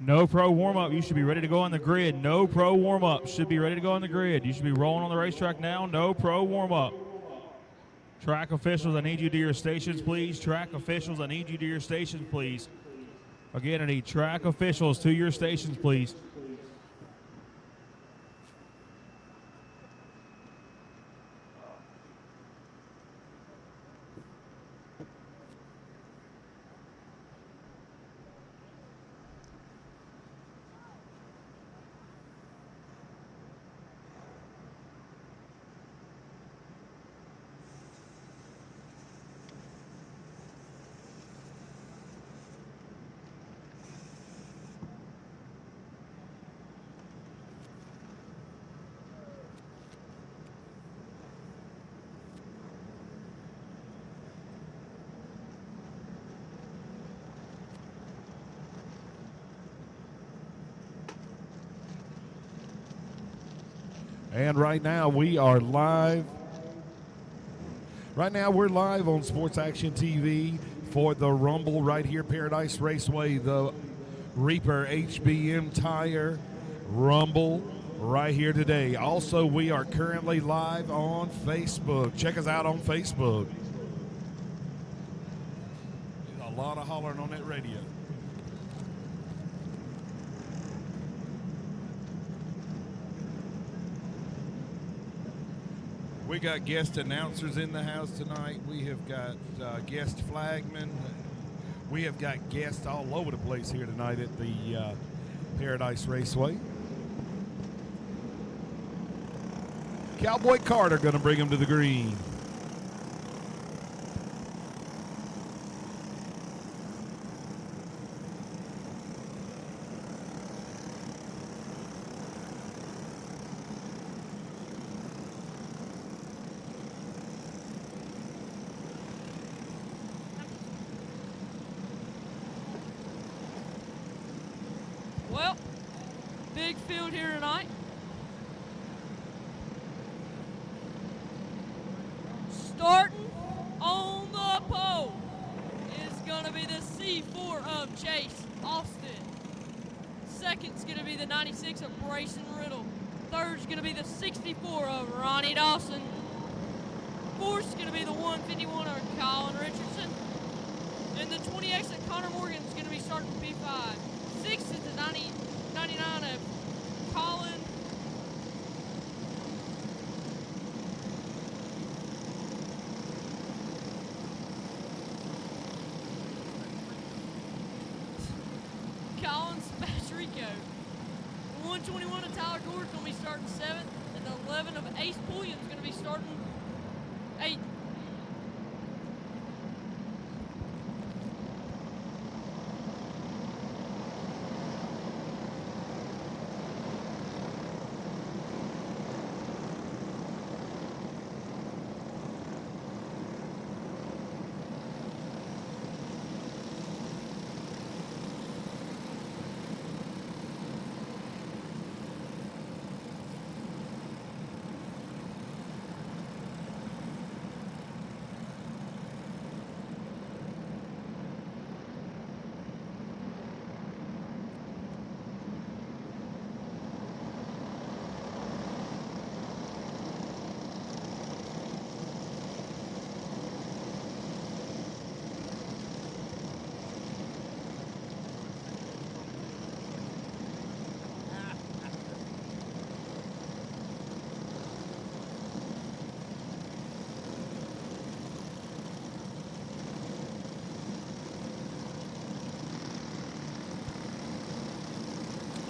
No pro warm-up. You should be ready to go on the grid. No pro warm-up. Should be ready to go on the grid. You should be rolling on the racetrack now. No pro warm-up. Track officials, I need you to your stations, please. Track officials, I need you to your stations, please. Again, I need track officials to your stations, please. And right now we are live. Right now we're live on Sports Action TV for the Rumble right here, Paradise Raceway, the Reaper HBM Tire Rumble right here today. Also, we are currently live on Facebook. Check us out on Facebook. There's a lot of hollering on that radio. We got guest announcers in the house tonight. We have got guest flagmen. We have got guests all over the place here tonight at the Paradise Raceway. Cowboy Carter going to bring him to the green. Well, big field here tonight. Starting on the pole is going to be the C4 of Chase Austin. Second's going to be the 96 of Brayson Riddle. Third's going to be the 64 of Ronnie Dawson. Fourth's going to be the 151 of Colin Richardson. And the 20X of Connor Morgan is going to be starting P5. Sixth is the 99 of Colin. Colin Spatrico. The 121 of Tyler Gordon is going to be starting 7th. And the 11 of Ace Pulliam is going to be starting 8th.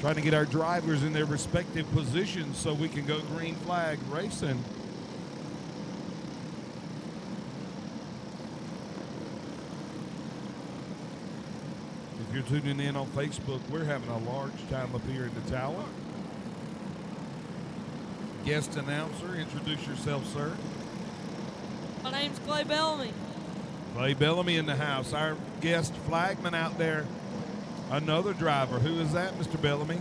Trying to get our drivers in their respective positions so we can go green flag racing. If you're tuning in on Facebook, we're having a large time up here in the tower. Guest announcer, introduce yourself, sir. My name's Clay Bellamy. Clay Bellamy in the house. Our guest flagman out there, another driver. Who is that, Mr. Bellamy?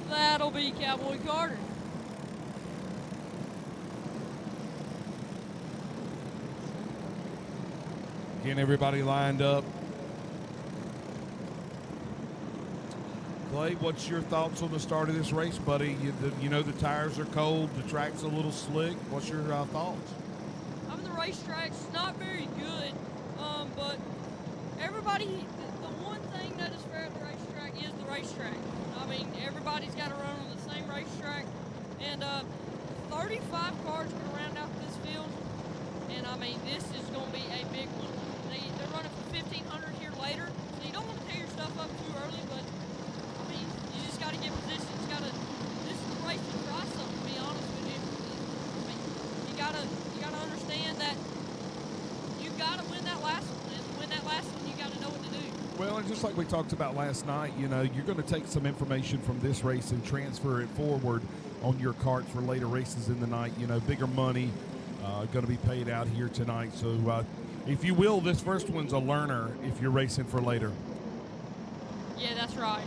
That'll be Cowboy Carter. Getting everybody lined up. Clay, what's your thoughts on the start of this race, buddy? You know the tires are cold, the track's a little slick. What's your thoughts? The racetrack's not very good, but everybody, the one thing that is fair at the racetrack is the racetrack. I mean, everybody's got to run on the same racetrack, and 35 cars going to round out this field, and I mean, this is going to be a big one. They're running for 1,500 here later, so you don't want to tear your stuff up too early, but I mean, you just got to get positions. This is the race to try something, to be honest with you. I mean, you gotta understand that you gotta win that last one, and to win that last one, you gotta know what to do. Well, and just like we talked about last night, you're going to take some information from this race and transfer it forward on your cart for later races in the night. Bigger money going to be paid out here tonight. So, if you will, this first one's a learner if you're racing for later. Yeah, that's right.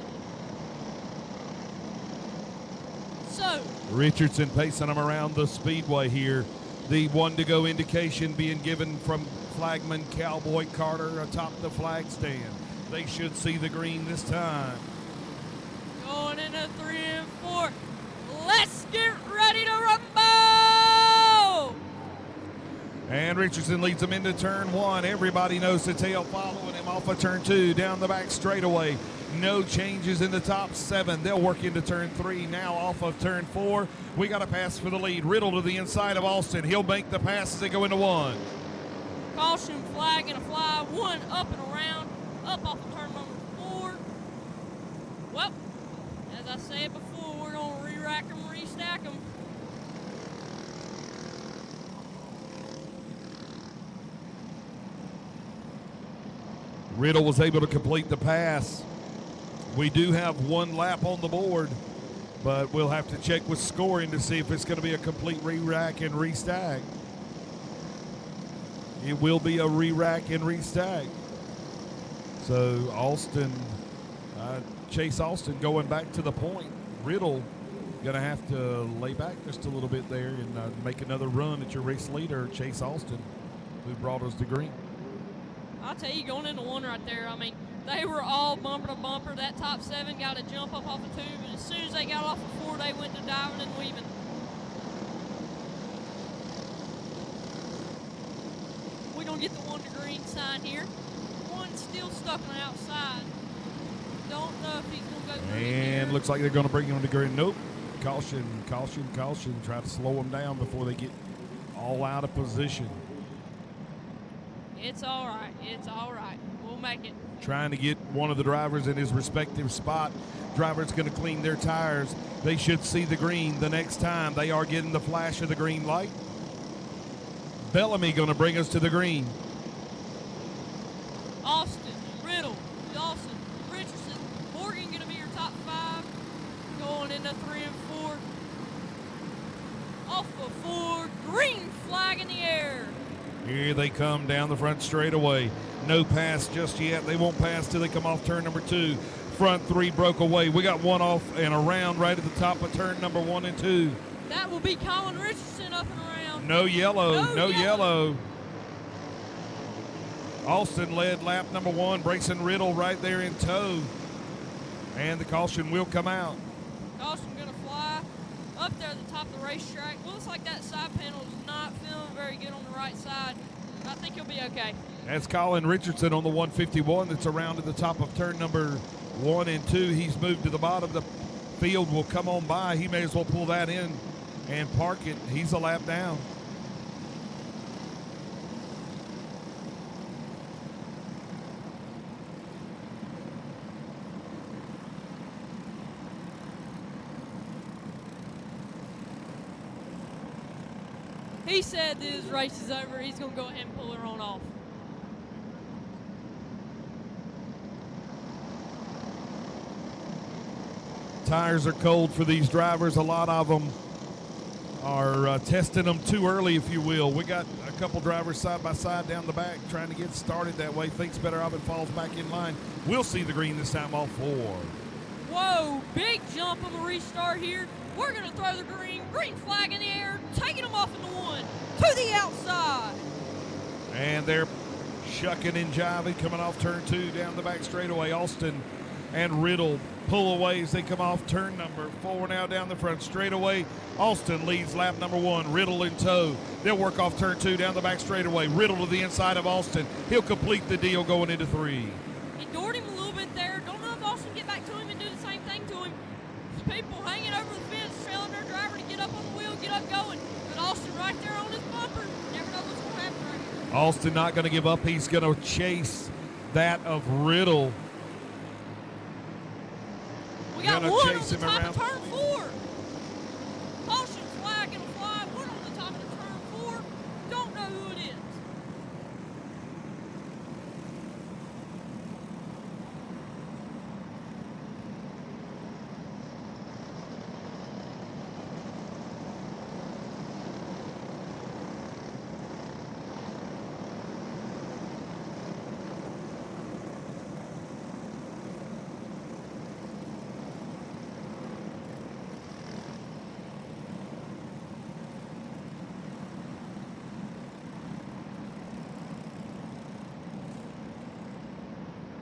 So, Richardson pacing them around the speedway here. The 1-to-go indication being given from flagman Cowboy Carter atop the flag stand. They should see the green this time. going into 3 and 4. Let's get ready to rumble! And Richardson leads them into turn 1. Everybody knows the tail following him off of turn 2 down the back straightaway. No changes in the top 7. They'll work into turn 3 now off of turn 4. We got a pass for the lead. Riddle to the inside of Austin. He'll make the pass as they go into 1. Caution flag and a fly. 1 up and around. Up off of turn number 4. Well, as I said before, we're going to re-rack them, restack them. Riddle was able to complete the pass. We do have 1 lap on the board, but we'll have to check with scoring to see if it's going to be a complete re-rack and restack. It will be a re-rack and restack. So Austin, Chase Austin going back to the point. Riddle going to have to lay back just a little bit there and make another run at your race leader, Chase Austin, who brought us the green. I'll tell you, going into 1 right there, I mean, they were all bumper to bumper. That top 7 got to jump up off of 2, but as soon as they got off of 4, they went to diving and weaving. We're going to get the 1 to green sign here. 1's still stuck on the outside. Don't know if he's going to go through And here. looks like they're going to bring him to green. Nope. Caution, caution, caution. Try to slow them down before they get all out of position. It's all right. It's all right. We'll make it. Trying to get one of the drivers in his respective spot. Driver's going to clean their tires. They should see the green the next time. They are getting the flash of the green light. Bellamy going to bring us to the green. Austin, Riddle, Dawson, Richardson, Morgan going to be your top 5. Going into 3 and 4. Off of 4, green flag in the air. Here they come down the front straightaway. No pass just yet. They won't pass till they come off turn number 2. Front 3 broke away. We got 1 off and around right at the top of turn number 1 and 2. That will be Colin Richardson up and around. No yellow. No yellow. Austin led lap number 1. Brayson Riddle right there in tow. And the caution will come out. Caution going to fly up there at the top of the racetrack. Looks like that side panel is not feeling very good on the right side. I think he'll be okay. That's Colin Richardson on the 151 that's around at the top of turn number 1 and 2. He's moved to the bottom. The field will come on by. He may as well pull that in and park it. He's a lap down. He said that his race is over. He's going to go ahead and pull her on off. Tires are cold for these drivers. A lot of them are testing them too early, if you will. We got a couple drivers side by side down the back trying to get started that way. Thinks better of it, falls back in line. We'll see the green this time, all 4. Whoa, big jump on the restart here. We're going to throw the green flag in the air, taking them off in the 1 to the outside. And they're shucking and jiving coming off turn 2 down the back straightaway. Austin and Riddle pull away as they come off turn number 4 now down the front straightaway. Austin leads lap number 1. Riddle in tow. They'll work off turn 2 down the back straightaway. Riddle to the inside of Austin. He'll complete the deal going into 3. He doored him a little bit there. Don't know if Austin can get back to him and do the same thing to him. There's people hanging over the fence, trailing their driver to get up on the wheel, get up going. But Austin right there on his bumper. Never know what's going to happen right here. Austin not going to give up. He's going to chase that of Riddle. We got Gonna one on chase the him top around. of turn 4. Caution flag gonna fly. One on the top of the turn 4. Don't know who it is.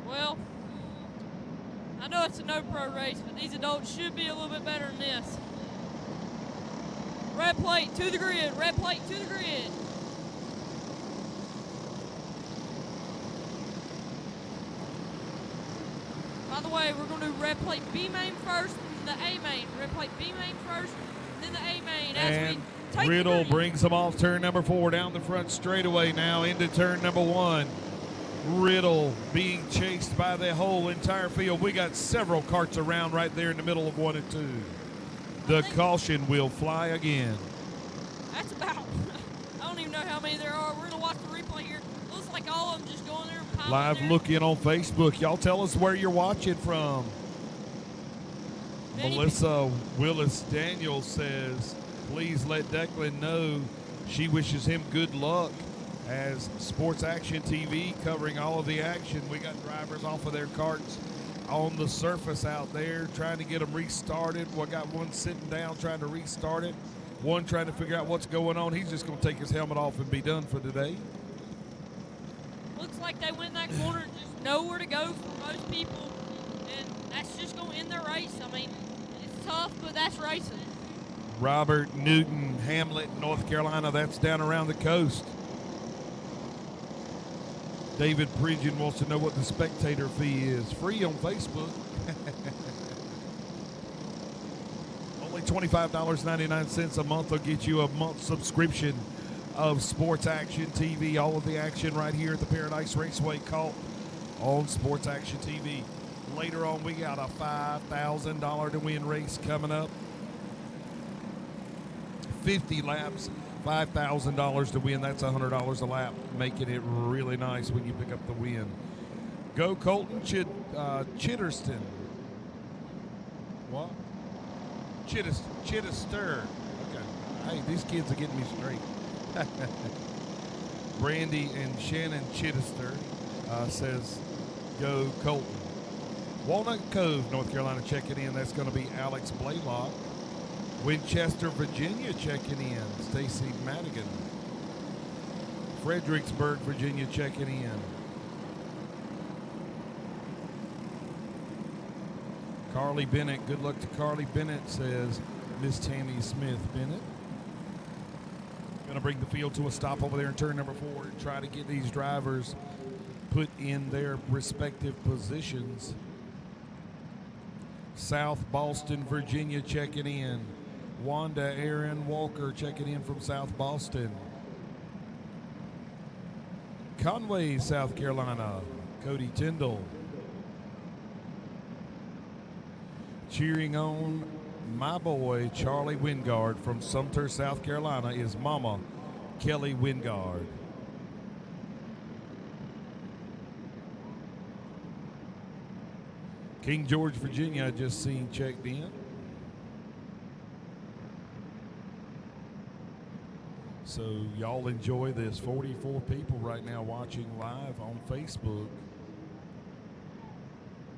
Well, I know it's a no-pro race, but these adults should be a little bit better than this. Red plate to the grid, red plate to the grid. By the way, we're going to do red plate B main first, and the A main. Red plate B main first, then the A main. As And we take Riddle the green. brings them off turn number 4 down the front straightaway now into turn number 1. Riddle being chased by the whole entire field. We got several carts around right there in the middle of 1 and 2. The caution will fly again. That's about, I don't even know how many there are. We're going to watch the replay here. Looks like all of them just going there and piling Live there. look in on Facebook. Y'all tell us where you're watching from. Many Melissa Willis Daniels says, please let Declan know she wishes him good luck as Sports Action TV covering all of the action. We got drivers off of their carts on the surface out there trying to get them restarted. We got one sitting down trying to restart it. One trying to figure out what's going on. He's just going to take his helmet off and be done for today. Looks like they went in that corner and just know where to go for most people. And that's just going to end their race. I mean, it's tough, but that's racing. Robert Newton, Hamlet, North Carolina. That's down around the coast. David Pridgeon wants to know what the spectator fee is. Free on Facebook. Only $25.99 a month will get you a month subscription of Sports Action TV. All of the action right here at the Paradise Raceway caught on Sports Action TV. Later on, we got a $5,000 to win race coming up. 50 laps. $5,000 to win. That's $100 a lap, making it really nice when you pick up the win. Go Colton Chitterston. What? Chittister. Okay. Hey, these kids are getting me straight. Brandy and Shannon Chittister says, go Colton. Walnut Cove, North Carolina checking in. That's going to be Alex Blaylock. Winchester, Virginia checking in. Stacy Madigan. Fredericksburg, Virginia checking in. Carly Bennett. Good luck to Carly Bennett, says Miss Tammy Smith Bennett. Going to bring the field to a stop over there in turn number 4 and try to get these drivers put in their respective positions. South Boston, Virginia checking in. Wanda Aaron Walker checking in from South Boston. Conway, South Carolina, Cody Tyndall. Cheering on my boy Charlie Wingard from Sumter, South Carolina is Mama Kelly Wingard. King George, Virginia, I just seen checked in. So y'all enjoy this. 44 people right now watching live on Facebook.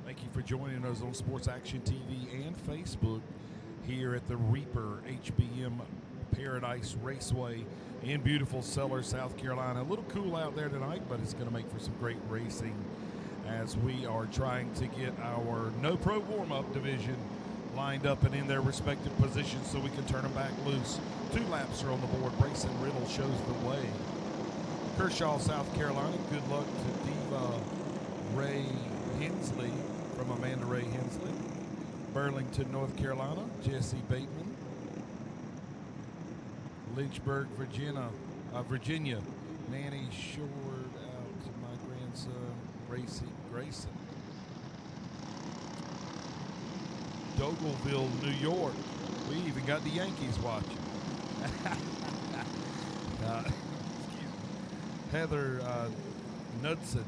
Thank you for joining us on Sports Action TV and Facebook here at the Reaper HBM Paradise Raceway in beautiful Sellers, South Carolina. A little cool out there tonight, but it's going to make for some great racing as we are trying to get our No Pro warm-up division lined up and in their respective positions so we can turn them back loose. 2 laps are on the board. Brayson Riddle shows the way. Kershaw, South Carolina. Good luck to Diva Ray Hensley from Amanda Ray Hensley. Burlington, North Carolina. Jesse Bateman. Lynchburg, Virginia. Nanny Short out to my grandson, Racy Grayson. Dogleville, New York. We even got the Yankees watching. Heather Knudsen.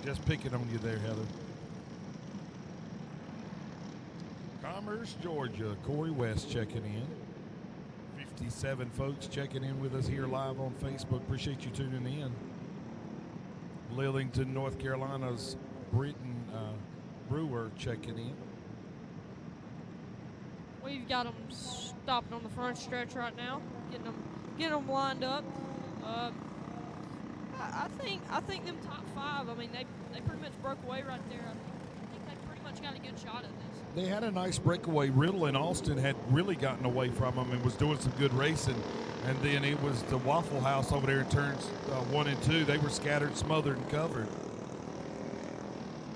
Just picking on you there, Heather. Commerce, Georgia. Corey West checking in. 57 folks checking in with us here live on Facebook. Appreciate you tuning in. Lillington, North Carolina's Britton Brewer checking in. We've got them stopping on the front stretch right now, getting them lined up. I think them top 5. I mean, they pretty much broke away right there. I think they pretty much got a good shot at this. They had a nice breakaway. Riddle and Austin had really gotten away from them and was doing some good racing. And then it was the Waffle House over there in turns 1 and 2. They were scattered, smothered, and covered.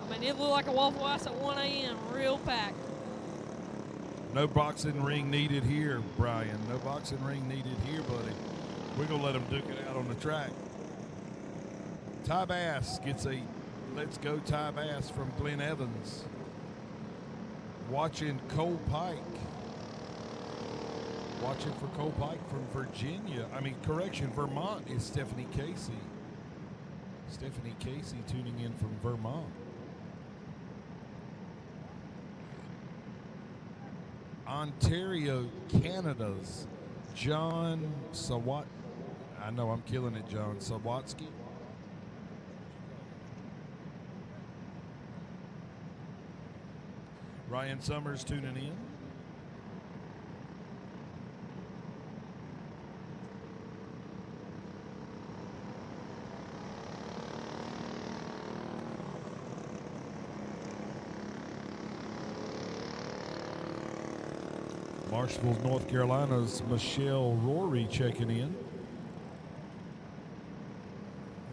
I mean, it looked like a Waffle House at 1 a.m., real packed. No boxing ring needed here, Brian. No boxing ring needed here, buddy. We're going to let them duke it out on the track. Ty Bass gets a let's go Ty Bass from Glenn Evans. Watching Cole Pike. Watching for Cole Pike from Virginia. Vermont is Stephanie Casey. Stephanie Casey tuning in from Vermont. Ontario, Canada's John Sawat. I know I'm killing it, John Sawatsky. Ryan Summers tuning in. Marshall, North Carolina's Michelle Rory checking in.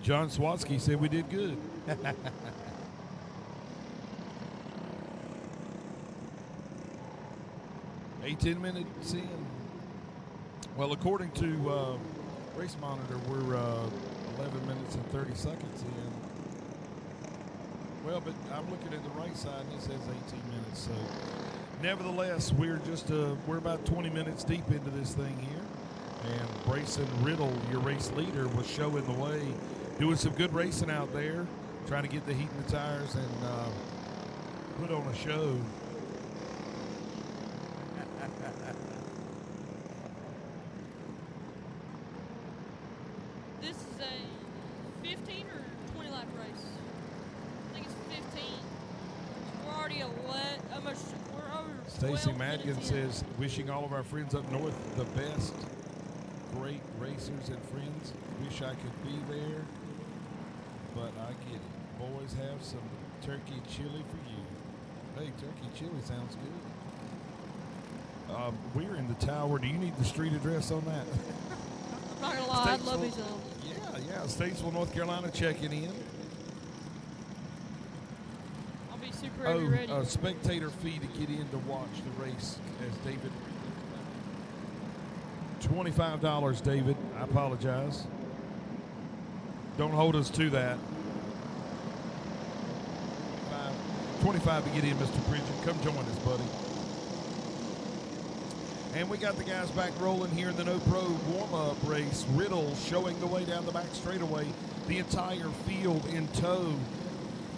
John Swatsky said we did good. 18 minutes in. Well, according to Race Monitor, we're 11 minutes and 30 seconds in. Well, but I'm looking at the right side and it says 18 minutes. So, nevertheless, we're about 20 minutes deep into this thing here. And Brayson Riddle, your race leader, was showing the way, doing some good racing out there, trying to get the heat in the tires and put on a show. This is a 15 or 20 lap race. I think it's 15. We're already we're over. Stacy 12 Madigan minutes in. says, wishing all of our friends up north the best. Great racers and friends. Wish I could be there, but I get it. Boys, have some turkey chili for you. Hey, turkey chili sounds good. We're in the tower. Do you need the street address on that? I'm not gonna lie, I'd love me some. Yeah. Statesville, North Carolina, checking in. I'll be super ready. Spectator fee to get in to watch the race as David. $25, David. I apologize. Don't hold us to that. 25 to get in, Mr. Pridgeon. Come join us, buddy. And we got the guys back rolling here in the No Pro warm-up race. Riddle showing the way down the back straightaway. The entire field in tow.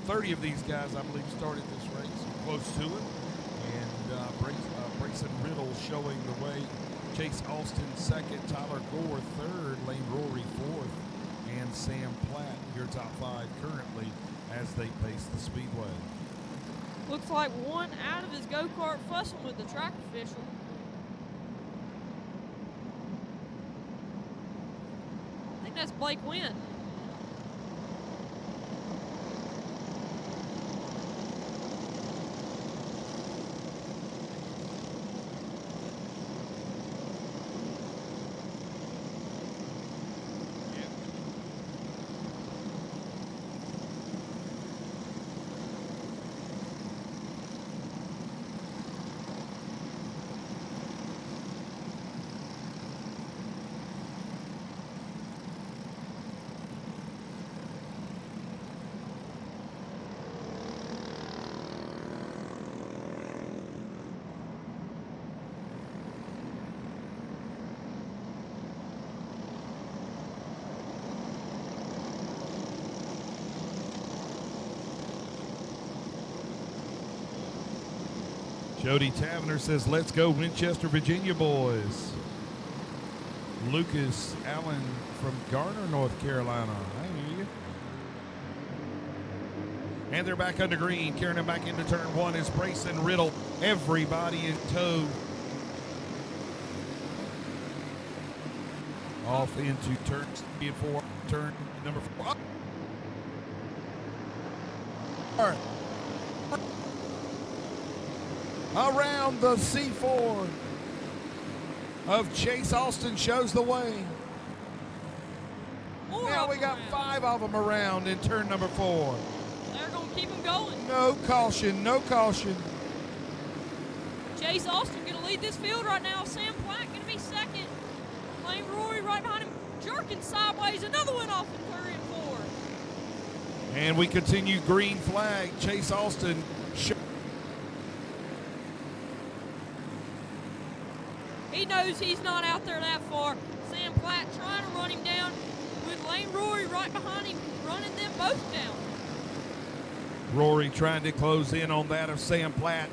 30 of these guys, I believe, started this race, close to it. And Brayson Riddle showing the way. Chase Austin second, Tyler Gore third, Lane Rory fourth, and Sam Platt, your top 5 currently as they pace the speedway. Looks like one out of his go-kart fussing with the track official. I think that's Blake Wynn. Jody Tavener says, let's go Winchester, Virginia boys. Lucas Allen from Garner, North Carolina. I hear you. And they're back under green. Carrying them back into turn one is Brayson Riddle. Everybody in tow. Off into turn 3 and 4. Turn number 4. Around the C4 of Chase Austin shows the way. Now we got 5 of them around in turn number 4. They're going to keep them going. No caution, no caution. Chase Austin going to lead this field right now. Sam Platt going to be second. Lane Rory right behind him, jerking sideways. Another one off in 3 and 4. And we continue green flag. Chase Austin. He knows he's not out there that far. Sam Platt trying to run him down with Lane Rory right behind him, running them both down. Rory trying to close in on that of Sam Platt.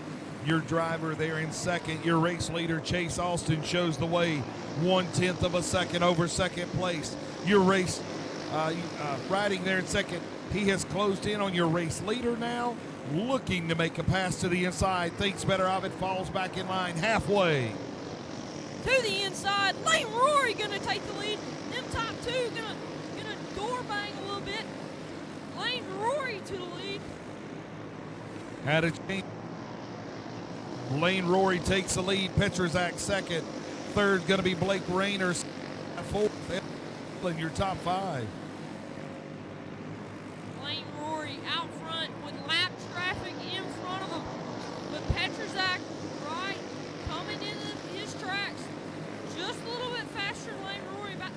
Your driver there in second. Your race leader, Chase Austin, shows the way. 1/10 of a second over second place. Your race riding there in second. He has closed in on your race leader now, looking to make a pass to the inside. Thinks better of it, falls back in line halfway. To the inside, Lane Rory gonna take the lead. Them top two gonna door bang a little bit. Lane Rory to the lead. Had a change. Lane Rory takes the lead. Petrazak second. Third going to be Blake Rayner. Fourth in your top 5. Lane Rory out front with lap traffic in front of him. With Petrazak right coming into his tracks. Just a little bit faster than Lane Rory, about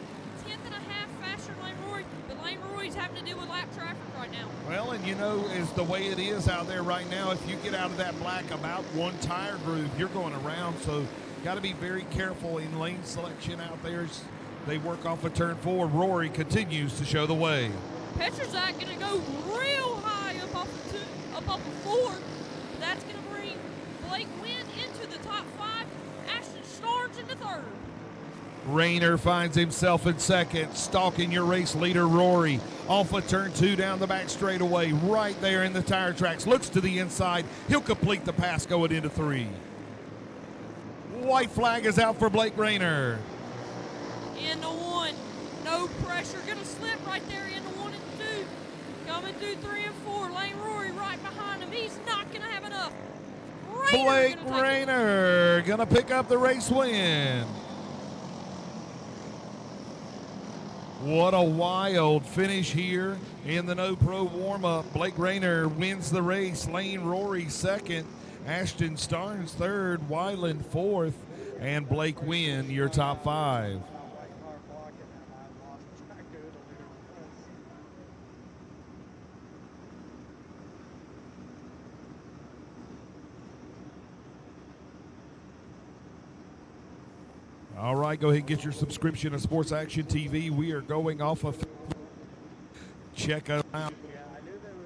10th and a half faster than Lane Rory. But Lane Rory's having to deal with lap traffic right now. Well, and you know, is the way it is out there right now, if you get out of that black about one tire groove, you're going around. So got to be very careful in lane selection out there as they work off of turn 4. Rory continues to show the way. Petrazak going to go real high up off of 4. That's going to bring Blake Wynn into the top 5. Ashton Starnes into 3rd. Rayner finds himself in second, stalking your race leader, Rory. Off of turn 2 down the back straightaway, right there in the tire tracks. Looks to the inside. He'll complete the pass going into 3. White flag is out for Blake Rayner. Into 1. No pressure. Going to slip right there into 1 and 2. Coming through 3 and 4. Lane Rory right behind him. He's not going to have enough. Blake Rayner going to pick up the race win. What a wild finish here in the No Pro warm-up. Blake Rayner wins the race. Lane Rory second. Ashton Starnes third. Wyland fourth. And Blake Wynn, your top 5. All right, go ahead and get your subscription to Sports Action TV. We are going off of. Check us out.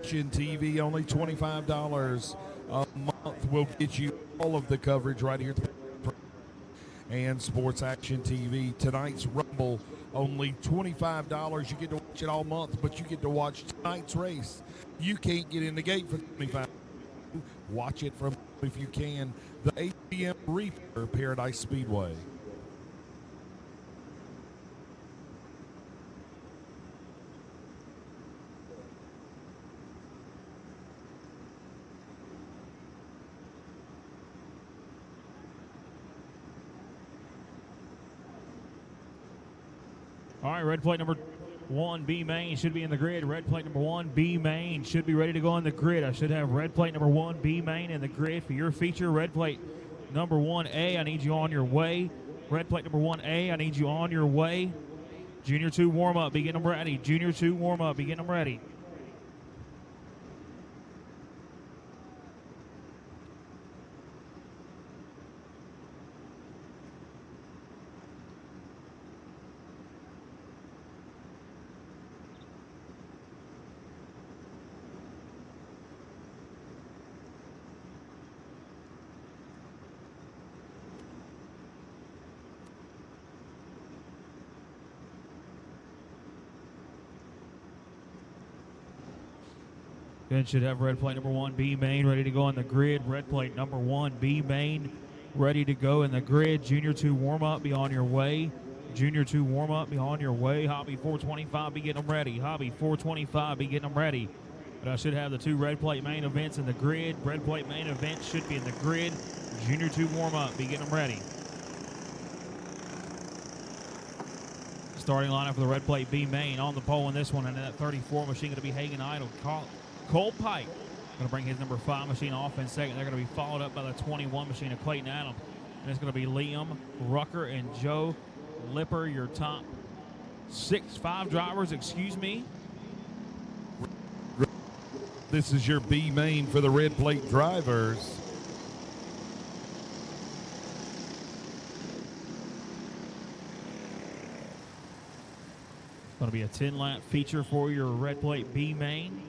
Action TV, only $25 a month will get you all of the coverage right here. And Sports Action TV. Tonight's Rumble, only $25. You get to watch it all month, but you get to watch tonight's race. You can't get in the gate for $25. Watch it from, if you can, the ATM Reaper Paradise Speedway. All right, red plate number 1, B main, should be in the grid. Red plate number 1, B main, should be ready to go on the grid. I should have red plate number 1, B main in the grid for your feature. Red plate number 1A, I need you on your way. Red plate number 1A, I need you on your way. Junior 2 warm-up, be getting them ready. Junior 2 warm-up, be getting them ready. Fence should have red plate number 1, B Main, ready to go on the grid. Red plate number 1, B Main, ready to go in the grid. Junior 2 warm-up, be on your way. Junior 2 warm-up, be on your way. Hobby 425, be getting them ready. Hobby 425, be getting them ready. But I should have the 2 red plate main events in the grid. Red plate main events should be in the grid. Junior 2 warm-up, be getting them ready. Starting lineup for the red plate B Main on the pole in this one, and that 34 machine going to be Hagen Idle. Cole Pike going to bring his number 5 machine off in second. They're going to be followed up by the 21 machine of Clayton Adams. And it's going to be Liam Rucker and Joe Lipper, your top 5 drivers, excuse me. This is your B Main for the red plate drivers. Going to be a 10-lap feature for your red plate B Main.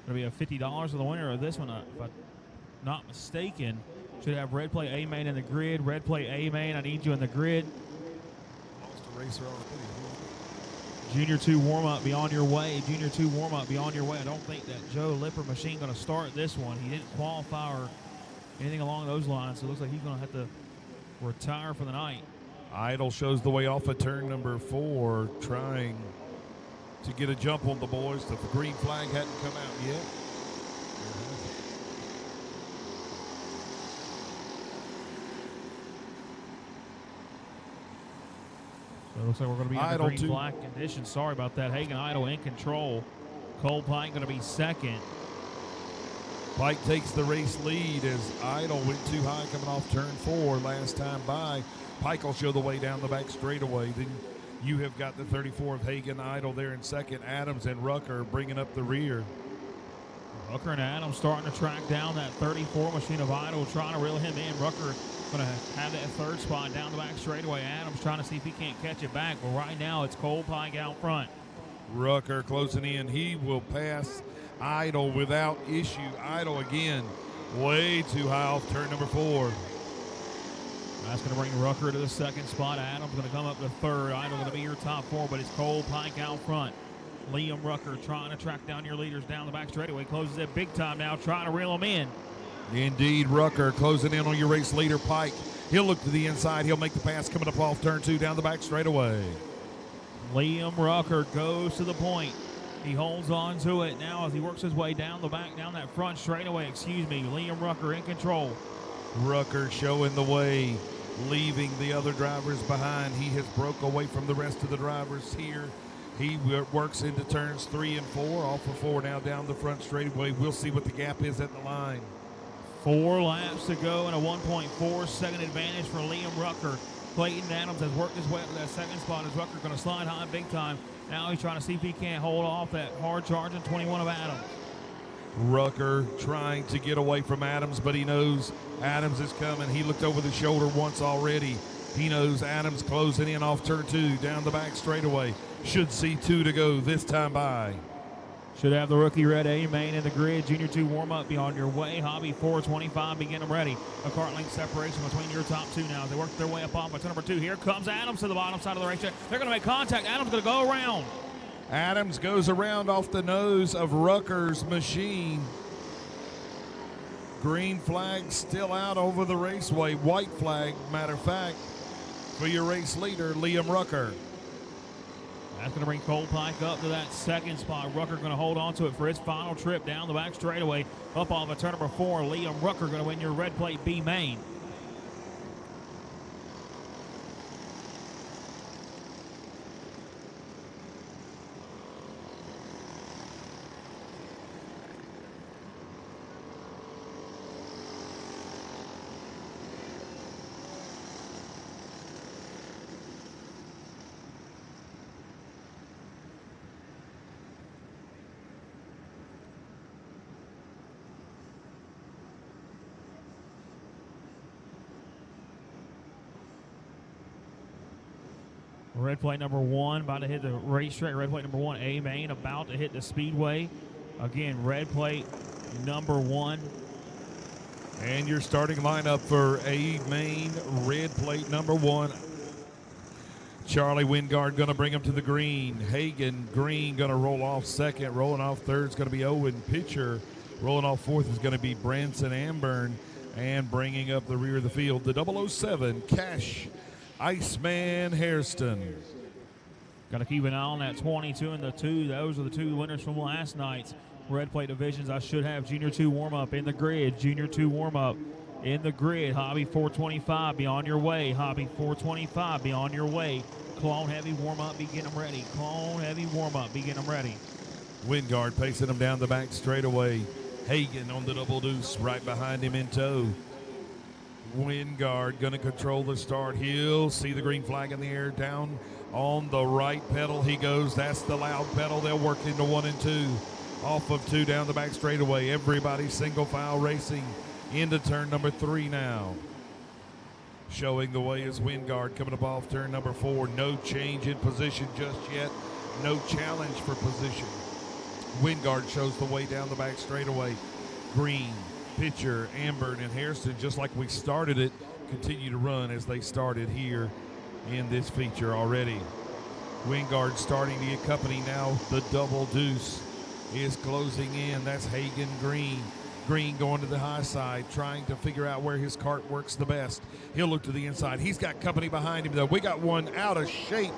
Going to be a $50 for the winner of this one, if I'm not mistaken. Should have red plate A Main in the grid. Red plate A Main, I need you in the grid. Lost a racer on the Junior 2 warm-up, be on your way. Junior 2 warm-up, be on your way. I don't think that Joe Lipper machine going to start this one. He didn't qualify or anything along those lines, so it looks like he's going to have to retire for the night. Idle shows the way off of turn number 4, trying to get a jump on the boys. The green flag hadn't come out yet. So it looks like we're going to be in the Idle green 2. flag conditions. Sorry about that. Hagen Idle in control. Cole Pike going to be second. Pike takes the race lead as Idle went too high coming off turn 4 last time by. Pike will show the way down the back straightaway. Then you have got the 34 of Hagen Idle there in second. Adams and Rucker bringing up the rear. Rucker and Adams starting to track down that 34 machine of Idle, trying to reel him in. Rucker going to have that 3rd spot down the back straightaway. Adams trying to see if he can't catch it back. But right now it's Cole Pike out front. Rucker closing in. He will pass Idle without issue. Idle again way too high off turn number 4. That's going to bring Rucker to the 2nd spot. Adams going to come up to 3rd. Idle going to be your top 4, but it's Cole Pike out front. Liam Rucker trying to track down your leaders down the back straightaway. Closes it big time now, trying to reel them in. Indeed, Rucker closing in on your race leader, Pike. He'll look to the inside. He'll make the pass coming up off turn 2 down the back straightaway. Liam Rucker goes to the point. He holds on to it now as he works his way down the back, down that front straightaway, excuse me. Liam Rucker in control. Rucker showing the way, leaving the other drivers behind. He has broke away from the rest of the drivers here. He works into turns 3 and 4, off of 4 now down the front straightaway. We'll see what the gap is at the line. 4 laps to go and a 1.4 second advantage for Liam Rucker. Clayton Adams has worked his way up to that 2nd spot. Is Rucker going to slide high big time? Now he's trying to see if he can't hold off that hard charging 21 of Adams. Rucker trying to get away from Adams, but he knows Adams is coming. He looked over the shoulder once already. He knows Adams closing in off turn 2 down the back straightaway. Should see 2 to go this time by. Should have the rookie red A main in the grid. Junior 2 warm-up, be on your way. Hobby 425, begin them ready. A cart length separation between your top 2 now. They work their way up off by turn number 2. Here comes Adams to the bottom side of the racetrack. They're going to make contact. Adams going to go around. Adams goes around off the nose of Rucker's machine. Green flag still out over the raceway. White flag, matter of fact, for your race leader, Liam Rucker. That's going to bring Cole Pike up to that 2nd spot. Rucker going to hold on to it for his final trip down the back straightaway. Up off of turn number 4, Liam Rucker going to win your red plate B main. Red plate number 1 about to hit the racetrack. Red plate number 1, A main, about to hit the speedway. Again, red plate number 1. And your starting lineup for A main, red plate number 1. Charlie Wingard going to bring him to the green. Hagen Green going to roll off 2nd. Rolling off 3rd is going to be Owen Pitcher. Rolling off fourth is going to be Branson Amburn. And bringing up the rear of the field, the 007, Cash Iceman Hairston. Got to keep an eye on that 22 and the 2. Those are the two winners from last night's Red Plate divisions. I should have Junior 2 warm-up in the grid. Junior 2 warm-up in the grid. Hobby 425, be on your way. Hobby 425, be on your way. Clone Heavy warm-up, be getting them ready. Clone Heavy warm-up, be getting them ready. Wingard pacing him down the back straightaway. Hagan on the double deuce right behind him in tow. Wingard going to control the start. He'll see the green flag in the air. Down on the right pedal he goes. That's the loud pedal. They'll work into 1 and 2. Off of 2 down the back straightaway. Everybody single file racing into turn number 3 now. Showing the way is Wingard coming up off turn number 4. No change in position just yet. No challenge for position. Wingard shows the way down the back straightaway. Green, Pitcher, Amburn, and Hairston, just like we started it, continue to run as they started here in this feature already. Wingard starting the accompany now. The double deuce is closing in. That's Hagan Green. Green going to the high side, trying to figure out where his cart works the best. He'll look to the inside. He's got company behind him, though. We got one out of shape.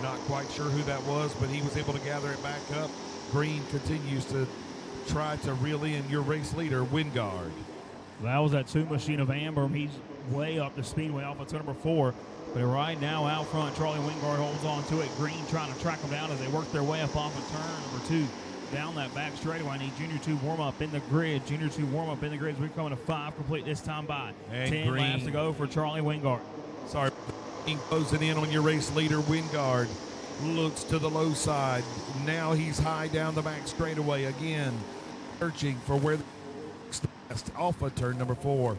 Not quite sure who that was, but he was able to gather it back up. Green continues to try to reel in your race leader, Wingard. That was that 2 machine of Amber. He's way up the speedway off of turn number 4. But right now out front, Charlie Wingard holds on to it. Green trying to track them down as they work their way up off of turn number 2. Down that back straightaway. I need Junior 2 warm-up in the grid. Junior 2 warm-up in the grid as we're coming to 5 complete this time by. And 10 Green laps to go for Charlie Wingard. Sorry, closing in on your race leader, Wingard. Looks to the low side. Now he's high down the back straightaway again. Searching for where the best off of turn number 4.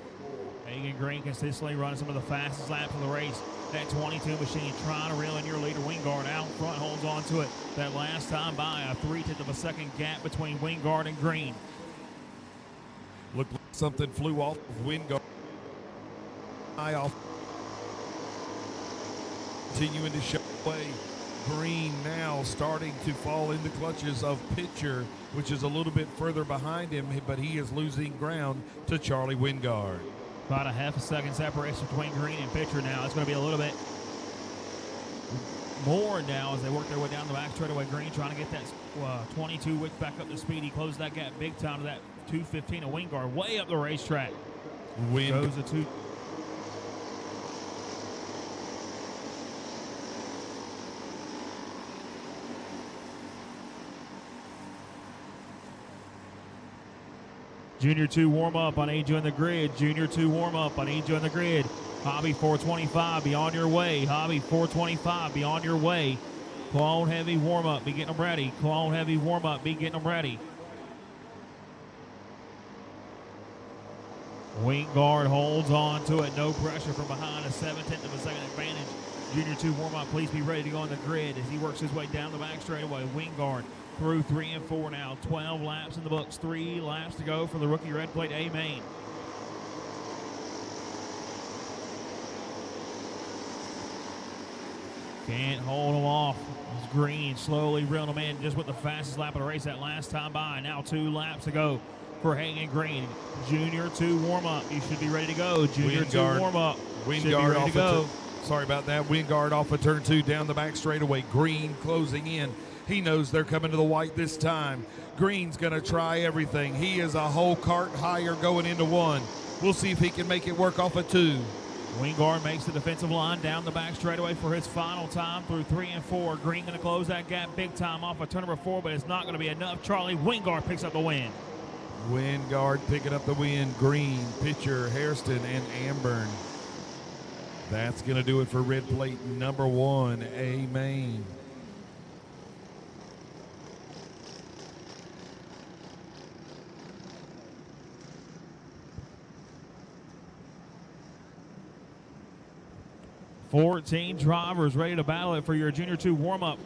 Hagan Green consistently running some of the fastest laps of the race. That 22 machine trying to reel in your leader. Wingard out front holds on to it. That last time by a 3/10 of a second gap between Wingard and Green. Looked like something flew off of Wingard. High off. Continuing to show way. Green now starting to fall in the clutches of Pitcher, which is a little bit further behind him, but he is losing ground to Charlie Wingard. About a half a second separation between Green and Pitcher now. It's going to be a little bit more now as they work their way down the back straightaway. Green trying to get that 22 width back up to speed. He closed that gap big time to that 2:15 of Wingard way up the racetrack. Goes the 2. Junior 2 warm-up, I need you in the grid. Junior 2 warm-up, I need you in the grid. Hobby 425, be on your way. Hobby 425, be on your way. Clone Heavy warm-up, be getting them ready. Clone Heavy warm-up, be getting them ready. Wingard holds on to it, no pressure from behind, a 7/10 of a second advantage. Junior 2 warm-up, please be ready to go on the grid as he works his way down the back straightaway. Wingard through 3 and 4 now. 12 laps in the books. 3 laps to go for the rookie Red Plate A main. Can't hold him off. It's Green slowly reeling him in just with the fastest lap of the race that last time by. Now 2 laps to go for Hagan Green. Junior 2 warm-up. You should be ready to go. Junior 2 warm-up. Wingard off to go. Sorry about that. Wingard off of turn 2 down the back straightaway. Green closing in. He knows they're coming to the white this time. Green's going to try everything. He is a whole cart higher going into 1. We'll see if he can make it work off of 2. Wingard makes the defensive line down the back straightaway for his final time through 3 and 4. Green going to close that gap big time off of turn number 4, but it's not going to be enough. Charlie Wingard picks up the win. Wingard picking up the win. Green, Pitcher, Hairston, and Amburn. That's going to do it for Red Plate number 1, A main. $14 drivers ready to battle it for your Junior 2 warm-up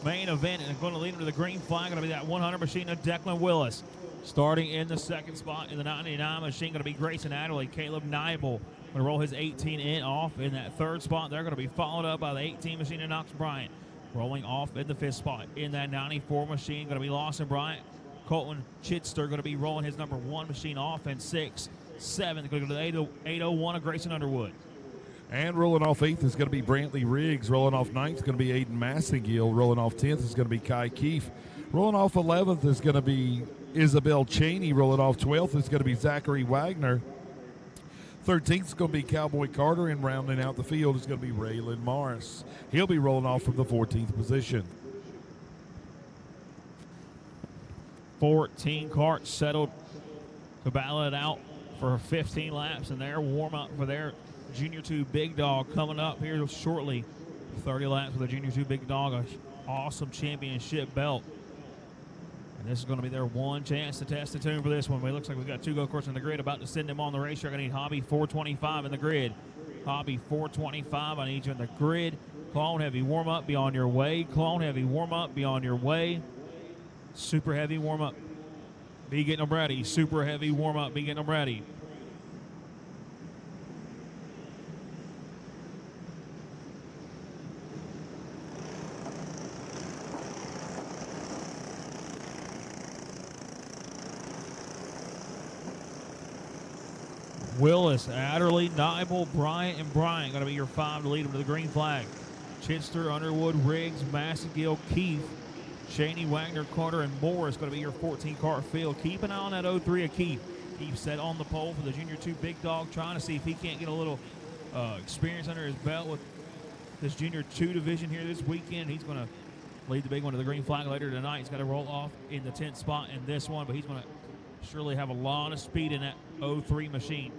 main event, and going to lead them to the green flag. Going to be that 100 machine of Declan Willis. Starting in the second spot in the 99 machine, going to be Grayson Adderley. Caleb Nibel going to roll his 18 in off in that third spot. They're going to be followed up by the 18 machine of Knox Bryant. Rolling off in the fifth spot in that 94 machine, going to be Lawson Bryant. Colton Chitster going to be rolling his number 1 machine off, and 6, 7, going to go to the 801 of Grayson Underwood. And rolling off 8th is going to be Brantley Riggs. Rolling off 9th is going to be Aiden Massengill. Rolling off 10th is going to be Kai Keefe. Rolling off 11th is going to be Isabel Cheney. Rolling off 12th is going to be Zachary Wagner. 13th is going to be Cowboy Carter, and rounding out the field is going to be Raylan Morris. He'll be rolling off from the 14th position. 14 carts settled to battle it out for 15 laps, and their warm-up for their Junior 2 Big Dog coming up here shortly. 30 laps for the Junior 2 Big Dog, an awesome championship belt. And this is going to be their one chance to test the tune for this one. But it looks like we've got 2 go-karts in the grid about to send them on the racetrack. I need Hobby 425 in the grid. Hobby 425, I need you in the grid. Clone Heavy warm-up, be on your way. Clone Heavy warm-up, be on your way. Super Heavy warm-up, be getting them ready. Super Heavy warm-up, be getting them ready. Willis, Adderley, Nibel, Bryant, and Bryant going to be your 5 to lead them to the green flag. Chitster, Underwood, Riggs, Massengill, Keefe, Cheney, Wagner, Carter, and Morris going to be your 14-car field. Keep an eye on that 03 of Keefe. Keefe set on the pole for the Junior 2 Big Dog, trying to see if he can't get a little experience under his belt with this Junior 2 division here this weekend. He's going to lead the big one to the green flag later tonight. He's got to roll off in the 10th spot in this one, but he's going to surely have a lot of speed in that 03 machine.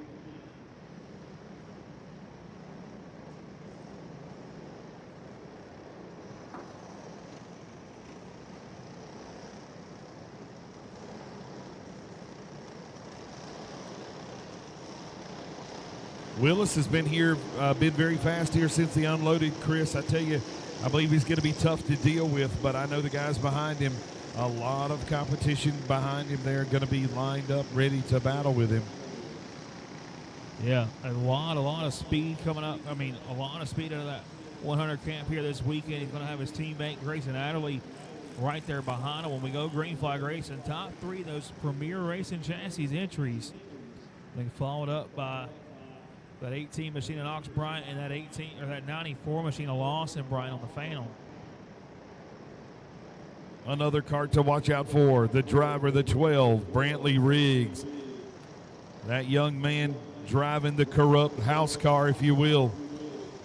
Willis has been here, been very fast here since the unloaded. Chris, I tell you, I believe he's going to be tough to deal with, but I know the guys behind him, a lot of competition behind him. They're going to be lined up, ready to battle with him. Yeah, a lot of speed coming up. I mean, a lot of speed out of that 100 camp here this weekend. He's going to have his teammate Grayson Adderley right there behind him when we go green flag racing. Top 3 those Premier Racing Chassis entries. Then followed up by that 18 machine of Knox Bryant and that 94 machine of Lawson Bryant on the Phantom. Another kart to watch out for, the driver, the 12, Brantley Riggs. That young man driving the corrupt house car, if you will.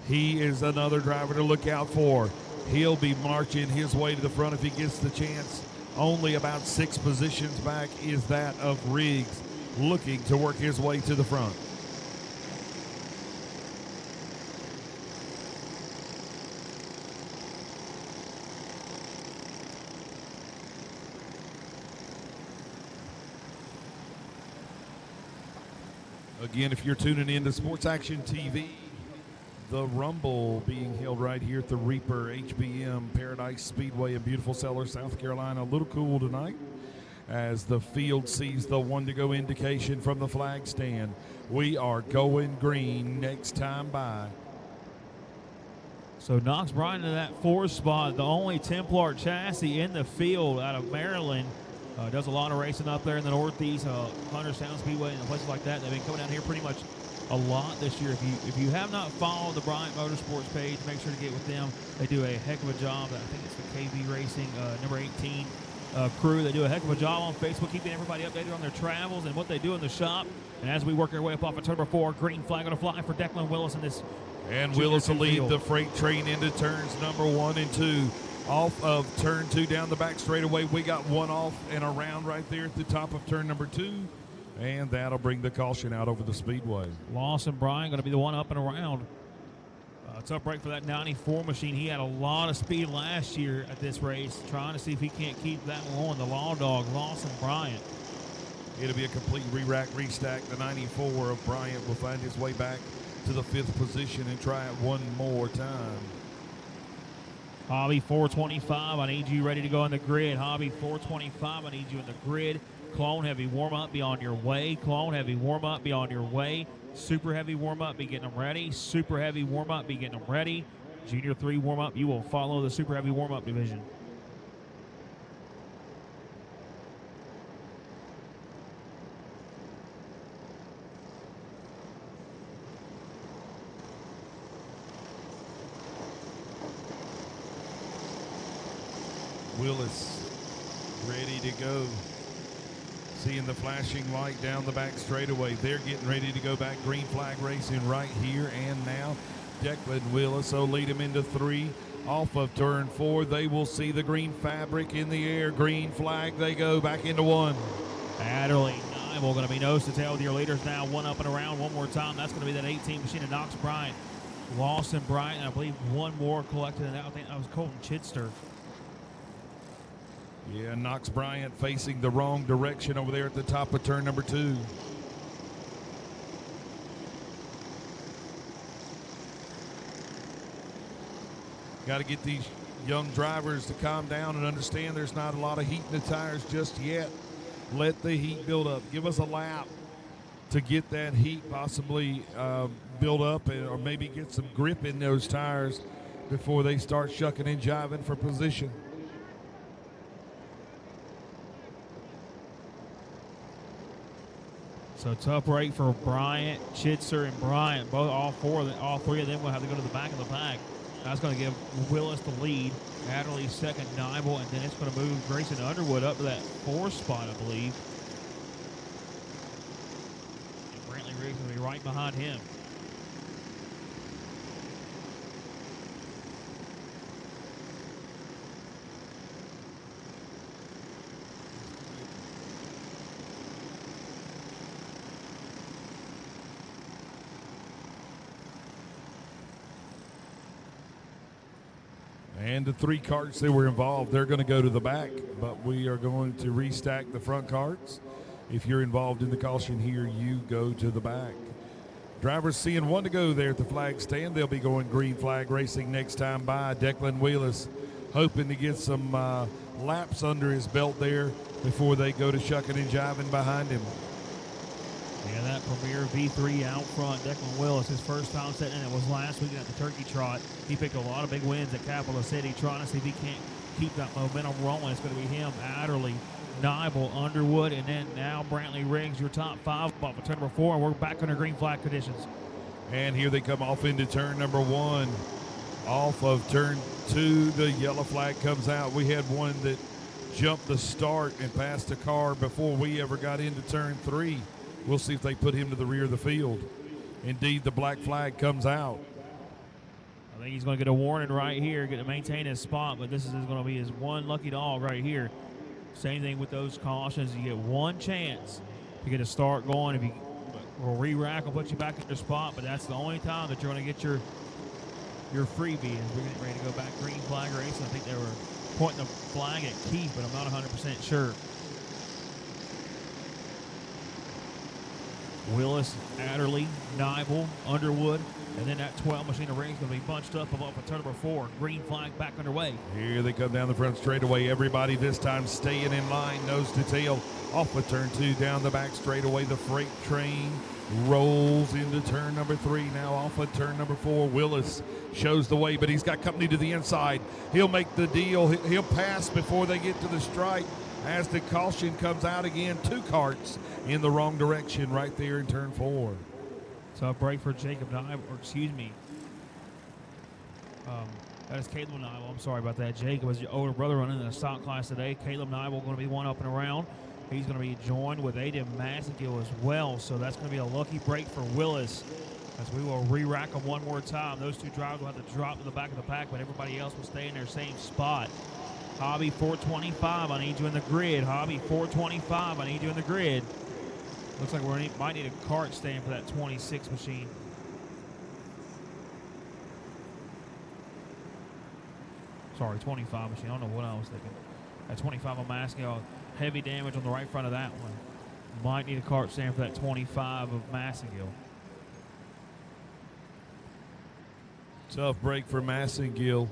He is another driver to look out for. He'll be marching his way to the front if he gets the chance. Only about 6 positions back is that of Riggs, looking to work his way to the front. Again, if you're tuning in to Sports Action TV, the Rumble being held right here at the Reaper HBM Paradise Speedway in beautiful Sellers, South Carolina. A little cool tonight as the field sees the 1-to-go indication from the flag stand. We are going green next time by. So Knox Bryant in that 4th spot, the only Templar chassis in the field out of Maryland. Does a lot of racing up there in the Northeast, Hunterstown Speedway and places like that. They've been coming down here pretty much a lot this year. If you have not followed the Bryant Motorsports page, make sure to get with them. They do a heck of a job. I think it's the KB Racing number 18 crew. They do a heck of a job on Facebook, keeping everybody updated on their travels and what they do in the shop. And as we work our way up off of turn number 4, green flag going to fly for Declan Willis in this. And Willis will lead the freight train into turns number 1 and 2. Off of turn 2 down the back straightaway. We got one off and around right there at the top of turn number 2. And that'll bring the caution out over the speedway. Lawson Bryan going to be the one up and around. It's up right for that 94 machine. He had a lot of speed last year at this race, trying to see if he can't keep that one. The Law Dog, Lawson Bryant. It'll be a complete re-rack, restack. The 94 of Bryant will find his way back to the 5th position and try it one more time. Hobby 425, I need you ready to go on the grid. Hobby 425, I need you in the grid. Clone Heavy warm-up, be on your way. Clone Heavy warm-up, be on your way. Super Heavy warm-up, be getting them ready. Super Heavy warm-up, be getting them ready. Junior 3 warm-up, you will follow the Super Heavy warm-up division. Willis ready to go. Seeing the flashing light down the back straightaway. They're getting ready to go back. Green flag racing right here and now. Declan Willis will lead him into 3. Off of turn 4, they will see the green fabric in the air. Green flag, they go back into 1. Adderley, Nival going to be nose to tail with your leaders now. One up and around one more time. That's going to be that 18 machine of Knox Bryant. Lawson Bryant, and I believe one more collected, and I think that was Colton Chidster. Yeah, Knox Bryant facing the wrong direction over there at the top of turn number 2. Got to get these young drivers to calm down and understand there's not a lot of heat in the tires just yet. Let the heat build up. Give us a lap to get that heat possibly build up or maybe get some grip in those tires before they start shucking and jiving for position. So tough break for Bryant, Chitzer, and Bryant. All three of them will have to go to the back of the pack. That's going to give Willis the lead. Adderley second, Nival, and then it's going to move Grayson Underwood up to that 4th spot, I believe. And Brantley Riggs will be right behind him. And the 3 carts that were involved, they're going to go to the back, but we are going to restack the front carts. If you're involved in the caution here, you go to the back. Drivers seeing 1 to go there at the flag stand. They'll be going green flag racing next time by. Declan Willis hoping to get some laps under his belt there before they go to shucking and jiving behind him. Yeah, that Premier V3 out front, Declan Willis, his first time setting in. It was last weekend at the Turkey Trot. He picked a lot of big wins at Capital City, trying to see if he can't keep that momentum rolling. It's going to be him, Adderley, Nival, Underwood, and then now Brantley Riggs, your top 5 spot for turn number 4, and we're back under green flag conditions. And here they come off into turn number 1. Off of turn 2, the yellow flag comes out. We had one that jumped the start and passed the car before we ever got into turn 3. We'll see if they put him to the rear of the field. Indeed, the black flag comes out. I think he's going to get a warning right here, get to maintain his spot, but this is going to be his one lucky dog right here. Same thing with those cautions. You get one chance to get a start going. If you will re-rack and put you back in your spot, but that's the only time that you're going to get your freebie. As we're getting ready to go back green flag racing. I think they were pointing the flag at Keith, but I'm not 100% sure. Willis, Adderley, Nival, Underwood, and then that 12 machine of rings going to be bunched up above turn number 4. Green flag back underway. Here they come down the front straightaway. Everybody this time staying in line, nose to tail. Off of turn 2, down the back straightaway. The freight train rolls into turn number 3. Now off of turn number 4. Willis shows the way, but he's got company to the inside. He'll make the deal. He'll pass before they get to the stripe. As the caution comes out again, 2 carts in the wrong direction right there in turn 4. Tough break for Jacob Nival, or excuse me. That is Caleb Nival. I'm sorry about that. Jacob is your older brother running in the stock class today. Caleb Nival going to be one up and around. He's going to be joined with Aiden Massengill as well. So that's going to be a lucky break for Willis as we will re-rack them one more time. Those 2 drivers will have to drop to the back of the pack, but everybody else will stay in their same spot. Hobby 425, I need you in the grid. Hobby 425, I need you in the grid. Looks like we might need a cart stand for that 26 machine. Sorry, 25 machine. I don't know what I was thinking. That 25 I'm asking. Heavy damage on the right front of that one. Might need a cart stand for that 25 of Massengill. Tough break for Massengill.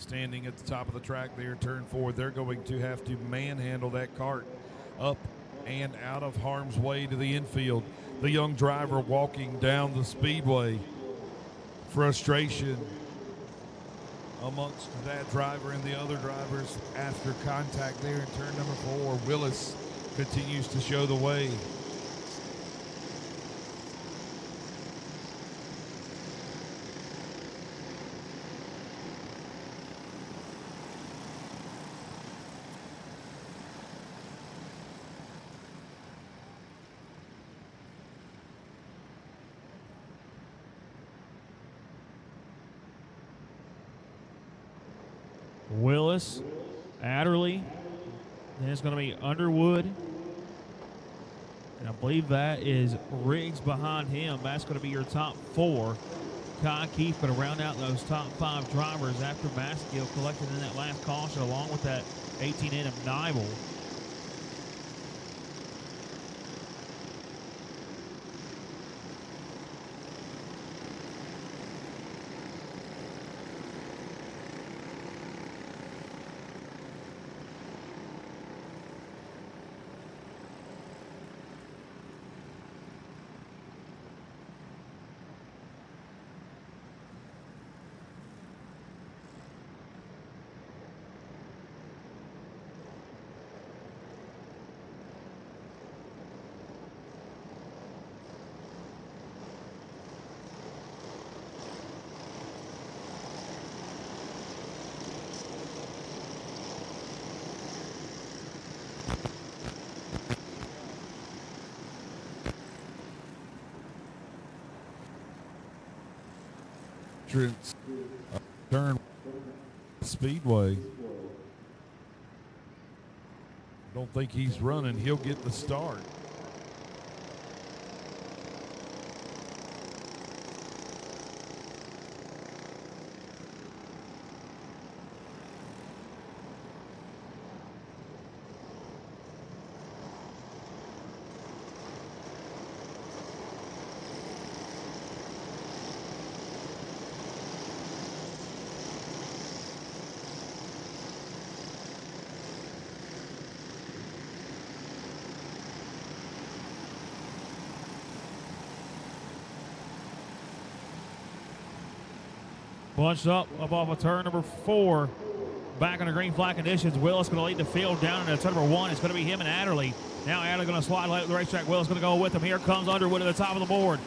Standing at the top of the track there, turn 4. They're going to have to manhandle that cart up and out of harm's way to the infield. The young driver walking down the speedway. Frustration amongst that driver and the other drivers after contact there in turn number 4. Willis continues to show the way. Willis, Adderley. Then it's going to be Underwood. And I believe that is Riggs behind him. That's going to be your top 4. Kai Keefe going to round out those top 5 drivers after Massagill collected in that last caution along with that 18 in of Nibel. Entrance turn Speedway. Don't think he's running. He'll get the start. Bunched up off of turn number 4. Back on the green flag conditions. Willis going to lead the field down into turn number 1. It's going to be him and Adderley. Now Adderley going to slide left the racetrack. Willis going to go with him. Here comes Underwood at the top of the board.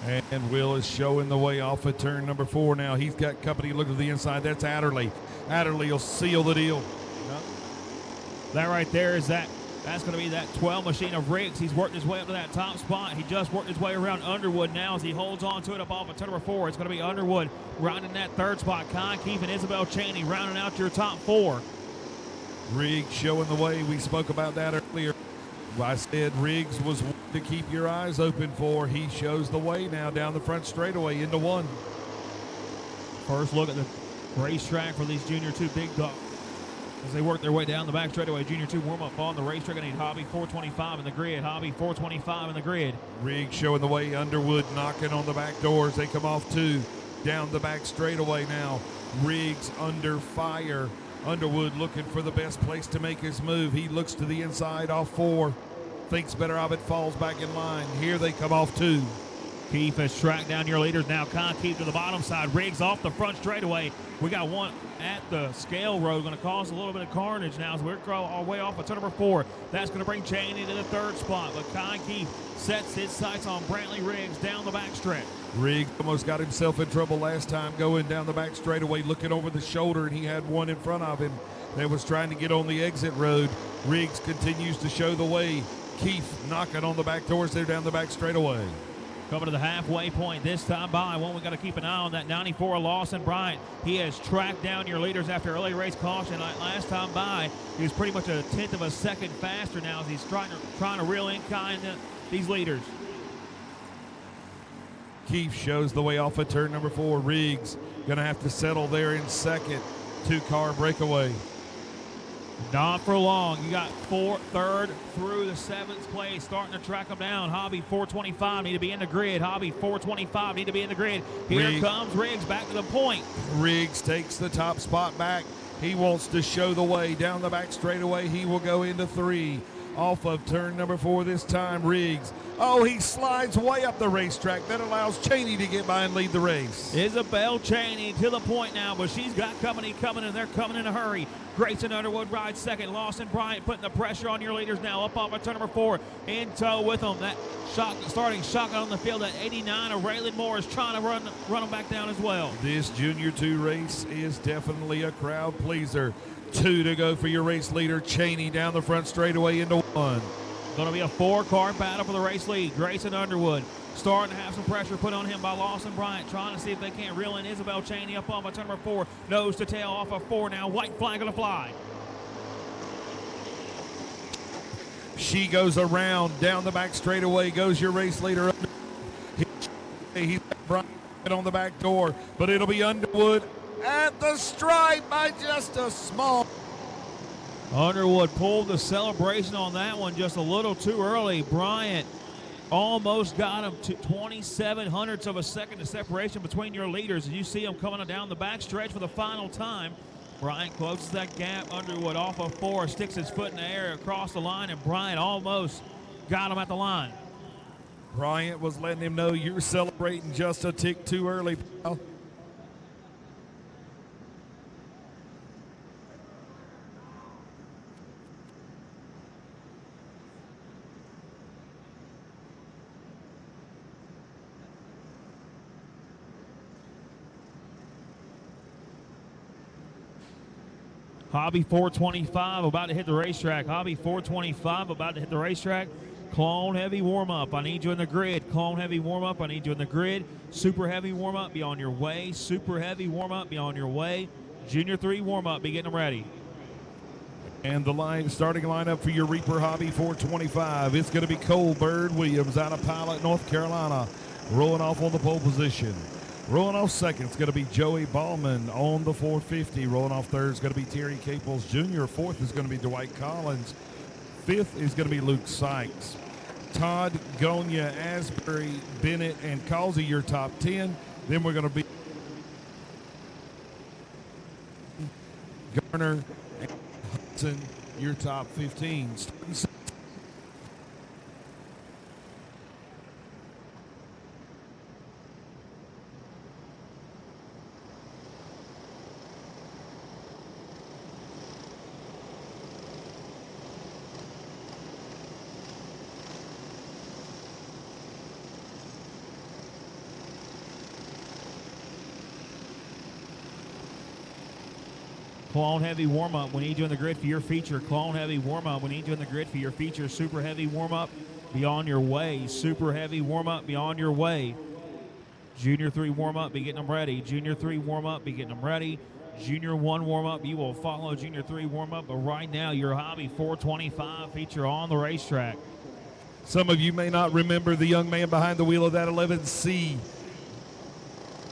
And Willis showing the way off of turn number 4 now. He's got company looking to the inside. That's Adderley. Adderley will seal the deal. That right there is that. That's going to be that 12 machine of Riggs. He's worked his way up to that top spot. He just worked his way around Underwood now as he holds on to it up off of turn number 4. It's going to be Underwood rounding that 3rd spot. Kai Keefe and Isabel Cheney rounding out your top 4. Riggs showing the way. We spoke about that earlier. I said Riggs was one to keep your eyes open for. He shows the way now down the front straightaway into 1. First look at the racetrack for these Junior 2 big dogs as they work their way down the back straightaway. Junior 2 warm-up on the racetrack. I need Hobby 425 in the grid. Hobby 425 in the grid. Riggs showing the way. Underwood knocking on the back doors. They come off 2 down the back straightaway now. Riggs under fire. Underwood looking for the best place to make his move. He looks to the inside off 4. Thinks better of it. Falls back in line. Here they come off 2. Keefe has tracked down your leaders now. Kai Keefe to the bottom side. Riggs off the front straightaway. We got one at the scale road. Going to cause a little bit of carnage now as we're our way off of turn number 4. That's going to bring Cheney to the 3rd spot. But Kai Keefe sets his sights on Brantley Riggs down the back stretch. Riggs almost got himself in trouble last time going down the back straightaway, looking over the shoulder, and he had one in front of him that was trying to get on the exit road. Riggs continues to show the way. Keefe knocking on the back doors there down the back straightaway. Coming to the halfway point this time by. One we got to keep an eye on, that 94 Lawson Bryant. He has tracked down your leaders after early race caution. Like last time by, he was pretty much a 1/10 of a second faster now as he's trying to reel in these leaders. Keefe shows the way off of turn number 4. Riggs going to have to settle there in 2nd. 2-car breakaway. Not for long. You got 3rd through the 7th place, starting to track them down. Hobby 425 need to be in the grid. Hobby 425 need to be in the grid. Here comes Riggs back to the point. Riggs takes the top spot back. He wants to show the way down the back straightaway. He will go into 3 off of turn number 4 this time. Riggs. Oh, he slides way up the racetrack. That allows Cheney to get by and lead the race. Isabel Cheney to the point now, but she's got company coming, and they're coming in a hurry. Grayson Underwood rides 2nd. Lawson Bryant putting the pressure on your leaders now up off of turn number 4. In tow with them. That starting shotgun on the field at 89 of Raylan Moore is trying to run them back down as well. This Junior 2 race is definitely a crowd pleaser. 2 to go for your race leader. Cheney down the front straightaway into 1. Going to be a 4-car battle for the race lead. Grayson Underwood Starting to have some pressure put on him by Lawson Bryant, trying to see if they can't reel in Isabel Cheney up on by turn number 4. Nose to tail off of 4 now. White flag going to fly. She goes around down the back straightaway. Goes your race leader. He's Bryant on the back door, but it'll be Underwood at the stripe by just a small. Underwood pulled the celebration on that one just a little too early. Bryant almost got him to 27 hundredths of a second of separation between your leaders. And you see him coming down the back stretch for the final time. Bryant closes that gap. Underwood off of 4, sticks his foot in the air across the line, and Bryant almost got him at the line. Bryant was letting him know you're celebrating just a tick too early, pal. Hobby 425 about to hit the racetrack. Hobby 425 about to hit the racetrack. Clone heavy warm-up. I need you in the grid. Clone heavy warm-up. I need you in the grid. Super heavy warm-up. Be on your way. Super heavy warm-up. Be on your way. Junior 3 warm-up. Be getting them ready. And the starting lineup for your Reaper Hobby 425. It's going to be Cole Bird Williams out of Pilot, North Carolina, rolling off on the pole position. Rolling off second, it's going to be Joey Ballman on the 450. Rolling off third is going to be Terry Caples Jr. Fourth is going to be Dwight Collins. Fifth is going to be Luke Sykes. Todd, Gonya, Asbury, Bennett, and Causey, your top 10. Then we're going to be Garner and Hudson, your top 15. Clone heavy warm-up. We need you in the grid for your feature. Clone heavy warm-up. We need you in the grid for your feature. Super heavy warm-up. Be on your way. Super heavy warm-up. Be on your way. Junior 3 warm-up. Be getting them ready. Junior 3 warm-up. Be getting them ready. Junior 1 warm-up. You will follow Junior 3 warm-up. But right now, your Hobby 425 feature on the racetrack. Some of you may not remember the young man behind the wheel of that 11C.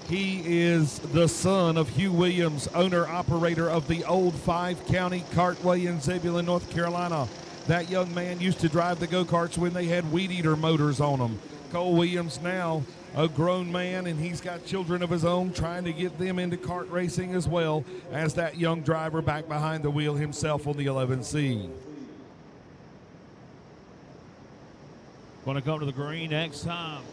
He is the son of Hugh Williams, owner-operator of the old 5-county cartway in Zebulon, North Carolina. That young man used to drive the go-karts when they had weed-eater motors on them. Cole Williams now a grown man, and he's got children of his own, trying to get them into kart racing as well as that young driver back behind the wheel himself on the 11C. Going to come to the green next time.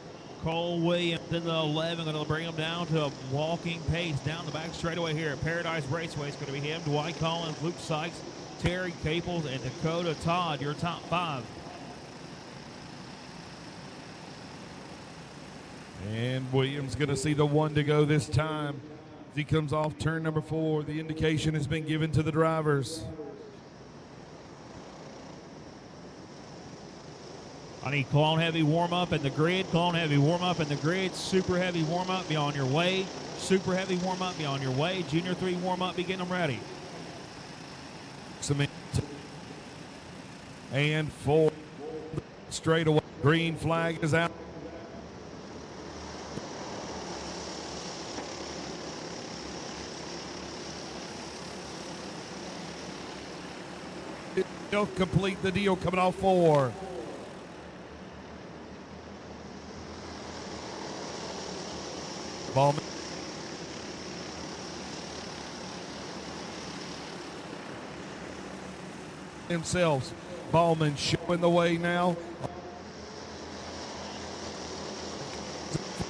Cole Williams in the 11, going to bring him down to a walking pace down the back straightaway here at Paradise Raceway. It's going to be him, Dwight Collins, Luke Sykes, Terry Caples, and Dakota Todd, your top 5. And Williams going to see the 1 to go this time. As he comes off turn number 4, the indication has been given to the drivers. I need Clone heavy warm-up in the grid. Clone heavy warm-up in the grid. Super heavy warm-up, be on your way. Super heavy warm-up, be on your way. Junior 3 warm-up, be getting them ready. And 4 straight away. Green flag is out. He'll complete the deal coming off 4. Ballman. Themselves. Ballman showing the way now.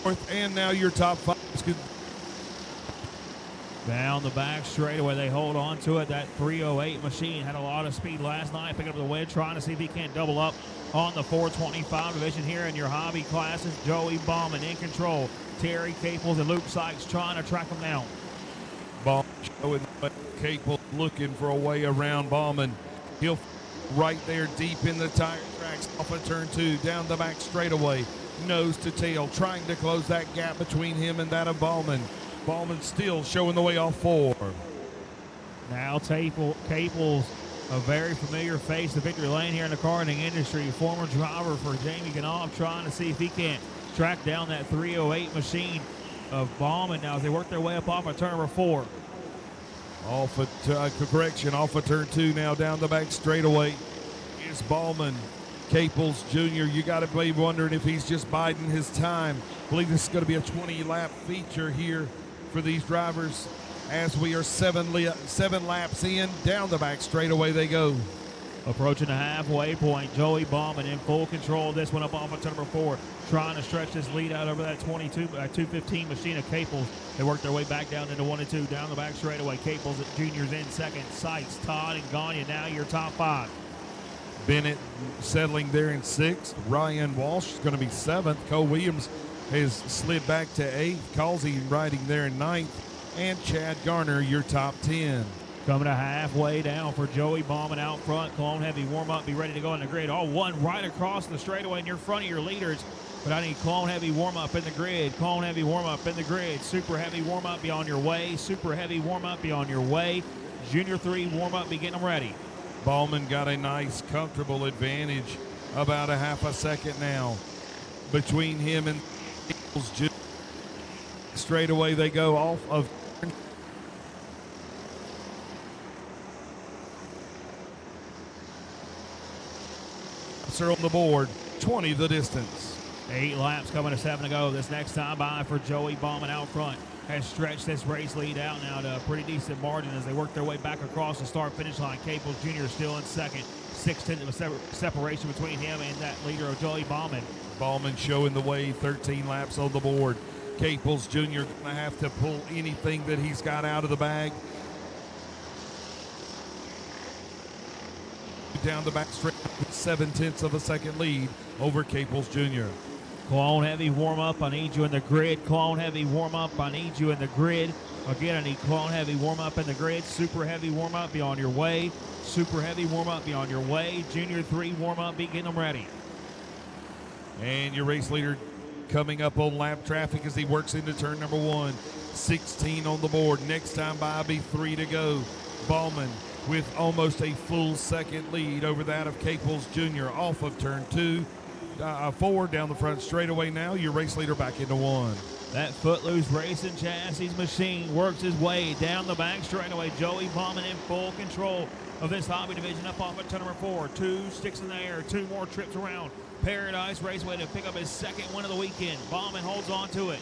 Fourth, and now your top 5. Down the back straightaway, they hold on to it. That 308 machine had a lot of speed last night, picking up the win, trying to see if he can't double up on the 425 division here in your hobby classes. Joey Bauman in control. Terry Caples and Luke Sykes trying to track him down. Bauman showing Caples looking for a way around Bauman. He'll right there deep in the tire tracks off of turn 2, down the back straightaway. nose to tail, trying to close that gap between him and that of Ballman. Ballman still showing the way off 4. Now Caples, a very familiar face of victory lane here in the karting industry. Former driver for Jamie Knopf, trying to see if he can't track down that 308 machine of Ballman now as they work their way up off of turn number 4. Off of turn 2 now, down the back straightaway is Ballman. Caples Jr., you got to be wondering if he's just biding his time. I believe this is going to be a 20-lap feature here for these drivers as we are 7 laps in. Down the back straightaway they go. Approaching the halfway point, Joey Ballman in full control of this one up off of turn number 4, trying to stretch this lead out over that 215 machine of Caples. They work their way back down into 1 and 2, down the back straightaway. Caples at Junior's in second. Sykes, Todd, and Gagne now your top 5. Bennett settling there in 6th. Ryan Walsh is going to be 7th. Cole Williams has slid back to 8th. Causey riding there in 9th. And Chad Garner, your top 10. Coming to halfway down for Joey Ballman out front. Clone Heavy warm up, be ready to go on the grid. All one right across the straightaway in your front of your leaders. But I need Clone Heavy warm up in the grid. Clone Heavy warm up in the grid. Super Heavy warm up, be on your way. Super Heavy warm up, be on your way. Junior 3 warm up, be getting them ready. Ballman got a nice, comfortable advantage, about a half a second now between him and straight away they go off of on the board, 20 the distance. 8 laps coming to 7 to go. This next time by for Joey Ballman out front has stretched this race lead out now to a pretty decent margin as they work their way back across the start-finish line. Caples Jr. still in second. 6/10 of a separation between him and that leader of Joey Ballman. Ballman showing the way, 13 laps on the board. Caples Jr. going to have to pull anything that he's got out of the bag. Down the back straight, 7/10 of a second lead over Caples Jr. Clone Heavy warm up, I need you in the grid. Clone Heavy warm up, I need you in the grid. Again, I need Clone Heavy warm up in the grid. Super Heavy warm up, be on your way. Super Heavy warm up, be on your way. Junior 3 warm up, be getting them ready. And your race leader coming up on lap traffic as he works into turn number 1. 16 on the board. Next time by, be 3 to go. Ballman with almost a full second lead over that of Caples Jr. off of turn 4 down the front straightaway now. Your race leader back into 1. That Footloose Racing Chassis machine works his way down the back straightaway. Joey Ballman in full control of this hobby division up off of turn number 4. 2 sticks in the air, 2 more trips around Paradise Raceway to pick up his second win of the weekend. Ballman holds on to it.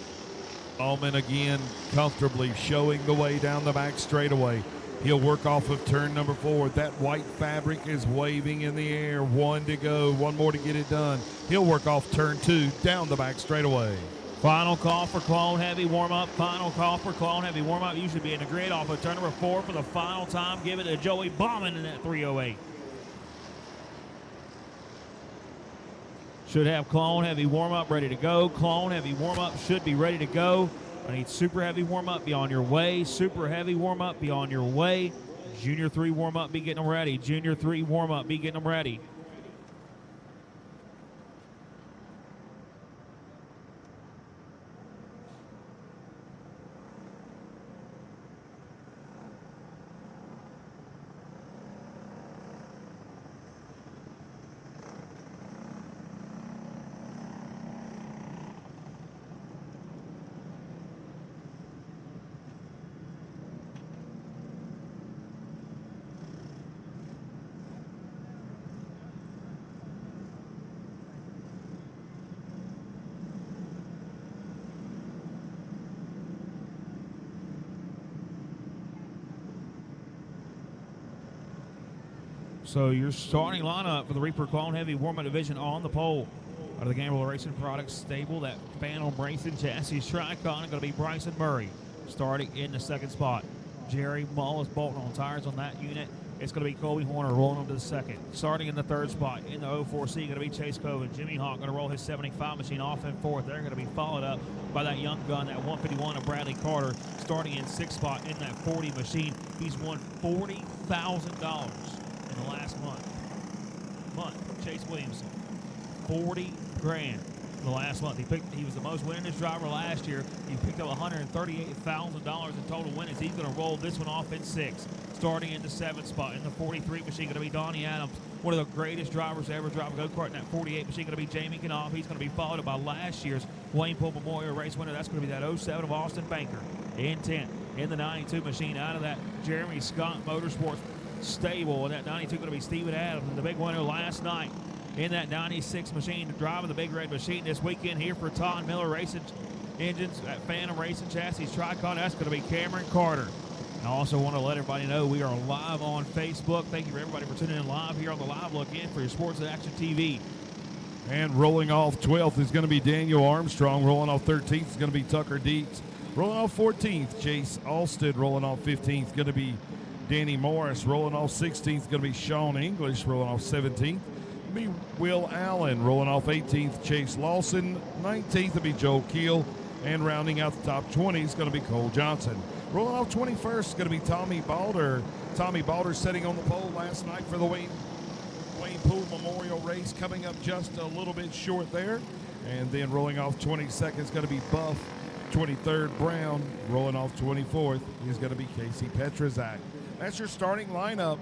Ballman again comfortably showing the way down the back straightaway. He'll work off of turn number 4. That white fabric is waving in the air. 1 to go, 1 more to get it done. He'll work off turn 2 down the back straightaway. Final call for Clone Heavy warm-up. Final call for Clone Heavy warm-up. You should be in the grid off of turn number 4 for the final time. Give it to Joey Ballman in that 308. Should have Clone Heavy warm-up ready to go. Clone Heavy warm-up should be ready to go. I need Super Heavy warm-up, be on your way. Super Heavy warm-up, be on your way. Junior 3 warm-up, be getting them ready. Junior 3 warm-up, be getting them ready. So your starting lineup for the Reaper Clone Heavy warm-up division on the pole. Out of the Gamble Racing Products stable, that Phantom Racing Chassis Tricon going to be Bryson Murray starting in the second spot. Jerry Mullis bolting on tires on that unit. It's going to be Colby Horner rolling him to the second. Starting in the third spot in the 04C, going to be Chase Coven. Jimmy Hawk going to roll his 75 machine off in fourth. They're going to be followed up by that young gun, that 151 of Bradley Carter, starting in sixth spot in that 40 machine. He's won $40,000 in the last month. Chase Williamson, 40 grand. in the last month. He was the most winningest driver last year. He picked up $138,000 in total winnings. He's going to roll this one off in 6th. Starting in the 7th spot. In the 43 machine, going to be Donnie Adams, one of the greatest drivers to ever drive a go-kart. In that 48 machine, going to be Jamie Knopf. He's going to be followed by last year's Wayne Poole Memorial Race winner. That's going to be that 07 of Austin Banker. In 10th. In the 92 machine, out of that Jeremy Scott Motorsports stable. And that 92 going to be Steven Adams, and the big winner last night. In that 96 machine, driving the big red machine this weekend here for Todd Miller Racing Engines at Phantom Racing Chassis Tricon. That's going to be Cameron Carter. I also want to let everybody know we are live on Facebook. Thank you for everybody for tuning in live here on the Live Look In for your Sports Action TV. And rolling off 12th is going to be Daniel Armstrong. Rolling off 13th is going to be Tucker Dietz. Rolling off 14th, Chase Alston. Rolling off 15th, going to be Danny Morris. Rolling off 16th, going to be Sean English. Rolling off 17th, be Will Allen. Rolling off 18th, Chase Lawson. 19th will be Joel Keel. And rounding out the top 20 is going to be Cole Johnson. Rolling off 21st is going to be Tommy Balder. Tommy Balder setting on the pole last night for the Wayne Poole Memorial Race, coming up just a little bit short there. And then rolling off 22nd is going to be Buff. 23rd, Brown. Rolling off 24th is going to be Casey Petrazak. That's your starting lineup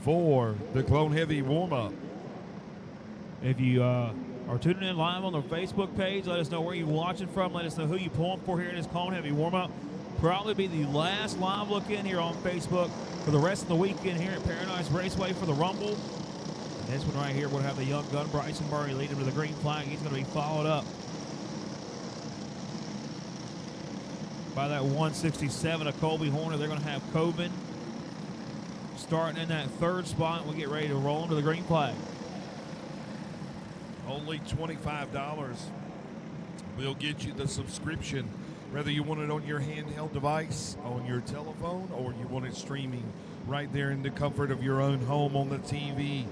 for the Clone Heavy warm-up. If you are tuning in live on the Facebook page, let us know where you're watching from. Let us know who you're pulling for here in this Clone Heavy warm-up. Probably be the last live look in here on Facebook for the rest of the weekend here at Paradise Raceway for the Rumble. And this one right here, we'll have the young gun Bryson Murray leading to the green flag. He's going to be followed up by that 167 of Colby Horner. They're going to have Coven starting in that 3rd spot. We'll get ready to roll into the green flag. Only $25 will get you the subscription, whether you want it on your handheld device, on your telephone, or you want it streaming right there in the comfort of your own home on the TV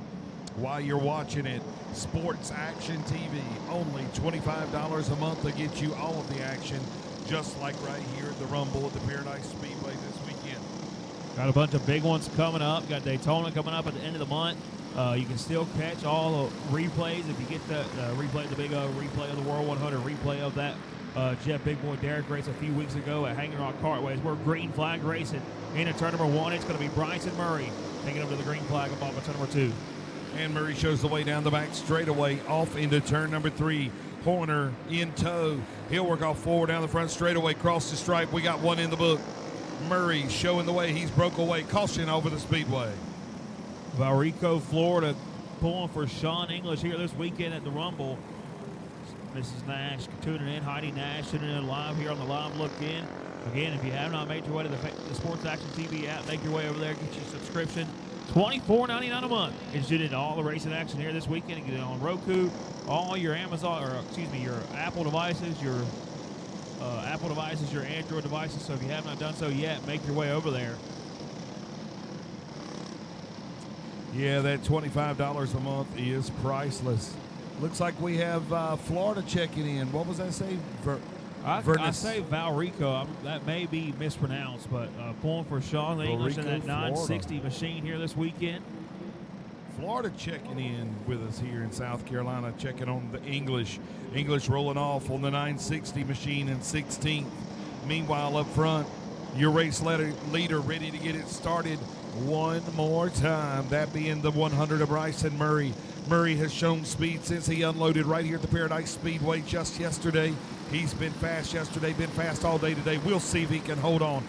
while you're watching it. Sports Action TV, only $25 a month to get you all of the action, just like right here at the Rumble at the Paradise Speedway this weekend. Got a bunch of big ones coming up. Got Daytona coming up at the end of the month. You can still catch all the replays if you get the replay, the big replay of the World 100, replay of that Jeff Big Boy Derek race a few weeks ago at Hanging Rock Kartways. We're green flag racing into turn number 1. It's going to be Bryson Murray taking over the green flag above turn number 2. And Murray shows the way down the back straightaway off into turn number 3. Horner in tow. He'll work off forward down the front straightaway, cross the stripe. We got one in the book. Murray showing the way. He's broke away. Caution over the speedway. Valrico, Florida, pulling for Sean English here this weekend at the Rumble. Mrs. Nash tuning in. Heidi Nash tuning in live here on the Live Look In. Again, if you have not made your way to the Sports Action TV app, make your way over there, get your subscription. $24.99 a month. Get you into all the racing action here this weekend and get it on Roku, all your Amazon, or excuse me, your Apple devices, your Android devices. So if you have not done so yet, make your way over there. Yeah, that $25 a month is priceless. Looks like we have Florida checking in. What was that say? I say Valrico. That may be mispronounced, but pulling for Sean English in that 960 machine here this weekend. Florida checking in with us here in South Carolina, checking on the English. English rolling off on the 960 machine in 16th. Meanwhile, up front, your race leader ready to get it started one more time. That being the 100 of Bryson Murray. Murray has shown speed since he unloaded right here at the Paradise Speedway just yesterday. He's been fast yesterday, been fast all day today. We'll see if he can hold on.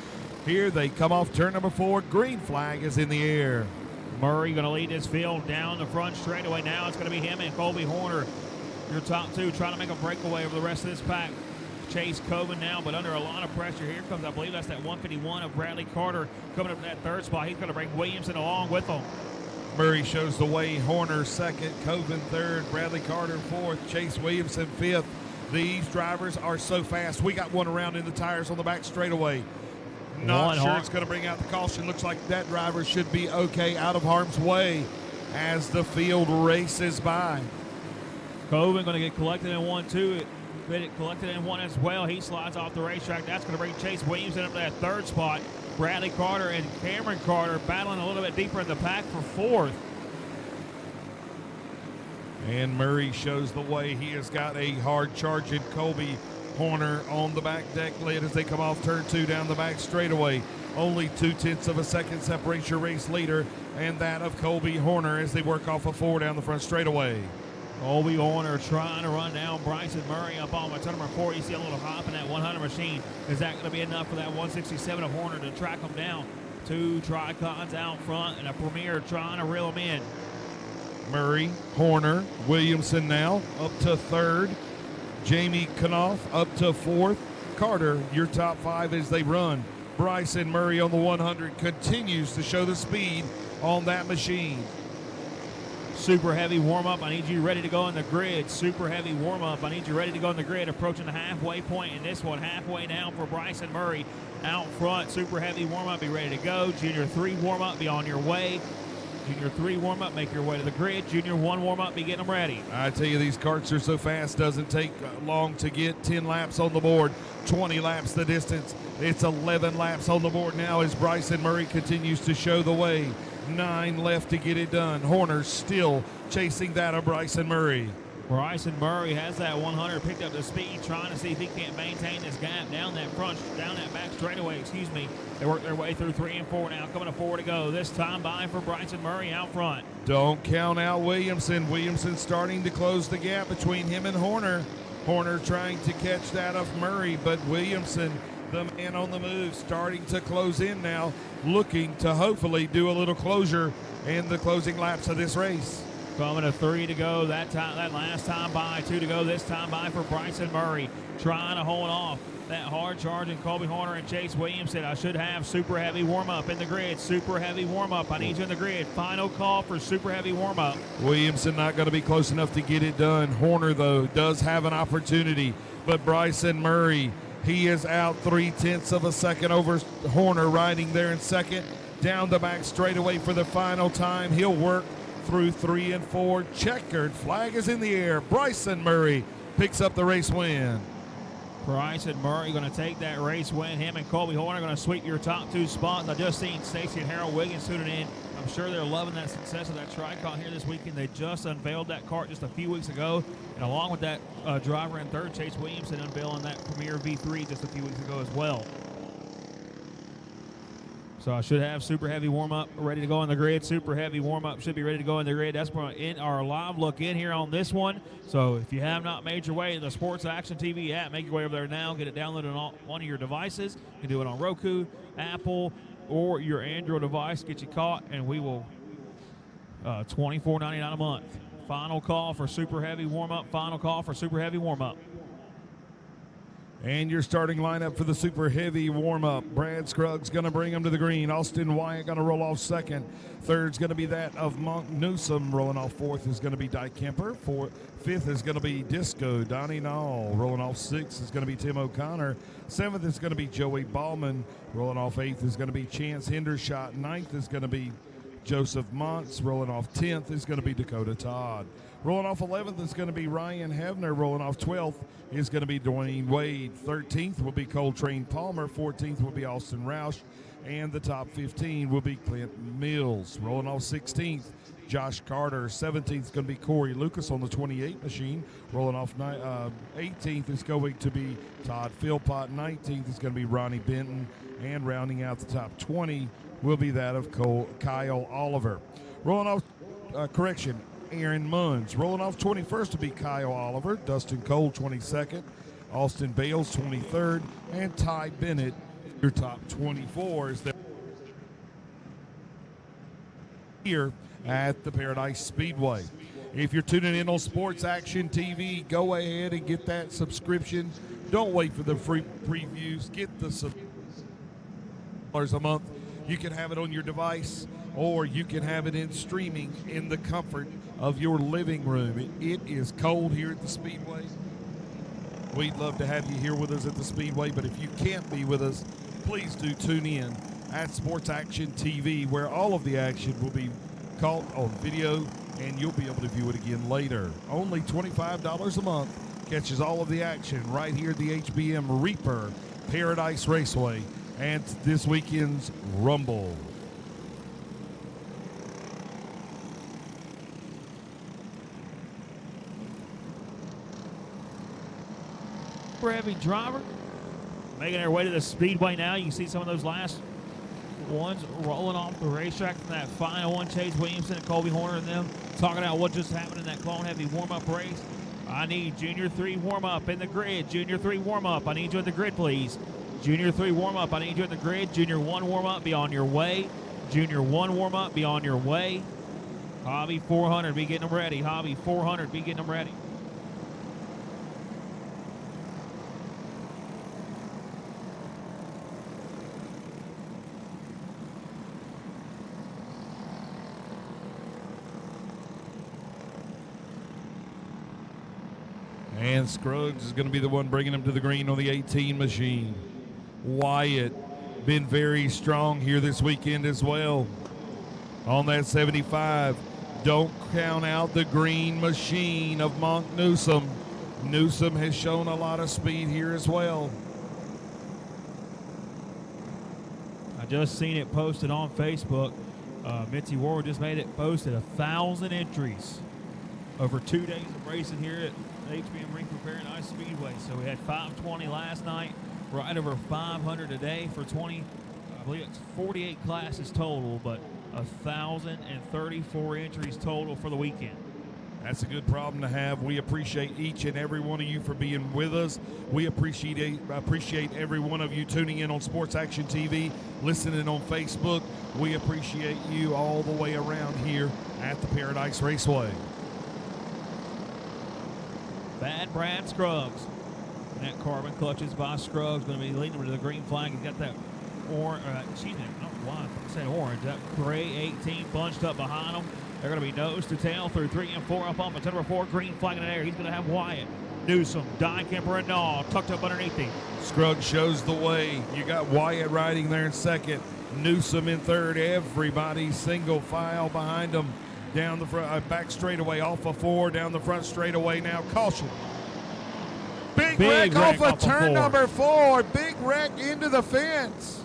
Here they come off turn number 4. Green flag is in the air. Murray going to lead this field down the front straightaway. Now it's going to be him and Colby Horner, your top 2, trying to make a breakaway over the rest of this pack. Chase Coven now, but under a lot of pressure. Here comes, I believe that's that 151 of Bradley Carter coming up in that 3rd spot. He's going to bring Williamson along with him. Murray shows the way. Horner 2nd, Coven 3rd, Bradley Carter 4th, Chase Williamson 5th. These drivers are so fast. We got one around in the tires on the back straightaway. Not sure it's going to bring out the caution. Looks like that driver should be okay, out of harm's way as the field races by. Coven going to get collected in 1, 2. Collected in 1 as well. He slides off the racetrack. That's going to bring Chase Williamson up to that 3rd spot. Bradley Carter and Cameron Carter battling a little bit deeper in the pack for 4th. And Murray shows the way. He has got a hard-charging Colby Horner on the back deck lid as they come off turn 2 down the back straightaway. Only 0.2 of a second separates your race leader and that of Colby Horner as they work off of 4 down the front straightaway. Colby Horner trying to run down Bryson Murray up on my turn number 4. You see a little hop in that 100 machine. Is that going to be enough for that 167 of Horner to track him down? 2 Tricons out front and a Premier trying to reel him in. Murray, Horner, Williamson now up to 3rd. Jamie Knopf up to 4th. Carter, your top 5 as they run. Bryson Murray on the 100 continues to show the speed on that machine. Super heavy warm-up. I need you ready to go on the grid. Super heavy warm-up. I need you ready to go on the grid. Approaching the halfway point in this one. Halfway down for Bryson Murray. Out front, super heavy warm-up. Be ready to go. Junior 3 warm-up. Be on your way. Junior 3 warm-up. Make your way to the grid. Junior 1 warm-up. Be getting them ready. I tell you, these carts are so fast. Doesn't take long to get 10 laps on the board. 20 laps the distance. It's 11 laps on the board now as Bryson Murray continues to show the way. 9 left to get it done. Horner still chasing that of Bryson Murray. Bryson Murray has that 100, picked up the speed, trying to see if he can't maintain this gap down that back straightaway, They work their way through 3 and 4 now, coming to 4 to go. This time by for Bryson Murray out front. Don't count out Williamson. Williamson starting to close the gap between him and Horner. Horner trying to catch that of Murray, but Williamson, the man on the move, starting to close in now, looking to hopefully do a little closure in the closing laps of this race. Coming to 3 to go. That last time by. 2 to go. This time by for Bryson Murray. Trying to hold off that hard charging Colby Horner and Chase Williamson. I should have super heavy warm-up in the grid. Super heavy warm-up. I need you in the grid. Final call for super heavy warm-up. Williamson not going to be close enough to get it done. Horner, though, does have an opportunity. But Bryson Murray, he is out 0.3 of a second over Horner, riding there in second. Down the back straightaway for the final time. He'll work through 3 and 4. Checkered flag is in the air. Bryson Murray picks up the race win. Bryson Murray going to take that race win. Him and Colby Horner going to sweep your top 2 spots. I just seen Stacy and Harold Wiggins tuning in. I'm sure they're loving that success of that Tricon here this weekend. They just unveiled that cart just a few weeks ago. And along with that driver in 3rd, Chase Williamson, unveiling that Premier V3 just a few weeks ago as well. So I should have super heavy warm-up ready to go on the grid. Super heavy warm-up should be ready to go on the grid. That's in our live look in here on this one. So if you have not made your way to the Sports Action TV app, make your way over there now. Get it downloaded on one of your devices. You can do it on Roku, Apple, or your Android device. Get you caught, and we will $24.99 a month. Final call for super heavy warm-up. Final call for super heavy warm-up. And your starting lineup for the super heavy warm-up. Brad Scruggs going to bring him to the green. Austin Wyatt going to roll off 2nd. 3rd's going to be that of Monk Newsom. Rolling off 4th is going to be Dyke Kemper. 5th is going to be Disco. Donnie Nall. Rolling off 6th is going to be Tim O'Connor. 7th is going to be Joey Ballman. Rolling off 8th is going to be Chance Hendershot. 9th is going to be Joseph Montz. Rolling off 10th is going to be Dakota Todd. Rolling off 11th is going to be Ryan Hebner. Rolling off 12th is going to be Dwayne Wade. 13th will be Coltrane Palmer. 14th will be Austin Roush. And the top 15 will be Clint Mills. Rolling off 16th, Josh Carter. 17th is going to be Corey Lucas on the 28 machine. Rolling off 18th is going to be Todd Philpott. 19th is going to be Ronnie Benton. And rounding out the top 20 will be that of Kyle Oliver. Rolling off, Aaron Munns. Rolling off 21st to be Kyle Oliver. Dustin Cole 22nd. Austin Bales 23rd. And Ty Bennett, your top 24 is there here at the Paradise Speedway. If you're tuning in on Sports Action TV, go ahead and get that subscription. Don't wait for the free previews. Get the $1 a month. You can have it on your device, or you can have it in streaming in the comfort of your living room. It is cold here at the Speedway. We'd love to have you here with us at the Speedway, but if you can't be with us, please do tune in at Sports Action TV, where all of the action will be caught on video, and you'll be able to view it again later. Only $25 a month catches all of the action right here at the HBM Reaper Paradise Raceway and this weekend's Rumble. super heavy driver. Making their way to the speedway now. You can see some of those last ones rolling off the racetrack from that final one. Chase Williamson and Colby Horner and them talking about what just happened in that Clone Heavy warm-up race. I need Junior 3 warm-up in the grid. Junior 3 warm-up. I need you at the grid, please. Junior 3 warm-up. I need you at the grid. Junior 1 warm-up. Be on your way. Junior 1 warm-up. Be on your way. Hobby 400. Be getting them ready. Hobby 400. Be getting them ready. And Scruggs is going to be the one bringing him to the green on the 18 machine. Wyatt been very strong here this weekend as well. On that 75, don't count out the green machine of Monk Newsom. Newsom has shown a lot of speed here as well. I just seen it posted on Facebook. Mitzi Ward just made it posted. 1,000 entries over 2 days of racing here at HBM Ring for Paradise Speedway. So we had 520 last night, right over 500 today for 20. I believe it's 48 classes total, but 1,034 entries total for the weekend. That's a good problem to have. We appreciate each and every one of you for being with us. We appreciate every one of you tuning in on Sports Action TV, listening on Facebook. We appreciate you all the way around here at the Paradise Raceway. Bad Brad Scruggs. And that carbon clutches by Scruggs going to be leading him to the green flag. He's got that orange, I don't know why I said orange. That gray 18 bunched up behind him. They're going to be nose to tail through 3 and 4 up on the number 4, green flag in the air. He's going to have Wyatt, Newsom, Don Kemper, and Naw tucked up underneath him. Scruggs shows the way. You got Wyatt riding there in second, Newsom in third. Everybody single file behind them. Down the front, back straightaway off of 4, down the front straightaway now. Caution. Big wreck off of turn number 4. Big wreck into the fence.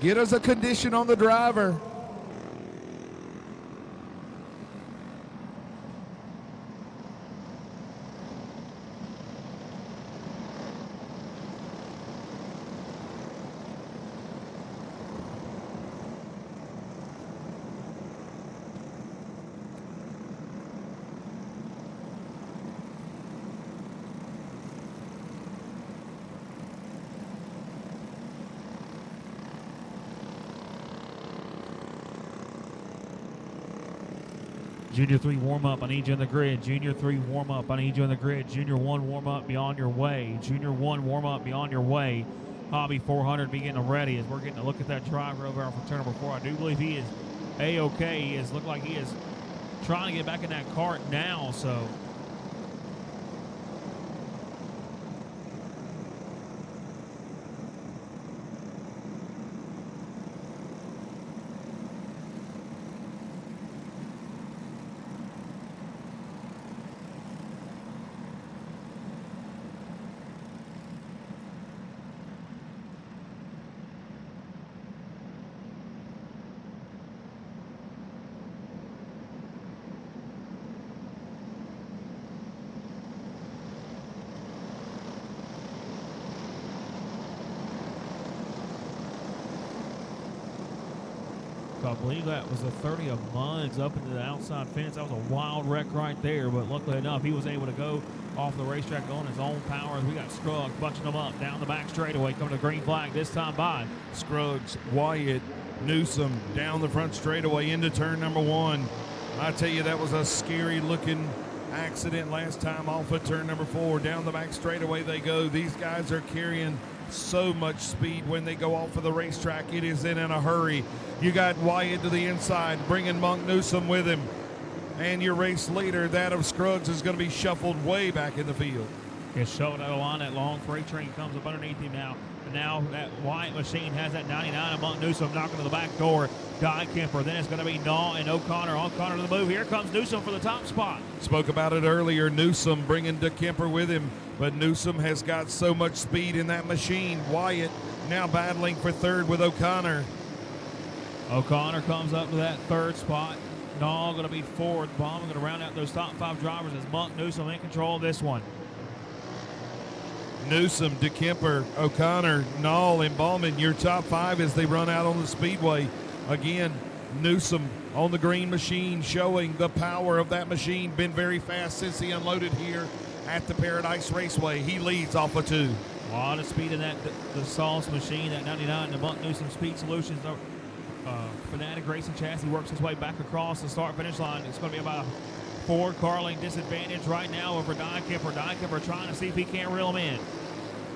Get us a condition on the driver. Junior 3 warm-up, I need you in the grid. Junior 3 warm-up, I need you in the grid. Junior 1 warm-up, be on your way. Junior 1 warm-up, be on your way. Hobby 400, be getting them ready as we're getting a look at that driver over on for turn number 4. I do believe he is A-OK. He is look like he is trying to get back in that cart now, so I believe that was the 30 of Munns up into the outside fence. That was a wild wreck right there, but luckily enough, he was able to go off the racetrack on his own power. We got Scruggs bunching them up down the back straightaway, coming to the green flag this time by Scruggs, Wyatt, Newsom down the front straightaway into turn number 1. I tell you, that was a scary looking accident last time off of turn number 4. Down the back straightaway they go. These guys are carrying so much speed when they go off of the racetrack. It is in a hurry. You got Wyatt to the inside, bringing Monk Newsom with him. And your race leader, that of Scruggs, is going to be shuffled way back in the field. Gets shoved out of line. That long freight train comes up underneath him now. And now that Wyatt machine has that 99 of Monk Newsom knocking to the back door. Don Kemper. Then it's going to be Naw and O'Connor. O'Connor to the move. Here comes Newsom for the top spot. Spoke about it earlier. Newsom bringing DeKemper with him. But Newsom has got so much speed in that machine. Wyatt now battling for third with O'Connor. O'Connor comes up to that third spot. Nall going to be fourth. Bauman going to round out those top 5 drivers as Monk Newsom in control of this one. Newsom, DeKemper, O'Connor, Nall, and Bauman, your top 5 as they run out on the speedway. Again, Newsom on the green machine, showing the power of that machine. Been very fast since he unloaded here at the Paradise Raceway. He leads off of 2. A lot of speed in that the Sauce machine, that 99, the Monk Newsom Speed Solutions. Fanatic Racing chassis works its way back across the start-finish line. It's going to be about a Ford Carling disadvantage right now over Dykemper. Dykemper trying to see if he can't reel him in.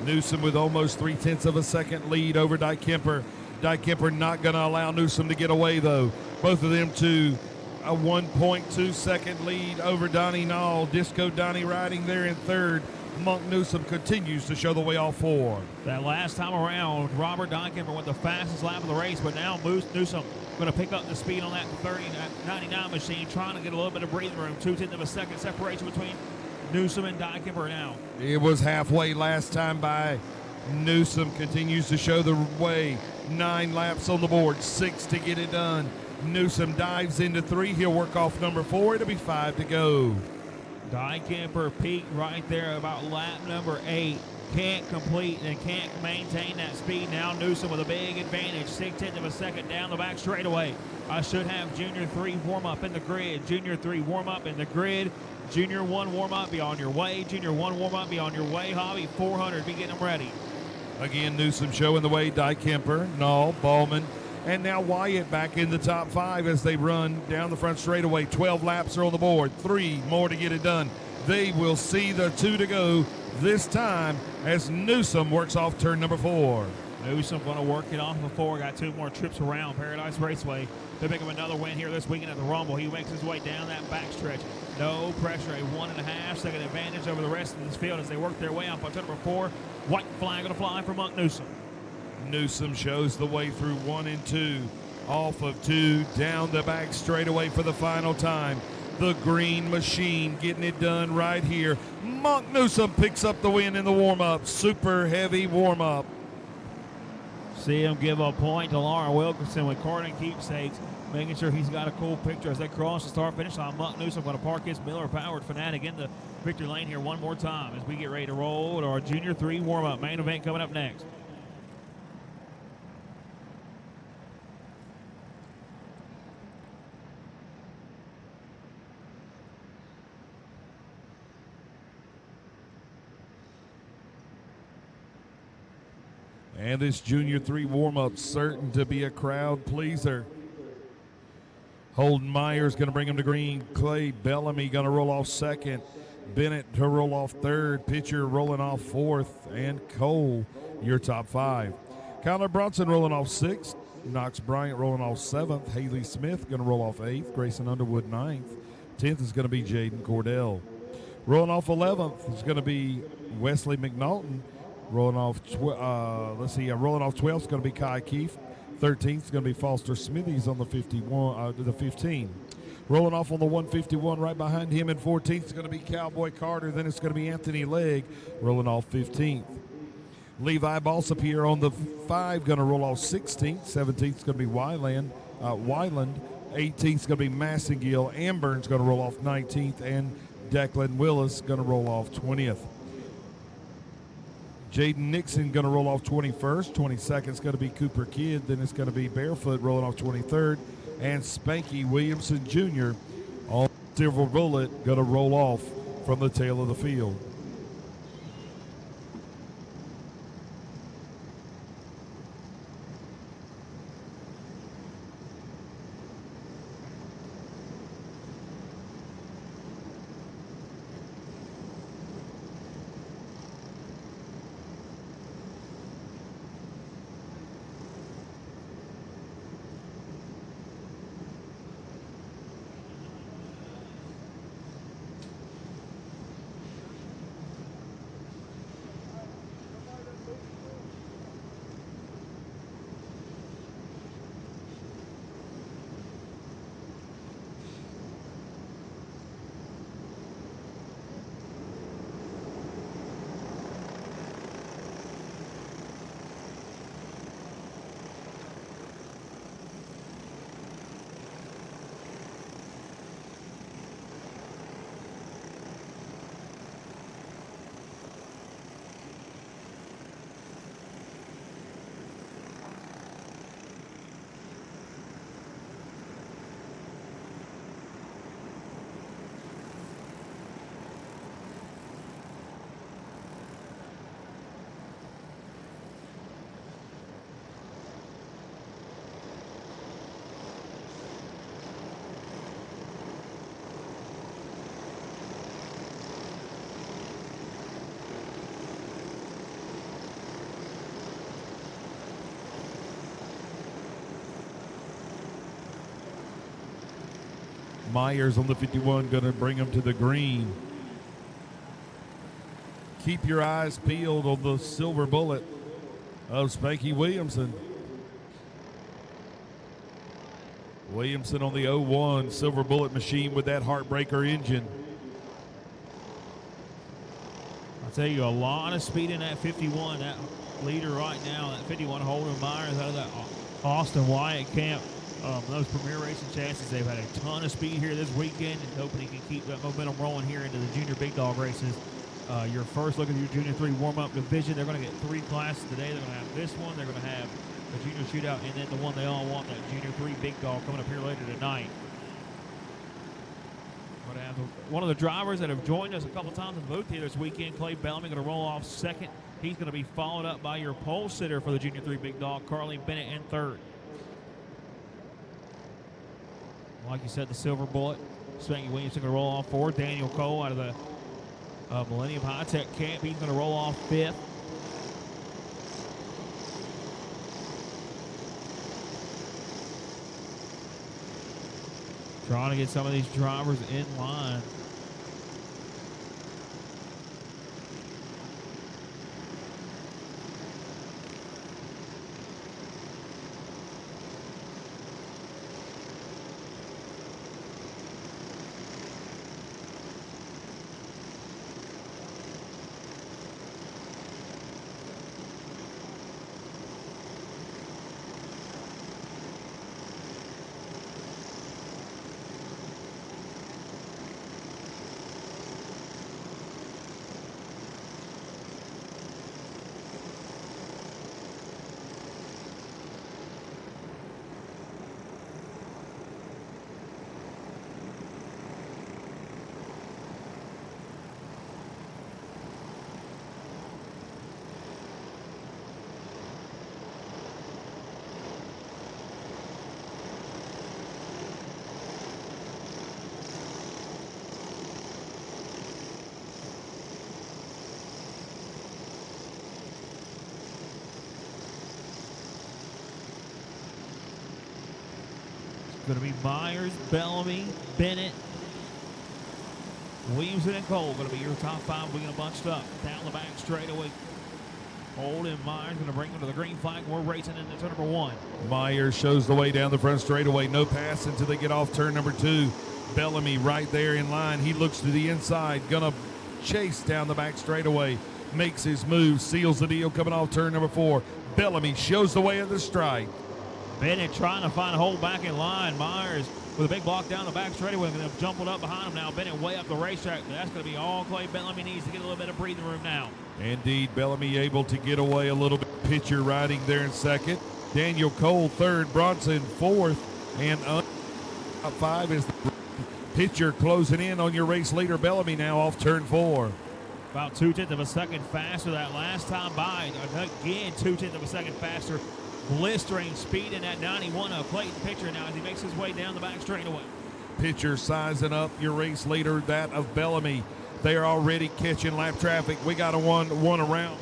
Newsom with almost 0.3 of a second lead over Dykemper. Dykemper not going to allow Newsom to get away, though. Both of them to a 1.2 second lead over Donnie Nall. Disco Donnie riding there in third. Monk Newsom continues to show the way all 4. That last time around, Robert Dykemper went the fastest lap of the race, but now Newsom going to pick up the speed on that 99 machine, trying to get a little bit of breathing room. 0.2 of a second separation between Newsom and Dykemper now. It was halfway last time by. Newsom continues to show the way. 9 laps on the board, 6 to get it done. Newsom dives into 3. He'll work off number 4. It'll be 5 to go. Dykemper peaked right there about lap number 8. Can't complete and can't maintain that speed. Now Newsom with a big advantage, 0.6 of a second down the back straightaway. I should have Junior 3 warm-up in the grid. Junior 3 warm-up in the grid. Junior 1 warm-up, be on your way. Junior 1 warm-up, be on your way. Hobby 400, be getting them ready. Again, Newsom showing the way. Dykemper, Nall, Bauman, and now Wyatt back in the top 5 as they run down the front straightaway. 12 laps are on the board, 3 more to get it done. They will see the 2 to go this time as Newsom works off turn number 4. Newsom going to work it off before. Got 2 more trips around Paradise Raceway to pick up another win here this weekend at the Rumble. He makes his way down that backstretch. No pressure, a 1.5 second advantage over the rest of this field as they work their way up on turn number 4. White flag going to fly for Monk Newsom. Newsom shows the way through 1 and 2. Off of 2, down the back straightaway for the final time. The green machine getting it done right here. Monk Newsom picks up the win in the warm-up. Super heavy warm-up. See him give a point to Lauren Wilkinson with Cardin Keepsakes, making sure he's got a cool picture as they cross the start-finish line. Monk Newsom going to park his Miller-powered Fanatic in the victory lane here one more time as we get ready to roll to our Junior 3 warm-up. Main event coming up next. And this Junior 3 warm-up certain to be a crowd pleaser. Holden Myers going to bring him to green. Clay Bellamy going to roll off second. Bennett to roll off third. Pitcher rolling off fourth. And Cole, your top 5. Kyler Bronson rolling off sixth. Knox Bryant rolling off seventh. Haley Smith going to roll off eighth. Grayson Underwood ninth. 10th is going to be Jaden Cordell. Rolling off 11th is going to be Wesley McNaughton. Rolling off, rolling off 12th is going to be Kai Keefe. 13th is going to be Foster Smithies on the 15. Rolling off on the 151 right behind him in 14th is going to be Cowboy Carter. Then it's going to be Anthony Legg rolling off 15th. Levi Balsapierre on the 5 going to roll off 16th. 17th is going to be Wyland. 18th is going to be Massengill. Amburn's going to roll off 19th. And Declan Willis going to roll off 20th. Jaden Nixon going to roll off 21st. 22nd is going to be Cooper Kidd. Then it's going to be Barefoot rolling off 23rd. And Spanky Williamson Jr. on Silver Bullet going to roll off from the tail of the field. Myers on the 51 going to bring him to the green. Keep your eyes peeled on the silver bullet of Spanky Williamson. Williamson on the 01 silver bullet machine with that heartbreaker engine. I'll tell you, a lot of speed in that 51. That leader right now, that 51 Holden Myers out of that Austin Wyatt camp. Those Premier Racing chassis, they've had a ton of speed here this weekend, and hoping he can keep that momentum rolling here into the junior big dog races. Your first look at your Junior 3 warm-up division. They're going to get 3 classes today. They're going to have this one. They're going to have the Junior Shootout, and then the one they all want, that Junior 3 big dog, coming up here later tonight. We're going to have one of the drivers that have joined us a couple times in the booth here this weekend, Clay Bellamy, going to roll off second. He's going to be followed up by your pole sitter for the Junior 3 big dog, Carly Bennett, in third. Like you said, the silver bullet, Spanky Williamson going to roll off fourth. Daniel Cole out of the Millennium High Tech camp, he's going to roll off fifth. Trying to get some of these drivers in line. Going to be Myers, Bellamy, Bennett, Williamson, and Cole. Going to be your top 5. We're going to bunched up down the back straightaway. Holden Myers going to bring them to the green flag. We're racing into turn number 1. Myers shows the way down the front straightaway. No pass until they get off turn number 2. Bellamy right there in line. He looks to the inside. Going to chase down the back straightaway. Makes his move. Seals the deal coming off turn number 4. Bellamy shows the way of the stripe. Bennett trying to find a hole back in line. Myers with a big block down the back straightaway. Going to jump it up behind him now. Bennett way up the racetrack. That's going to be all Clay Bellamy needs to get a little bit of breathing room now. Indeed, Bellamy able to get away a little bit. Pitcher riding there in second. Daniel Cole third. Bronson fourth. And top 5 is the pitcher closing in on your race leader Bellamy now off turn 4. About 0.2 of a second faster that last time by. Again, 0.2 of a second faster. Blistering speed in that 91 of Clayton Pitcher now as he makes his way down the back straightaway. Pitcher sizing up your race leader, that of Bellamy. They are already catching lap traffic. We got a one around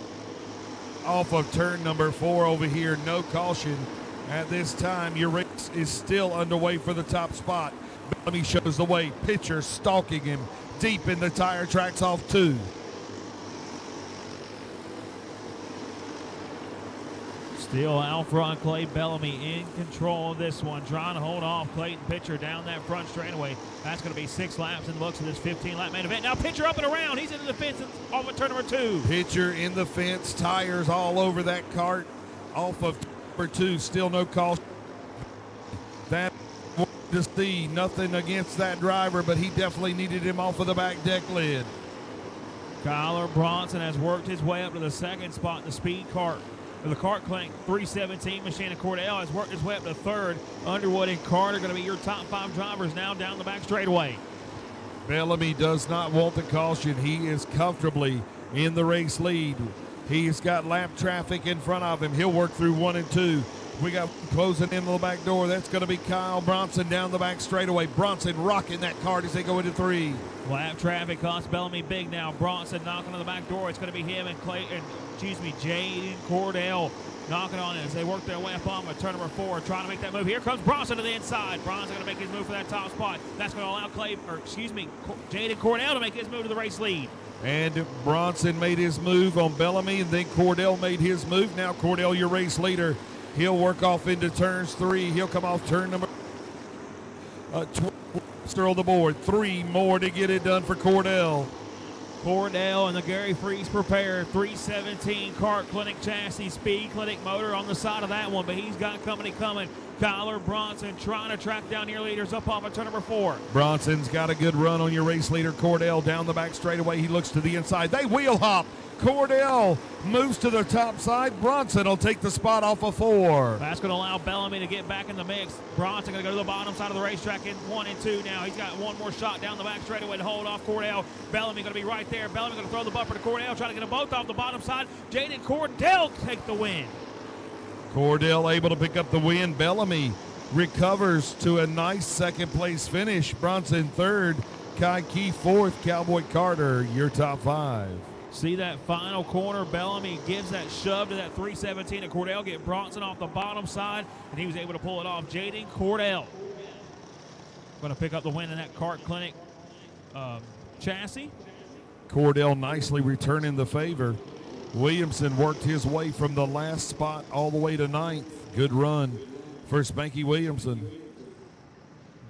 off of turn number 4 over here. No caution at this time. Your race is still underway for the top spot. Bellamy shows the way. Pitcher stalking him deep in the tire tracks off 2. Still out front, Clay Bellamy in control of this one, trying to hold off Clayton Pitcher down that front straightaway. That's going to be 6 laps in the books of this 15-lap main event. Now Pitcher up and around. He's into the fence off of turn number 2. Pitcher in the fence, tires all over that cart off of number 2. Still no call. That to see nothing against that driver, but he definitely needed him off of the back deck lid. Kyler Bronson has worked his way up to the second spot in the speed cart. The Cart Clank 317 machine, and Cordell has worked his way up to third. Underwood and Carter going to be your top 5 drivers now down the back straightaway. Bellamy does not want the caution. He is comfortably in the race lead. He's got lap traffic in front of him. He'll work through 1 and 2. We got closing in the back door. That's going to be Kyle Bronson down the back straightaway. Bronson rocking that cart as they go into 3. Lap traffic costs Bellamy big now. Bronson knocking on the back door. It's going to be him and Jaden Cordell Knock it on in as they work their way up on turn number 4, trying to make that move. Here comes Bronson to the inside. Bronson going to make his move for that top spot. That's going to allow Jaden Cordell to make his move to the race lead. And Bronson made his move on Bellamy, and then Cordell made his move. Now Cordell, your race leader. He'll work off into turns 3. He'll come off turn number 12. Still on the board. 3 more to get it done for Cordell. Cordell and the Gary Freeze prepare. 317 Kart Clinic chassis, Speed Clinic motor on the side of that one, but he's got company coming. Kyler Bronson trying to track down your leaders up off of turn number 4. Bronson's got a good run on your race leader. Cordell down the back straightaway. He looks to the inside. They wheel hop. Cordell moves to the top side. Bronson will take the spot off of 4. That's going to allow Bellamy to get back in the mix. Bronson going to go to the bottom side of the racetrack in 1 and 2 now. He's got one more shot down the back straightaway to hold off Cordell. Bellamy going to be right there. Bellamy going to throw the bumper to Cordell, trying to get them both off the bottom side. Jaden Cordell take the win. Cordell able to pick up the win. Bellamy recovers to a nice second place finish. Bronson third. Kai Key fourth. Cowboy Carter, your top 5. See that final corner, Bellamy gives that shove to that 317 and Cordell get Bronson off the bottom side, and he was able to pull it off. Jaden Cordell going to pick up the win in that Kart Clinic chassis. Cordell nicely returning the favor. Williamson worked his way from the last spot all the way to 9th. Good run for Spanky Williamson.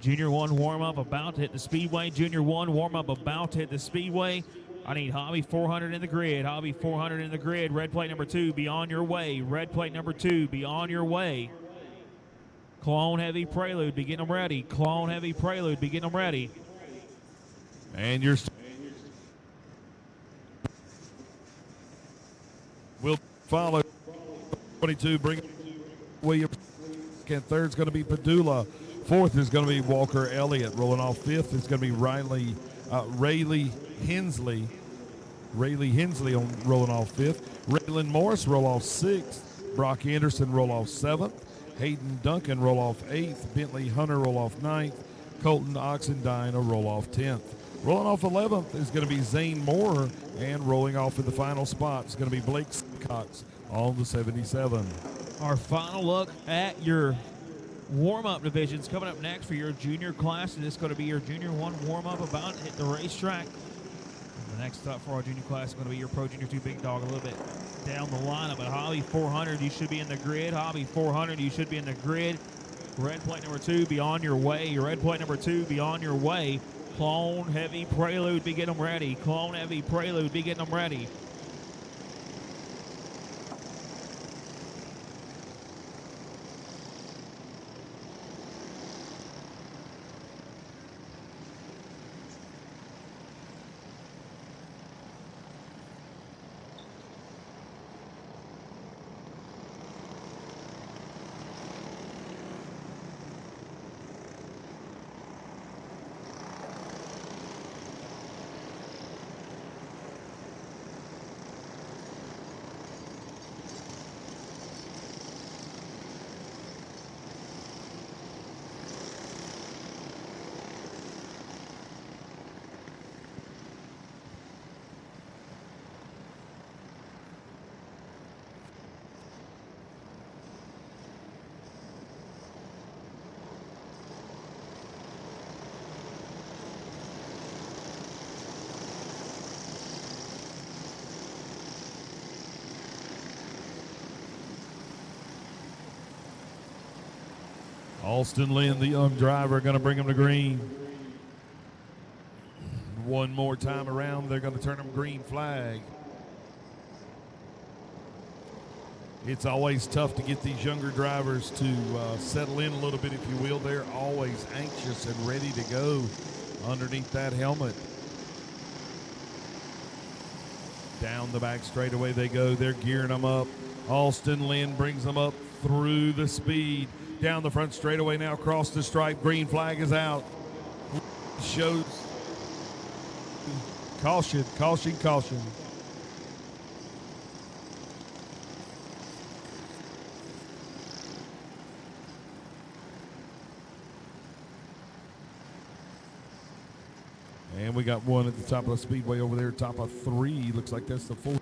Junior 1 warm-up about to hit the speedway. Junior 1 warm-up about to hit the speedway. I need Hobby 400 in the grid. Hobby 400 in the grid. Red plate number 2, be on your way. Red plate number 2, be on your way. Clone Heavy Prelude, be getting them ready. Clone Heavy Prelude, be getting them ready. And you're will follow 22, bring Williams. And third's going to be Padula. Fourth is going to be Walker Elliott. Rolling off 5th is going to be Rayleigh Hensley. Rayleigh Hensley rolling off 5th. Raylan Morris roll off 6th. Brock Anderson roll off 7th. Hayden Duncan roll off 8th. Bentley Hunter roll off 9th. Colton Oxendine roll off 10th. Rolling off 11th is going to be Zane Moore, and rolling off in the final spot is going to be Blake Cox on the 77. Our final look at your warm-up divisions coming up next for your junior class. This is going to be your Junior 1 warm-up about to hit the racetrack. And the next up for our junior class is going to be your Pro Junior 2 Big Dog a little bit down the lineup. But Hobby 400, you should be in the grid. Hobby 400, you should be in the grid. Red plate number 2, be on your way. Red plate number 2, be on your way. Clone Heavy Prelude, be getting them ready. Clone Heavy Prelude, be getting them ready. Alston Lynn, the young driver, going to bring him to green. One more time around, they're going to turn him green flag. It's always tough to get these younger drivers to settle in a little bit, if you will. They're always anxious and ready to go underneath that helmet. Down the back straightaway they go. They're gearing them up. Alston Lynn brings them up through the speed. Down the front straightaway now, across the stripe. Green flag is out. Shows caution, caution, caution. And we got one at the top of the speedway over there, top of 3. Looks like that's the 4.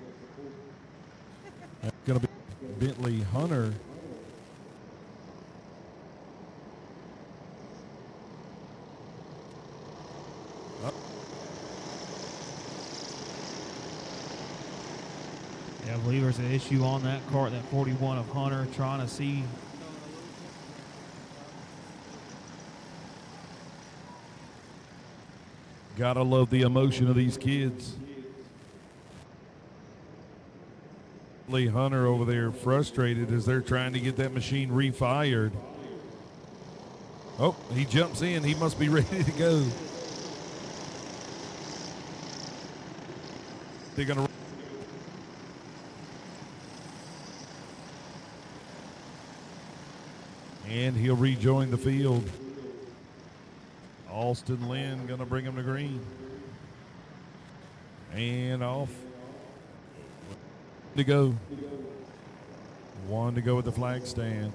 That's going to be Bentley Hunter. Yeah, I believe there's an issue on that cart, that 41 of Hunter, trying to see. Gotta love the emotion of these kids. Lee Hunter over there frustrated as they're trying to get that machine refired. Oh, he jumps in. He must be ready to go. They're gonna. And he'll rejoin the field. Austin Lynn gonna bring him to green. And off. To go. One to go with the flag stand.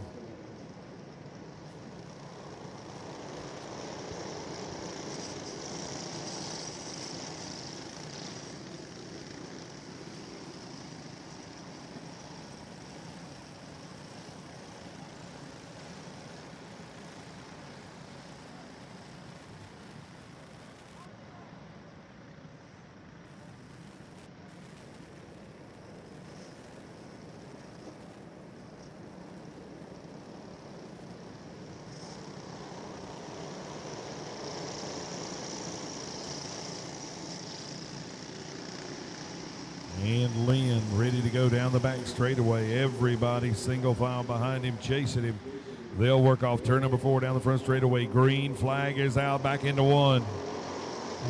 And Lynn ready to go down the back straightaway. Everybody single file behind him, chasing him. They'll work off turn number 4 down the front straightaway. Green flag is out, back into 1.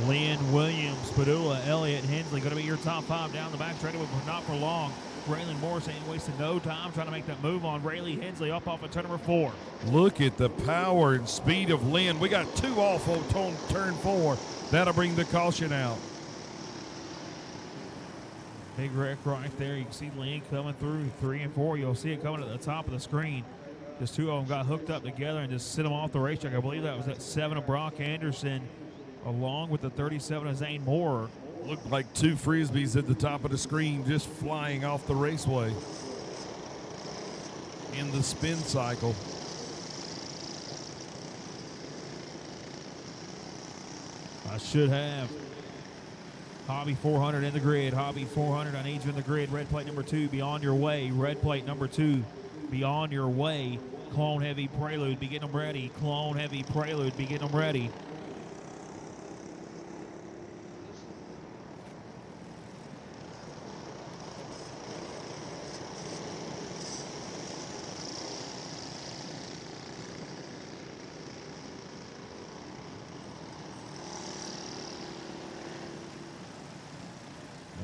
Lynn, Williams, Padula, Elliott, Hensley going to be your top 5 down the back straightaway, but not for long. Raylan Morris ain't wasting no time trying to make that move on Rayleigh Hensley up off of turn number 4. Look at the power and speed of Lynn. We got 2 off on turn 4. That'll bring the caution out. Big wreck right there. You can see Lynn coming through 3 and 4. You'll see it coming at the top of the screen. Just 2 of them got hooked up together and just sent them off the racetrack. I believe that was that 7 of Brock Anderson along with the 37 of Zane Moore. Looked like 2 Frisbees at the top of the screen just flying off the raceway in the spin cycle. I should have Hobby 400 in the grid. Hobby 400, I need you in the grid. Red plate number 2, be on your way. Red plate number 2, be on your way. Clone Heavy Prelude, be getting them ready. Clone Heavy Prelude, be getting them ready.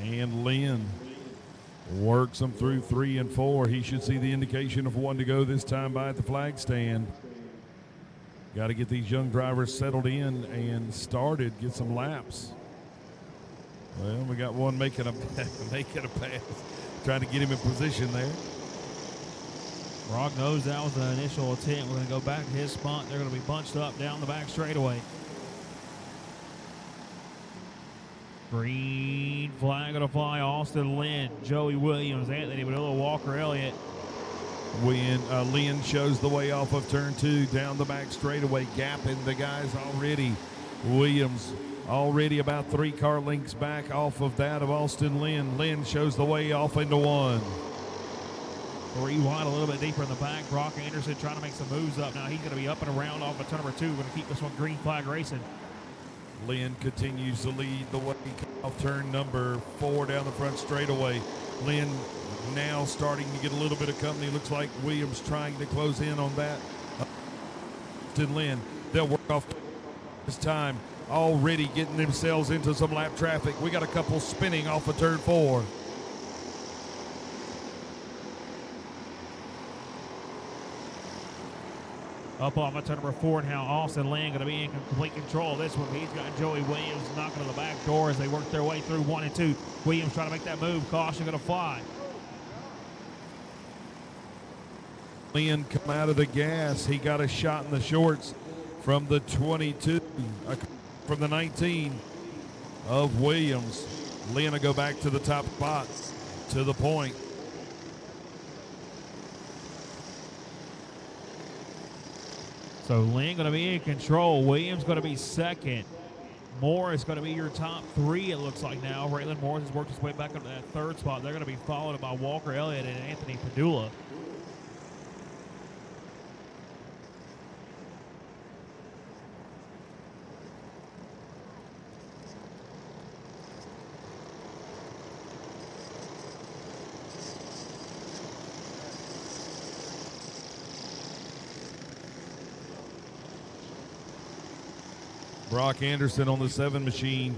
And Lynn works them through 3 and 4. He should see the indication of 1 to go this time by at the flag stand. Got to get these young drivers settled in and started, get some laps. Well, we got one making a making a pass, trying to get him in position there. Brock knows that was the initial attempt. We're going to go back to his spot. They're going to be bunched up down the back straightaway. Green flag going to fly. Austin Lynn, Joey Williams, Anthony Padula, Walker Elliott. When Lynn shows the way off of turn 2 down the back straightaway, gapping the guys already. Williams already about 3 car lengths back off of that of Austin Lynn. Lynn shows the way off into 1. 3 wide, a little bit deeper in the back. Brock Anderson trying to make some moves up. Now he's going to be up and around off of turn number 2. We're going to keep this one green flag racing. Lynn continues to lead the way off turn number 4 down the front straightaway. Lynn now starting to get a little bit of company. Looks like Williams trying to close in on that. Lynn, they'll work off this time. Already getting themselves into some lap traffic. We got a couple spinning off of turn 4. Up off of turn number 4 now, Austin Lynn going to be in complete control of this one. He's got Joey Williams knocking on the back door as they work their way through 1 and 2. Williams trying to make that move. Caution going to fly. Lynn come out of the gas. He got a shot in the shorts from the 22, from the 19 of Williams. Lynn will go back to the top spot, to the point. So Lynn going to be in control. Williams going to be second. Morris going to be your top three, it looks like now. Raylan Morris has worked his way back up to that third spot. They're going to be followed by Walker Elliott and Anthony Padula. Brock Anderson on the 7 machine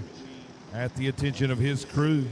at the attention of his crew.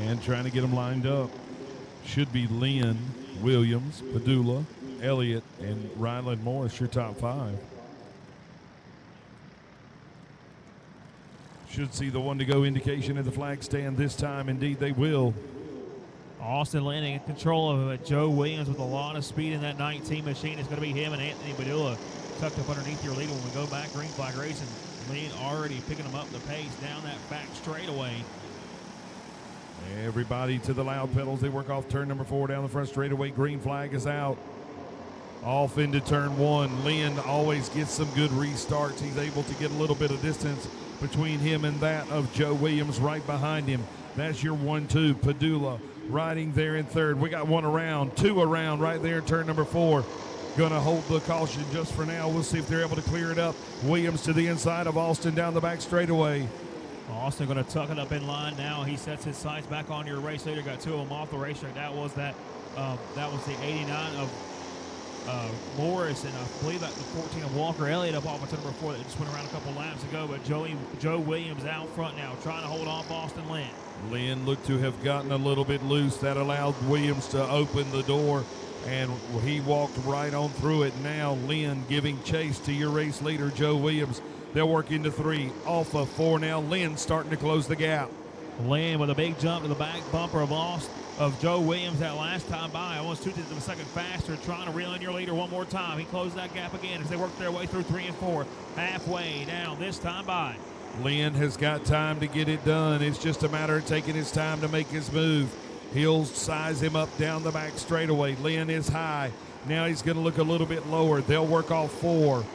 And trying to get them lined up should be Lynn, Williams, Padula, Elliott, and Ryland Morris, your top 5. Should see the 1 to go indication at the flag stand this time. Indeed, they will. Austin Lynn in control of it. Joe Williams with a lot of speed in that 19 machine. It's going to be him and Anthony Padula tucked up underneath your leader when we go back. Green flag racing. Lynn already picking them up the pace down that back straightaway. Everybody to the loud pedals. They work off turn number 4 down the front straightaway. Green flag is out. Off into turn 1. Lynn always gets some good restarts. He's able to get a little bit of distance between him and that of Joe Williams right behind him. That's your 1-2. Padula riding there in third. We got 1 around, 2 around right there in turn number 4. Going to hold the caution just for now. We'll see if they're able to clear it up. Williams to the inside of Austin down the back straightaway. Austin going to tuck it up in line now. He sets his sights back on your race leader. Got 2 of them off the racetrack. That was the 89 of Morris, and I believe that the 14 of Walker Elliott up off of number 4 that just went around a couple laps ago. But Joe Williams out front now, trying to hold off Austin Lynn. Lynn looked to have gotten a little bit loose. That allowed Williams to open the door, and he walked right on through it. Now Lynn giving chase to your race leader, Joe Williams. They'll work into 3, off of 4 now. Lynn starting to close the gap. Lynn with a big jump to the back bumper of Joe Williams that last time by. Almost 2 tenths of a second faster, trying to reel in your leader one more time. He closed that gap again as they work their way through 3 and 4. Halfway down this time by. Lynn has got time to get it done. It's just a matter of taking his time to make his move. He'll size him up down the back straightaway. Lynn is high. Now he's going to look a little bit lower. They'll work off 4.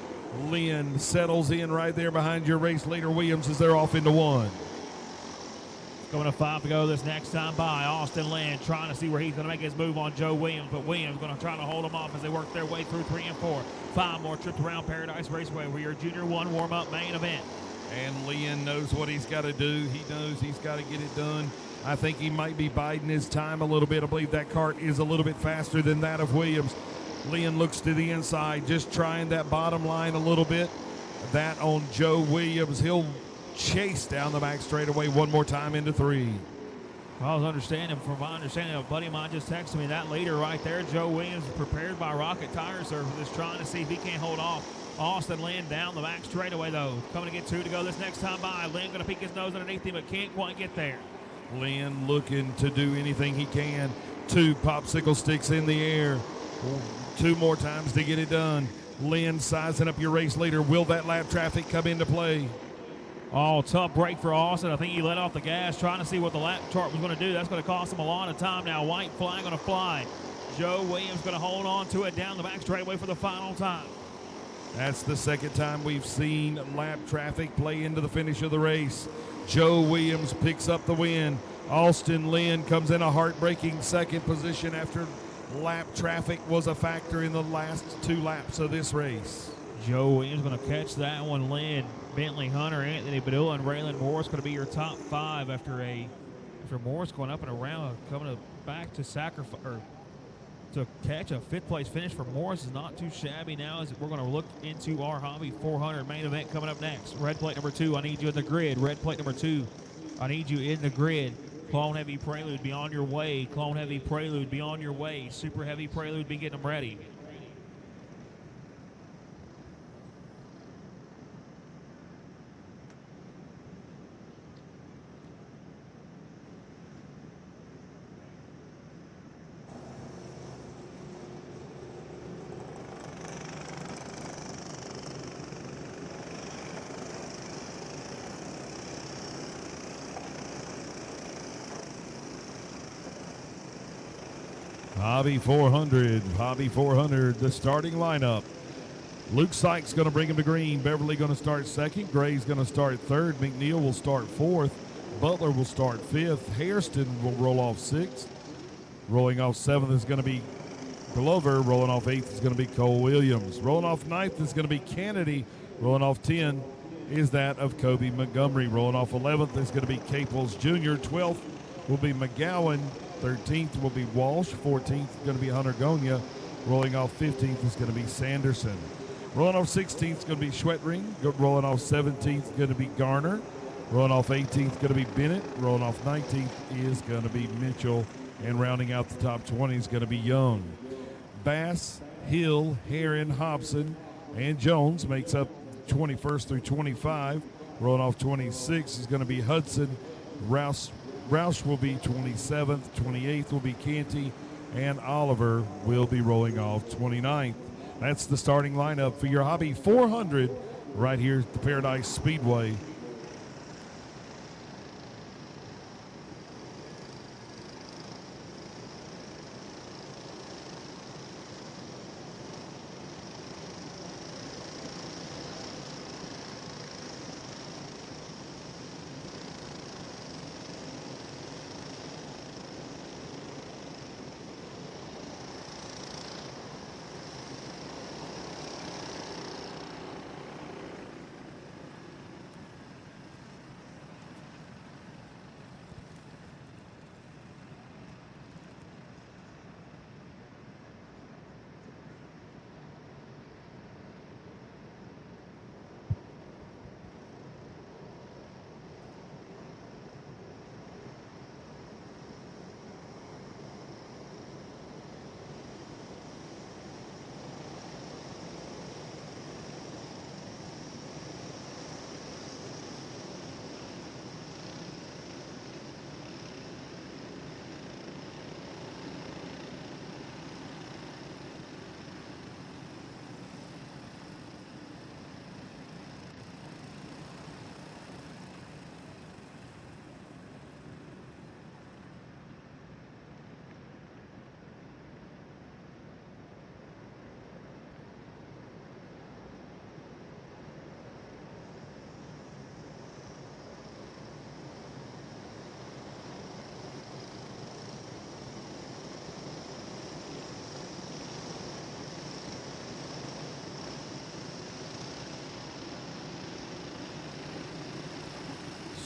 Lynn settles in right there behind your race leader, Williams, as they're off into 1. Going to 5 to go this next time by. Austin Lynn trying to see where he's going to make his move on Joe Williams, but Williams going to try to hold him off as they work their way through 3 and 4. 5 more trips around Paradise Raceway for your Junior 1 warm-up main event. And Lynn knows what he's got to do. He knows he's got to get it done. I think he might be biding his time a little bit. I believe that cart is a little bit faster than that of Williams. Lynn looks to the inside, just trying that bottom line a little bit. That on Joe Williams. He'll chase down the back straightaway one more time into 3. Well, from my understanding, a buddy of mine just texted me that leader right there, Joe Williams, prepared by Rocket Tire Services, trying to see if he can't hold off Austin Lynn down the back straightaway, though. Coming to get 2 to go this next time by. Lynn going to peek his nose underneath him, but can't quite get there. Lynn looking to do anything he can. 2 popsicle sticks in the air. 2 more times to get it done. Lynn sizing up your race leader. Will that lap traffic come into play? Oh, tough break for Austin. I think he let off the gas trying to see what the lap chart was going to do. That's going to cost him a lot of time now. White flag going to fly. Joe Williams going to hold on to it down the back straightaway for the final time. That's the second time we've seen lap traffic play into the finish of the race. Joe Williams picks up the win. Austin Lynn comes in a heartbreaking second position after lap traffic was a factor in the last 2 laps of this race. Joe Williams going to catch that one. Lynn Bentley Hunter, Anthony Badula, and Raylan Morris going to be your top 5 after Morris going up and around, coming back to sacrifice or to catch a 5th place finish for Morris is not too shabby. Now as we're going to look into our Hobby 400 main event coming up next. Red plate number 2, I need you in the grid. Red plate number 2, I need you in the grid. Clone Heavy Prelude, be on your way. Clone Heavy Prelude, be on your way. Super Heavy Prelude, be getting them ready. Hobby 400, the starting lineup. Luke Sykes going to bring him to green. Beverly going to start second. Gray's going to start third. McNeil will start fourth. Butler will start fifth. Hairston will roll off sixth. Rolling off seventh is going to be Glover. Rolling off eighth is going to be Cole Williams. Rolling off ninth is going to be Kennedy. Rolling off 10 is that of Kobe Montgomery. Rolling off 11th is going to be Caples Jr. 12th will be McGowan. 13th will be Walsh. 14th is going to be Hunter Gonia. Rolling off 15th is going to be Sanderson. Rolling off 16th is going to be Schwettring. Rolling off 17th is going to be Garner. Rolling off 18th is going to be Bennett. Rolling off 19th is going to be Mitchell. And rounding out the top 20 is going to be Young. Bass, Hill, Heron, Hobson, and Jones makes up 21st through 25. Rolling off 26 is going to be Hudson. Roush will be 27th. 28th will be Canty. And Oliver will be rolling off 29th. That's the starting lineup for your Hobby 400 right here at the Paradise Speedway.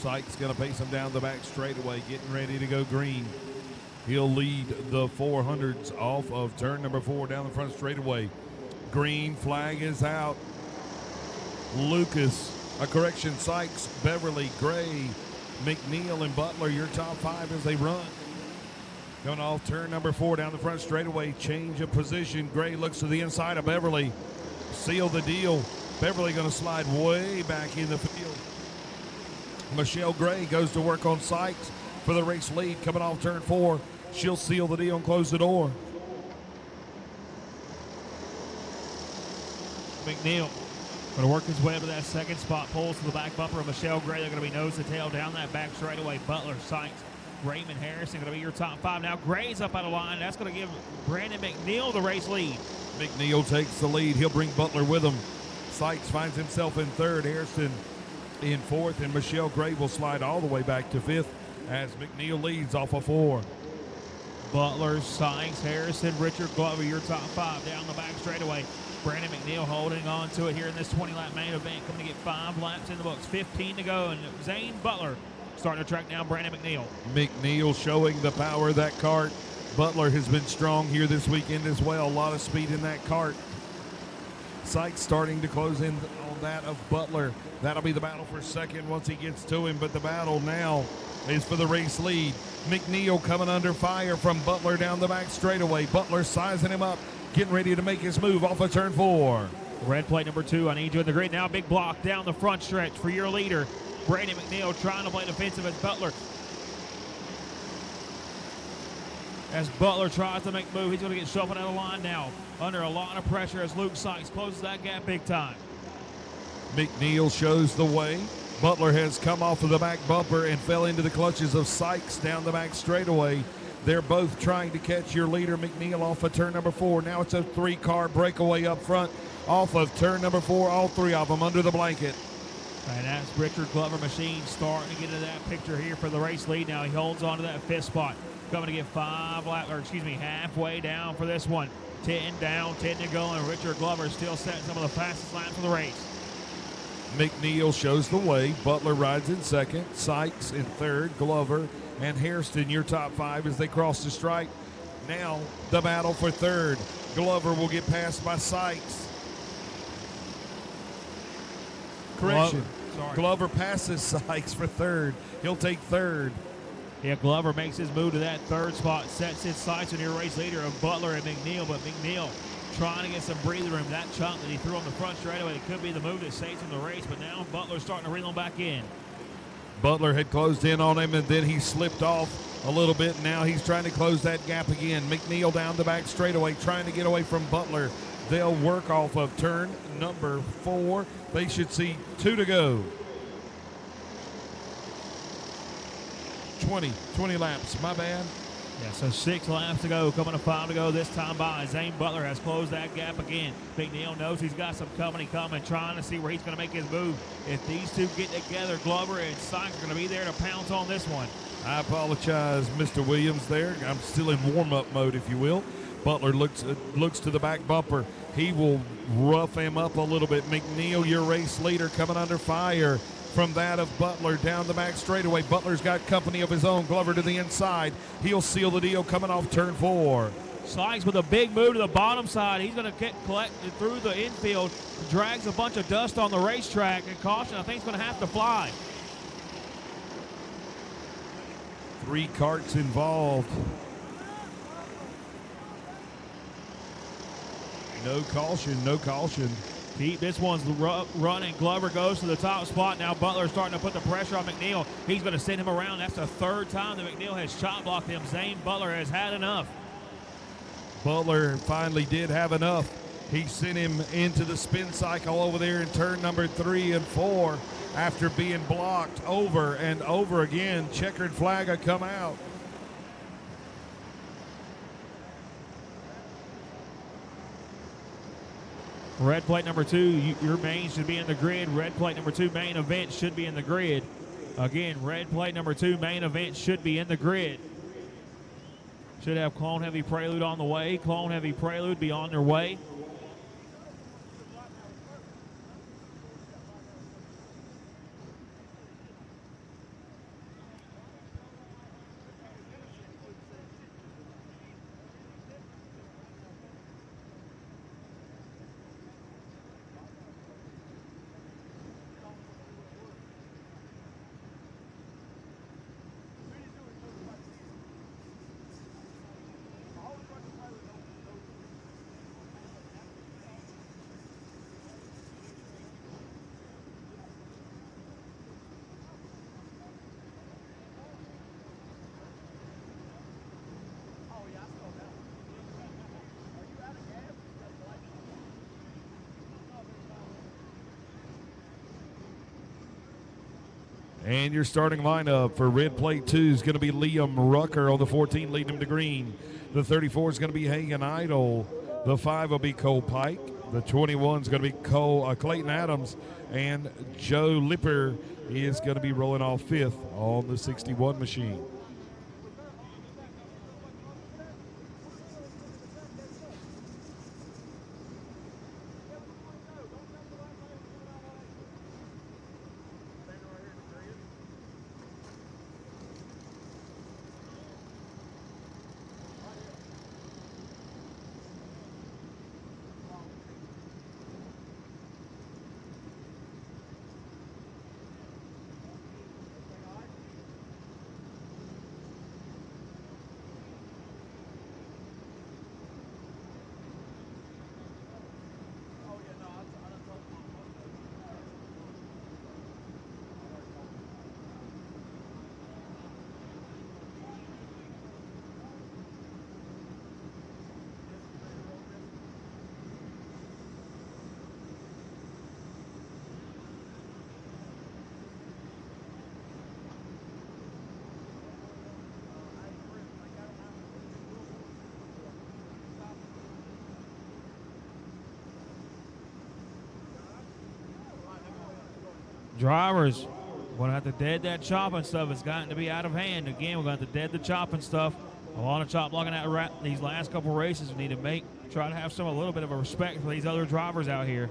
Sykes going to pace him down the back straightaway, getting ready to go green. He'll lead the 400s off of turn number 4 down the front straightaway. Green flag is out. Sykes, Beverly, Gray, McNeil, and Butler, your top 5 as they run. Going off turn number 4 down the front straightaway, change of position. Gray looks to the inside of Beverly. Seal the deal. Beverly going to slide way back in the field. Michelle Gray goes to work on Sykes for the race lead coming off turn 4. She'll seal the deal and close the door. McNeil going to work his way up to that second spot, pulls to the back bumper of Michelle Gray. They're going to be nose to tail down that back straightaway. Butler, Sykes, Raymond Harrison going to be your top 5. Now Gray's up out of line. That's going to give Brandon McNeil the race lead. McNeil takes the lead. He'll bring Butler with him. Sykes finds himself in third. Harrison in fourth, and Michelle Gray will slide all the way back to fifth as McNeil leads off of 4. Butler, Sykes, Harrison, Richard Glover, your top 5 down the back straightaway. Brandon McNeil holding on to it here in this 20-lap main event, coming to get 5 laps in the books, 15 to go, and Zane Butler starting to track down Brandon McNeil. McNeil showing the power of that cart. Butler has been strong here this weekend as well. A lot of speed in that cart. Sykes starting to close in on that of Butler. That'll be the battle for second once he gets to him, but the battle now is for the race lead. McNeil coming under fire from Butler down the back straightaway. Butler sizing him up, getting ready to make his move off of turn 4. Red plate number 2, I need you in the grid now. Big block down the front stretch for your leader. Brandon McNeil trying to play defensive as Butler. As Butler tries to make a move, he's going to get shuffled out of line now. Under a lot of pressure as Luke Sykes closes that gap big time. McNeil shows the way. Butler has come off of the back bumper and fell into the clutches of Sykes down the back straightaway. They're both trying to catch your leader, McNeil, off of turn number 4. Now it's a 3-car breakaway up front off of turn number 4, all 3 of them under the blanket. And that's Richard Glover Machine starting to get into that picture here for the race lead. Now he holds on to that 5th spot. Coming to get halfway down for this one. 10 down, 10 to go, and Richard Glover still setting some of the fastest laps of the race. McNeil shows the way. Butler rides in second. Sykes in third. Glover and Hairston, your top 5 as they cross the stripe. Now the battle for third. Glover will get passed by Sykes. Correction. Glover passes Sykes for third. He'll take third. Yeah, Glover makes his move to that 3rd spot, sets his sights on your race leader of Butler and McNeil, but McNeil trying to get some breather room. That chunk that he threw on the front straightaway, it could be the move that saves him the race, but now Butler's starting to reel him back in. Butler had closed in on him, and then he slipped off a little bit. Now he's trying to close that gap again. McNeil down the back straightaway, trying to get away from Butler. They'll work off of turn number 4. They should see 2 to go. 20 laps, my bad. Yeah, so 6 laps to go, coming to 5 to go this time by. Zane Butler has closed that gap again. McNeil knows he's got some company coming, trying to see where he's going to make his move. If these two get together, Glover and Sykes are going to be there to pounce on this one. I apologize, Mr. Williams there. I'm still in warm-up mode, if you will. Butler looks to the back bumper. He will rough him up a little bit. McNeil, your race leader, coming under fire from that of Butler down the back straightaway. Butler's got company of his own. Glover to the inside. He'll seal the deal coming off turn 4. Sykes with a big move to the bottom side. He's going to get collected through the infield. Drags a bunch of dust on the racetrack. And caution, I think he's going to have to fly. 3 carts involved. No caution, no caution. Pete, this one's running. Glover goes to the top spot. Now Butler's starting to put the pressure on McNeil. He's going to send him around. That's the 3rd time that McNeil has shot blocked him. Zane Butler has had enough. Butler finally did have enough. He sent him into the spin cycle over there in turn number 3 and 4 after being blocked over and over again. Checkered flag had come out. Red plate number 2, your main should be in the grid. Red plate number 2, main event should be in the grid. Again, red plate number 2, main event should be in the grid. Should have Clone Heavy Prelude on the way. Clone Heavy Prelude be on their way. And your starting lineup for red plate 2 is going to be Liam Rucker on the 14, leading him to green. The 34 is going to be Hagen Idle. The 5 will be Cole Pike. The 21 is going to be Clayton Adams. And Joe Lipper is going to be rolling off 5th on the 61 machine. Drivers, we're going to have to dead that chopping stuff. It's gotten to be out of hand. Again, we're going to have to dead the chopping stuff. A lot of chop blocking out these last couple races. We need to try to have a little bit of a respect for these other drivers out here.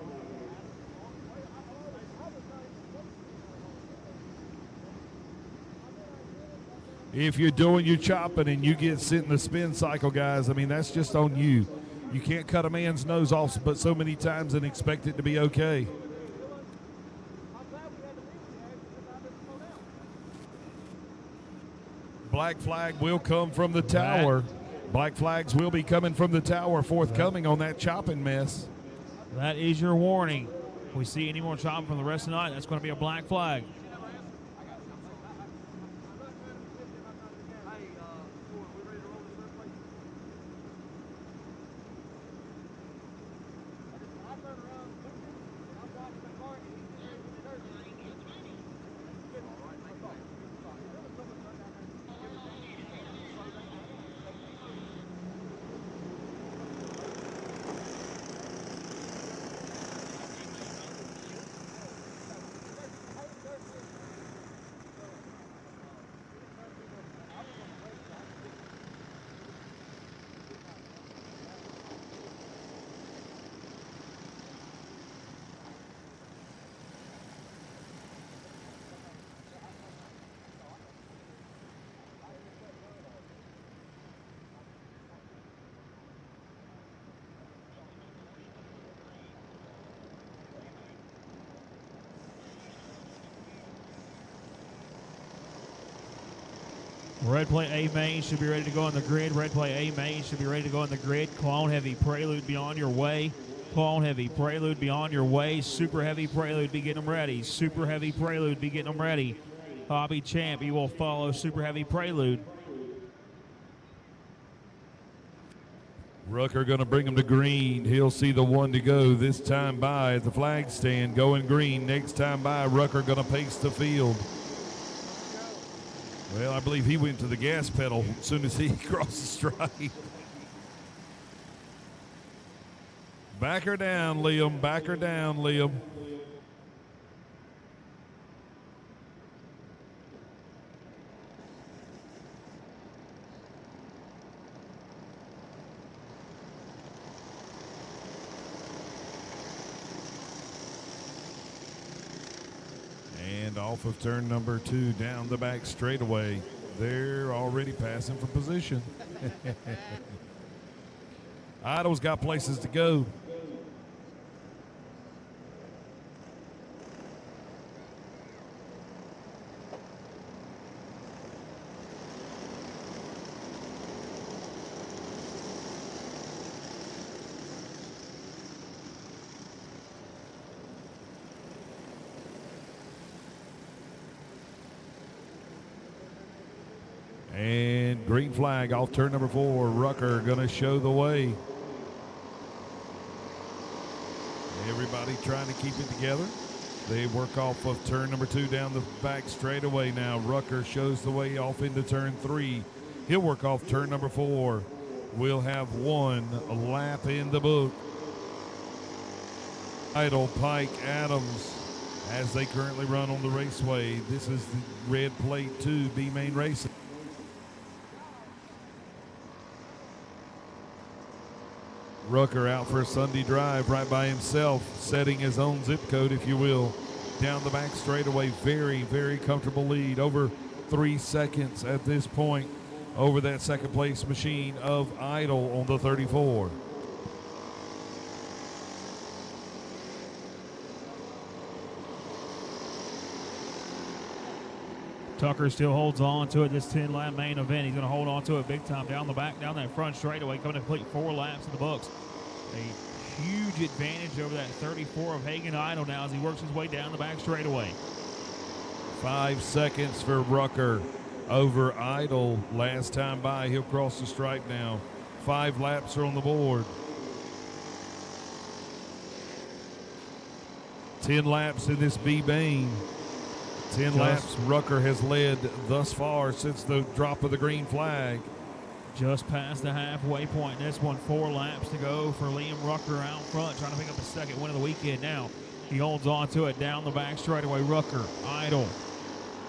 If you're doing your chopping and you get sent in the spin cycle, guys, I mean, that's just on you. You can't cut a man's nose off but so many times and expect it to be okay. Black flag will come from the tower. Black flags will be coming from the tower forthcoming on that chopping mess. That is your warning. If we see any more chopping from the rest of the night, that's going to be a black flag. Red plate A main should be ready to go on the grid. Red plate A main should be ready to go on the grid. Clone Heavy Prelude be on your way. Clone Heavy Prelude be on your way. Super Heavy Prelude be getting them ready. Super Heavy Prelude be getting them ready. Hobby Champ, you will follow Super Heavy Prelude. Rucker going to bring him to green. He'll see the one to go this time by at the flag stand. Going green. Next time by, Rucker going to pace the field. Well, I believe he went to the gas pedal as soon as he crossed the stripe. Back her down, Liam. Back her down, Liam. And off of turn number 2 down the back straightaway. They're already passing for position. Idle's got places to go. And green flag off turn number 4. Rucker going to show the way. Everybody trying to keep it together. They work off of turn number 2 down the back straightaway now. Rucker shows the way off into turn 3. He'll work off turn number 4. We'll have one lap in the book. Idle, Pike, Adams, as they currently run on the raceway. This is the red plate 2 B main racing. Rucker out for a Sunday drive right by himself, setting his own zip code, if you will. Down the back straightaway, very, very comfortable lead. Over 3 seconds at this point over that second place machine of Idle on the 34. Tucker still holds on to it, this 10-lap main event. He's going to hold on to it big time down the back, down that front straightaway, coming to complete 4 laps in the books. A huge advantage over that 34 of Hagen Idle now as he works his way down the back straightaway. 5 seconds for Rucker over Idle. Last time by, he'll cross the stripe now. 5 laps are on the board. 10 laps in this B main. 10 laps Rucker has led thus far since the drop of the green flag. Just past the halfway point. This one, 4 laps to go for Liam Rucker out front, trying to pick up a second win of the weekend now. He holds on to it down the back straightaway. Rucker, Idle,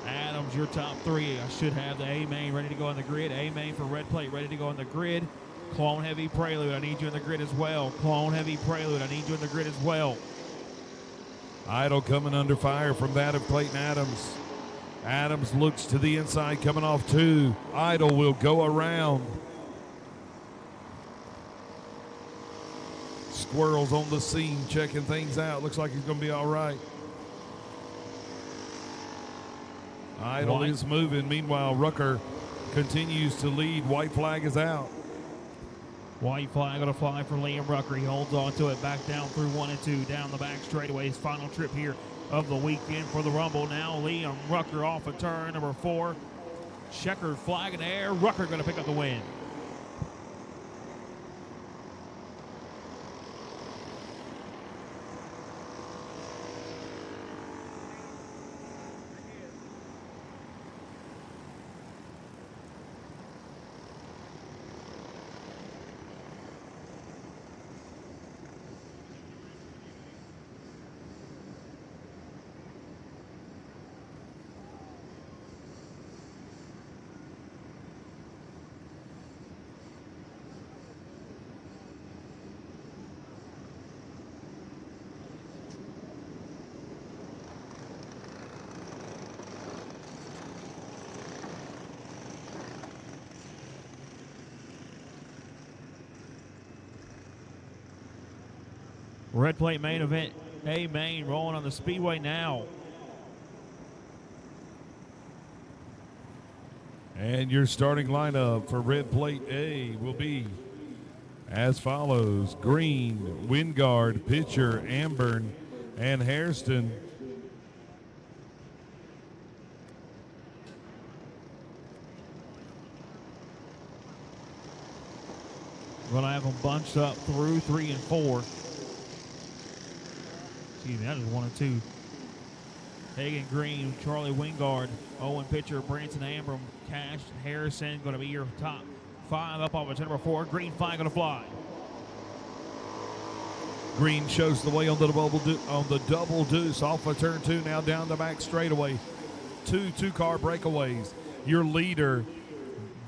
Adams, your top three. I should have the A-Main ready to go on the grid. A-Main for Red Plate ready to go on the grid. Clone Heavy Prelude, I need you in the grid as well. Clone Heavy Prelude, I need you in the grid as well. Idle coming under fire from that of Clayton Adams. Adams looks to the inside, coming off two. Idle will go around. Squirrels on the scene, checking things out. Looks like he's going to be all right. Idle is moving. Meanwhile, Rucker continues to lead. White flag is out. White flag going to fly for Liam Rucker. He holds on to it back down through 1 and 2 down the back straightaway. His final trip here of the weekend for the Rumble. Now Liam Rucker off of turn number 4. Checkered flag in the air. Rucker going to pick up the win. Red Plate main event, A-Main rolling on the speedway now. And your starting lineup for Red Plate A will be as follows: Green, Wingard, Pitcher, Amburn, and Hairston. We're going to have them bunched up through 3 and 4. Excuse me, that is 1 and 2. Hagan Green, Charlie Wingard, Owen Pitcher, Branson Ambram, Cash Harrison going to be your top 5 up off of number 4. Green flag going to fly. Green shows the way on the double deuce off of turn 2, now down the back straightaway. Two-car breakaways. Your leader,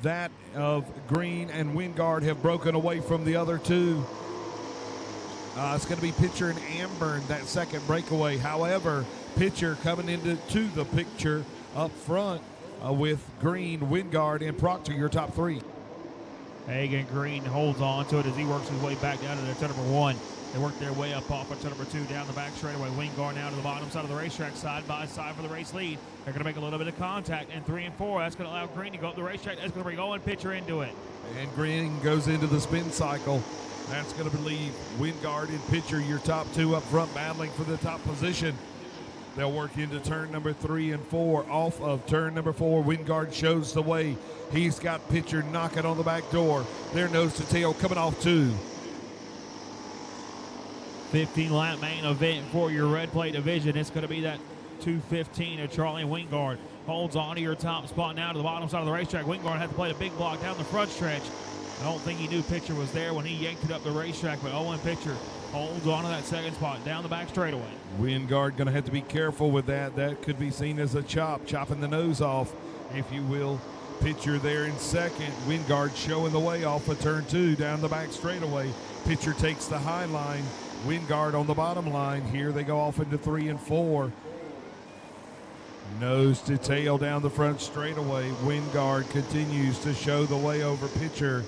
that of Green and Wingard, have broken away from the other two. It's going to be Pitcher and Amburn, that second breakaway. However, Pitcher coming into the picture up front with Green, Wingard, and Proctor, your top 3. Hagan Green holds on to it as he works his way back down to the turn number 1. They work their way up off of turn number 2 down the back straightaway. Wingard now to the bottom side of the racetrack, side by side for the race lead. They're going to make a little bit of contact, and 3 and 4. That's going to allow Green to go up the racetrack. That's going to bring Owen Pitcher into it. And Green goes into the spin cycle. That's going to leave Wingard and Pitcher, your top 2 up front, battling for the top position. They'll work into turn number 3 and 4. Off of turn number 4, Wingard shows the way. He's got Pitcher knocking on the back door. They're nose to tail coming off 2. 15-lap main event for your Red Plate division. It's going to be that 2:15 of Charlie Wingard. Holds on to your top spot now to the bottom side of the racetrack. Wingard had to play a big block down the front stretch. I don't think he knew Pitcher was there when he yanked it up the racetrack, but Owen Pitcher holds on to that second spot down the back straightaway. Wingard going to have to be careful with that. That could be seen as a chopping the nose off, if you will. Pitcher there in second. Wingard showing the way off of turn 2 down the back straightaway. Pitcher takes the high line. Wingard on the bottom line. Here they go off into 3 and 4. Nose to tail down the front straightaway. Wingard continues to show the way over Pitcher.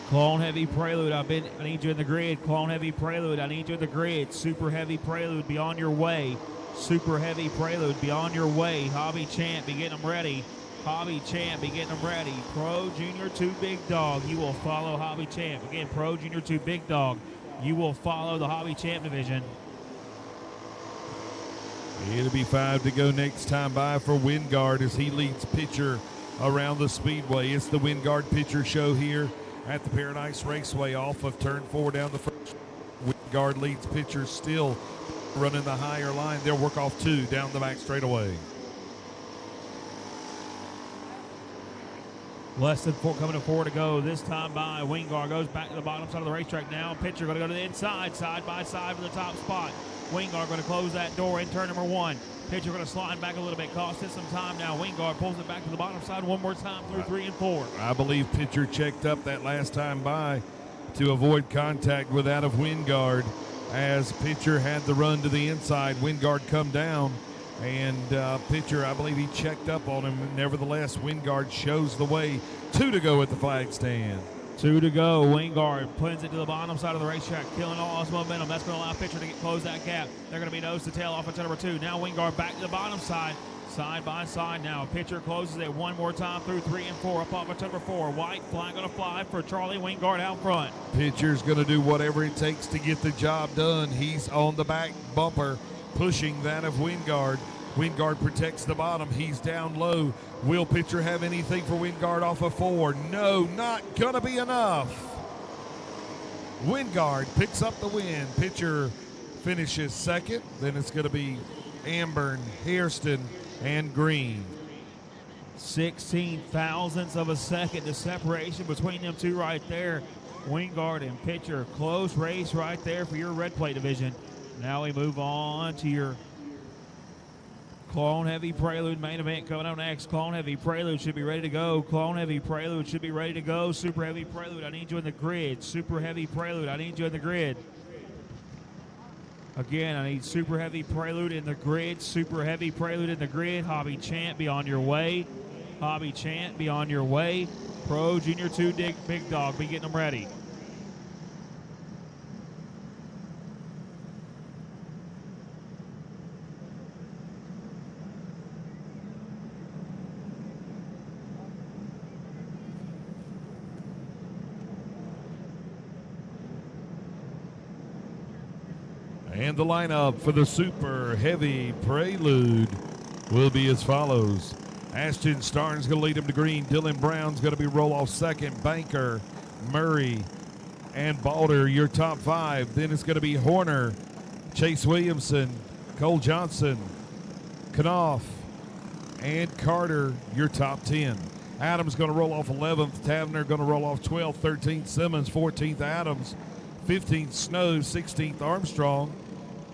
Clone Heavy Prelude, I need you in the grid. Clone Heavy Prelude, I need you in the grid. Super Heavy Prelude, be on your way. Super Heavy Prelude, be on your way. Hobby Champ, be getting them ready. Hobby Champ, be getting them ready. Pro Junior 2 Big Dog, you will follow Hobby Champ. Again, Pro Junior 2 Big Dog, you will follow the Hobby Champ division. It'll be 5 to go next time by for Wingard as he leads Pitcher around the speedway. It's the Wingard Pitcher show here at the Paradise Raceway off of turn 4 down the front. Wingard leads Pitcher, still running the higher line. They'll work off 2 down the back straightaway. Less than coming to 4 to go. This time by Wingard goes back to the bottom side of the racetrack now. Pitcher going to go to the inside, side by side for the top spot. Wingard going to close that door in turn number 1. Pitcher going to slide back a little bit. Cost it some time now. Wingard pulls it back to the bottom side one more time through 3 and 4. I believe pitcher checked up that last time by to avoid contact with that of Wingard, as pitcher had the run to the inside. Wingard come down, and pitcher, I believe he checked up on him. Nevertheless, Wingard shows the way. 2 to go at the flag stand. 2 to go. Wingard puts it to the bottom side of the racetrack, killing all his momentum. That's going to allow pitcher to close that gap. They're going to be nose to tail off of number 2. Now Wingard back to the bottom side. Side by side now. Pitcher closes it one more time through 3 and 4. Up off of number 4. White flag going to fly for Charlie Wingard out front. Pitcher's going to do whatever it takes to get the job done. He's on the back bumper, pushing that of Wingard. Wingard protects the bottom. He's down low. Will pitcher have anything for Wingard off of 4? No, not going to be enough. Wingard picks up the win. Pitcher finishes second. Then it's going to be Ambern, Hairston, and Green. 16 thousandths of a second, the separation between them two right there. Wingard and pitcher, close race right there for your red plate division. Now we move on to your Clone Heavy Prelude main event coming up next. Clone Heavy Prelude should be ready to go. Clone Heavy Prelude should be ready to go. Super Heavy Prelude, I need you in the grid. Super Heavy Prelude, I need you in the grid. Again, I need Super Heavy Prelude in the grid. Super Heavy Prelude in the grid. Hobby Chant, be on your way. Hobby Chant, be on your way. Pro Junior 2 Big Dog, be getting them ready. And the lineup for the Super Heavy Prelude will be as follows. Ashton Starnes going to lead him to green. Dylan Brown's going to be roll off second. Banker, Murray, and Balder, your top 5. Then it's going to be Horner, Chase Williamson, Cole Johnson, Knopf, and Carter, your top 10. Adams going to roll off 11th. Tavener going to roll off 12th. 13th Simmons, 14th Adams, 15th Snow, 16th Armstrong,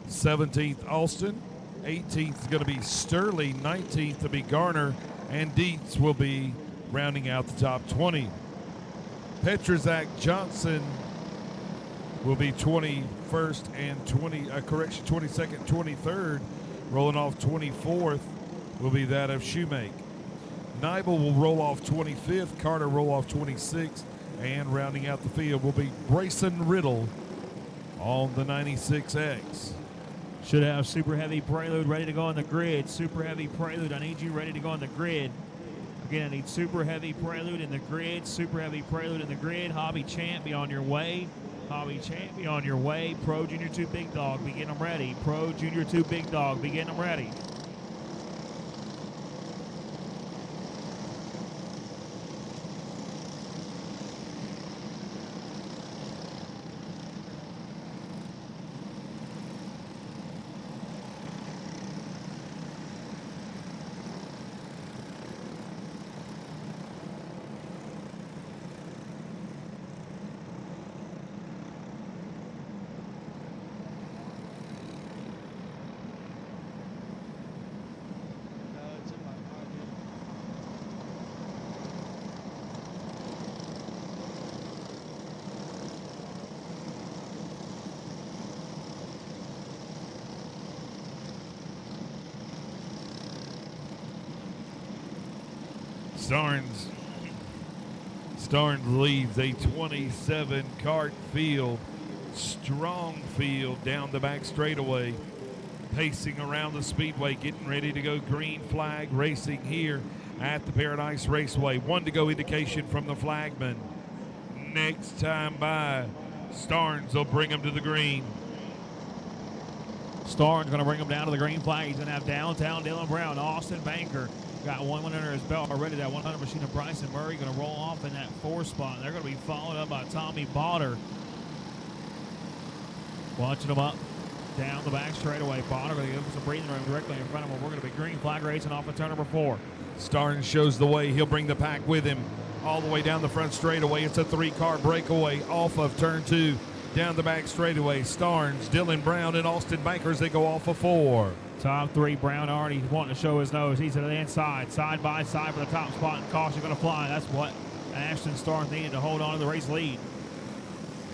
17th Alston, 18th is going to be Sterling, 19th to be Garner, and Dietz will be rounding out the top 20. Petrazak Johnson will be 21st and 22nd, 23rd. Rolling off 24th will be that of Shoemake. Nibel will roll off 25th, Carter roll off 26th, and rounding out the field will be Brayson Riddle on the 96X. Should have Super Heavy Prelude ready to go on the grid. Super Heavy Prelude, I need you ready to go on the grid. Again, I need Super Heavy Prelude in the grid. Super Heavy Prelude in the grid. Hobby Champ, be on your way. Hobby Champ, be on your way. Pro Junior 2 Big Dog, be getting them ready. Pro Junior 2 Big Dog, be getting them ready. Starnes leads a 27 kart field, strong field down the back straightaway, pacing around the speedway, getting ready to go. Green flag racing here at the Paradise Raceway. 1 to go indication from the flagman. Next time by, Starnes will bring him to the green. Starnes going to bring him down to the green flag. He's going to have downtown Dylan Brown, Austin Banker. Got one under his belt already. That 100 machine of Bryson Murray going to roll off in that 4 spot. They're going to be followed up by Tommy Balder. Watching them up down the back straightaway. Balder going to give him some breathing room directly in front of him. We're going to be green flag racing off of turn number 4. Starnes shows the way. He'll bring the pack with him. all the way down the front straightaway. It's a 3-car breakaway off of turn 2. Down the back straightaway, Starnes, Dylan Brown, and Austin Bankers, they go off of 4. Top 3, Brown already wanting to show his nose. He's to the inside, side by side for the top spot, and caution going to fly. That's what Ashton Starnes needed to hold on to the race lead.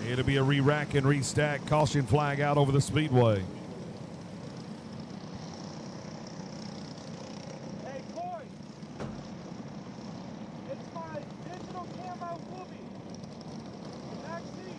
It'll be a re-rack and restack. Caution flag out over the speedway. Hey, Corey. It's my digital camo whoopee. Back seat.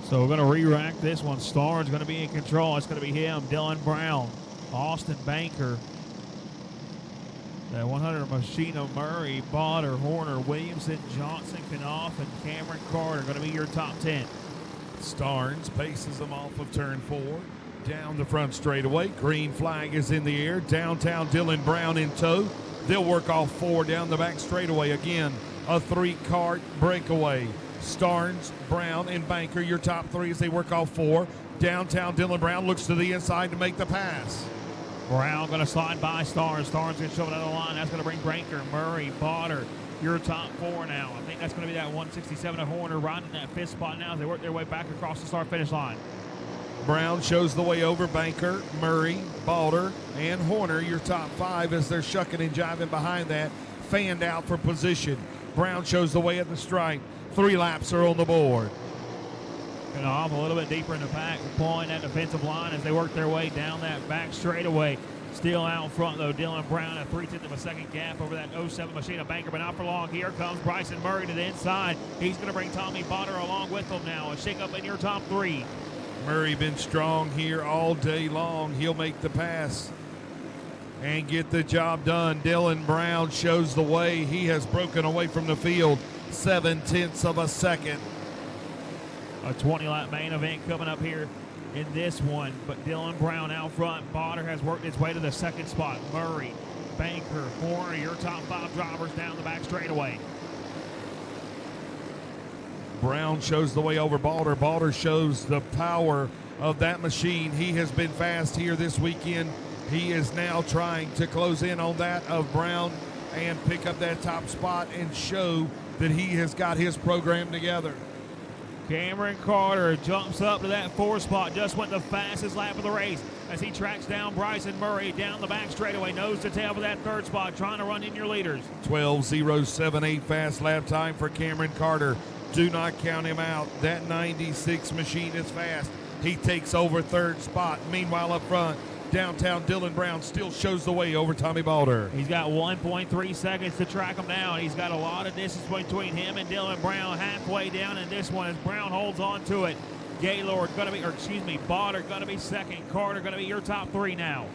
So we're going to re-rack this one. Starnes going to be in control. It's going to be him, Dylan Brown, Austin Banker, the 100 Machina, Murray, Botter, Horner, Williamson, Johnson, Knopf, and Cameron Carter going to be your top 10. Starnes paces them off of turn 4. Down the front straightaway. Green flag is in the air. Downtown Dylan Brown in tow. They'll work off 4 down the back straightaway. Again, a 3-car breakaway. Starnes, Brown, and Banker, your top 3 as they work off 4. Downtown Dylan Brown looks to the inside to make the pass. Brown going to slide by Starnes. Starnes going to show another line. That's going to bring Banker, Murray, Botter, your top 4 now. I think that's going to be that 167 of Horner riding that 5th spot now as they work their way back across the start-finish line. Brown shows the way over. Banker, Murray, Balder, and Horner, your top 5 as they're shucking and jiving behind that, fanned out for position. Brown shows the way at the stripe. 3 laps are on the board. And off a little bit deeper in the pack, pulling that defensive line as they work their way down that back straightaway. Still out front, though, Dylan Brown, a 3/10 of a second gap over that 07 Machina Banker, but not for long. Here comes Bryson Murray to the inside. He's going to bring Tommy Botter along with him now. A shake up in your top 3. Murray been strong here all day long. He'll make the pass and get the job done. Dylan Brown shows the way. He has broken away from the field 0.7 of a second. A 20-lap main event coming up here in this one, but Dylan Brown out front. Botter has worked his way to the 2nd spot. Murray, Banker, Horner, your top 5 drivers down the back straightaway. Brown shows the way over Balder. Balder shows the power of that machine. He has been fast here this weekend. He is now trying to close in on that of Brown and pick up that top spot and show that he has got his program together. Cameron Carter jumps up to that 4th spot, just went the fastest lap of the race as he tracks down Bryson Murray down the back straightaway, nose to tail for that 3rd spot, trying to run in your leaders. 12:078 fast lap time for Cameron Carter. Do not count him out. That 96 machine is fast. He takes over 3rd spot. Meanwhile, up front, downtown Dylan Brown still shows the way over Tommy Balder. He's got 1.3 seconds to track him down. He's got a lot of distance between him and Dylan Brown halfway down in this one as Brown holds on to it. Gaylord going to be, or excuse me, Botter going to be 2nd. Carter going to be your top 3 now.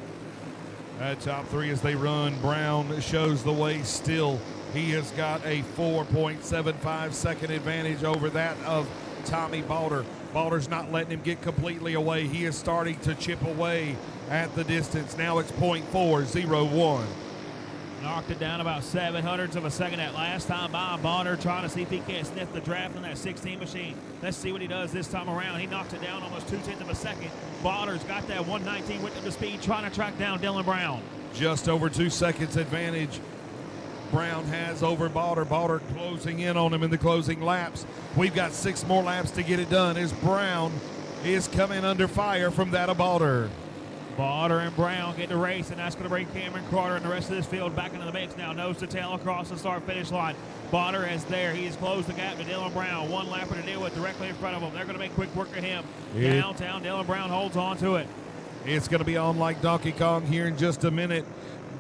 That top 3 as they run. Brown shows the way still. He has got a 4.75 second advantage over that of Tommy Balder. Balder's not letting him get completely away. He is starting to chip away at the distance. Now it's 0.401. Knocked it down about 0.07 of a second that last time by. Botter trying to see if he can't sniff the draft on that 16 machine. Let's see what he does this time around. He knocked it down almost 0.2 of a second. Botter's got that 119 width of the speed, trying to track down Dylan Brown. Just over 2 seconds advantage Brown has over Botter. Botter closing in on him in the closing laps. We've got 6 more laps to get it done as Brown is coming under fire from that of Botter. Botter and Brown get the race, and that's going to bring Cameron Carter and the rest of this field back into the mix now. Nose to tail across the start-finish line. Botter is there. He has closed the gap to Dylan Brown. 1 lapper to deal with directly in front of him. They're going to make quick work of him. Downtown, Dylan Brown holds on to it. It's going to be on like Donkey Kong here in just a minute.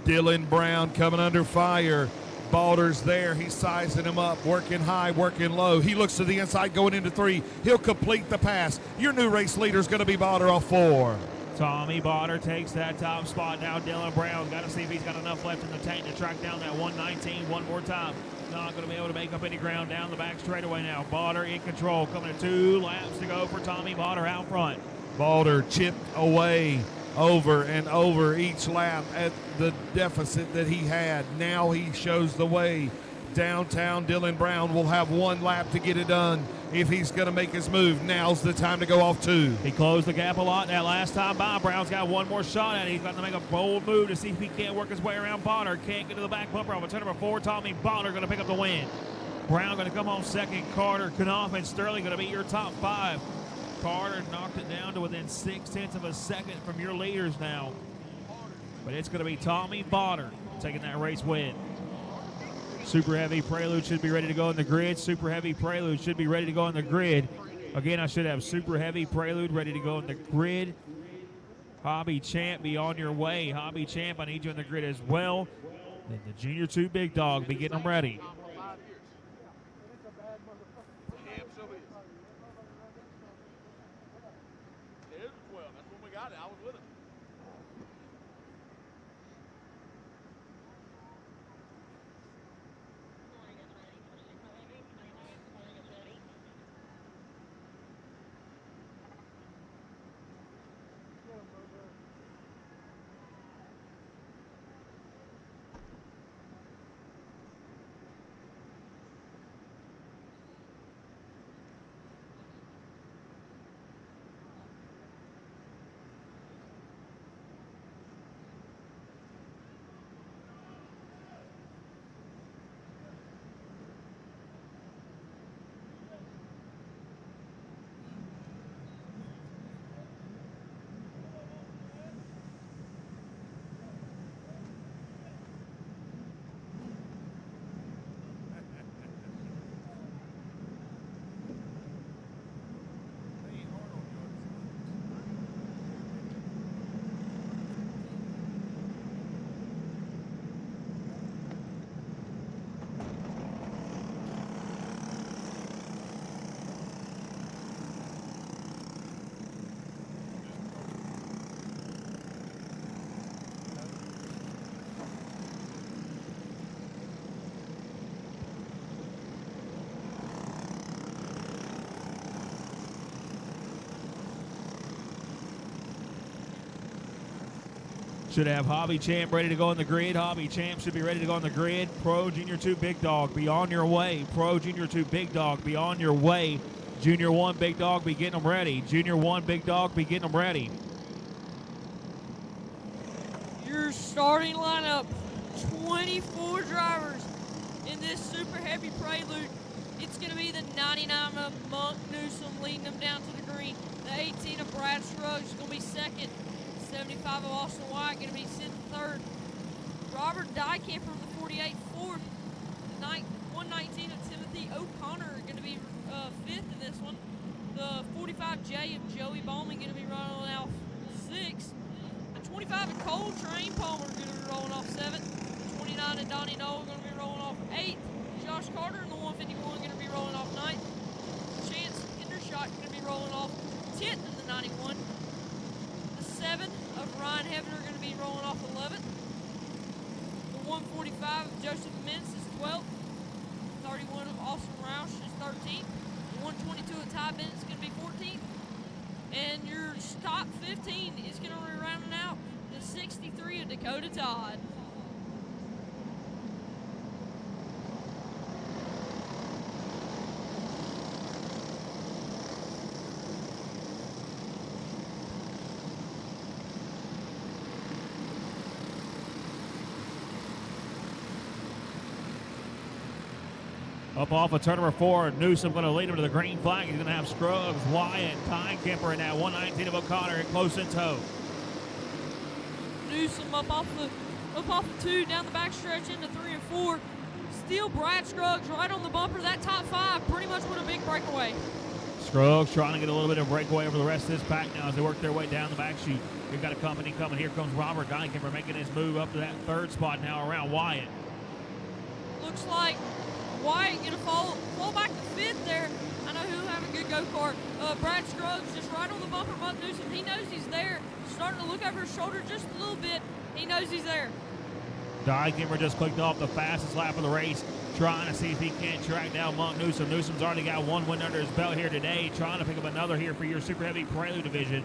Dylan Brown coming under fire. Balder's there. He's sizing him up, working high, working low. He looks to the inside going into 3. He'll complete the pass. Your new race leader is going to be Botter off 4. Tommy Botter takes that top spot. Now Dylan Brown's got to see if he's got enough left in the tank to track down that 119 one more time. Not going to be able to make up any ground down the back straightaway now. Botter in control, coming to 2 laps to go for Tommy Botter out front. Botter chipped away over and over each lap at the deficit that he had. Now he shows the way. Downtown Dylan Brown will have 1 lap to get it done if he's going to make his move. Now's the time to go off 2. He closed the gap a lot that last time by. Brown's got 1 more shot at it. He's got to make a bold move to see if he can't work his way around Botter. Can't get to the back bumper off. Turn number 4, Tommy Botter going to pick up the win. Brown going to come home second. Carter, Knopf, and Sterling going to be your top 5. Carter knocked it down to within 0.6 of a second from your leaders now. But it's going to be Tommy Botter taking that race win. Super Heavy Prelude should be ready to go on the grid. Super Heavy Prelude should be ready to go on the grid. Again, I should have Super Heavy Prelude ready to go on the grid. Hobby Champ, be on your way. Hobby Champ, I need you on the grid as well. Then the Junior 2 Big Dog, be getting them ready. Should have Hobby Champ ready to go on the grid. Hobby Champ should be ready to go on the grid. Pro Junior 2 Big Dog, be on your way. Pro Junior 2 Big Dog, be on your way. Junior 1 Big Dog, be getting them ready. Junior 1 Big Dog, be getting them ready. Your starting lineup, 24 drivers in this Super Heavy Prelude. It's going to be the 99 of Monk Newsom leading them down to the green. The 18 of Brad Scruggs is going to be second. 75 of Austin White going to be sitting third. Robert Dykamp from the 48 fourth. 119 of Timothy O'Connor are going to be fifth in this one. The 45J of Joey Bowman going to be running off sixth. The 25 of Coltrane Palmer going to be rolling off seventh. 29 of Donnie Noel going to be rolling off eighth. Josh Carter in the 151 going to be rolling off ninth. Chance Hendershot going to be rolling off 10th in the 91. The 7 of Ryan Hebner going to be rolling off 11th. The 145 of Joseph Mintz is 12th. 31 of Austin Roush is 13th. The 122 of Ty Bennett is going to be 14th. And your top 15 is going to be rounding out the 63 of Dakota Todd. Up off of turn number 4, Newsom going to lead him to the green flag. He's going to have Scruggs, Wyatt, Kemper in that 119 of O'Connor close in tow. Newsom up off the 2 down the back stretch into 3 and 4. Still Brad Scruggs right on the bumper. That top 5 pretty much with a big breakaway. Scruggs trying to get a little bit of breakaway over the rest of this pack now as they work their way down the back chute. We've got a company coming. Here comes Robert Kemper making his move up to that 3rd spot now around Wyatt. Looks like Wyatt going to fall back to 5th there. I know who'll have a good go-kart. Brad Scruggs just right on the bumper. Bud Newsom, he knows he's there. starting to look over his shoulder just a little bit. He knows he's there. Di Kemper just clicked off the fastest lap of the race, trying to see if he can't track down Monk Newsom. Newsom's already got one win under his belt here today, trying to pick up another here for your Super Heavy Prelude division.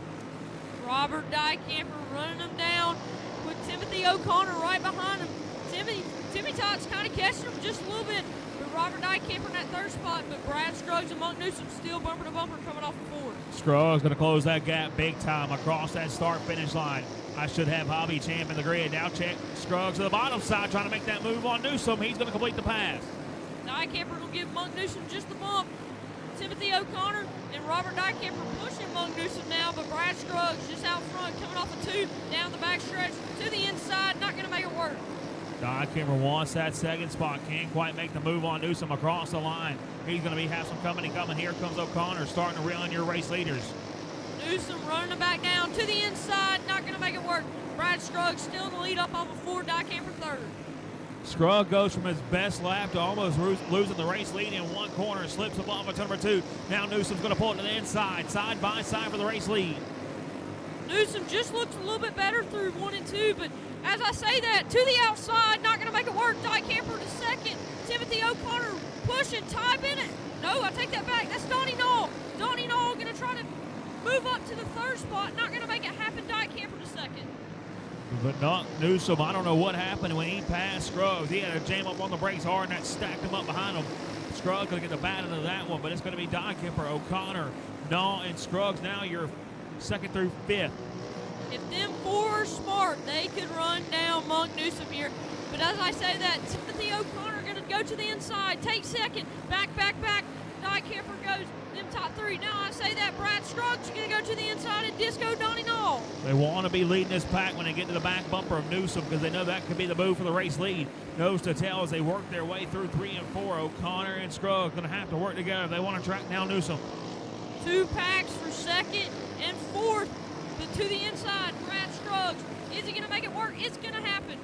Robert Di Kemper running him down with Timothy O'Connor right behind him. Timmy Tots kind of catching him just a little bit, but Robert Di Kemper in that third spot, but Brad Scruggs and Monk Newsom still bumper to bumper coming off the fourth. Scruggs going to close that gap big time across that start-finish line. I should have Hobby Champ in the grid. Now check Scruggs to the bottom side, trying to make that move on Newsom. He's going to complete the pass. Di Kemper will give Monk Newsom just the bump. Timothy O'Connor and Robert Di Kemper pushing Monk Newsom now, but Brad Scruggs just out front, coming off a 2, down the backstretch to the inside, not going to make it work. Di Kemper wants that second spot. Can't quite make the move on Newsom across the line. He's going to have some company coming. Here comes O'Connor starting to reel in your race leaders. Newsom running it back down to the inside, not going to make it work. Brad Scruggs still in the lead up off of 4, Di Kemper third. Scruggs goes from his best lap to almost losing the race lead in one corner. Slips above at number 2. Now Newsom's going to pull it to the inside, side by side for the race lead. Newsom just looks a little bit better through 1 and 2, but as I say that, to the outside, not going to make it work. Di Kemper to second. Timothy O'Connor pushing. Ty Bennett. No, I take that back. That's Donnie Knoll. Donnie Knoll going to try to move up to the third spot. Not going to make it happen. Di Kemper to second. But not Newsom. I don't know what happened when he passed Scruggs. He had to jam up on the brakes hard, and that stacked him up behind him. Scruggs going to get the bat into that one, but it's going to be Di Kemper, O'Connor, Knoll, and Scruggs. Now you're 2nd through 5th. If them 4 are smart, they could run down Monk Newsom here. But as I say that, Timothy O'Connor going to go to the inside, take second, back. Di Kemper goes, them top 3. Now I say that, Brad Scruggs going to go to the inside and disco Donnie Knoll. They want to be leading this pack when they get to the back bumper of Newsom because they know that could be the move for the race lead. Nose to tail as they work their way through 3 and 4. O'Connor and Scruggs going to have to work together if they want to track down Newsom. 2 packs for 2nd and 4th. But to the inside, Brad Scruggs. Is he going to make it work? It's going to happen.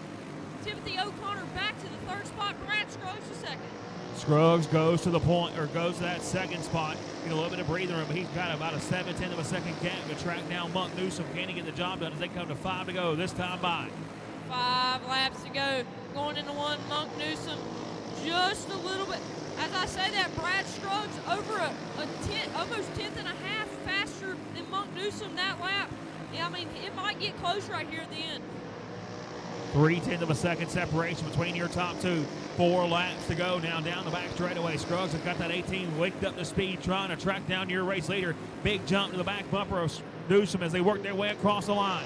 Timothy O'Connor back to the 3rd spot. Brad Scruggs to 2nd. Scruggs goes to the point, or goes to that 2nd spot. Get a little bit of breathing room, but he's got about a 7/10 of a second gap to track down Monk Newsom. Can he get the job done as they come to 5 to go this time by? 5 laps to go. Going into 1, Monk Newsom just a little bit. As I say that, Brad Scruggs over a almost 10th and a half faster than Monk Newsom that lap. Yeah, I mean, it might get close right here at the end. 3/10 of a second separation between your top 2. 4 laps to go now down the back straightaway. Scruggs has got that 18 waked up to speed, trying to track down your race leader. Big jump to the back bumper of Newsom as they work their way across the line.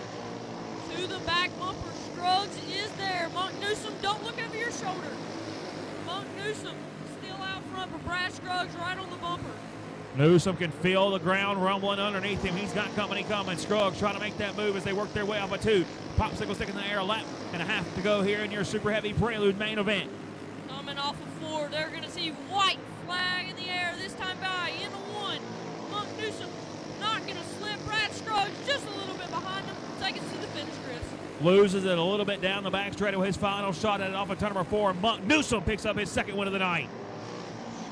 To the back bumper, Scruggs is there. Monk Newsom, don't look over your shoulder. Monk Newsom still out front, but Brad Scruggs right on the bumper. Newsom can feel the ground rumbling underneath him. He's got company coming. Scruggs trying to make that move as they work their way off a 2. Popsicle stick in the air, a lap and a half to go here in your Super Heavy Prelude main event. Coming off of 4, they're going to see white flag in the air this time by into 1. Monk Newsom not going to slip. Brad Scruggs just a little bit behind him. Take us to the finish, Chris. Loses it a little bit down the back straightaway. His final shot at it off of turn number 4. Monk Newsom picks up his 2nd win of the night.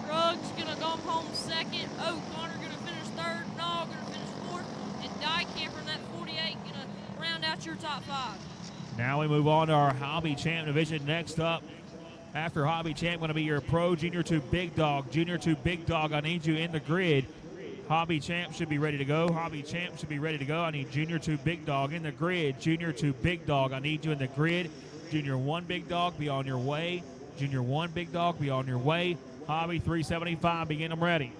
Scruggs going to go home 2nd. O'Connor going to finish 3rd. Knoll going to finish 4th. And Di Kemper in that 48 going to round out your top 5. Now we move on to our Hobby Champ division. Next up, after Hobby Champ, going to be your Pro Junior 2 Big Dog. Junior 2 Big Dog, I need you in the grid. Hobby Champ should be ready to go. Hobby Champ should be ready to go. I need Junior 2 Big Dog in the grid. Junior 2 Big Dog, I need you in the grid. Junior 1 Big Dog, be on your way. Junior 1 Big Dog, be on your way. Hobby 375, begin them ready.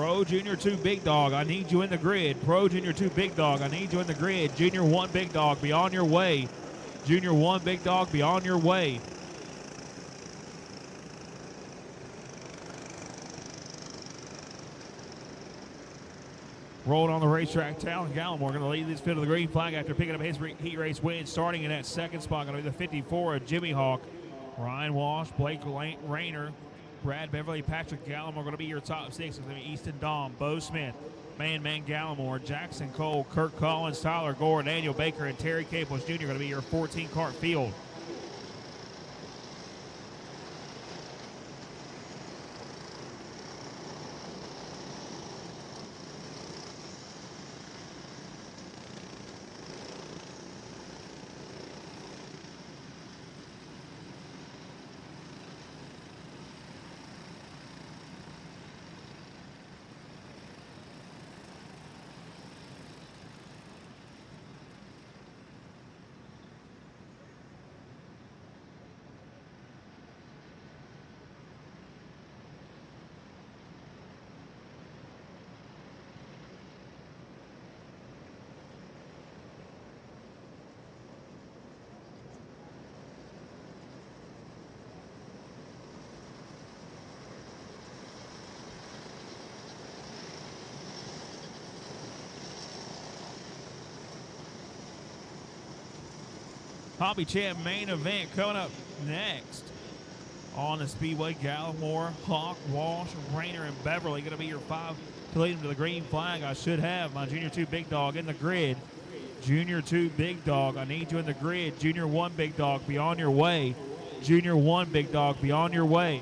Pro Junior 2 Big Dog, I need you in the grid. Pro Junior 2 Big Dog, I need you in the grid. Junior 1 Big Dog, be on your way. Junior 1 Big Dog, be on your way. Rolling on the racetrack, Talon Gallimore going to lead this field to the green flag after picking up his heat race win. Starting in that second spot, going to be the 54 of Jimmy Hawk. Ryan Walsh, Blake Rayner, Brad Beverly, Patrick Gallimore going to be your top six. It's going to be Easton Dahm, Bo Smith, Man Gallimore, Jackson Cole, Kirk Collins, Tyler Gore, Daniel Baker, and Terry Caples Jr. going to be your 14-cart field. Hobby Champ main event coming up next on the Speedway. Gallimore, Hawk, Walsh, Rayner, and Beverly going to be your five to lead them to the green flag. I should have my Junior 2 Big Dog in the grid. Junior 2 Big Dog, I need you in the grid. Junior 1 Big Dog, be on your way. Junior 1 Big Dog, be on your way.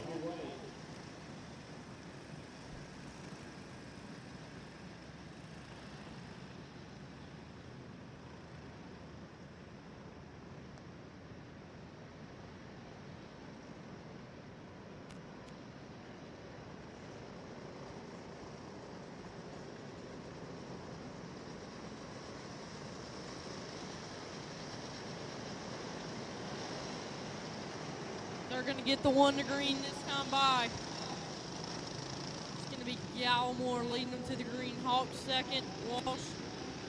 They're going to get the one to green this time by. It's going to be Gallimore leading them to the green. Hawk second, Walsh,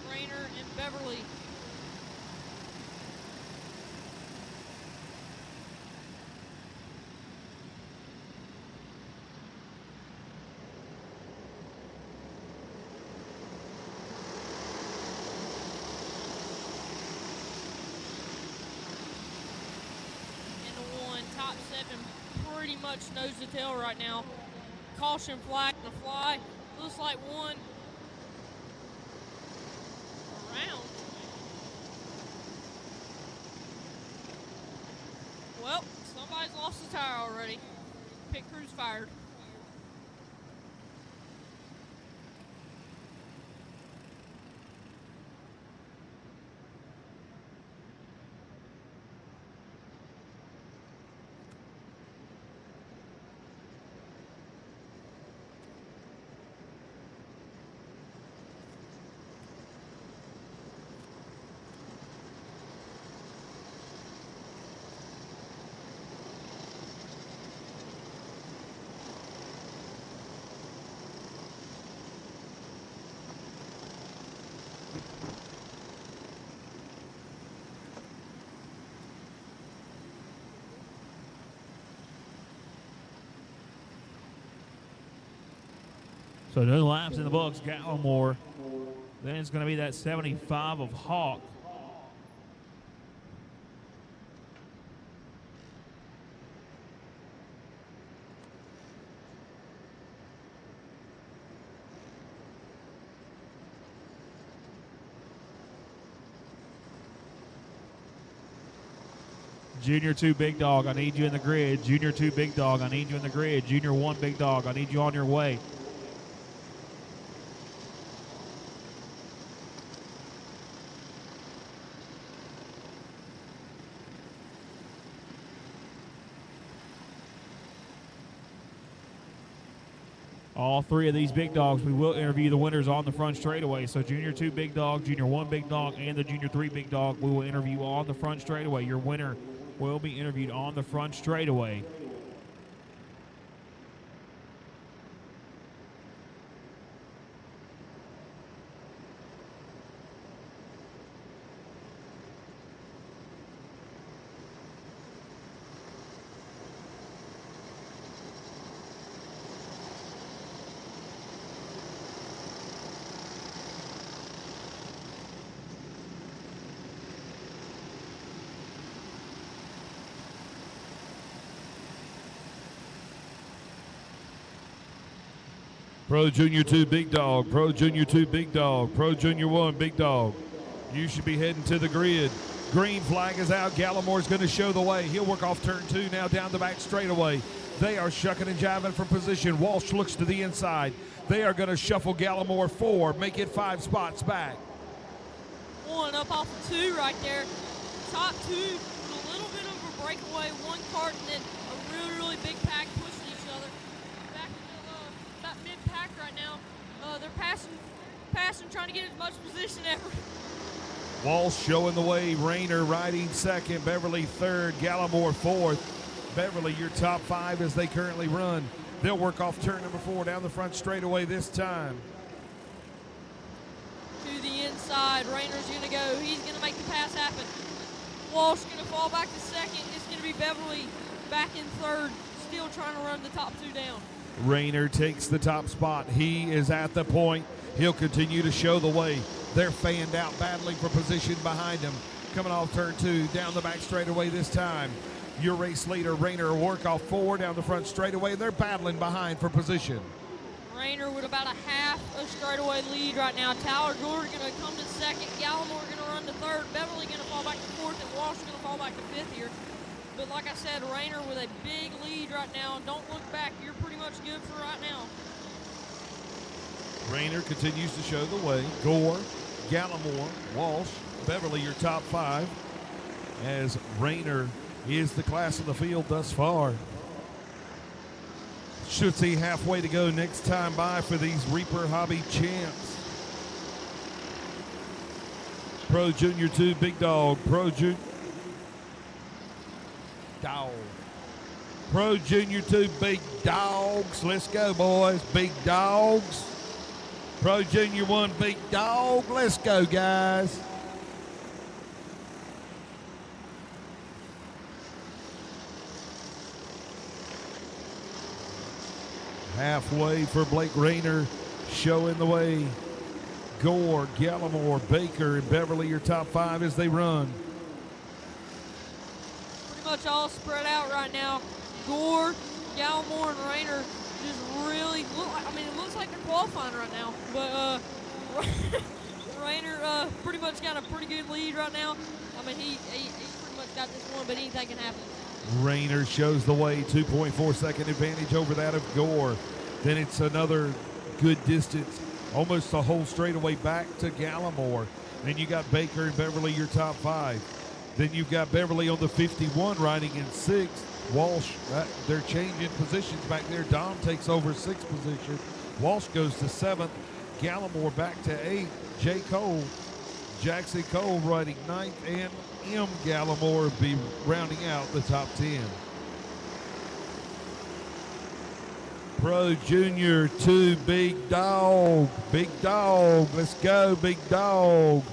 Rayner, and Beverly. Top seven pretty much nose to tail right now. Caution flag to fly. Looks like one around. Well, somebody's lost a tire already. Pit crew's fired. So no laps in the books, Gallimore. Then it's going to be that 75 of Hawk. Junior 2 Big Dog, I need you in the grid. Junior 2 Big Dog, I need you in the grid. Junior 1 Big Dog, I need you on your way. All three of these big dogs, we will interview the winners on the front straightaway. So Junior 2 Big Dog, Junior 1 Big Dog, and the Junior 3 Big Dog, we will interview on the front straightaway. Your winner will be interviewed on the front straightaway. Pro Junior 2, Big Dog. Pro Junior 2, Big Dog. Pro Junior 1, Big Dog. You should be heading to the grid. Green flag is out. Gallimore's going to show the way. He'll work off turn 2 now down the back straightaway. They are shucking and jiving for position. Walsh looks to the inside. They are going to shuffle Gallimore 4, make it 5 spots back. One up off of 2 right there. Top 2, a little bit of a breakaway. One cart and then a really, really big pack pushing each other. Back into that mid-pack right now. They're passing, trying to get as much position ever. Walsh showing the way. Rayner riding second. Beverly third. Gallimore fourth. Beverly, your top 5 as they currently run. They'll work off turn number 4 down the front straightaway this time. To the inside, Rayner's going to go. He's going to make the pass happen. Walsh going to fall back to second. It's going to be Beverly back in third, still trying to run the top 2 down. Rayner takes the top spot. He is at the point. He'll continue to show the way. They're fanned out, battling for position behind him. Coming off turn 2, down the back straightaway this time. Your race leader, Rayner, work off 4 down the front straightaway. They're battling behind for position. Rayner with about a half a straightaway lead right now. Tyler Gore going to come to second. Gallimore going to run to third. Beverly going to fall back to fourth, and Walsh going to fall back to fifth here. But like I said, Rayner with a big lead right now. Don't look back. You're pretty much good for right now. Rayner continues to show the way. Gore, Gallimore, Walsh, Beverly, your top 5. As Rayner is the class of the field thus far. Should see halfway to go next time by for these Reaper Hobby champs. Pro Junior 2, Big Dog. Pro Junior 2, Big Dogs. Let's go, boys. Big Dogs. Pro Junior 1, Big Dog. Let's go, guys. Halfway for Blake Rayner, showing the way. Gore, Gallimore, Baker, and Beverly, your top 5 as they run. Pretty much all spread out right now. Gore, Gallimore, and Rayner just really look like, it looks like they're qualifying right now. But Rayner pretty much got a pretty good lead right now. He pretty much got this one, but anything can happen. Rayner shows the way, 2.4 second advantage over that of Gore. Then it's another good distance, almost a whole straightaway back to Gallimore. Then you got Baker and Beverly, your top 5. Then you've got Beverly on the 51 riding in 6th. Walsh, they're changing positions back there. Dom takes over 6th position. Walsh goes to 7th. Gallimore back to 8th. J. Cole, Jackson Cole riding 9th, and M. Gallimore be rounding out the top 10. Pro Junior 2, Big Dog. Big Dog. Let's go, Big Dog.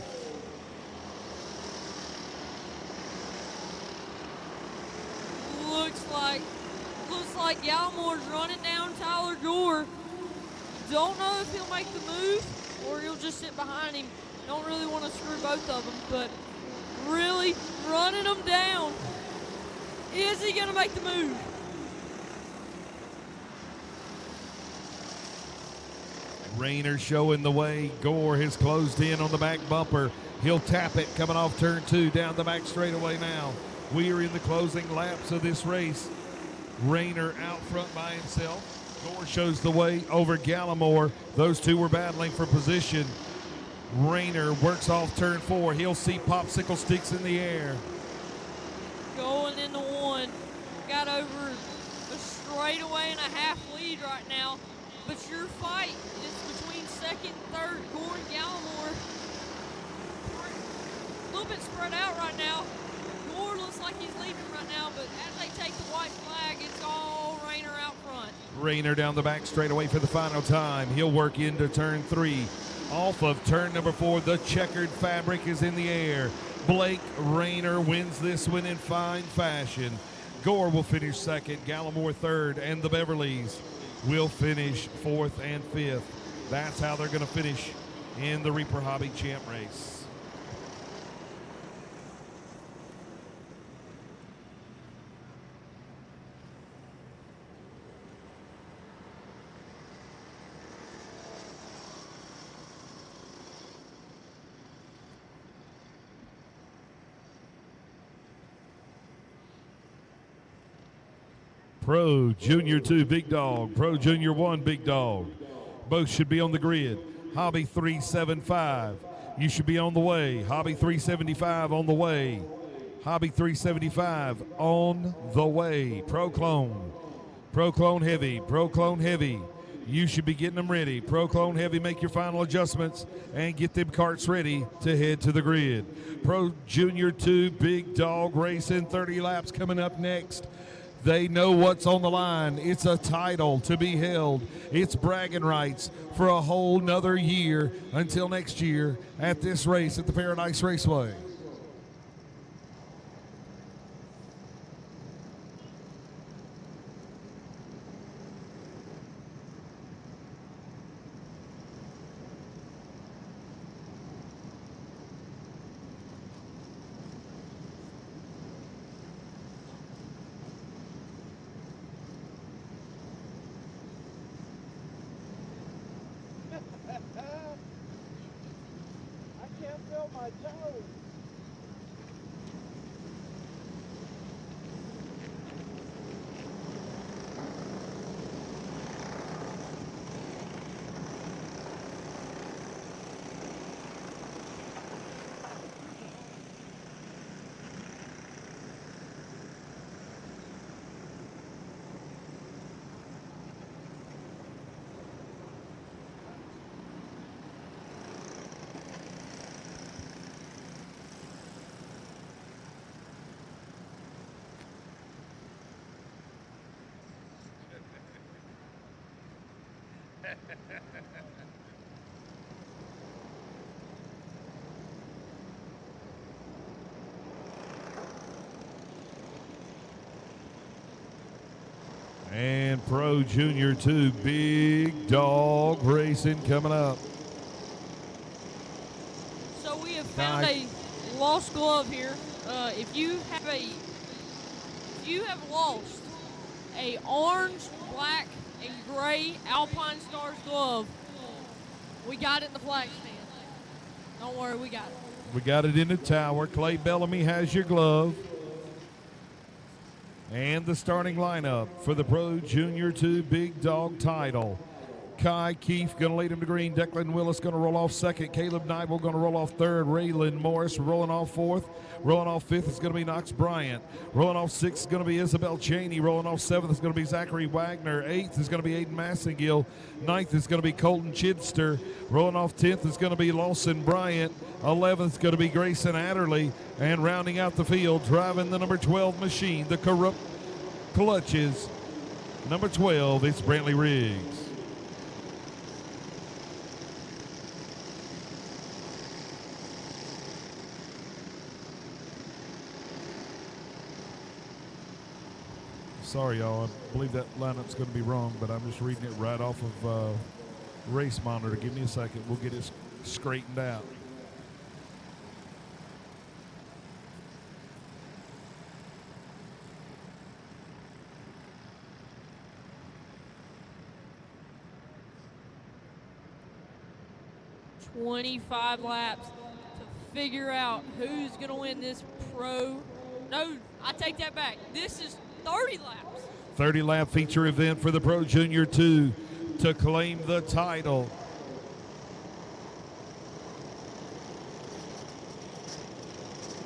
Looks like Gallimore's running down Tyler Gore. Don't know if he'll make the move or he'll just sit behind him. Don't really want to screw both of them, but really running them down. Is he going to make the move? Rayner showing the way. Gore has closed in on the back bumper. He'll tap it coming off turn 2 down the back straightaway now. We are in the closing laps of this race. Rayner out front by himself. Gore shows the way over Gallimore. Those two were battling for position. Rayner works off turn 4. He'll see popsicle sticks in the air. Going into 1. Got over a straightaway and a half lead right now. But your fight is between 2nd and 3rd, Gore and Gallimore. A little bit spread out right now. Gore looks like he's leading right now, but as they take the white flag, it's all Rayner out front. Rayner down the back straightaway for the final time. He'll work into turn 3. Off of turn number 4, the checkered fabric is in the air. Blake Rayner wins this one in fine fashion. Gore will finish 2nd, Gallimore 3rd, and the Beverleys will finish 4th and 5th. That's how they're going to finish in the Reaper Hobby Champ race. Pro Junior 2 Big Dog, Pro Junior 1 Big Dog. Both should be on the grid. Hobby 375. You should be on the way. Hobby 375 on the way. Hobby 375 on the way. Pro Clone. Pro Clone Heavy. Pro Clone Heavy. You should be getting them ready. Pro Clone Heavy, make your final adjustments and get them carts ready to head to the grid. Pro Junior 2 Big Dog Racing, 30 laps coming up next. They know what's on the line. It's a title to be held. It's bragging rights for a whole nother year until next year at this race at the Paradise Raceway. I can't feel my toes. And Pro Junior 2 Big Dog Racing coming up. So we have found a lost glove here. If you have lost a orange, black, and gray Alpine Stars glove, we got it in the flag stand. Don't worry, we got it. We got it in the tower. Clay Bellamy has your glove. And the starting lineup for the Pro Junior 2 Big Dog title. Kai Keefe going to lead him to green. Declan Willis going to roll off second. Caleb Nibel going to roll off third. Raylan Morris rolling off fourth. Rolling off fifth is going to be Knox Bryant. Rolling off sixth is going to be Isabel Cheney. Rolling off seventh is going to be Zachary Wagner. Eighth is going to be Aiden Massengill. Ninth is going to be Colton Chidster. Rolling off 10th is going to be Lawson Bryant. 11th is going to be Grayson Adderley. And rounding out the field, driving the number 12 machine, the corrupt clutches. Number 12, it's Brantley Riggs. Sorry, y'all. I believe that lineup's going to be wrong, but I'm just reading it right off of Race Monitor. Give me a second. We'll get it straightened out. $25 laps to figure out who's going to win this pro. No, I take that back. This is 30 laps. 30 lap feature event for the Pro Junior 2 to claim the title.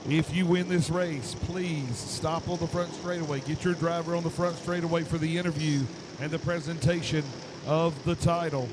If you win this race, please stop on the front straightaway. Get your driver on the front straightaway for the interview and the presentation of the title.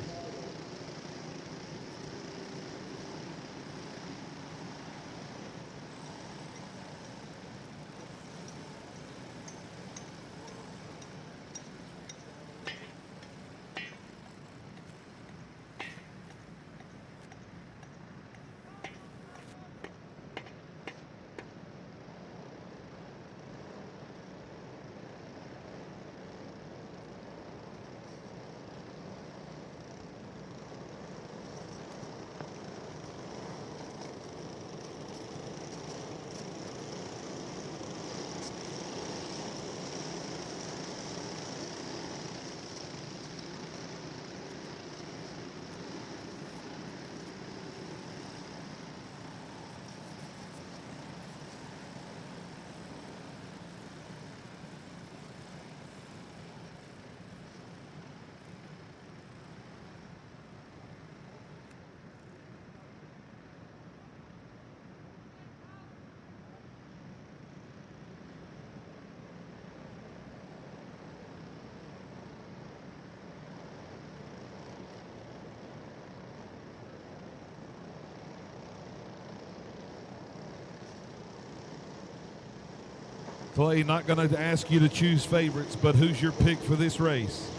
Clay, not going to ask you to choose favorites, but who's your pick for this race?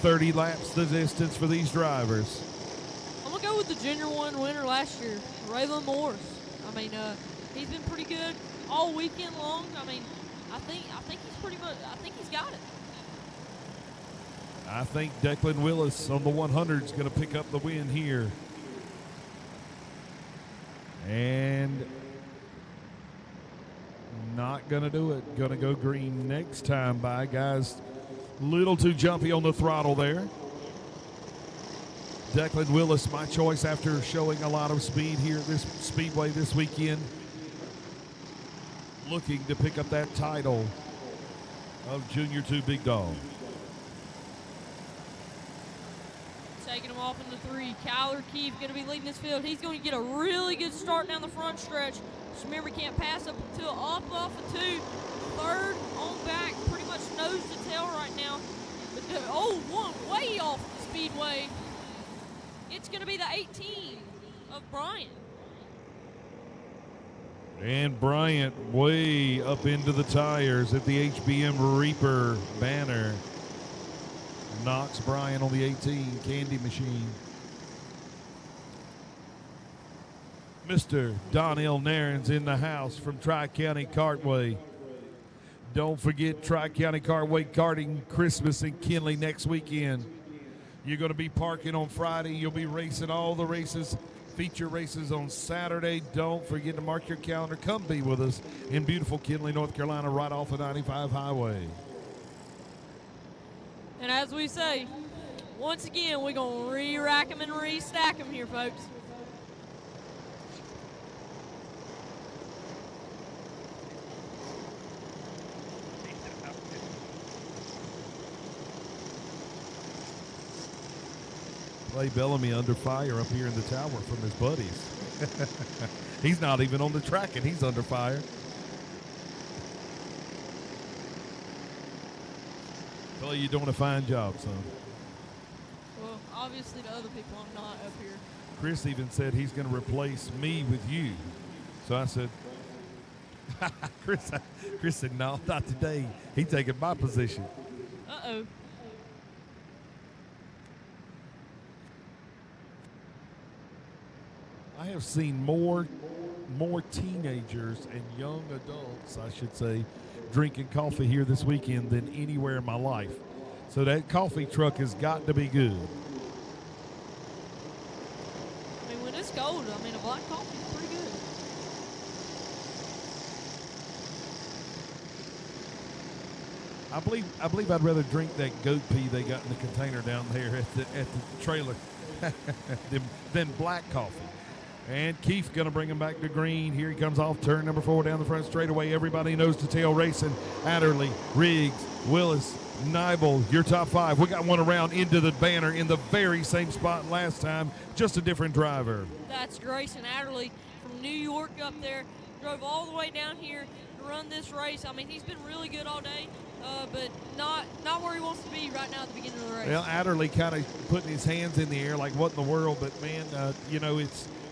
30 laps the distance for these drivers. I'm gonna go with the Junior One winner last year, Raylan Morris. I mean, he's been pretty good all weekend long. I mean, I think he's pretty much. I think he's got it. I think Declan Willis on the 100 is going to pick up the win here. And not going to do it. Going to go green next time by, guys. Little too jumpy on the throttle there. Declan Willis, my choice after showing a lot of speed here at this Speedway this weekend. Looking to pick up that title of Junior 2 Big Dog. Taking him off into 3. Kyler Keefe going to be leading this field. He's going to get a really good start down the front stretch. Just remember, he can't pass up until up off of 2. Third on back, pretty much nose to tail right now. But one way off the speedway. It's going to be the 18 of Bryant. And Bryant way up into the tires at the HBM Reaper banner. Knocks Bryant on the 18 Candy Machine. Mr. Donnell Nairn's in the house from Tri-County Kartway. Don't forget Tri-County Kartway karting Christmas in Kinley next weekend. You're going to be parking on Friday. You'll be racing all the races, feature races on Saturday. Don't forget to mark your calendar. Come be with us in beautiful Kinley, North Carolina, right off the 95 highway. And as we say, once again, we're going to re-rack them and re-stack them here, folks. Clay Bellamy under fire up here in the tower from his buddies. He's not even on the track and he's under fire. Clay, you're doing a fine job, son. Well, obviously to other people, I'm not up here. Chris even said he's going to replace me with you. So I said, Chris said, no, not today. He's taking my position. Uh-oh. I have seen more teenagers and young adults, I should say, drinking coffee here this weekend than anywhere in my life. So that coffee truck has got to be good. I mean, when it's cold, I mean, a black coffee is pretty good. I believe I'd rather drink that goat pee they got in the container down there at the trailer than black coffee. And Keith going to bring him back to green. Here he comes off turn number 4 down the front straightaway. Everybody knows to tail racing. Adderley, Riggs, Willis, Nibel, your top 5. We got one around into the banner in the very same spot last time, just a different driver. That's Grayson Adderley from New York up there. Drove all the way down here to run this race. I mean, he's been really good all day, but not where he wants to be right now at the beginning of the race. Well, Adderley kind of putting his hands in the air like, what in the world? But, man,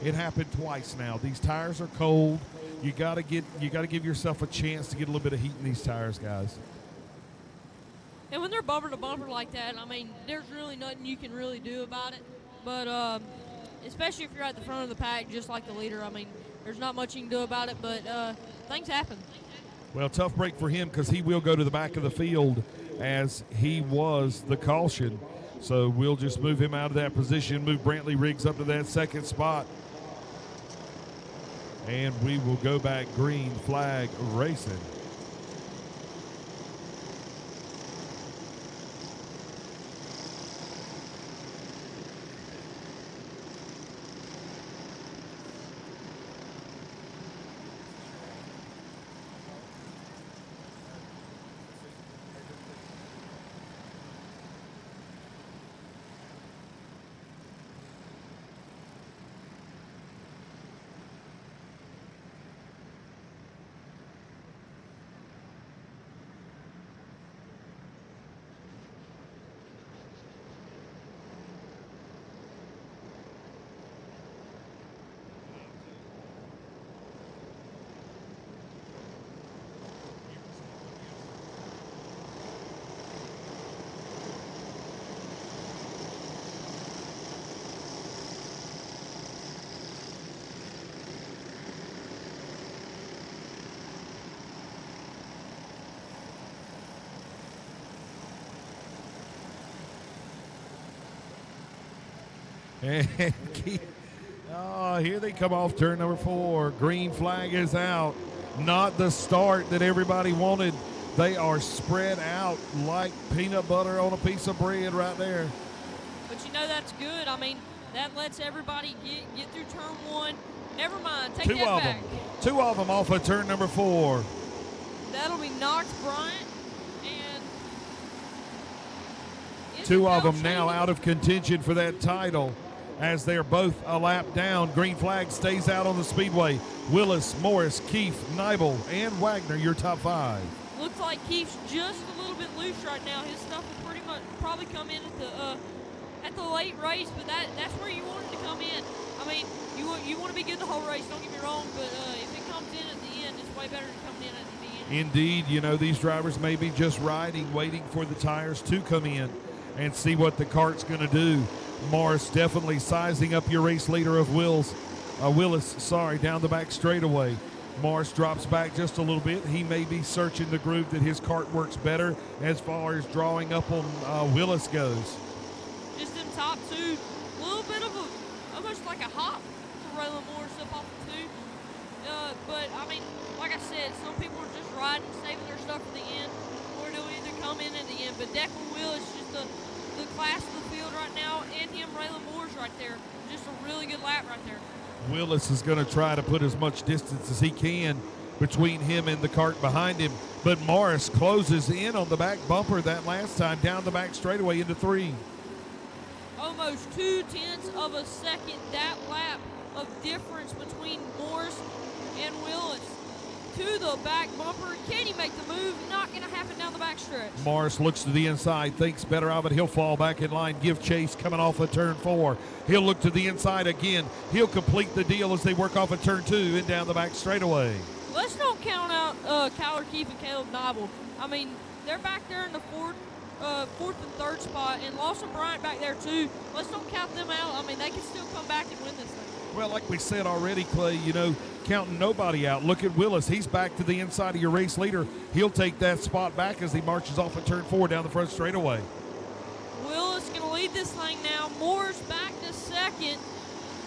it happened twice now. These tires are cold. You got to give yourself a chance to get a little bit of heat in these tires, guys. And when they're bumper to bumper like that, I mean, there's really nothing you can really do about it. But especially if you're at the front of the pack, just like the leader, I mean, there's not much you can do about it. But things happen. Well, tough break for him because he will go to the back of the field as he was the caution. So we'll just move him out of that position, move Brantley Riggs up to that second spot. And we will go back green flag racing. And here they come off turn number 4. Green flag is out. Not the start that everybody wanted. They are spread out like peanut butter on a piece of bread right there. But you know that's good. I mean, that lets everybody get through turn 1. Never mind. Take that back. Two of them off of turn number 4. That'll be Knox Bryant and Two of them Isabel now Cheney. out of contention for that title as they're both a lap down. Green flag stays out on the speedway. Willis, Morris, Keefe, Nibel, and Wagner, your top 5. Looks like Keith's just a little bit loose right now. His stuff will pretty much probably come in at the late race, but that's where you want it to come in. I mean, you want to be good the whole race, don't get me wrong, but if it comes in at the end, it's way better to come in at the end. Indeed, you know, these drivers may be just riding, waiting for the tires to come in and see what the kart's going to do. Morris definitely sizing up your race leader of Willis, down the back straightaway. Morris drops back just a little bit. He may be searching the groove that his kart works better as far as drawing up on Willis goes. Just in top 2, a little bit of almost like a hop for Raylan Morris up off the 2. But I mean, like I said, some people are just riding, saving their stuff for the end, or they'll either come in at the end. But Declan Willis, just the class of the field right now, and him, Raylan Morris right there. Just a really good lap right there. Willis is going to try to put as much distance as he can between him and the kart behind him, but Morris closes in on the back bumper that last time down the back straightaway into 3. Almost 0.2 of a second that lap of difference between Morris and Willis. To the back bumper. Can he make the move? Not going to happen down the back stretch. Morris looks to the inside, thinks better of it. He'll fall back in line, give chase coming off of turn 4. He'll look to the inside again. He'll complete the deal as they work off of turn 2 and down the back straightaway. Let's not count out Kyler Keefe and Caleb Nibel. I mean, they're back there in the fourth and third spot, and Lawson Bryant back there too. Let's don't count them out. I mean, they can still come back and win this thing. Well, like we said already, Clay, you know, counting nobody out. Look at Willis. He's back to the inside of your race leader. He'll take that spot back as he marches off at turn 4 down the front straightaway. Willis going to lead this thing now. Moore's back to second.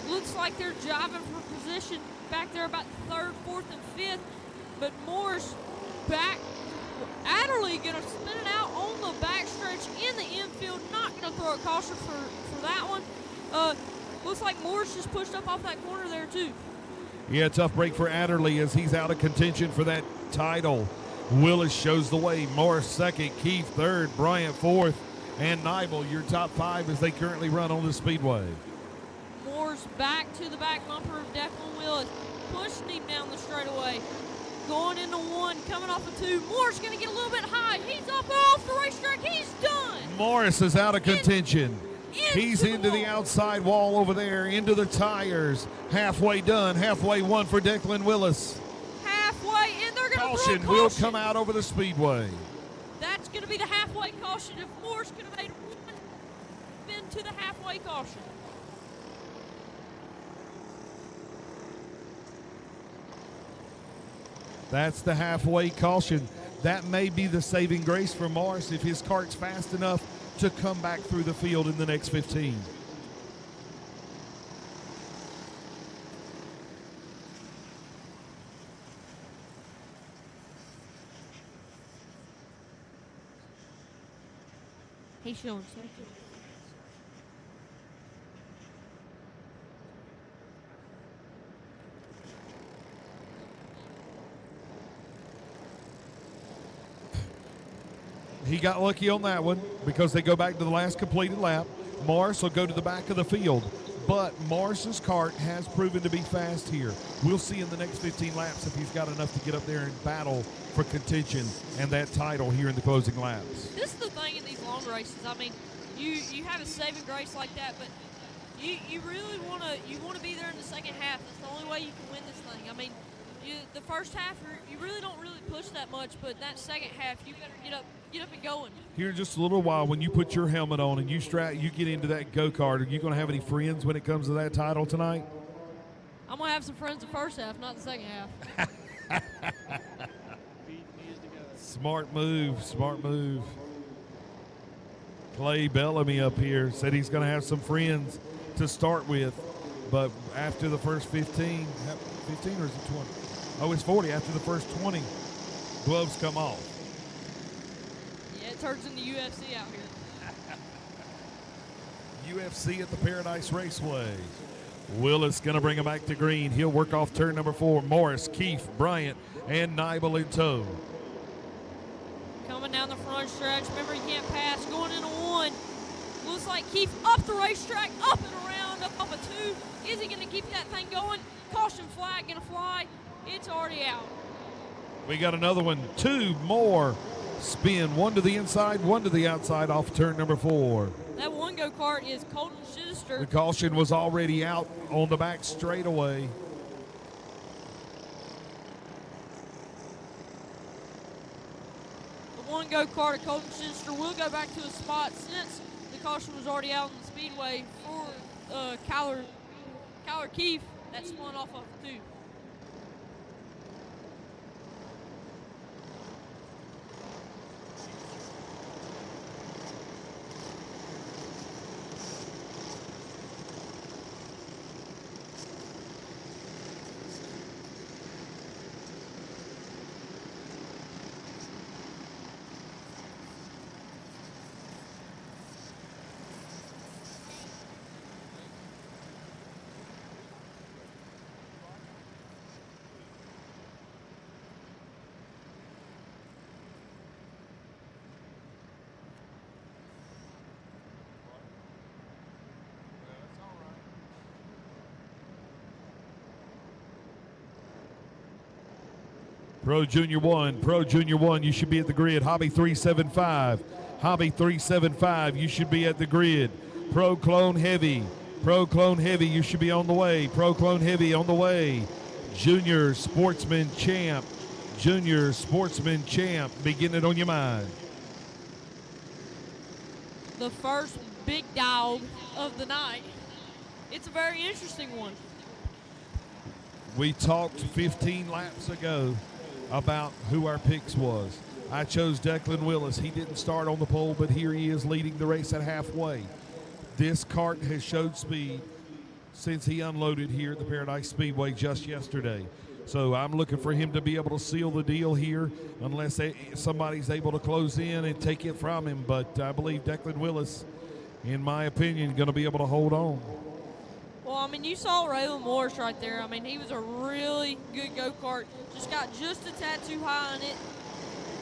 Looks like they're jiving for position back there about third, fourth, and fifth. But Moore's back. Adderley going to spin it out on the backstretch in the infield. Not going to throw a caution for that one. Looks like Morris just pushed up off that corner there, too. Yeah, tough break for Adderley as he's out of contention for that title. Willis shows the way. Morris second, Keefe third, Bryant fourth, and Nibel, your top 5 as they currently run on the speedway. Morris back to the back bumper of Declan Willis. Pushing him down the straightaway. Going into 1, coming off of 2. Morris going to get a little bit high. He's up and off the racetrack. He's done. Morris is out of contention. He's into the wall. outside wall over there, into the tires. Halfway done, halfway won for Declan Willis. Halfway, and they're going to throw a Caution will come out over the speedway. That's going to be the halfway caution. If Morris could have made one spin to the halfway caution. That's the halfway caution. That may be the saving grace for Morris if his kart's fast enough to come back through the field in the next 15. He's showing second. He got lucky on that one because they go back to the last completed lap. Morris will go to the back of the field, but Morris's kart has proven to be fast here. We'll see in the next 15 laps if he's got enough to get up there and battle for contention and that title here in the closing laps. This is the thing in these long races. I mean, you have a saving grace like that, but you really want to be there in the second half. That's the only way you can win this thing. I mean, the first half you really don't push that much, but that second half you better get up and going. Here in just a little while, when you put your helmet on and you get into that go-kart, are you going to have any friends when it comes to that title tonight? I'm going to have some friends the first half, not the second half. Smart move, smart move. Clay Bellamy up here said he's going to have some friends to start with, but after the first 15 or is it 20? Oh, it's 40. After the first 20, gloves come off. Yeah, it turns into UFC out here. UFC at the Paradise Raceway. Willis going to bring him back to green. He'll work off turn number 4. Morris, Keefe, Bryant, and Nibel in tow. Coming down the front stretch. Remember, you can't pass. Going into 1. Looks like Keefe up the racetrack, up and around, up a 2. Is he going to keep that thing going? Caution flag going to fly. It's already out. We got another one. 2 more spin. 1 to the inside, 1 to the outside off turn number 4. That one go-kart is Colton Schuster. The caution was already out on the back straightaway. The one go-kart of Colton Schuster will go back to his spot since the caution was already out on the speedway for Kyler Keefe. That spun off of 2. Pro Junior 1, you should be at the grid. Hobby 375, you should be at the grid. Pro Clone Heavy, you should be on the way. Pro Clone Heavy on the way. Junior Sportsman Champ, begin it on your mind. The first big dog of the night. It's a very interesting one. We talked 15 laps ago about who our picks was. I chose Declan Willis. He didn't start on the pole, but here he is leading the race at halfway. This kart has showed speed since he unloaded here at the Paradise Speedway just yesterday. So I'm looking for him to be able to seal the deal here unless somebody's able to close in and take it from him. But I believe Declan Willis, in my opinion, going to be able to hold on. Well, I mean, you saw Raylan Morris right there. I mean, he was a really good go-kart. Just got just a tad too high on it.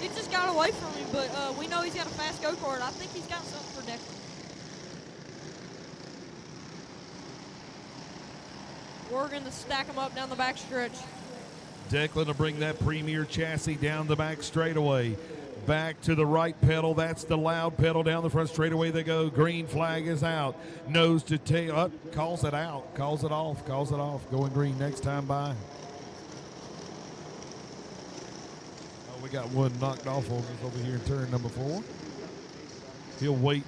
It just got away from him, but we know he's got a fast go-kart. I think he's got something for Declan. We're going to stack him up down the back stretch. Declan to bring that Premier chassis down the back straightaway. Back to the right pedal. That's the loud pedal. Down the front straightaway they go. Green flag is out. Nose to tail. Calls it out. Calls it off. Going green next time by. Oh, we got one knocked off on us over here in turn number 4. He'll wait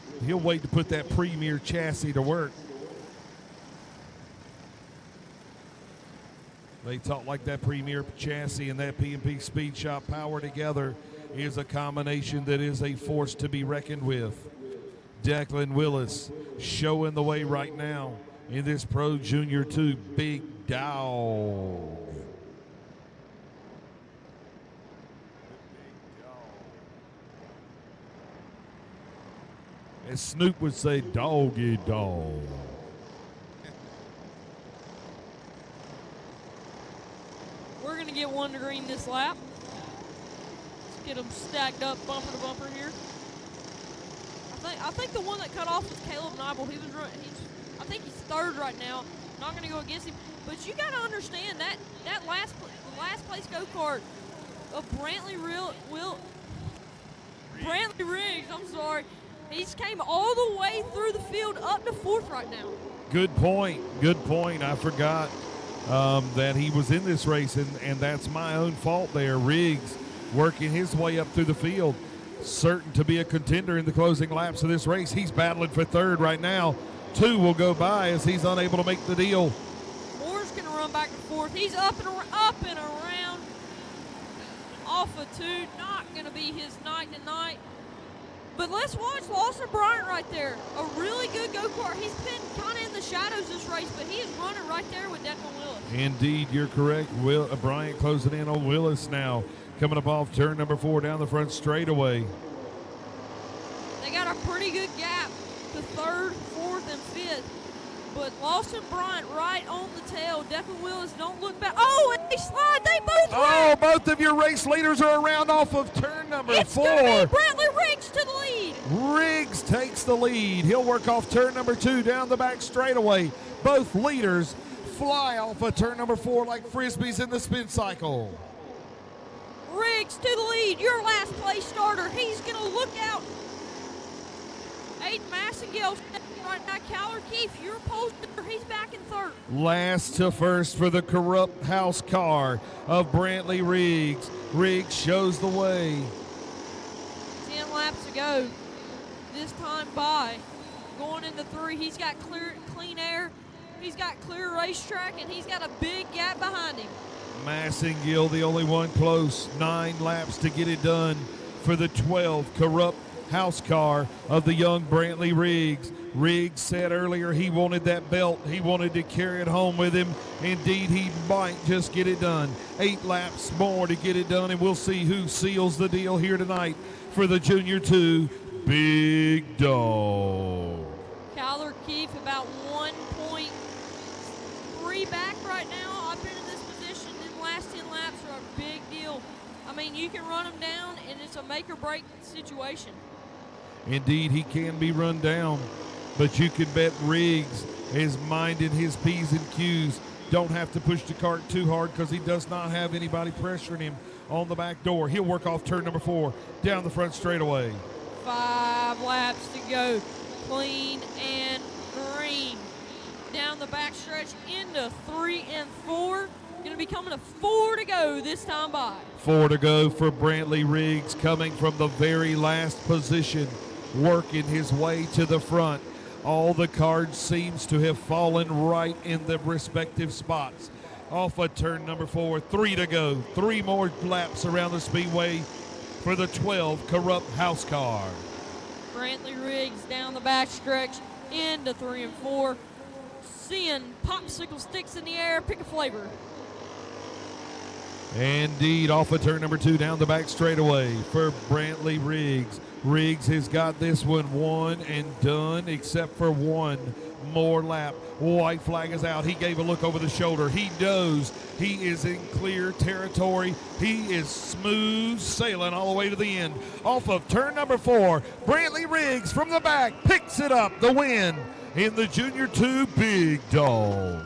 to put that Premier chassis to work. They talk like that Premier chassis and that P&P Speed Shop power together is a combination that is a force to be reckoned with. Declan Willis showing the way right now in this Pro Junior 2 big dog. As Snoop would say, doggy dog. We're going to get one to green this lap. Let's get them stacked up bumper to bumper here. I think the one that cut off was Caleb Nibel. I think he's third right now. Not going to go against him. But you got to understand that last place go-kart of Brantley Riggs, I'm sorry. He's came all the way through the field up to fourth right now. Good point. I forgot that he was in this race, and that's my own fault there. Riggs working his way up through the field, certain to be a contender in the closing laps of this race. He's battling for third right now. 2 will go by as he's unable to make the deal. Moore's going to run back to fourth. He's up and around off of 2. Not going to be his night tonight. But let's watch Lawson Bryant right there. A really good go-kart. He's been kind of in the shadows this race, but he is running right there with Declan Willis. Indeed, you're correct. Bryant closing in on Willis now. Coming up off turn number 4 down the front straightaway. They got a pretty good gap to third, fourth, and fifth. But Lawson Bryant right on the tail. Declan Willis, don't look back. Oh, and they slide. They both Oh, went. both of your race leaders are around off of turn number It's 4. going to be Brantley Riggs to the lead. Riggs takes the lead. He'll work off turn number 2 down the back straightaway. Both leaders fly off of turn number 4 like frisbees in the spin cycle. Riggs to the lead. Your last place starter. He's going to look out. Aiden Massengale right now. Callum Keefe, your poster. He's back in third. Last to first for the corrupt house car of Brantley Riggs. Riggs shows the way. 10 laps to go. This time by. Going into 3. He's got clean air. He's got clear racetrack, and he's got a big gap behind him. Massengill, the only one close. 9 laps to get it done for the 12 corrupt house car of the young Brantley Riggs. Riggs said earlier he wanted that belt. He wanted to carry it home with him. Indeed, he might just get it done. 8 laps more to get it done, and we'll see who seals the deal here tonight for the Junior 2 Big Dog. Kyler Keefe about 1.3 back right now up into this position. Them last 10 laps are a big deal. I mean, you can run them down, and it's a make-or-break situation. Indeed, he can be run down, but you can bet Riggs is minding his P's and Q's. Don't have to push the cart too hard because he does not have anybody pressuring him on the back door. He'll work off turn number 4 down the front straightaway. 5 laps to go. Clean and green. Down the backstretch into 3 and 4. Going to be coming to 4 to go this time by. 4 to go for Brantley Riggs, coming from the very last position, working his way to the front. All the cards seems to have fallen right in the respective spots. Off of turn number 4, 3 to go. 3 more laps around the speedway for the 12 corrupt house car. Brantley Riggs down the backstretch into 3 and 4. Seeing popsicle sticks in the air, pick a flavor. Indeed, off of turn number 2 down the back straightaway for Brantley Riggs. Riggs has got this one won and done except for one more lap. White flag is out. He gave a look over the shoulder. He knows he is in clear territory. He is smooth sailing all the way to the end. Off of turn number 4, Brantley Riggs from the back picks it up, the win in the Junior 2 Big Dog.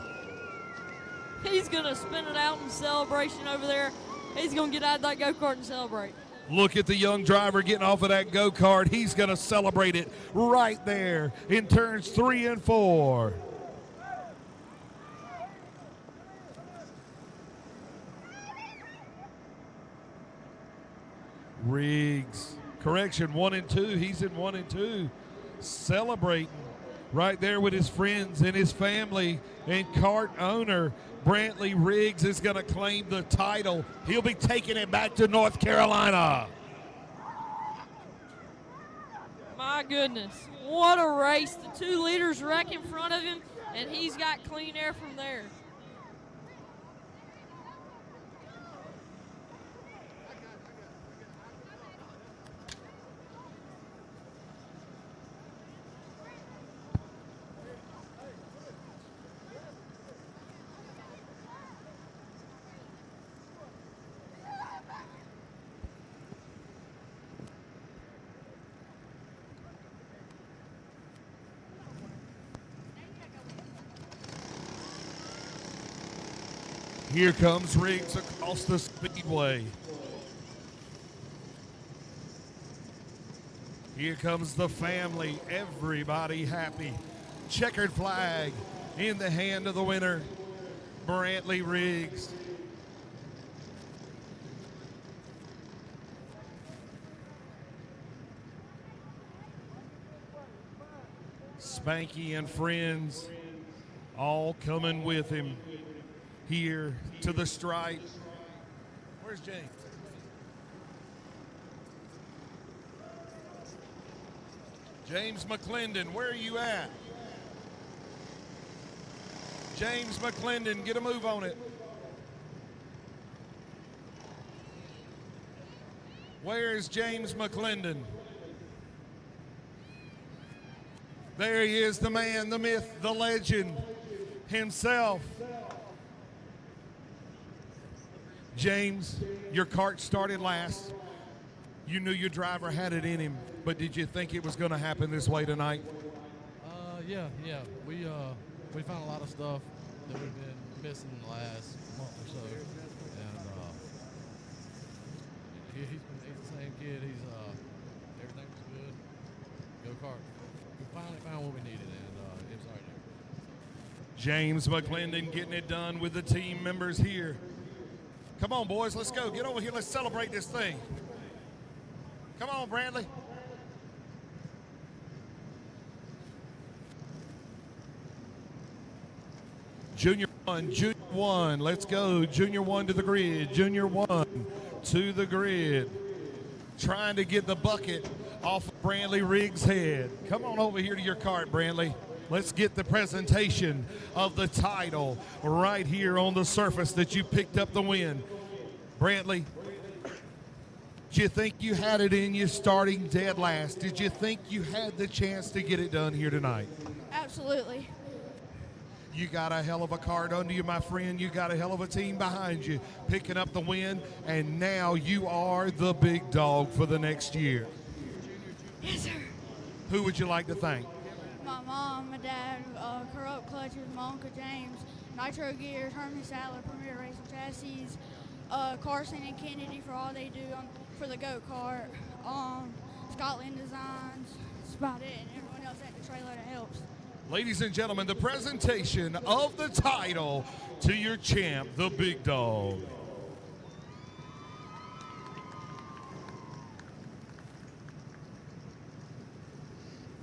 He's going to spin it out in celebration over there. He's going to get out of that go-kart and celebrate. Look at the young driver getting off of that go-kart. He's going to celebrate it right there in turns 3 and 4. Riggs, correction, 1 and 2. He's in 1 and 2, celebrating right there with his friends and his family. And kart owner Brantley Riggs is going to claim the title. He'll be taking it back to North Carolina. My goodness, what a race. The 2 leaders wreck in front of him, and he's got clean air from there. Here comes Riggs across the speedway. Here comes the family, everybody happy. Checkered flag in the hand of the winner, Brantley Riggs. Spanky and friends all coming with him here to the stripe. Where's James? James McClendon, where are you at? James McClendon, get a move on it. Where is James McClendon? There he is, the man, the myth, the legend himself. James, your cart started last. You knew your driver had it in him, but did you think it was going to happen this way tonight? Yeah. We found a lot of stuff that we've been missing the last month or so, and he's the same kid. Everything was good. Go kart. We finally found what we needed, and it's right there. James McClendon getting it done with the team members here. Come on, boys, let's go. Get over here. Let's celebrate this thing. Come on, Brantley. Junior one, let's go. Junior one to the grid. Junior one to the grid. Trying to get the bucket off of Brantley Riggs' head. Come on over here to your cart, Brantley. Let's get the presentation of the title right here on the surface that you picked up the win. Brantley, did you think you had it in you starting dead last? Did you think you had the chance to get it done here tonight? Absolutely. You got a hell of a card under you, my friend. You got a hell of a team behind you picking up the win, and now you are the big dog for the next year. Yes, sir. Who would you like to thank? My mom, my dad, Corrupt Clutches, my Uncle James, Nitro Gears, Herman Sadler, Premier Racing Chassis, Carson and Kennedy for all they do for the go-kart, Scotland Designs, that's about it, and everyone else at the trailer that helps. Ladies and gentlemen, the presentation of the title to your champ, the big dog.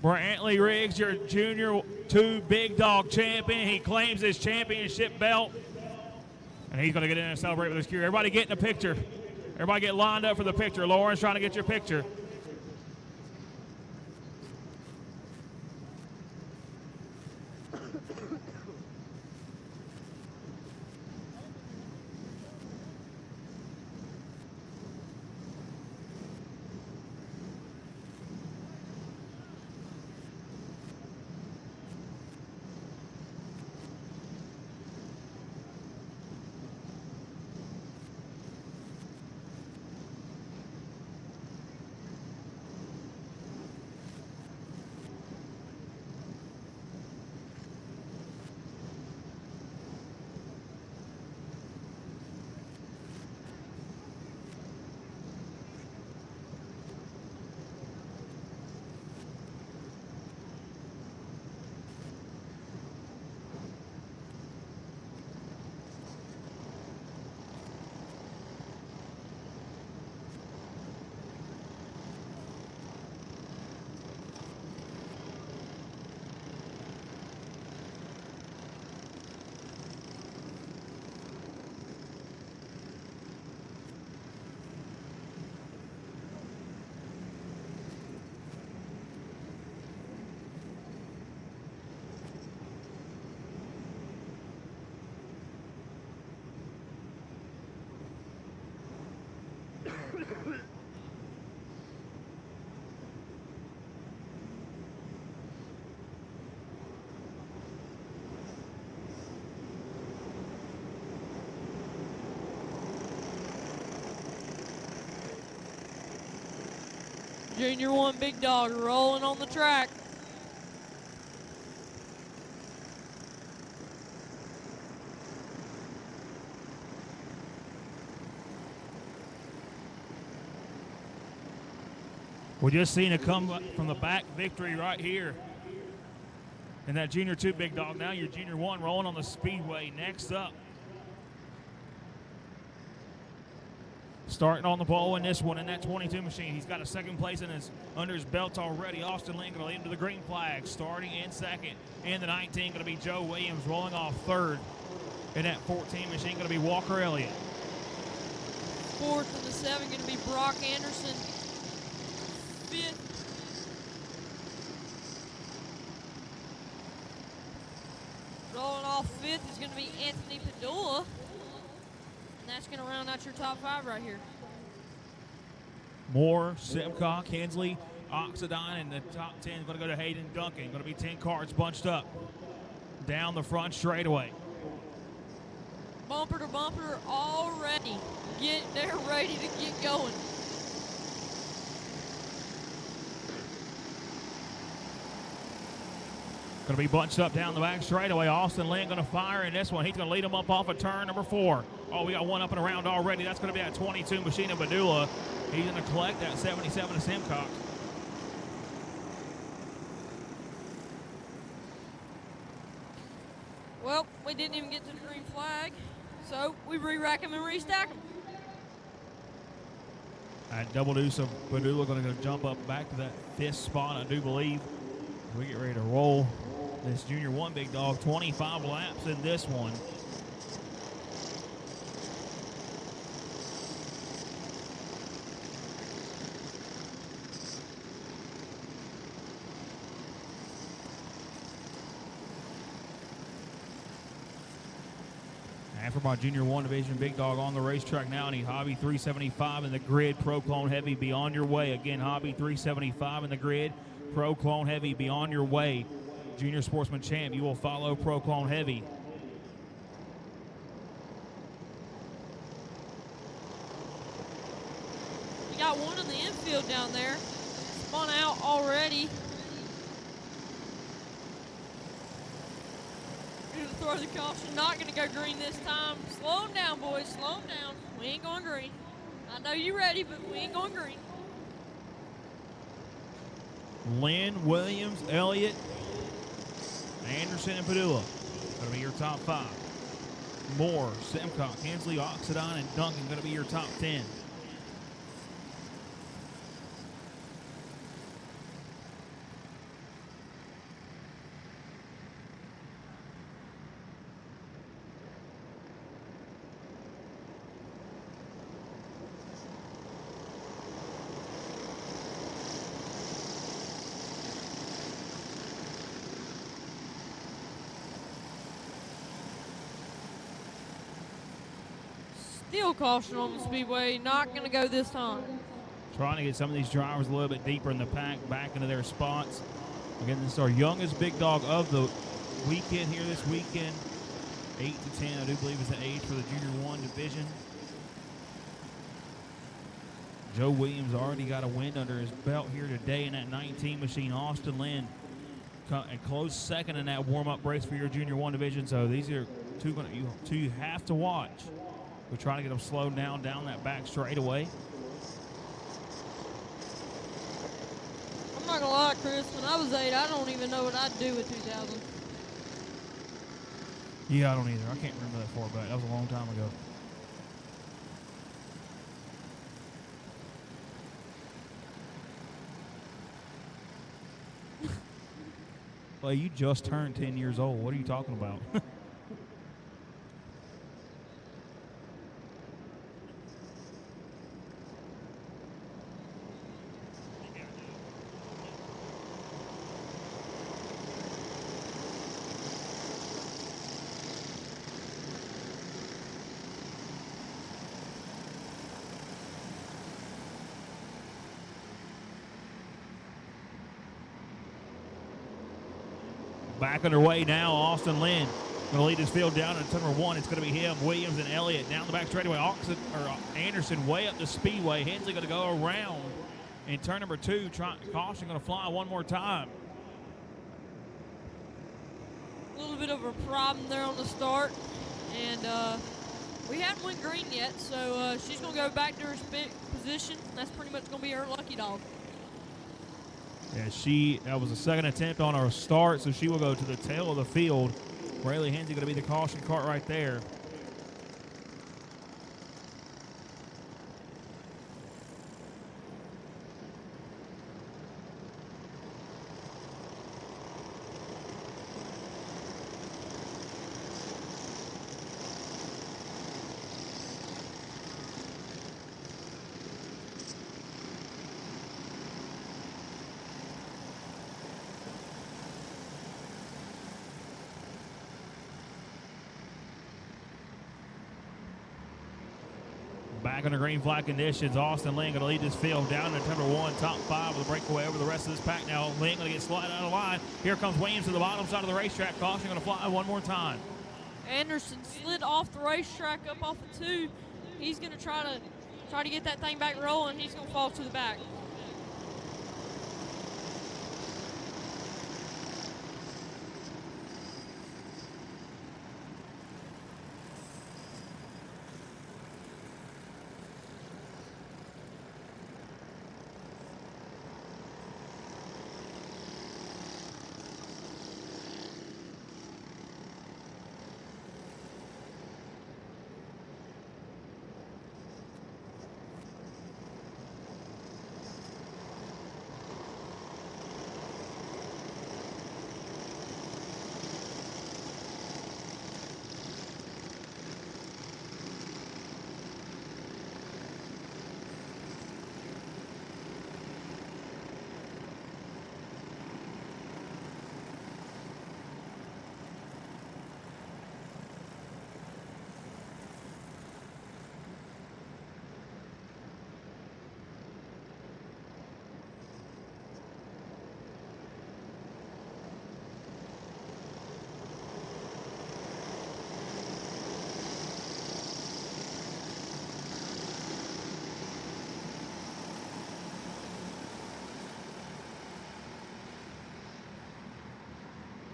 Brantley Riggs, your Junior 2 Big Dog champion. He claims his championship belt. And he's going to get in and celebrate with his crew. Everybody get in a picture. Everybody get lined up for the picture. Lauren's trying to get your picture. Junior 1 Big Dog rolling on the track. We just seen a come from the back victory right here. And that Junior 2 Big Dog, now your Junior 1 rolling on the speedway. Next up, starting on the pole in this one, in that 22 machine. He's got a second place under his belt already. Austin Lincoln will lead him to the green flag. Starting in second in the 19, going to be Joe Williams. Rolling off third in that 14 machine, going to be Walker Elliott. Fourth in the 7 going to be Brock Anderson. Fifth off fifth is going to be Anthony Padula. And that's going to round out your top 5 right here. Moore, Simcock, Hensley, Oxidine, and the top 10 is going to go to Hayden Duncan. Going to be 10 cars bunched up down the front straightaway. Bumper to bumper already. They're ready to get going. Going to be bunched up down the back straightaway. Austin Lynn going to fire in this one. He's going to lead them up off of turn number 4. Oh, we got one up and around already. That's going to be that 22 Machina Padula. He's going to collect that 77 of Simcox. Well, we didn't even get to the green flag, so we re-rack them and restack them. That double deuce of Padula going to jump up back to that 5th spot, I do believe. We get ready to roll this Junior 1 big dog. 25 laps in this one. And from our Junior 1 Division big dog on the racetrack now, and Hobby 375 in the grid. Pro Clone Heavy, be on your way. Again, Hobby 375 in the grid. Pro Clone Heavy, be on your way. Junior Sportsman Champ, you will follow Pro Clone Heavy. We got one in the infield down there. Spun out already. Gonna throw the caution. Not gonna go green this time. Slow them down, boys. Slow them down. We ain't going green. I know you're ready, but we ain't going green. Lynn, Williams, Elliott, Anderson, and Padula. Going to be your top 5. Moore, Simcock, Hensley, Oxidine, and Duncan going to be your top 10. Still caution on the speedway. Not going to go this time. Trying to get some of these drivers a little bit deeper in the pack, back into their spots. Again, this is our youngest big dog of the weekend here this weekend. 8 to 10, I do believe, is the age for the Junior 1 division. Joe Williams already got a win under his belt here today in that 19 machine. Austin Lynn a close second in that warm-up race for your Junior 1 division. So these are two you have to watch. We're trying to get them slowed down that back straightaway. I'm not going to lie, Chris. When I was 8, I don't even know what I'd do with 2000. Yeah, I don't either. I can't remember that far back. That was a long time ago. Well, you just turned 10 years old. What are you talking about? Back underway now, Austin Lynn going to lead his field down in turn number 1. It's going to be him, Williams, and Elliott down the back straightaway. Anderson way up the speedway. Hensley going to go around in turn number 2. Caution going to fly one more time. A little bit of a problem there on the start, and we haven't went green yet, so she's going to go back to her position. That's pretty much going to be her lucky dog. Yeah, that was a second attempt on her start, so she will go to the tail of the field. Rayleigh Hensley going to be the caution cart right there. Back under green flag conditions. Austin Lynn going to lead this field down to number 1, top 5 with a breakaway over the rest of this pack now. Lynn going to get slid out of line. Here comes Williams to the bottom side of the racetrack. Caution going to fly one more time. Anderson slid off the racetrack up off the 2. He's going to try to get that thing back rolling. He's going to fall to the back.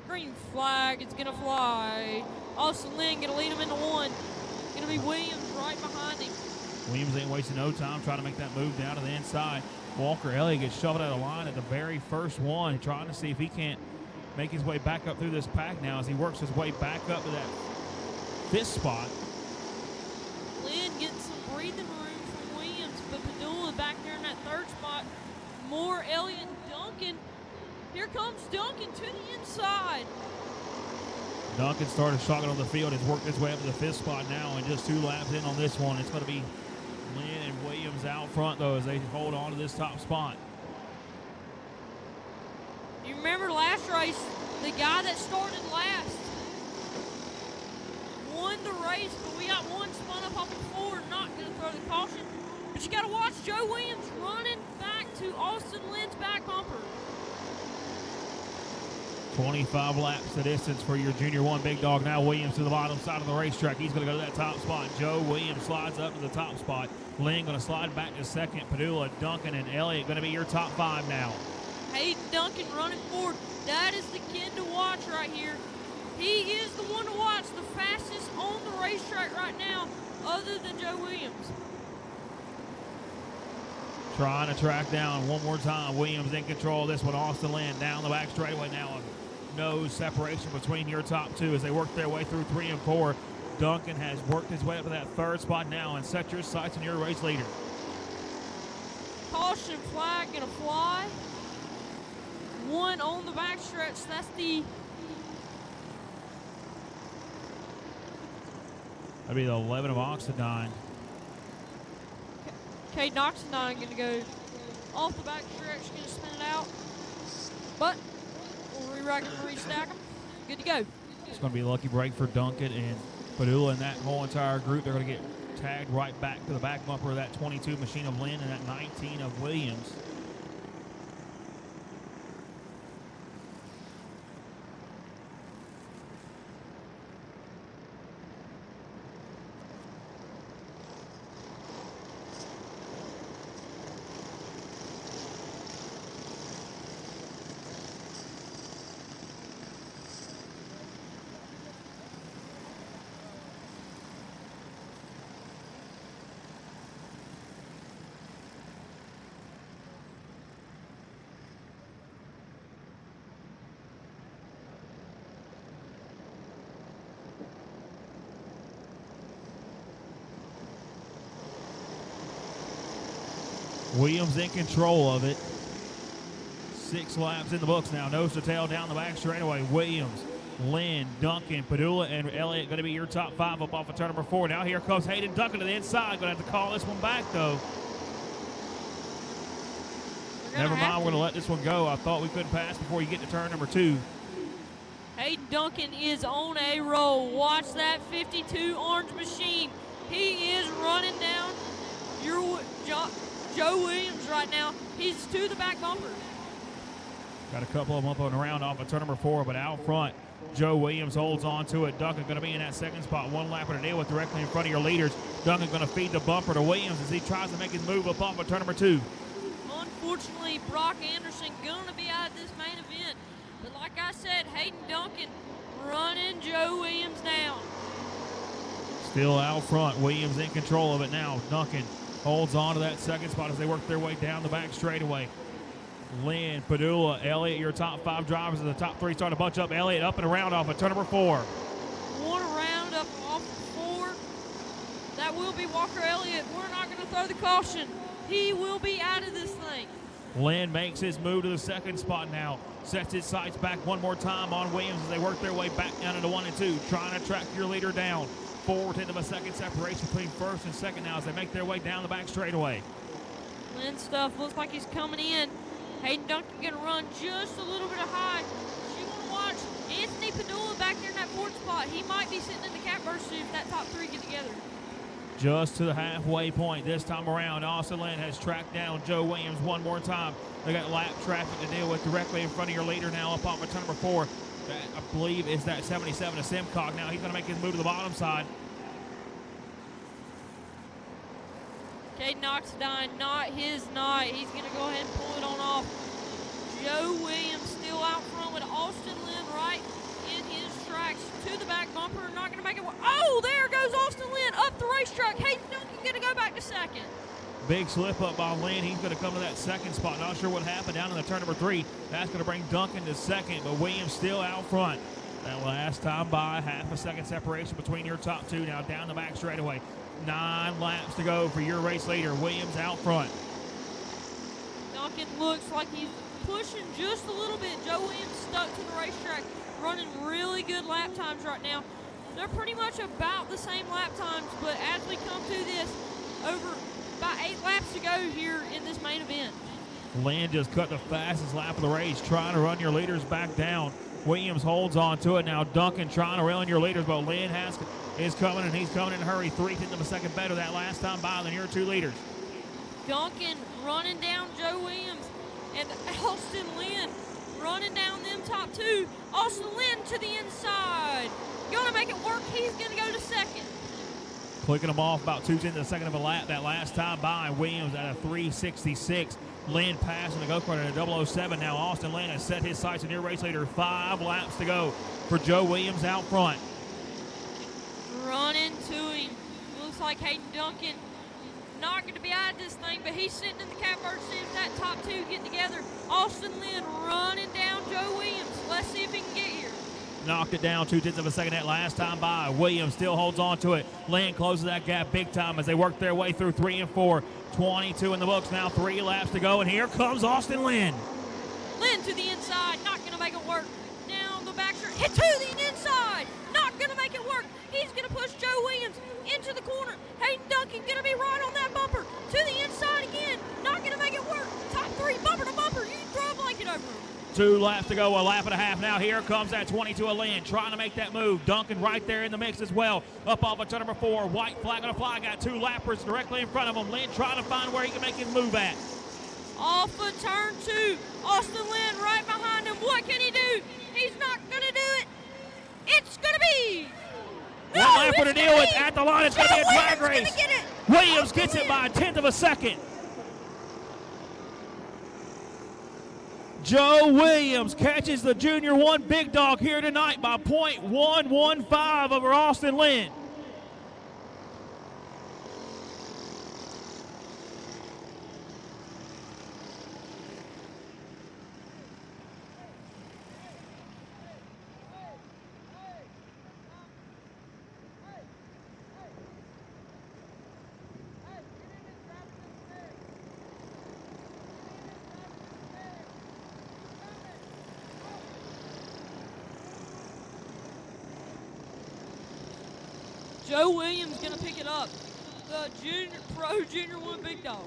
Green flag is going to fly. Austin Lynn going to lead him into 1. Going to be Williams right behind him. Williams ain't wasting no time trying to make that move down to the inside. Walker Elliott gets shoved out of line at the very first one, trying to see if he can't make his way back up through this pack now as he works his way back up to that 5th spot. Lynn getting some breathing room from Williams, but Padula back there in that 3rd spot. More Elliott and Duncan. Here comes Duncan to the inside. Duncan started shocking on the field. Has worked his way up to the 5th spot now, and just 2 laps in on this one. It's going to be Lynn and Williams out front, though, as they hold on to this top spot. You remember last race, the guy that started last won the race, but we got one spun up off the floor, not going to throw the caution. But you got to watch Joe Williams running back to Austin Lynn's back bumper. 25 laps the distance for your Junior 1 big dog. Now Williams to the bottom side of the racetrack. He's going to go to that top spot. Joe Williams slides up to the top spot. Lynn going to slide back to 2nd. Padula, Duncan, and Elliott going to be your top 5 now. Hayden Duncan running forward. That is the kid to watch right here. He is the one to watch, the fastest on the racetrack right now, other than Joe Williams. Trying to track down one more time. Williams in control of this one. Austin Lynn down the back straightaway now. No separation between your top 2 as they work their way through 3 and 4. Duncan has worked his way up to that 3rd spot now and set your sights on your race leader. Caution flag gonna fly. 1 on the back stretch. That's the That'd be the 11 of Oxidine. Caden Oxidine gonna go off the back stretch, gonna spin it out. But we'll re-rack and restack them. Good to go. It's going to be a lucky break for Duncan and Padula and that whole entire group. They're going to get tagged right back to the back bumper of that 22 machine of Lynn and that 19 of Williams. Williams in control of it. 6 laps in the books now. Nose to tail down the back straightaway. Williams, Lynn, Duncan, Padula, and Elliott going to be your top 5 up off of turn number 4. Now here comes Hayden Duncan to the inside. Going to have to call this one back, though. Never mind, we're going to let this one go. I thought we couldn't pass before you get to turn number 2. Hayden Duncan is on a roll. Watch that 52 orange machine. He is running down Joe Williams right now, he's to the back bumper. Got a couple of them up and around off of turn number 4, but out front, Joe Williams holds on to it. Duncan going to be in that second spot. One lapper to deal with directly in front of your leaders. Duncan going to feed the bumper to Williams as he tries to make his move up off of turn number 2. Unfortunately, Brock Anderson going to be out of this main event. But like I said, Hayden Duncan running Joe Williams down. Still out front. Williams in control of it now. Duncan holds on to that second spot as they work their way down the back straightaway. Lynn, Padula, Elliott, your top 5 drivers, and the top 3 starting to bunch up. Elliott up and around off of turn number 4. One around up off 4. That will be Walker Elliott. We're not going to throw the caution. He will be out of this thing. Lynn makes his move to the second spot now. Sets his sights back one more time on Williams as they work their way back down into 1 and 2. Trying to track your leader down. 4/10 of a second separation between first and second now as they make their way down the back straightaway. Lynn stuff looks like he's coming in. Hayden Duncan going to run just a little bit high. You want to watch Anthony Padula back there in that 4th spot. He might be sitting in the catbird suit if that top 3 get together. Just to the halfway point this time around. Austin Lynn has tracked down Joe Williams one more time. They got lap traffic to deal with directly in front of your leader now up off of turn number 4. That, I believe, is that 77 of Simcock. Now he's going to make his move to the bottom side. Caden Oxidine, not his night. He's going to go ahead and pull it on off. Joe Williams still out front with Austin Lynn right in his tracks to the back bumper. Not going to make it. Oh, there goes Austin Lynn up the racetrack. Hayden Duncan going to go back to second. Big slip up by Lynn. He's going to come to that second spot. Not sure what happened down in the turn number 3. That's going to bring Duncan to second, but Williams still out front. That last time by, half a second separation between your top 2. Now down the back straightaway. 9 laps to go for your race leader. Williams out front. Duncan looks like he's pushing just a little bit. Joe Williams stuck to the racetrack, running really good lap times right now. They're pretty much about the same lap times, but as we come to this, over about 8 laps to go here in this main event. Lynn just cut the fastest lap of the race, trying to run your leaders back down. Williams holds on to it. Now Duncan trying to run your leaders, but Lynn is coming, and he's coming in a hurry. 3/10 of a second better that last time by than your 2 leaders. Duncan running down Joe Williams, and Austin Lynn running down them top 2. Austin Lynn to the inside. Gonna make it work. He's gonna go to second. Clicking them off about 2/10 of a second of a lap that last time by. Williams at a 3:66. Lynn passing the go-kart at a 007. Now Austin Lynn has set his sights on your race leader. 5 laps to go for Joe Williams out front. Running to him. Looks like Hayden Duncan not going to be out of this thing, but he's sitting in the catbird seat if that top 2 get together. Austin Lynn running down Joe Williams. Let's see if he can get here. Knocked it down 2/10 of a second that last time by. Williams still holds on to it. Lynn closes that gap big time as they work their way through 3 and 4. 22 in the books now, 3 laps to go, and here comes Austin Lynn. Lynn to the inside, not going to make it work. Down the back straight, hit to the inside, not going to make it work. He's going to push Joe Williams into the corner. Hayden Duncan going to be right on that bumper. To the inside again, not going to make it work. Top 3, bumper to bumper. You can throw a blanket over him. 2 laps to go, a lap and a half now. Here comes that 22 of Lynn, trying to make that move. Duncan right there in the mix as well. Up off of turn number 4, white flag on the fly. Got 2 lappers directly in front of him. Lynn trying to find where he can make his move at. Off of turn 2, Austin Lynn right behind him. What can he do? He's not going to do it. It's going to be. One lapper to deal with at the line. It's going to be a drag race. Williams gets it by a 1/10 of a second. Joe Williams catches the Junior 1 big dog here tonight by .115 over Austin Lynn. Joe Williams going to pick it up. The Junior 1 big dog.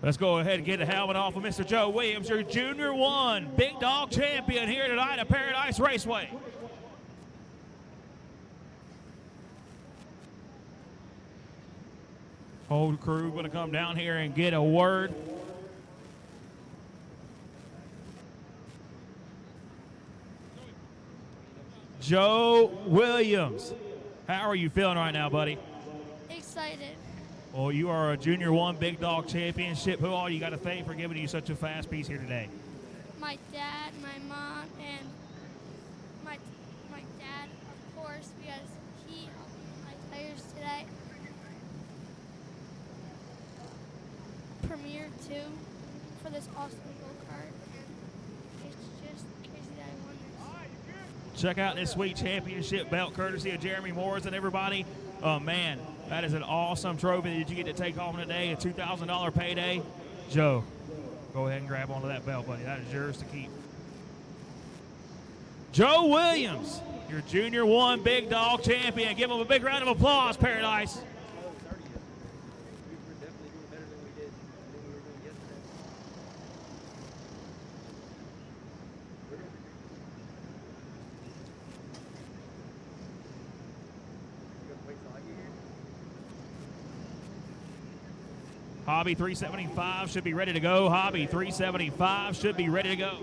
Let's go ahead and get the helmet off of Mr. Joe Williams, your Junior 1 Big Dog Champion here tonight at Paradise Raceway. Whole crew going to come down here and get a word. Joe Williams, how are you feeling right now, buddy? Excited. Well, you are a Junior 1 Big Dog Championship. Who all you got to thank for giving you such a fast piece here today? My dad, my mom, and my dad, of course, because he helped me with my tires today. Premier 2 for this awesome go-kart, and it's just crazy that I won this. Check out this sweet championship belt courtesy of Jeremy Morris and everybody. Oh, man, that is an awesome trophy that you get to take home today, a $2,000 payday. Joe, go ahead and grab onto that belt, buddy. That is yours to keep. Joe Williams, your Junior 1 Big Dog Champion. Give him a big round of applause, Paradise. Hobby 375 should be ready to go. Hobby 375 should be ready to go.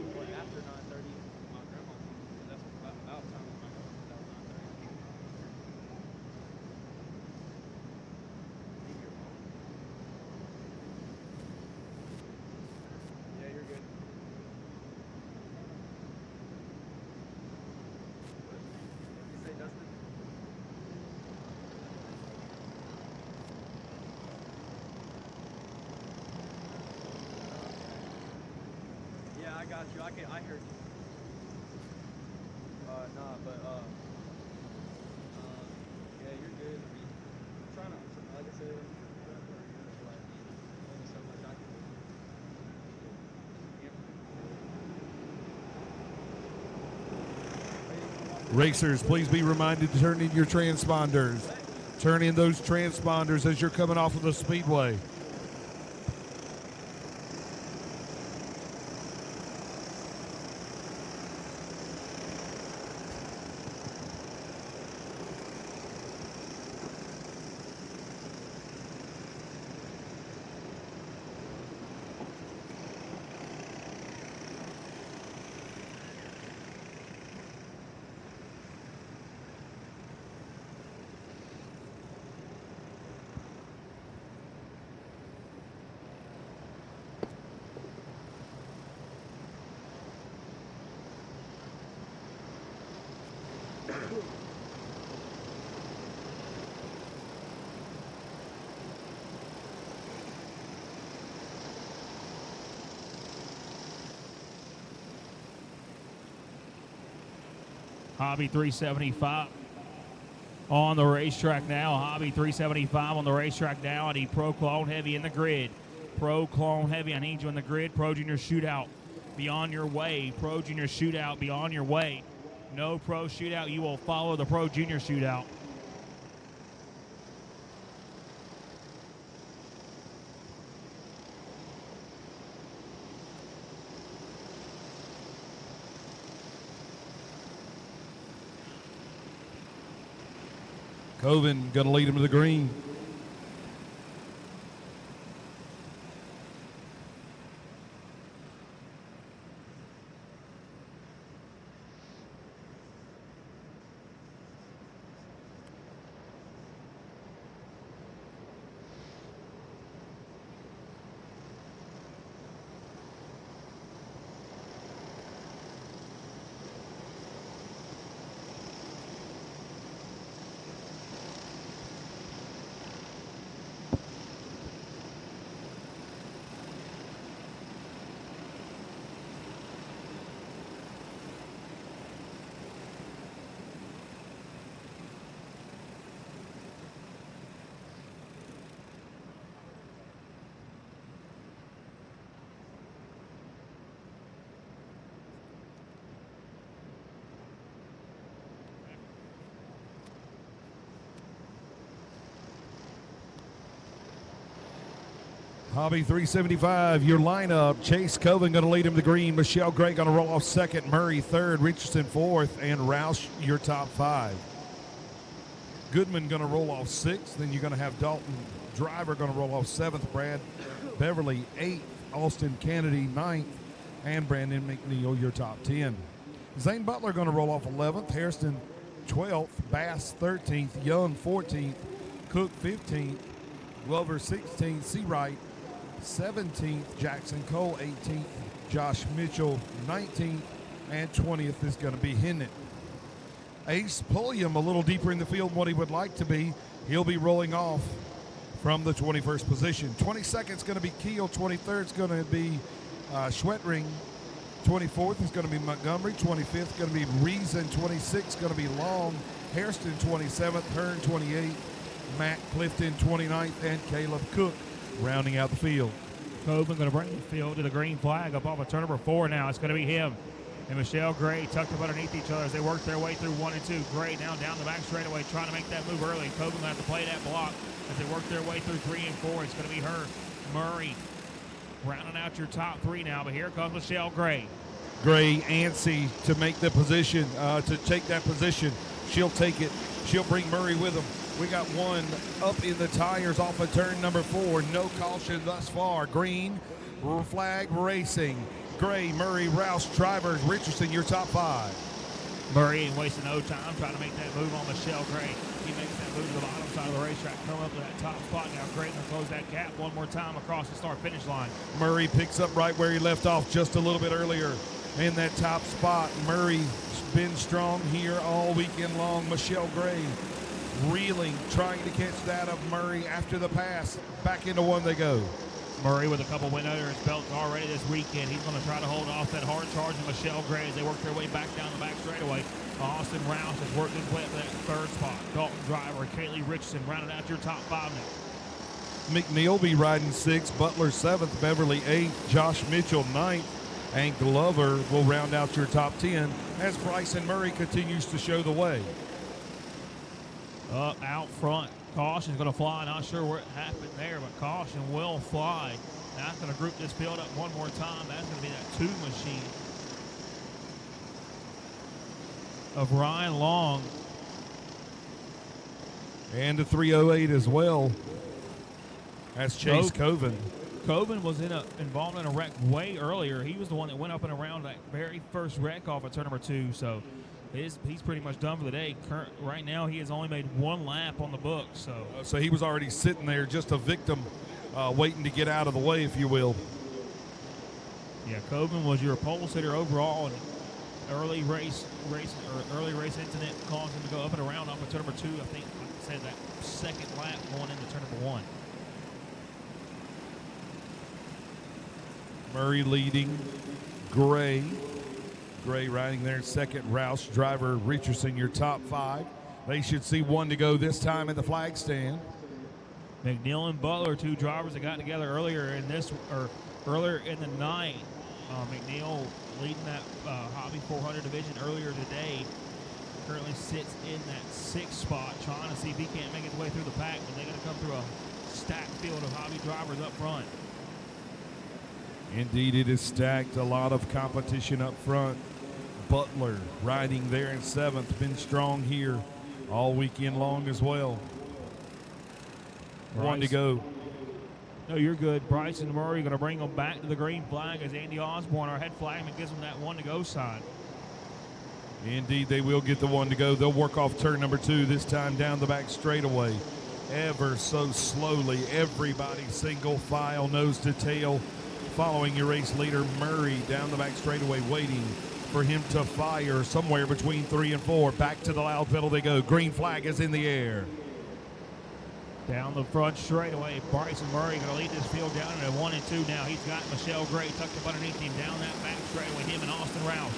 I got you. I heard you. Nah, but yeah, you're good. I mean, I'm trying to, like I said, only so much I can do. Racers, please be reminded to turn in your transponders. Turn in those transponders as you're coming off of the speedway. Hobby 375 on the racetrack now. Hobby 375 on the racetrack now. I need Pro Clone Heavy in the grid. Pro Clone Heavy, I need you in the grid. Pro Junior Shootout, be on your way. Pro Junior Shootout, be on your way. No Pro Shootout, you will follow the Pro Junior Shootout. Coven going to lead him to the green. Hobby 375, your lineup. Chase Coven going to lead him to green. Michelle Gray going to roll off second. Murray third. Richardson fourth. And Roush your top 5. Goodman going to roll off sixth. Then you're going to have Dalton Driver going to roll off seventh. Brad Beverly 8th. Austin Kennedy 9th. And Brandon McNeil your top 10. Zane Butler going to roll off 11th. Hairston 12th. Bass 13th. Young 14th. Cook 15th. Glover 16th. Seawright 17th, Jackson Cole 18th, Josh Mitchell 19th, and 20th is going to be Hennett. Ace Pulliam a little deeper in the field than what he would like to be. He'll be rolling off from the 21st position. 22nd is going to be Keel. 23rd is going to be Schwettring. 24th is going to be Montgomery. 25th is going to be Reason. 26th is going to be Long. Hairston 27th, Hearn 28th, Matt Clifton 29th, and Caleb Cook rounding out the field. Coben going to bring the field to the green flag up off of turn number 4 now. It's going to be him and Michelle Gray tucked up underneath each other as they work their way through 1 and 2. Gray now down the back straightaway trying to make that move early. Coben going to have to play that block as they work their way through 3 and 4. It's going to be her, Murray, rounding out your top 3 now. But here comes Michelle Gray. Gray antsy to make the position, to take that position. She'll take it. She'll bring Murray with them. We got one up in the tires off of turn number 4. No caution thus far. Green flag racing. Gray, Murray, Rouse, Drivers, Richardson, your top 5. Murray ain't wasting no time trying to make that move on Michelle Gray. He makes that move to the bottom side of the racetrack, come up to that top spot. Now Gray can close that gap one more time across the start-finish line. Murray picks up right where he left off just a little bit earlier in that top spot. Murray's been strong here all weekend long. Michelle Gray reeling, trying to catch that of Murray after the pass. Back into one they go. Murray with a couple win under his belt already this weekend. He's going to try to hold off that hard charge of Michelle Gray as they work their way back down the back straightaway. Austin Rouse has worked his way up to that 3rd spot. Dalton Driver, Kaylee Richardson rounded out your top 5 now. McNeil be riding 6th, Butler 7th, Beverly 8th, Josh Mitchell 9th, and Glover will round out your top 10 as Bryson Murray continues to show the way. Up out front, caution's going to fly. Not sure what happened there, but caution will fly. Now it's going to group this field up one more time. That's going to be that 2 machine of Ryan Long. And a 308 as well. That's Chase Coven. Coven was involved in a wreck way earlier. He was the one that went up and around that very first wreck off of turn number 2. So he's pretty much done for the day. Right now, he has only made 1 lap on the book. So he was already sitting there, just a victim, waiting to get out of the way, if you will. Yeah, Coven was your pole sitter overall, and early race incident caused him to go up and around off of turn number 2. I think, like I said, that 2nd lap going into turn number 1. Murray leading. Gray riding there 2nd. Rouse, Driver, Richardson, your top 5. They should see 1 to go this time at the flag stand. McNeil and Butler, 2 drivers that got together earlier in the night. McNeil leading that Hobby 400 division earlier today. Currently sits in that 6th spot, trying to see if he can't make his way through the pack, but they're going to come through a stacked field of Hobby drivers up front. Indeed, it is stacked. A lot of competition up front. Butler riding there in 7th. Been strong here all weekend long as well. Bryce. 1 to go. No, you're good. Bryce and Murray going to bring them back to the green flag as Andy Osborne, our head flagman, gives them that 1 to go sign. Indeed, they will get the 1 to go. They'll work off turn number 2, this time down the back straightaway. Ever so slowly, everybody single file, nose to tail, following your race leader Murray down the back straightaway, waiting for him to fire somewhere between 3 and 4. Back to the loud pedal they go. Green flag is in the air. Down the front straightaway, Bryson Murray going to lead this field down at 1 and 2 now. He's got Michelle Gray tucked up underneath him down that back straightaway. Him and Austin Rouse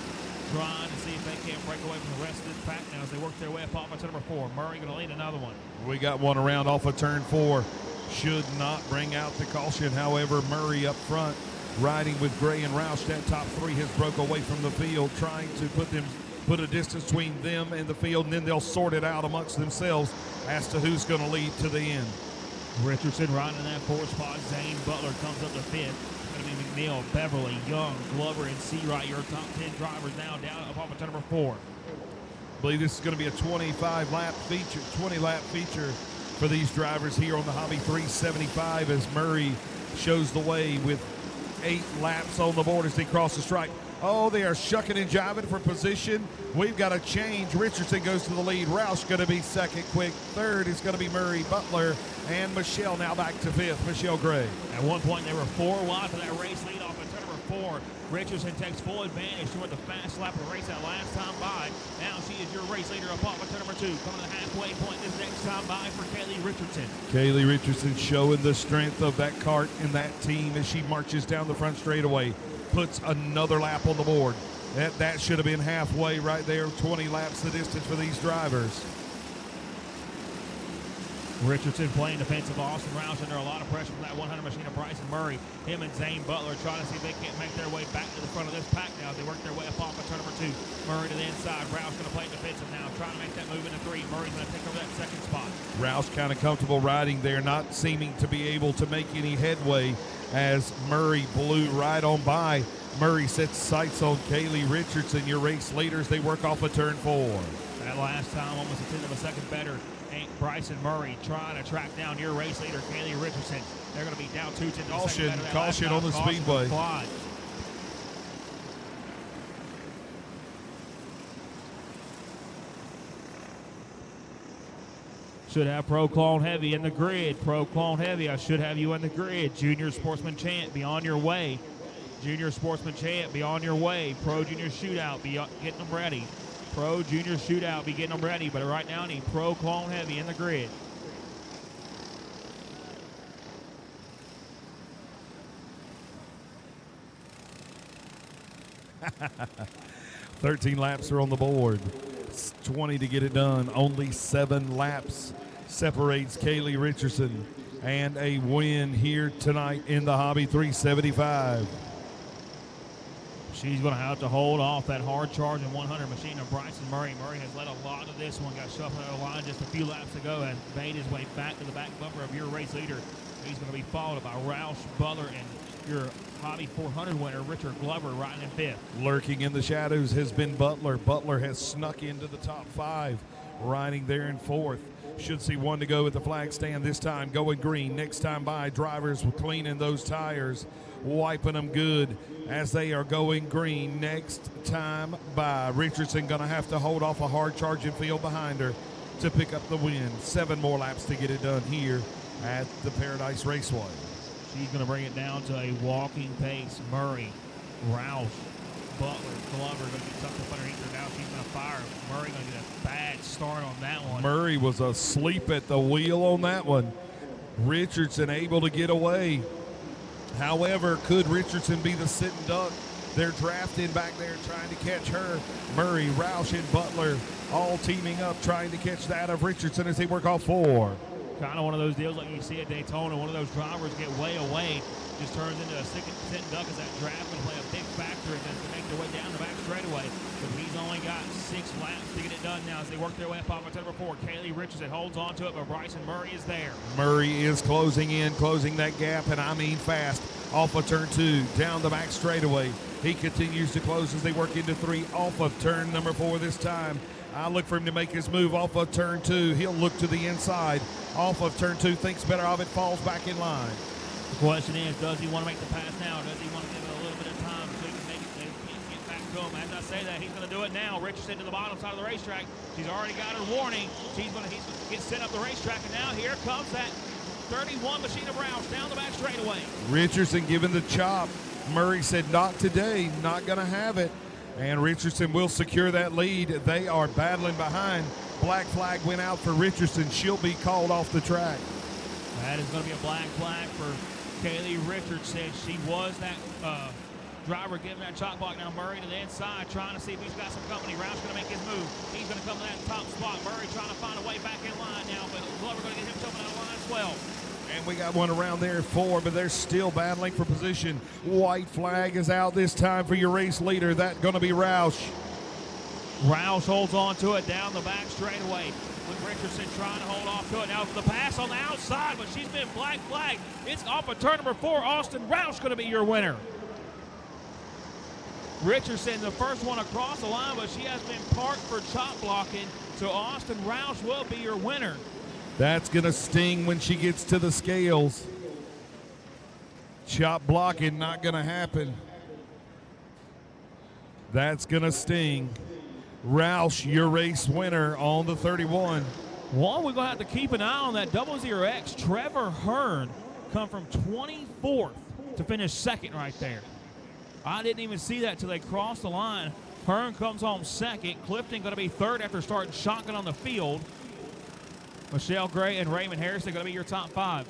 trying to see if they can't break away from the rest of this pack now as they work their way up off of number 4. Murray going to lead another one. We got one around off of turn 4. Should not bring out the caution. However, Murray up front riding with Gray and Roush. That top 3 has broke away from the field, trying to put a distance between them and the field, and then they'll sort it out amongst themselves as to who's going to lead to the end. Richardson riding in that 4 spot. Zane Butler comes up to 5th. It's going to be McNeil, Beverly, Young, Glover, and Seawright, your top 10 drivers now down up off of turn number 4. I believe this is going to be a 20-lap feature for these drivers here on the Hobby 375 as Murray shows the way with 8 laps on the board as they cross the stripe. Oh, they are shucking and jiving for position. We've got a change. Richardson goes to the lead. Roush going to be second quick. Third is going to be Murray, Butler, and Michelle now back to 5th. Michelle Gray. At one point, they were 4 wide for that race lead off at turn number 4. Richardson takes full advantage. She went the fast lap of the race that last time by. Now she is your race leader up off at turn number 2. Coming to the halfway point this next time by for Kaylee Richardson. Kaylee Richardson showing the strength of that cart and that team as she marches down the front straightaway. Puts another lap on the board. That should have been halfway right there. 20 laps the distance for these drivers. Richardson playing defensive. Austin Roush under a lot of pressure from that 100 machine of Bryson Murray. Him and Zane Butler trying to see if they can't make their way back to the front of this pack now as they work their way up off of turn number 2. Murray to the inside. Roush going to play defensive now, trying to make that move into 3. Murray's going to take over that second spot. Roush kind of comfortable riding there, not seeming to be able to make any headway as Murray blew right on by. Murray sets sights on Kaylee Richardson, your race leaders. They work off of turn 4. That last time, almost a tenth of a second better. Bryson Murray trying to track down your race leader, Kaylee Richardson. They're going to be down 2 tenths of a second better. Caution on the speedway. Should have Pro Clone Heavy in the grid. Pro Clone Heavy, I should have you in the grid. Junior Sportsman Champ, be on your way. Junior Sportsman Champ, be on your way. Pro Junior Shootout, be getting them ready. Pro Junior Shootout, be getting them ready. But right now, I need Pro Clone Heavy in the grid. "13 laps are on the board. It's 20 to get it done. Only 7 laps separates Kaylee Richardson and a win here tonight in the Hobby 375. She's going to have to hold off that hard charging 100 machine of Bryson Murray. Murray has led a lot of this one. Got shuffled out of line just a few laps ago and made his way back to the back bumper of your race leader. He's going to be followed by Roush, Butler, and your Hobby 400 winner, Richard Glover, riding in 5th. Lurking in the shadows has been Butler. Butler has snuck into the top 5, riding there in 4th. Should see 1 to go at the flag stand this time, going green. Next time by, drivers cleaning those tires, wiping them good as they are going green. Next time by, Richardson going to have to hold off a hard charging field behind her to pick up the win. 7 more laps to get it done here at the Paradise Raceway. She's going to bring it down to a walking pace. Murray, Roush, Butler, Glover going to get something up underneath her now. She's going to fire. Murray going to get a bad start on that one. Murray was asleep at the wheel on that one. Richardson able to get away. However, could Richardson be the sitting duck? They're drafting back there trying to catch her. Murray, Roush, and Butler all teaming up trying to catch that of Richardson as they work off 4. Kind of one of those deals like you see at Daytona. One of those drivers get way away, just turns into a sitting duck as that draft going to play a big factor and then to make their way down the back straightaway. But he's only got 6 laps to get it done now as they work their way up off of number 4. Kaylee Richardson holds on to it, but Bryson Murray is there. Murray is closing in, closing that gap, and I mean fast. Off of turn 2, down the back straightaway. He continues to close as they work into 3, off of turn number 4 this time. I look for him to make his move off of turn 2. He'll look to the inside. Off of turn 2, thinks better of it, falls back in line. The question is, does he want to make the pass now, or does he want to give it a little bit of time so he can make it, so he can get back to him? As I say that, he's going to do it now. Richardson to the bottom side of the racetrack. She's already got her warning. He's going to get set up the racetrack, and now here comes that 31 machine of Roush down the back straightaway. Richardson giving the chop. Murray said, not today, not going to have it. And Richardson will secure that lead. They are battling behind. Black flag went out for Richardson. She'll be called off the track. That is going to be a black flag for Kaylee Richardson. She was that driver giving that chop block. Now Murray to the inside trying to see if he's got some company. Roush going to make his move. He's going to come to that top spot. Murray trying to find a way back in line now, but Glover going to get him jumping out of line as well. And we got one around there at 4, but they're still battling for position. White flag is out this time for your race leader. That's going to be Roush. Rouse holds on to it down the back straightaway with Richardson trying to hold off to it. Now the pass on the outside, but she's been black flagged. It's off of turn number 4. Austin Rouse going to be your winner. Richardson, the first one across the line, but she has been parked for chop blocking. So Austin Rouse will be your winner. That's going to sting when she gets to the scales. Chop blocking not going to happen. That's going to sting. Roush, your race winner on the 31. One, we're going to have to keep an eye on that 00X. Trevor Hearn come from 24th to finish second right there. I didn't even see that till they crossed the line. Hearn comes home second. Clifton going to be third after starting shotgun on the field. Michelle Gray and Raymond Harrison going to be your top 5.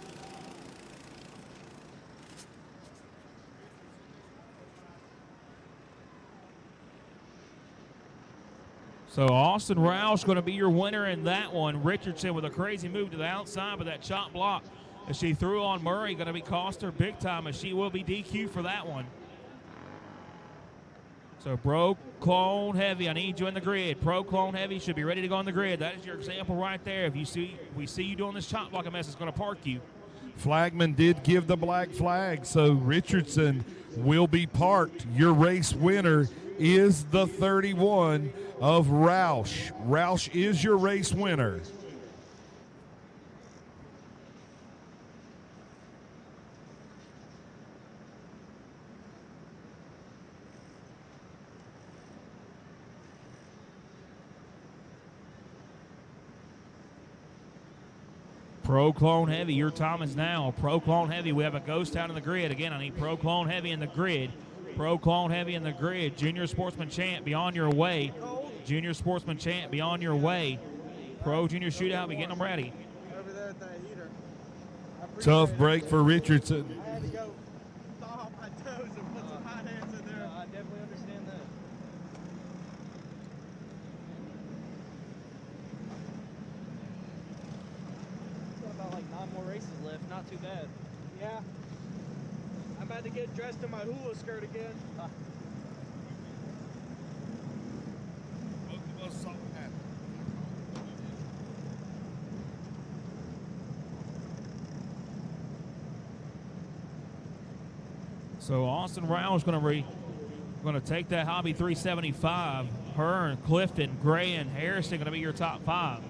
So Austin Rouse going to be your winner in that one. Richardson with a crazy move to the outside, but that chop block as she threw on Murray going to be cost her big time, as she will be DQ for that one. So Pro Clone Heavy, I need you in the grid. Pro Clone Heavy should be ready to go on the grid. That is your example right there. If we see you doing this chop blocking mess, it's going to park you. Flagman did give the black flag, so Richardson will be parked. Your race winner is the 31 of Roush. Roush is your race winner. Pro Clone Heavy, your time is now. Pro Clone Heavy, we have a ghost out in the grid. Again, I need Pro Clone Heavy in the grid. Pro Clone Heavy in the grid. Junior Sportsman Champ, be on your way. Junior Sportsman Champ, be on your way. Pro Junior Shootout, be getting them ready. Over there at that heater. Tough break for Richardson. I had to go thaw off my toes and put some hot hands in there. I definitely understand that. Got about like 9 more races left. Not too bad. Yeah. I'm about to get dressed in my hula skirt again. So Austin Rouse going to take that Hobby 375. Hearn, Clifton, Gray, and Harrison going to be your top 5.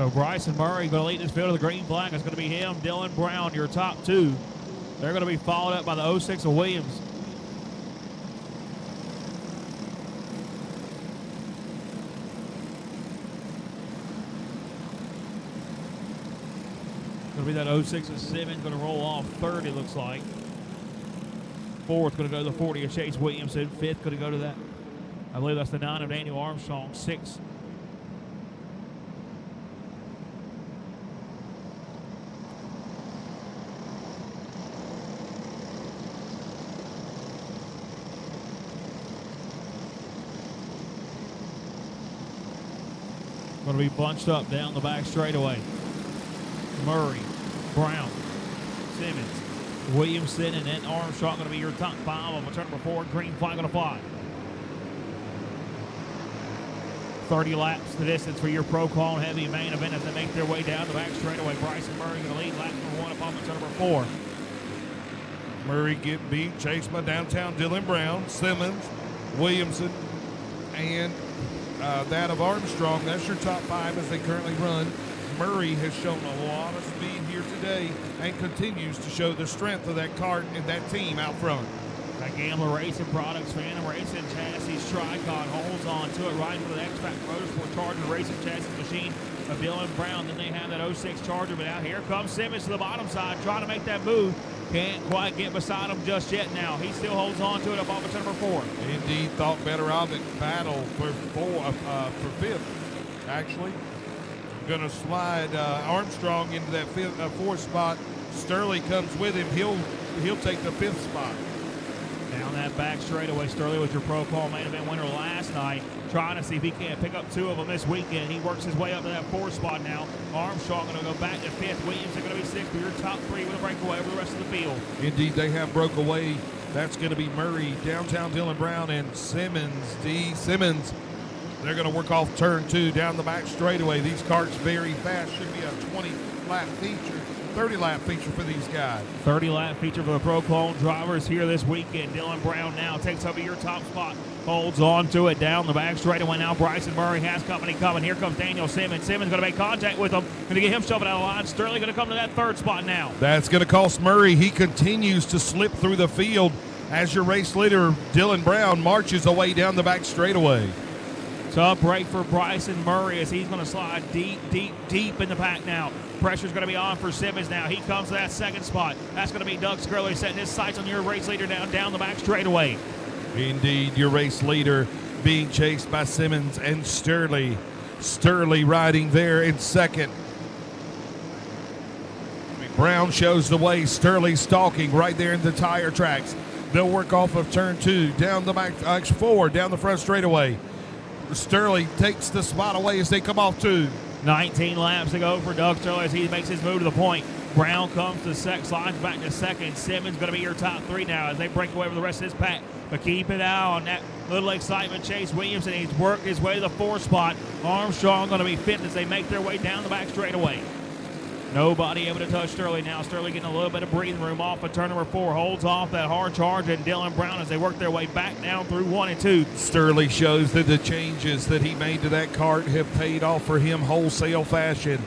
So Bryson Murray going to lead this field of the green flag. It's going to be him, Dylan Brown, your top two. They're going to be followed up by the 06 of Williams. Going to be that 06 of Simmons, going to roll off third, it looks like. Fourth going to go to the 40 of Chase Williamson. Fifth going to go to that, I believe that's the 9 of Daniel Armstrong. Sixth. Going to be bunched up down the back straightaway. Murray, Brown, Simmons, Williamson, and then Armstrong going to be your top five on turn number 4. Green flag going to fly. 30 laps the distance for your Pro Clone Heavy main event as they make their way down the back straightaway. Bryson Murray going to lead lap number 1 upon turn number 4. Murray get beat, chased by downtown Dylan Brown, Simmons, Williamson, and that of Armstrong. That's your top 5 as they currently run. Murray has shown a lot of speed here today and continues to show the strength of that kart and that team out front. That Gambler Racing Products, Phantom Racing Chassis, Tricon holds on to it right for the X-Pac Motorsport Charger Racing Chassis machine of Dylan Brown. Then they have that 06 Charger, but out here comes Simmons to the bottom side trying to make that move. Can't quite get beside him just yet now. He still holds on to it up off of number 4. Indeed, thought better of it. Battle for fifth, actually. Going to slide Armstrong into that fourth spot. Sterling comes with him. He'll take the 5th spot. Down that back straightaway, Sterling was your Pro Call main event winner last night, trying to see if he can't pick up 2 of them this weekend. He works his way up to that 4th spot now. Armstrong going to go back to 5th. Williamson going to be 6th, but your top 3 with a breakaway over the rest of the field. Indeed, they have broke away. That's going to be Murray, downtown Dylan Brown, and Simmons. Simmons. They're going to work off turn 2 down the back straightaway. These karts very fast. Should be a 20-lap feature, 30-lap feature for these guys. 30-lap feature for the Pro Clone drivers here this weekend. Dylan Brown now takes over your top spot, holds on to it down the back straightaway. Now Bryson Murray has company coming. Here comes Daniel Simmons. Simmons going to make contact with him. Going to get him shoving out of the line. Sterling going to come to that 3rd spot now. That's going to cost Murray. He continues to slip through the field as your race leader, Dylan Brown, marches away down the back straightaway. Tough break for Bryson Murray as he's going to slide deep in the pack now. Pressure's going to be on for Simmons now. He comes to that 2nd spot. That's going to be Doug Scurley setting his sights on your race leader down the back straightaway. Indeed, your race leader being chased by Simmons and Sterling. Sterling riding there in 2nd. Brown shows the way. Sterling stalking right there in the tire tracks. They'll work off of turn 2, down the back, 4, down the front straightaway. Sterling takes the spot away as they come off 2. 19 laps to go for Doug Sterling as he makes his move to the point. Brown comes to slides back to 2nd. Simmons going to be your top 3 now as they break away with the rest of his pack. But keep an eye on that little excitement. Chase Williamson, he's worked his way to the 4th spot. Armstrong going to be 5th as they make their way down the back straightaway. Nobody able to touch Sterling now. Sterling getting a little bit of breathing room off of turn number 4. Holds off that hard charge, and Dylan Brown as they work their way back down through 1 and 2. Sterling shows that the changes that he made to that kart have paid off for him wholesale fashion.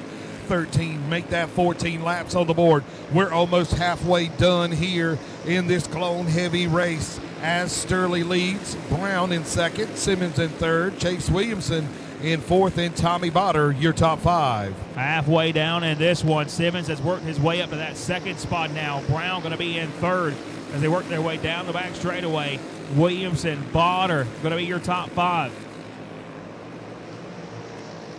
13, make that 14 laps on the board. We're almost halfway done here in this Clone Heavy race as Sterling leads. Brown in 2nd, Simmons in 3rd, Chase Williamson in 4th, and Tommy Botter, your top 5. Halfway down in this one, Simmons has worked his way up to that 2nd spot now. Brown going to be in 3rd as they work their way down the back straightaway. Williamson, Botter going to be your top 5.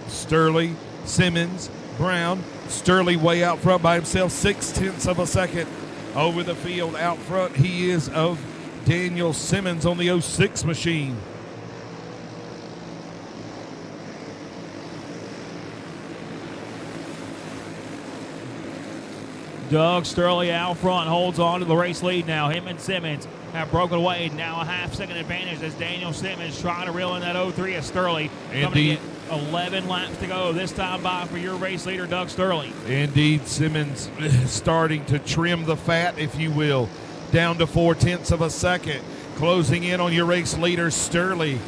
Sterling, Simmons, Brown. Sterling way out front by himself, 0.6 of a second over the field out front. He is of Daniel Simmons on the 06 machine. Doug Sterling out front holds on to the race lead now. Him and Simmons have broken away. Now a half-second advantage as Daniel Simmons trying to reel in that 03 of Sterling. Indeed. 11 laps to go this time by for your race leader, Doug Sterling. Indeed, Simmons starting to trim the fat, if you will, down to 0.4 of a second. Closing in on your race leader, Sterling.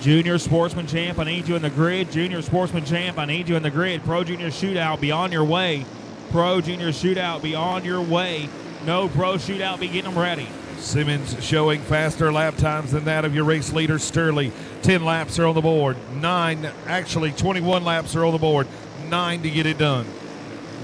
Junior Sportsman Champ, I need you in the grid. Junior Sportsman Champ, I need you in the grid. Pro Junior Shootout, be on your way. Pro Junior Shootout, be on your way. No Pro Shootout, be getting them ready. Simmons showing faster lap times than that of your race leader, Sturley. 10 laps are on the board. 21 laps are on the board. 9 to get it done.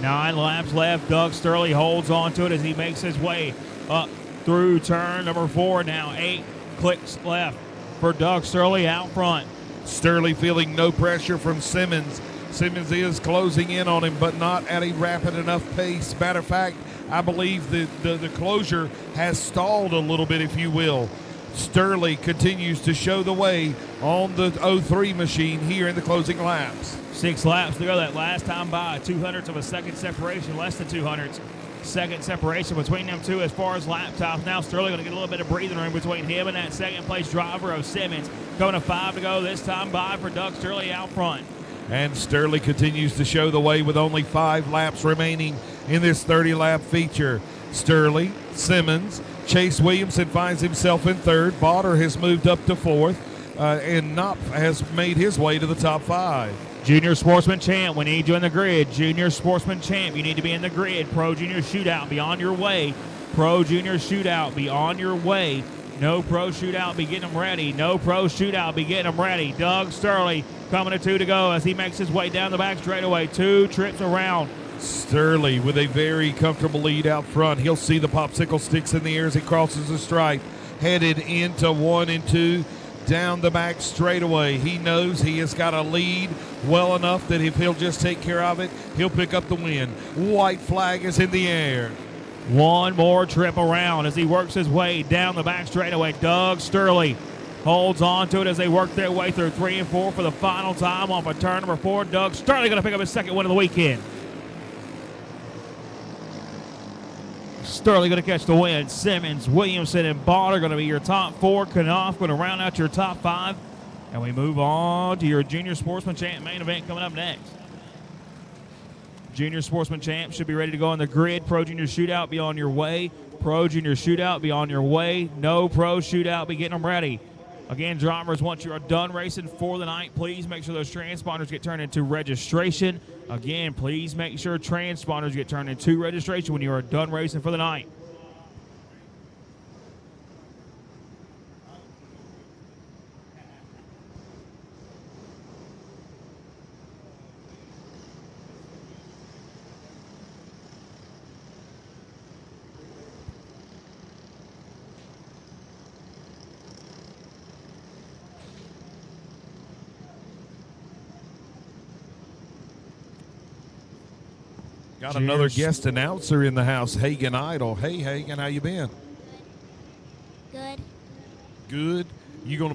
9 laps left. Doug Sturley holds on to it as he makes his way up through turn number 4. Now 8 clicks left for Doug Sturley out front. Sturley feeling no pressure from Simmons. Simmons is closing in on him, but not at a rapid enough pace. Matter of fact, I believe the closure has stalled a little bit, if you will. Sturley continues to show the way on the 03 machine here in the closing laps. 6 laps to go. That last time by 200ths of a second separation, less than 200ths. Second separation between them two as far as lap times. Now Sturley going to get a little bit of breathing room between him and that second place driver of Simmons. Going to 5 to go this time by for Doug Sturley out front. And Sturley continues to show the way with only 5 laps remaining in this 30-lap feature. Sturley, Simmons, Chase Williamson finds himself in 3rd. Botter has moved up to 4th. And Knopf has made his way to the top 5. Junior Sportsman Champ, we need you in the grid. Junior Sportsman Champ, you need to be in the grid. Pro Junior Shootout, be on your way. Pro Junior Shootout, be on your way. No Pro Shootout, be getting them ready. No Pro Shootout, be getting them ready. Doug Sturley coming to 2 to go as he makes his way down the back straightaway. 2 trips around. Sturley with a very comfortable lead out front. He'll see the popsicle sticks in the air as he crosses the stripe. Headed into 1 and 2. Down the back straightaway. He knows he has got a lead well enough that if he'll just take care of it, he'll pick up the win. White flag is in the air. 1 more trip around as he works his way down the back straightaway. Doug Sturley holds on to it as they work their way through 3 and 4 for the final time off of turn number 4. Doug Sturley going to pick up his second win of the weekend. Sturley going to catch the win. Simmons, Williamson, and Botter going to be your top 4. Knopf going to round out your top 5. And we move on to your Junior Sportsman Champ main event coming up next. Junior Sportsman Champ should be ready to go on the grid. Pro Junior Shootout, be on your way. Pro Junior Shootout, be on your way. No Pro Shootout, be getting them ready. Again, drivers, once you are done racing for the night, please make sure those transponders get turned into registration. Again, please make sure transponders get turned into registration when you are done racing for the night. Got another guest announcer in the house, Hagen Idle. Hey, Hagen, how you been? Good. Good. You gonna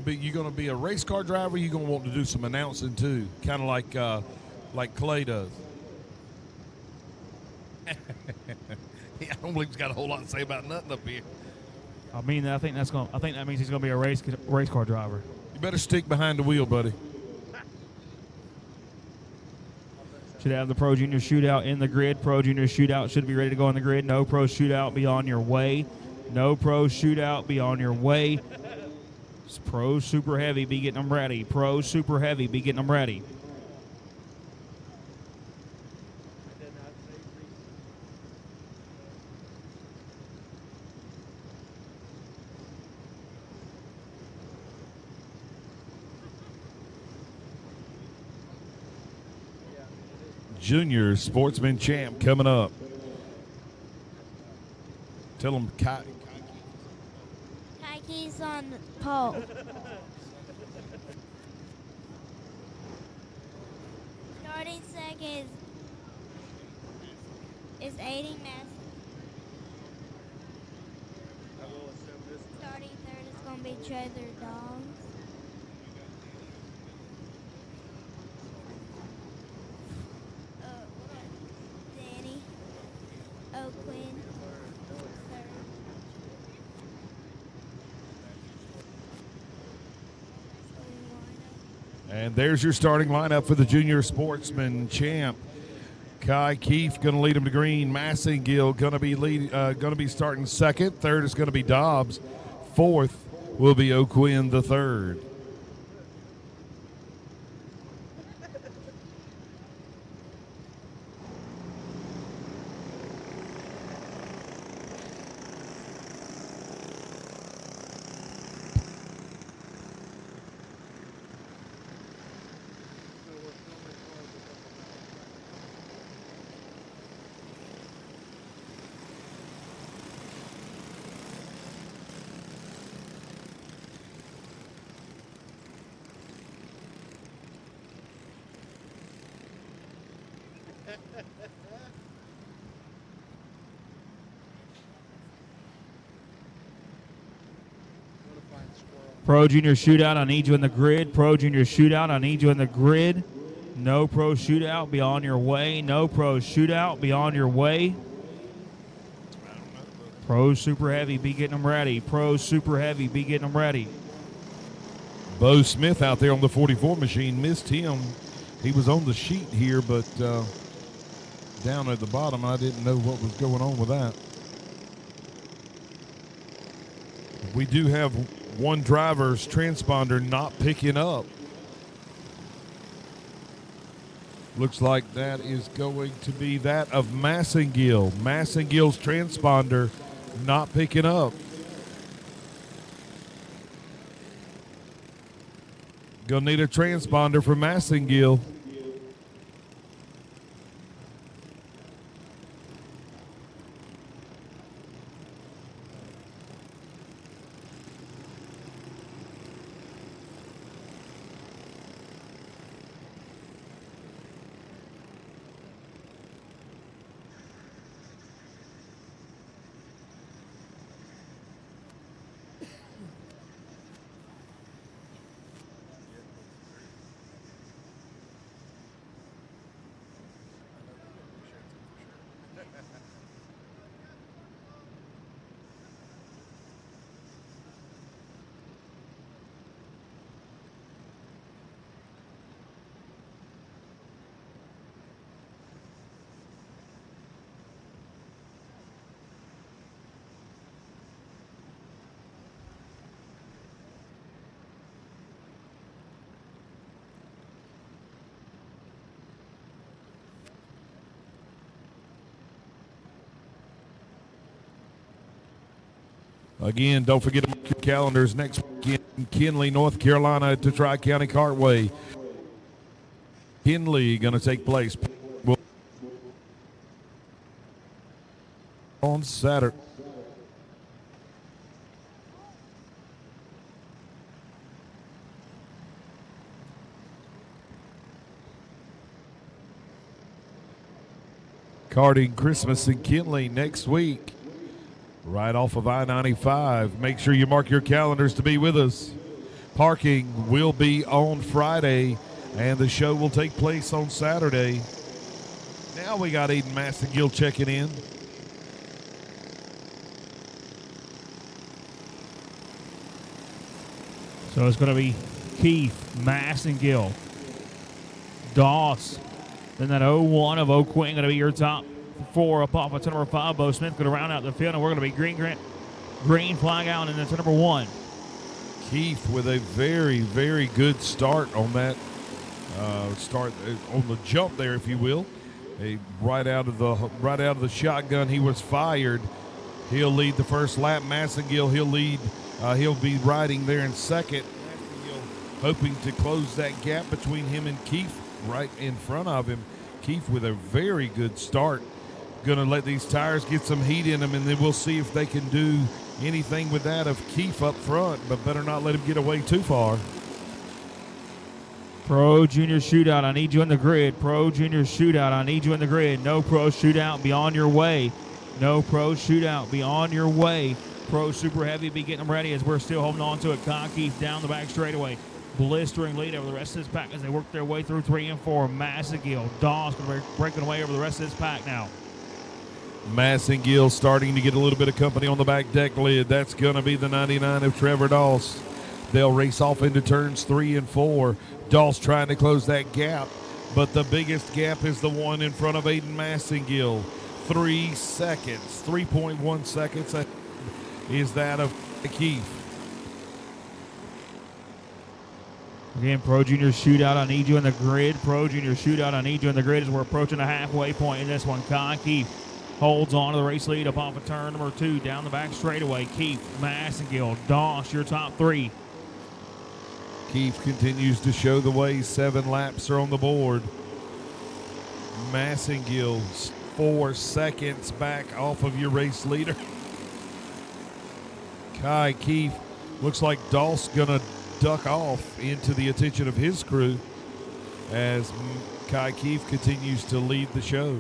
be a race car driver? You gonna want to do some announcing too, kind of like Clay does. I don't believe he's got a whole lot to say about nothing up here. I think that means he's gonna be a race car driver. You better stick behind the wheel, buddy. Should have the Pro Junior Shootout in the grid. Pro Junior Shootout should be ready to go on the grid. No Pro Shootout, be on your way. No Pro Shootout, be on your way. It's Pro Super Heavy, be getting them ready. Pro Super Heavy, be getting them ready. Junior Sportsman Champ coming up. Tell him Kai Keys on pole. Starting second is Aiding Massey. Starting third is going to be Treasure Dogs. Danny O'Quinn. Third. And there's your starting lineup for the Junior Sportsman Champ. Kai Keefe going to lead him to green. Massengill going to be starting second. Third is going to be Dobbs. Fourth will be O'Quinn the third. Pro Junior Shootout, I need you in the grid. Pro Junior Shootout, I need you in the grid. No Pro Shootout, be on your way. No Pro Shootout, be on your way. Pro Super Heavy, be getting them ready. Pro Super Heavy, be getting them ready. Bo Smith out there on the 44 machine, missed him. He was on the sheet here, but down at the bottom, I didn't know what was going on with that. We do have one driver's transponder not picking up. Looks like that is going to be that of Massengill. Massengill's transponder not picking up. Gonna need a transponder for Massengill. Again, don't forget to mark your calendars next weekend in Kinley, North Carolina at the Tri-County Cartway. Kinley going to take place on Saturday. Karting Christmas in Kinley next week. Right off of I-95. Make sure you mark your calendars to be with us. Parking will be on Friday, and the show will take place on Saturday. Now we got Aiden Massengill checking in. So it's going to be Keith, Massengill, Doss, then that 01 of O'Quinn going to be your top four up off of number 5. Bo Smith going to round out the field, and we're going to be green flag out, and that's number 1. Keith with a very, very good start on that on the jump there, if you will. Right out of the shotgun, he was fired. He'll lead the first lap. Massengill, he'll be riding there in second. Massengill hoping to close that gap between him and Keith right in front of him. Keith with a very good start. Going to let these tires get some heat in them, and then we'll see if they can do anything with that of Keith up front, but better not let him get away too far. Pro Junior Shootout, I need you in the grid. Pro Junior Shootout, I need you in the grid. No Pro Shootout, be on your way. No Pro Shootout, be on your way. Pro Super Heavy, be getting them ready as we're still holding on to it. Keith down the back straightaway. Blistering lead over the rest of this pack as they work their way through 3 and 4. Massengill, Doss breaking away over the rest of this pack now. Massengill starting to get a little bit of company on the back deck lid. That's going to be the 99 of Trevor Doss. They'll race off into turns 3 and 4. Doss trying to close that gap, but the biggest gap is the one in front of Aiden Massengill. 3 seconds, 3.1 seconds is that of Keith. Again, Pro Junior Shootout, I need you in the grid. Pro Junior Shootout, I need you in the grid as we're approaching the halfway point in this one. Keith holds on to the race lead up off of turn number 2, down the back straightaway. Keith, Massengill, Doss, your top 3. Keith continues to show the way. 7 laps are on the board. Massengill 4 seconds back off of your race leader. Keith looks like Doss gonna duck off into the attention of his crew as Kai Keefe continues to lead the show.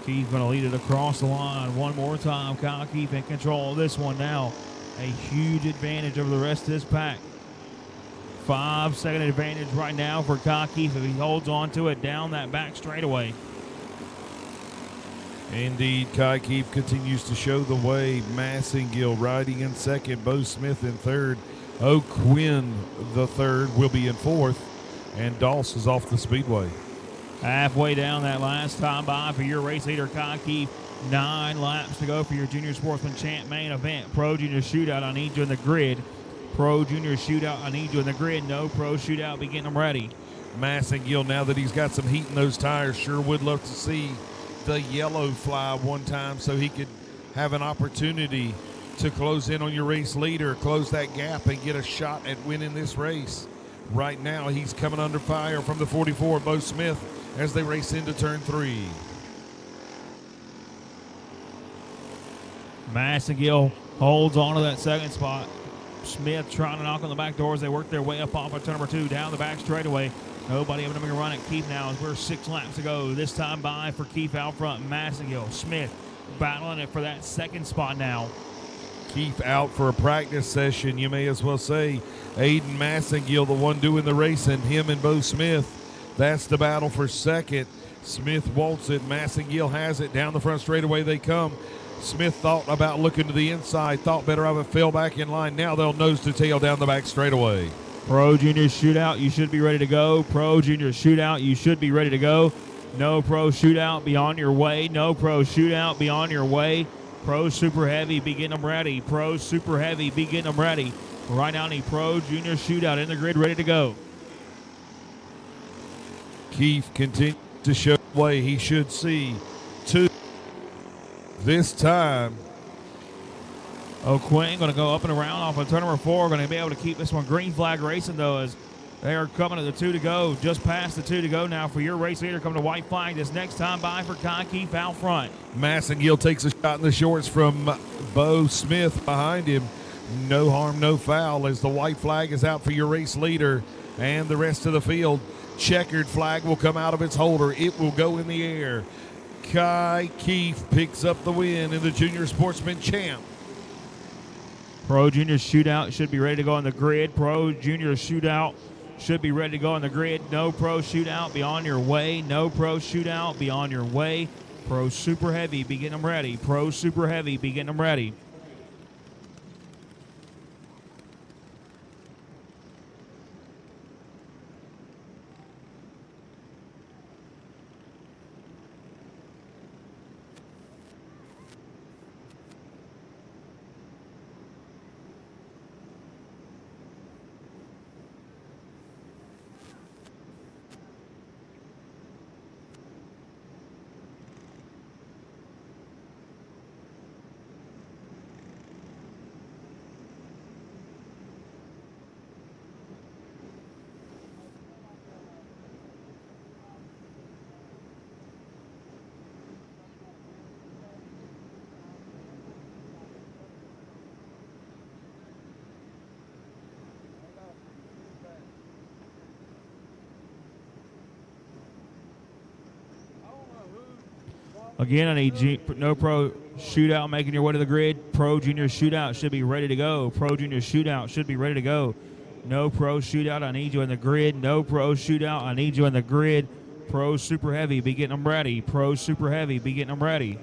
Keefe going to lead it across the line one more time. Kyle Keefe in control of this one now. A huge advantage over the rest of this pack. 5-second advantage right now for Kyle Keefe if he holds on to it down that back straightaway. Indeed, Kai Keefe continues to show the way. Massengill riding in second. Bo Smith in third. O'Quinn the third will be in fourth. And Doss is off the speedway. Halfway down that last time by for your race leader, Kai Keefe. 9 laps to go for your Junior Sportsman Champ main event. Pro Junior Shootout, I need you in the grid. Pro Junior Shootout, I need you in the grid. No Pro Shootout, be getting them ready. Massengill, now that he's got some heat in those tires, sure would love to see the yellow fly one time so he could have an opportunity to close in on your race leader, close that gap, and get a shot at winning this race. Right now, he's coming under fire from the 44, Bo Smith, as they race into turn 3. Massengill holds on to that second spot. Smith trying to knock on the back door as they work their way up off of turn number 2, down the back straightaway. Nobody able to make a run at Keefe now as we're 6 laps to go. This time by for Keefe out front. Massengill, Smith battling it for that second spot now. Keefe out for a practice session, you may as well say. Aiden Massengill, the one doing the racing, him and Bo Smith. That's the battle for second. Smith wants it. Massengill has it. Down the front straightaway they come. Smith thought about looking to the inside, thought better of it, fell back in line. Now they'll nose to tail down the back straightaway. Pro Junior Shootout, you should be ready to go. Pro Junior Shootout, you should be ready to go. No Pro Shootout, be on your way. No Pro Shootout, be on your way. Pro Super Heavy, be getting them ready. Pro Super Heavy, be getting them ready. Right now, the Pro Junior Shootout in the grid, ready to go. Keefe continues to show the way. He should see 2 this time. O'Quinn going to go up and around off of turn number 4. Going to be able to keep this one green flag racing, though, as they are coming to the 2 to go. Just past the 2 to go now for your race leader. Coming to white flag this next time by for Kai Keefe out front. Massengill takes a shot in the shorts from Bo Smith behind him. No harm, no foul as the white flag is out for your race leader and the rest of the field. Checkered flag will come out of its holder. It will go in the air. Kai Keefe picks up the win in the Junior Sportsman Champ. Pro Junior Shootout should be ready to go on the grid. Pro Junior Shootout should be ready to go on the grid. No Pro Shootout, be on your way. No Pro Shootout, be on your way. Pro Super Heavy, be getting them ready. Pro Super Heavy, be getting them ready. Again, I need no Pro Shootout making your way to the grid. Pro Junior Shootout should be ready to go. Pro Junior Shootout should be ready to go. No Pro Shootout, I need you in the grid. No Pro Shootout, I need you in the grid. Pro Super Heavy, be getting them ready. Pro Super Heavy, be getting them ready.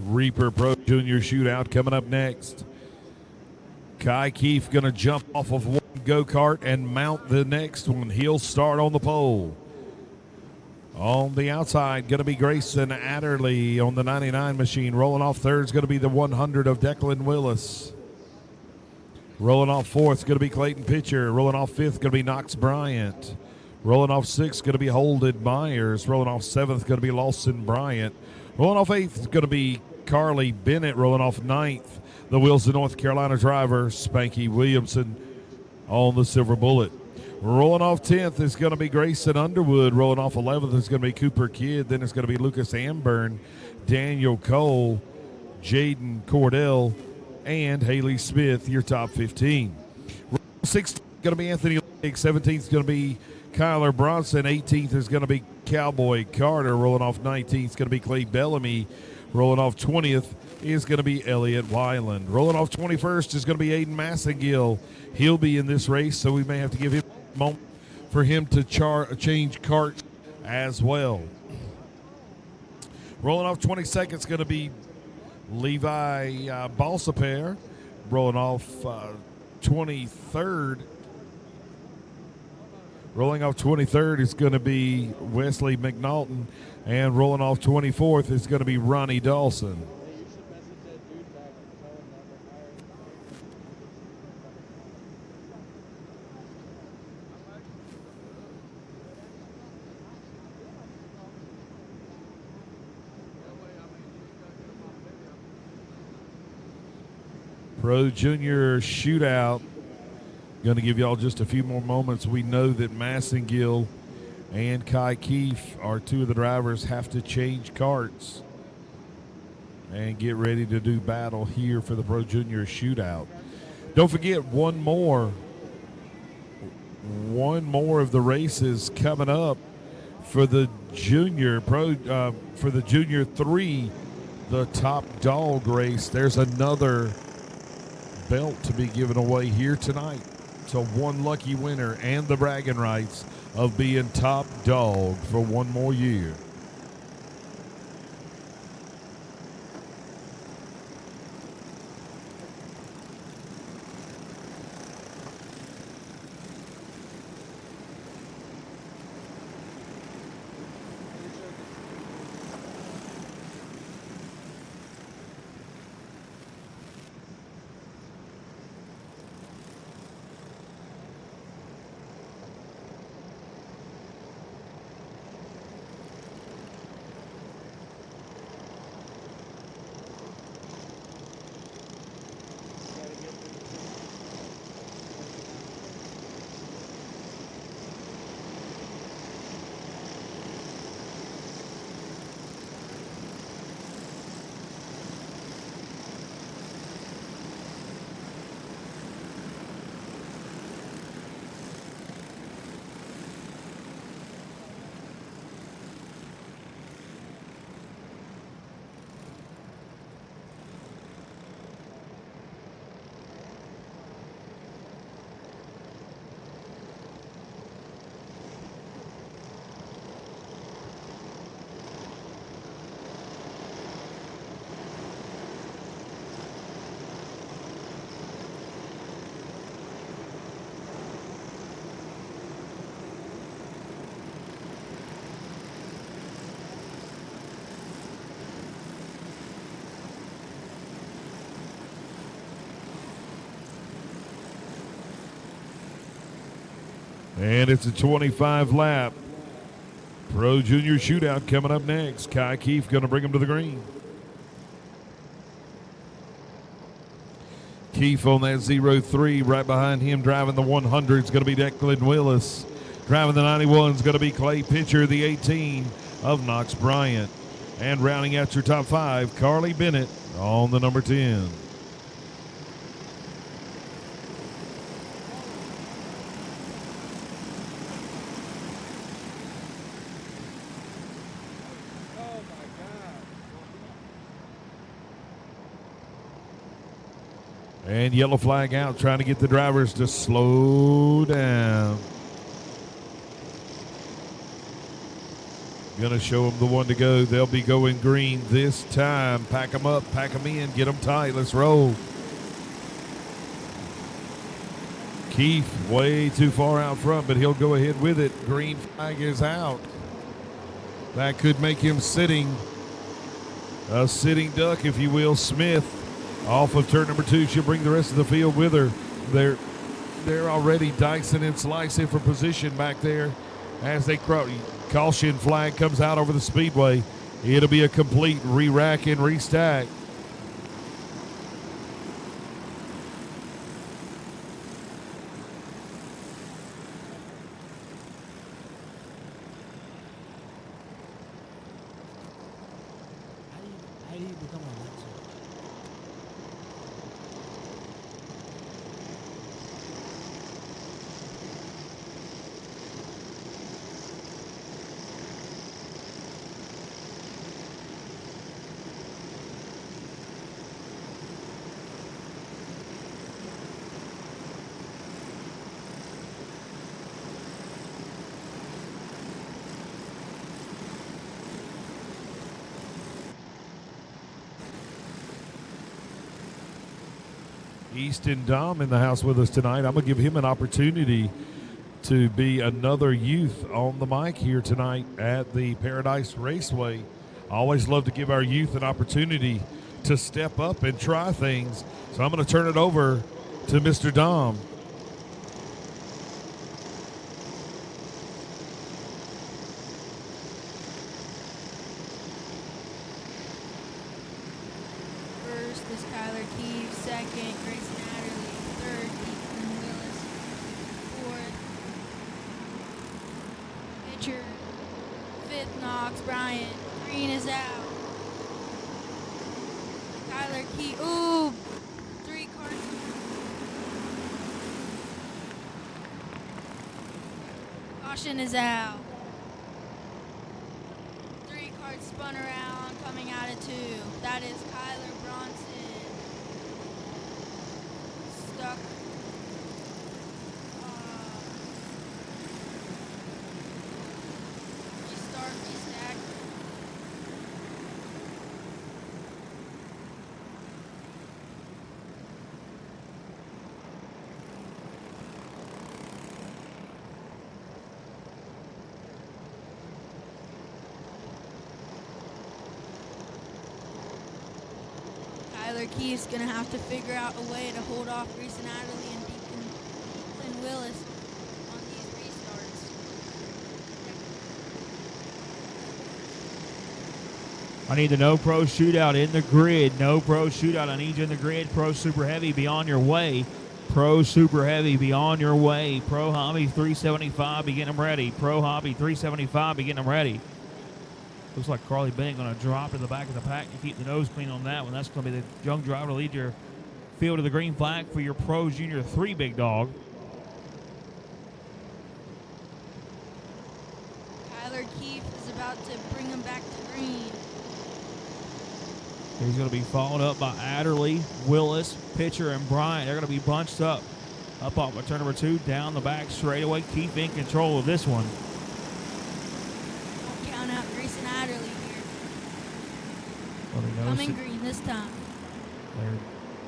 Reaper Pro Junior Shootout coming up next. Kai Keefe going to jump off of one go-kart and mount the next one. He'll start on the pole. On the outside, going to be Grayson Adderley on the 99 machine. Rolling off third is going to be the 100 of Declan Willis. Rolling off fourth is going to be Clayton Pitcher. Rolling off fifth going to be Knox Bryant. Rolling off sixth going to be Holden Myers. Rolling off seventh going to be Lawson Bryant. Rolling off 8th is going to be Carly Bennett. Rolling off 9th, the Wilson, North Carolina driver, Spanky Williamson on the Silver Bullet. Rolling off 10th is going to be Grayson Underwood. Rolling off 11th is going to be Cooper Kidd. Then it's going to be Lucas Amburn, Daniel Cole, Jaden Cordell, and Haley Smith, your top 15. 16th is going to be Anthony Legg. 17th is going to be Kyler Bronson. 18th is going to be Cowboy Carter. Rolling off 19th is going to be Clay Bellamy. Rolling off 20th is going to be Elliott Weiland. Rolling off 21st is going to be Aiden Massengill. He'll be in this race, so we may have to give him a moment for him to change cart as well. Rolling off 22nd is going to be Levi Balsapair. Rolling off 23rd. Rolling off 23rd is going to be Wesley McNaughton. And rolling off 24th is going to be Ronnie Dawson. Pro Junior Shootout. Going to give y'all just a few more moments. We know that Massengill and Kai Keefe are two of the drivers, have to change carts and get ready to do battle here for the Pro Junior Shootout. Don't forget one more of the races coming up for the Junior for the Junior 3, the Top Dog race. There's another belt to be given away here tonight. So one lucky winner and the bragging rights of being top dog for one more year. And it's a 25 lap Pro Junior Shootout coming up next. Kai Keefe going to bring him to the green. Keefe on that 0-3. Right behind him driving the 100 is going to be Declan Willis. Driving the 91 is going to be Clay Pitcher, the 18 of Knox Bryant. And rounding out your top 5, Carly Bennett on the number 10. And yellow flag out, trying to get the drivers to slow down. Going to show them the one to go. They'll be going green this time. Pack them up, pack them in, get them tight. Let's roll. Keefe way too far out front, but he'll go ahead with it. Green flag is out. That could make him a sitting duck, if you will. Smith off of turn number 2. She'll bring the rest of the field with her. They're already dicing and slicing for position back there as they caution flag comes out over the speedway. It'll be a complete re-rack and restack. How do you become a Alexa? Easton Dom in the house with us tonight. I'm going to give him an opportunity to be another youth on the mic here tonight at the Paradise Raceway. I always love to give our youth an opportunity to step up and try things. So I'm going to turn it over to Mr. Dom. First is Kyler Keefe. Second, Grayson Adderley. Third, Ethan Willis. Fourth, pitcher. Fifth, Knox Bryant. Green is out. Kyler Keefe. Ooh, 3 cards. Caution is out. 3 cards spun around, coming out of 2. That is Kyler Bronson. Stuck. Restart, restack. Tyler Keefe's going to have to figure out a way to hold off Grayson Adderley and Deacon Willis on these restarts. I need the No Pro Shootout in the grid. No Pro Shootout. I need you in the grid. Pro Super Heavy, be on your way. Pro Super Heavy, be on your way. Pro Hobby 375, be getting them ready. Pro Hobby 375, be getting them ready. Looks like Carly Bennett going to drop to the back of the pack to keep the nose clean on that one. That's going to be the young driver to lead your field to the green flag for your Pro Junior 3 big dog. Tyler Keefe is about to bring him back to green. He's going to be followed up by Adderley, Willis, Pitcher, and Bryant. They're going to be bunched up off of turn number 2, down the back straightaway. Keefe in control of this one. Don't count out Grayson Adderley here. Well, they Coming green this time.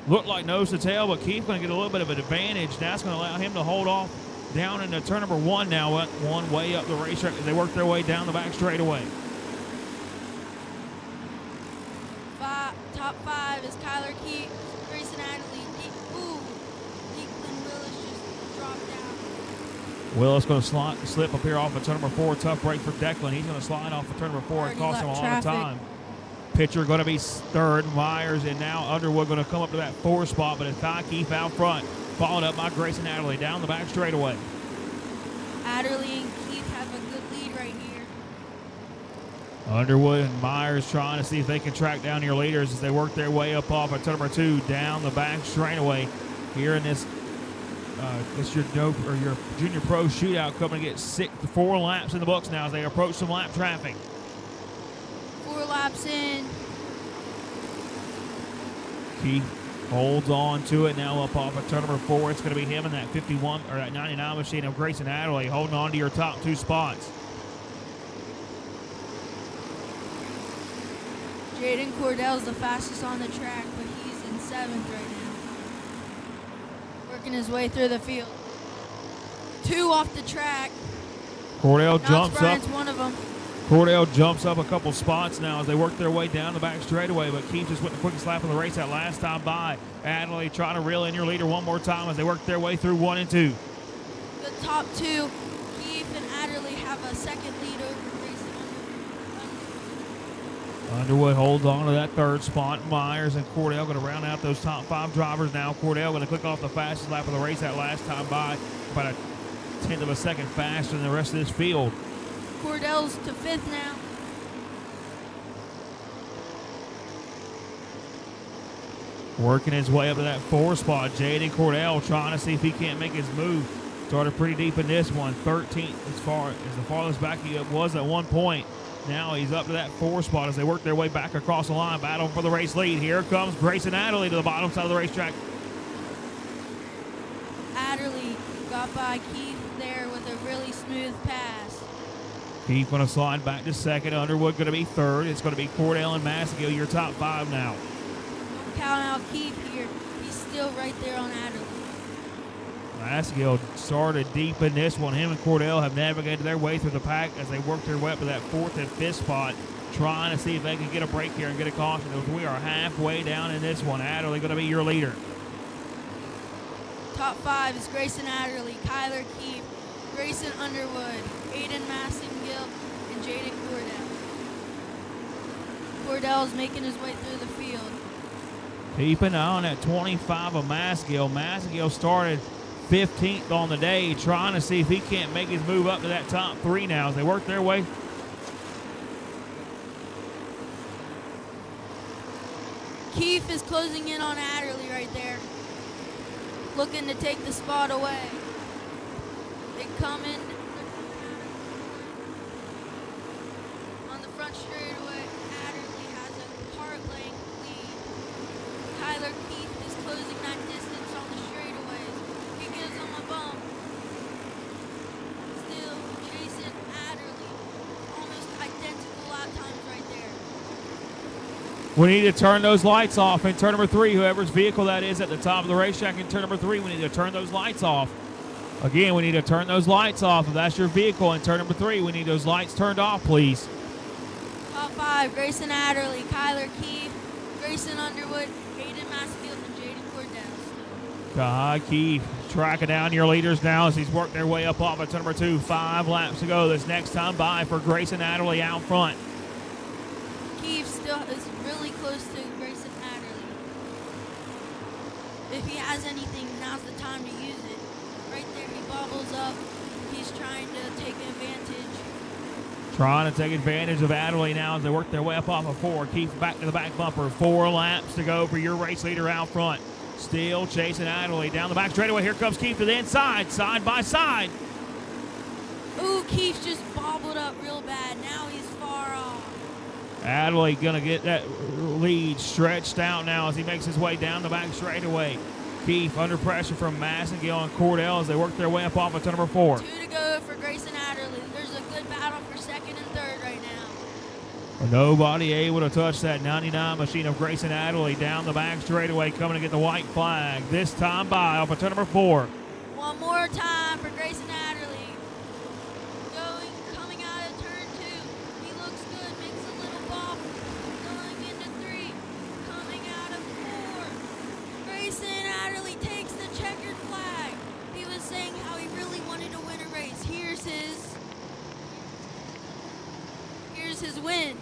Looked like nose to tail, but Keefe going to get a little bit of an advantage. That's going to allow him to hold off down into turn number 1 now. One way up the racetrack as they work their way down the back straightaway. Top 5 is Kyler Keefe, Grayson Adderley. Deacon Willis just dropped down. Willis going to slip up here off of turn number 4. Tough break for Declan. He's going to slide off of turn number 4 and Already cost him a left lot of traffic. time. Pitcher going to be third. Myers and now Underwood going to come up to that 4 spot, but it's Kai Keefe out front, followed up by Grayson Adderley down the back straightaway. Adderley and Keefe have a good lead right here. Underwood and Myers trying to see if they can track down your leaders as they work their way up off of turn number 2 down the back straightaway here in this your Junior Pro Shootout coming to get 4 laps in the books now as they approach some lap traffic. 4 laps in. Keith holds on to it now up off of turn number 4. It's going to be him in that 51 or that 99 machine of Grayson Adderley holding on to your top 2 spots. Jaden Cordell's the fastest on the track, but he's in 7th right now. Working his way through the field. 2 off the track. Cordell Knox jumps up. Bryant's one of them. Cordell jumps up a couple spots now as they work their way down the back straightaway, but Keith just went the quickest lap of the race that last time by. Adderley trying to reel in your leader one more time as they work their way through 1 and 2. The top 2, Keith and Adderley, have a second lead over Grayson Underwood holds on to that third spot. Myers and Cordell going to round out those top 5 drivers now. Cordell going to click off the fastest lap of the race that last time by about a 10th of a second faster than the rest of this field. Cordell's to 5th now. Working his way up to that 4 spot. Jaden Cordell trying to see if he can't make his move. Started pretty deep in this one. 13th as far as the farthest back he was at one point. Now he's up to that 4 spot as they work their way back across the line. Battle for the race lead. Here comes Grayson Adderley to the bottom side of the racetrack. Adderley got by Keith there with a really smooth pass. Keith going to slide back to 2nd. Underwood going to be 3rd. It's going to be Cordell and Massagill, your top 5 now. Don't count out Keith here. He's still right there on Adderley. Massagill started deep in this one. Him and Cordell have navigated their way through the pack as they work their way up to that 4th and 5th spot, trying to see if they can get a break here and get a caution. We are halfway down in this one. Adderley going to be your leader. Top 5 is Grayson Adderley, Kyler Keith, Grayson Underwood, Aiden Massagill, and Jaden Cordell. Cordell's making his way through the field. Keep an eye on that 25 of Massagill. Massagill started 15th on the day, trying to see if he can't make his move up to that top 3 now as they work their way. Keith is closing in on Adderley right there, looking to take the spot away. They come in on the front straightaway. Adderley has a part-length lead. Tyler Keith is closing that distance on the straightaways. He gives him a bump. Still chasing Adderley. Almost identical lap times right there. We need to turn those lights off in turn number 3. Whoever's vehicle that is at the top of the racetrack in turn number 3, we need to turn those lights off. Again, we need to turn those lights off. If that's your vehicle in turn number 3, we need those lights turned off, please. Top 5, Grayson Adderley, Kyler Keith, Grayson Underwood, Aiden Massagill, and Jaden Cordell. God, Keith tracking down your leaders now as he's worked their way up off at turn number 2. 5 laps to go. This next time by for Grayson Adderley out front. Keith still is really close to Grayson Adderley. If he has anything, now's the time to use it. Right there, he bobbles up. He's trying to take advantage. Trying to take advantage of Adderley now as they work their way up off of 4. Keith back to the back bumper. 4 laps to go for your race leader out front. Still chasing Adderley down the back straightaway. Here comes Keith to the inside, side by side. Ooh, Keith just bobbled up real bad. Now he's far off. Adderley going to get that lead stretched out now as he makes his way down the back straightaway. Keith under pressure from Massagill and Cordell as they work their way up off of turn number 4. 2 to go for Grayson Adderley. There's a good battle for 2nd and 3rd right now. Nobody able to touch that 99 machine of Grayson Adderley down the back straightaway, coming to get the white flag. This time by off of turn number 4. One more time for Grayson Adderley. Coming out of turn 2. He looks good, makes a little bop. Going into 3. Coming out of 4. Grayson Adderley takes the checkered flag. He was saying how he really wanted to win a race. Here's his win.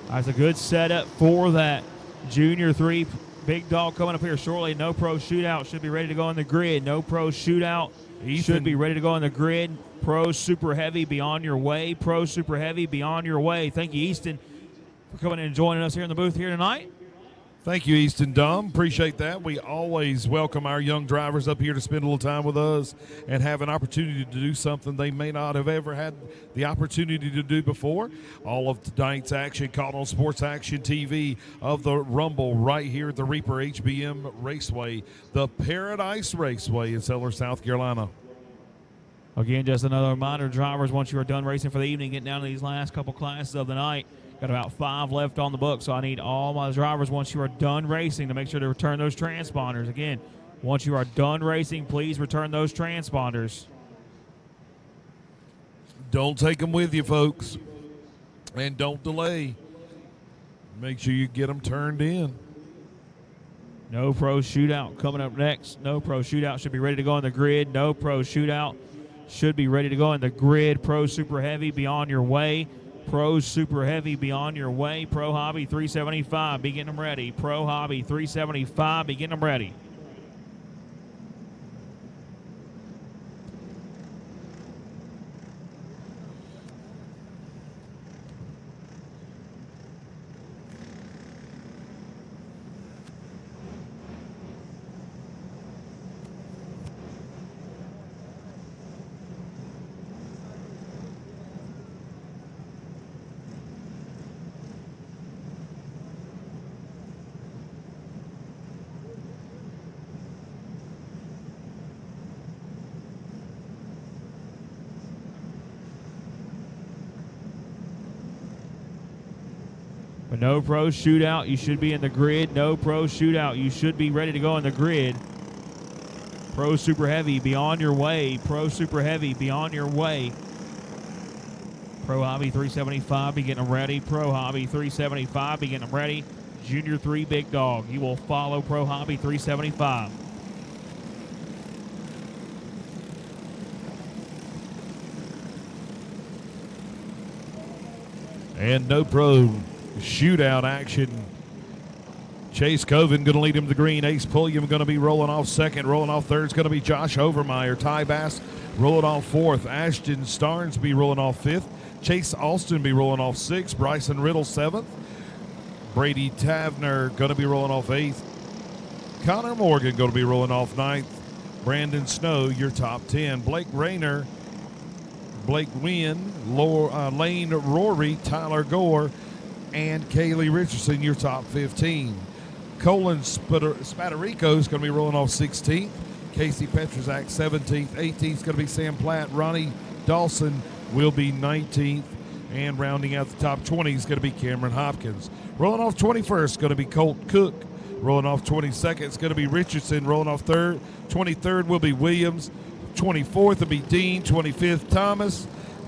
That's a good setup for that Junior 3 big dog coming up here shortly. No Pro Shootout should be ready to go on the grid. No Pro Shootout should be ready to go on the grid. Pro Super Heavy beyond your way. Pro Super Heavy beyond your way. Thank you, Easton, for coming in and joining us here in the booth here tonight. Thank you, Easton Dom. Appreciate that. We always welcome our young drivers up here to spend a little time with us and have an opportunity to do something they may not have ever had the opportunity to do before. All of tonight's action caught on Sports Action TV of the Rumble right here at the Reaper HBM Raceway, the Paradise Raceway in Sellers, South Carolina. Again, just another reminder, drivers, once you are done racing for the evening, get down to these last couple classes of the night. Got about 5 left on the book, so I need all my drivers, once you are done racing, to make sure to return those transponders. Again, once you are done racing, please return those transponders. Don't take them with you, folks, and don't delay. Make sure you get them turned in. No Pro Shootout coming up next. No Pro Shootout should be ready to go on the grid. No Pro Shootout should be ready to go on the grid. Pro Super Heavy beyond your way. Pro Super Heavy be on your way. Pro Hobby 375, be getting them ready. Pro Hobby 375, be getting them ready. But no pro shootout, you should be in the grid. No pro shootout, you should be ready to go on the grid. Pro Super Heavy, be on your way. Pro Super Heavy, be on your way. Pro Hobby 375, be getting them ready. Pro Hobby 375, be getting them ready. Junior 3 Big Dog, you will follow Pro Hobby 375. And no pro shootout action. Chase Coven going to lead him to the green. Ace Pulliam going to be rolling off second. Rolling off third is going to be Josh Overmeyer. Ty Bass rolling off fourth. Ashton Starnes be rolling off fifth. Chase Austin be rolling off sixth. Bryson Riddle seventh. Brady Tavner going to be rolling off eighth. Connor Morgan going to be rolling off ninth. Brandon Snow, your top 10. Blake Rayner, Blake Wynn, Lane Rory, Tyler Gore, and Kaylee Richardson, your top 15. Colin Spadarico is going to be rolling off 16th. Casey Petrazak, 17th. 18th is going to be Sam Platt. Ronnie Dawson will be 19th. And rounding out the top 20 is going to be Cameron Hopkins. Rolling off 21st is going to be Colt Cook. Rolling off 22nd is going to be Richardson. Rolling off third. 23rd will be Williams. 24th will be Dean. 25th, Thomas.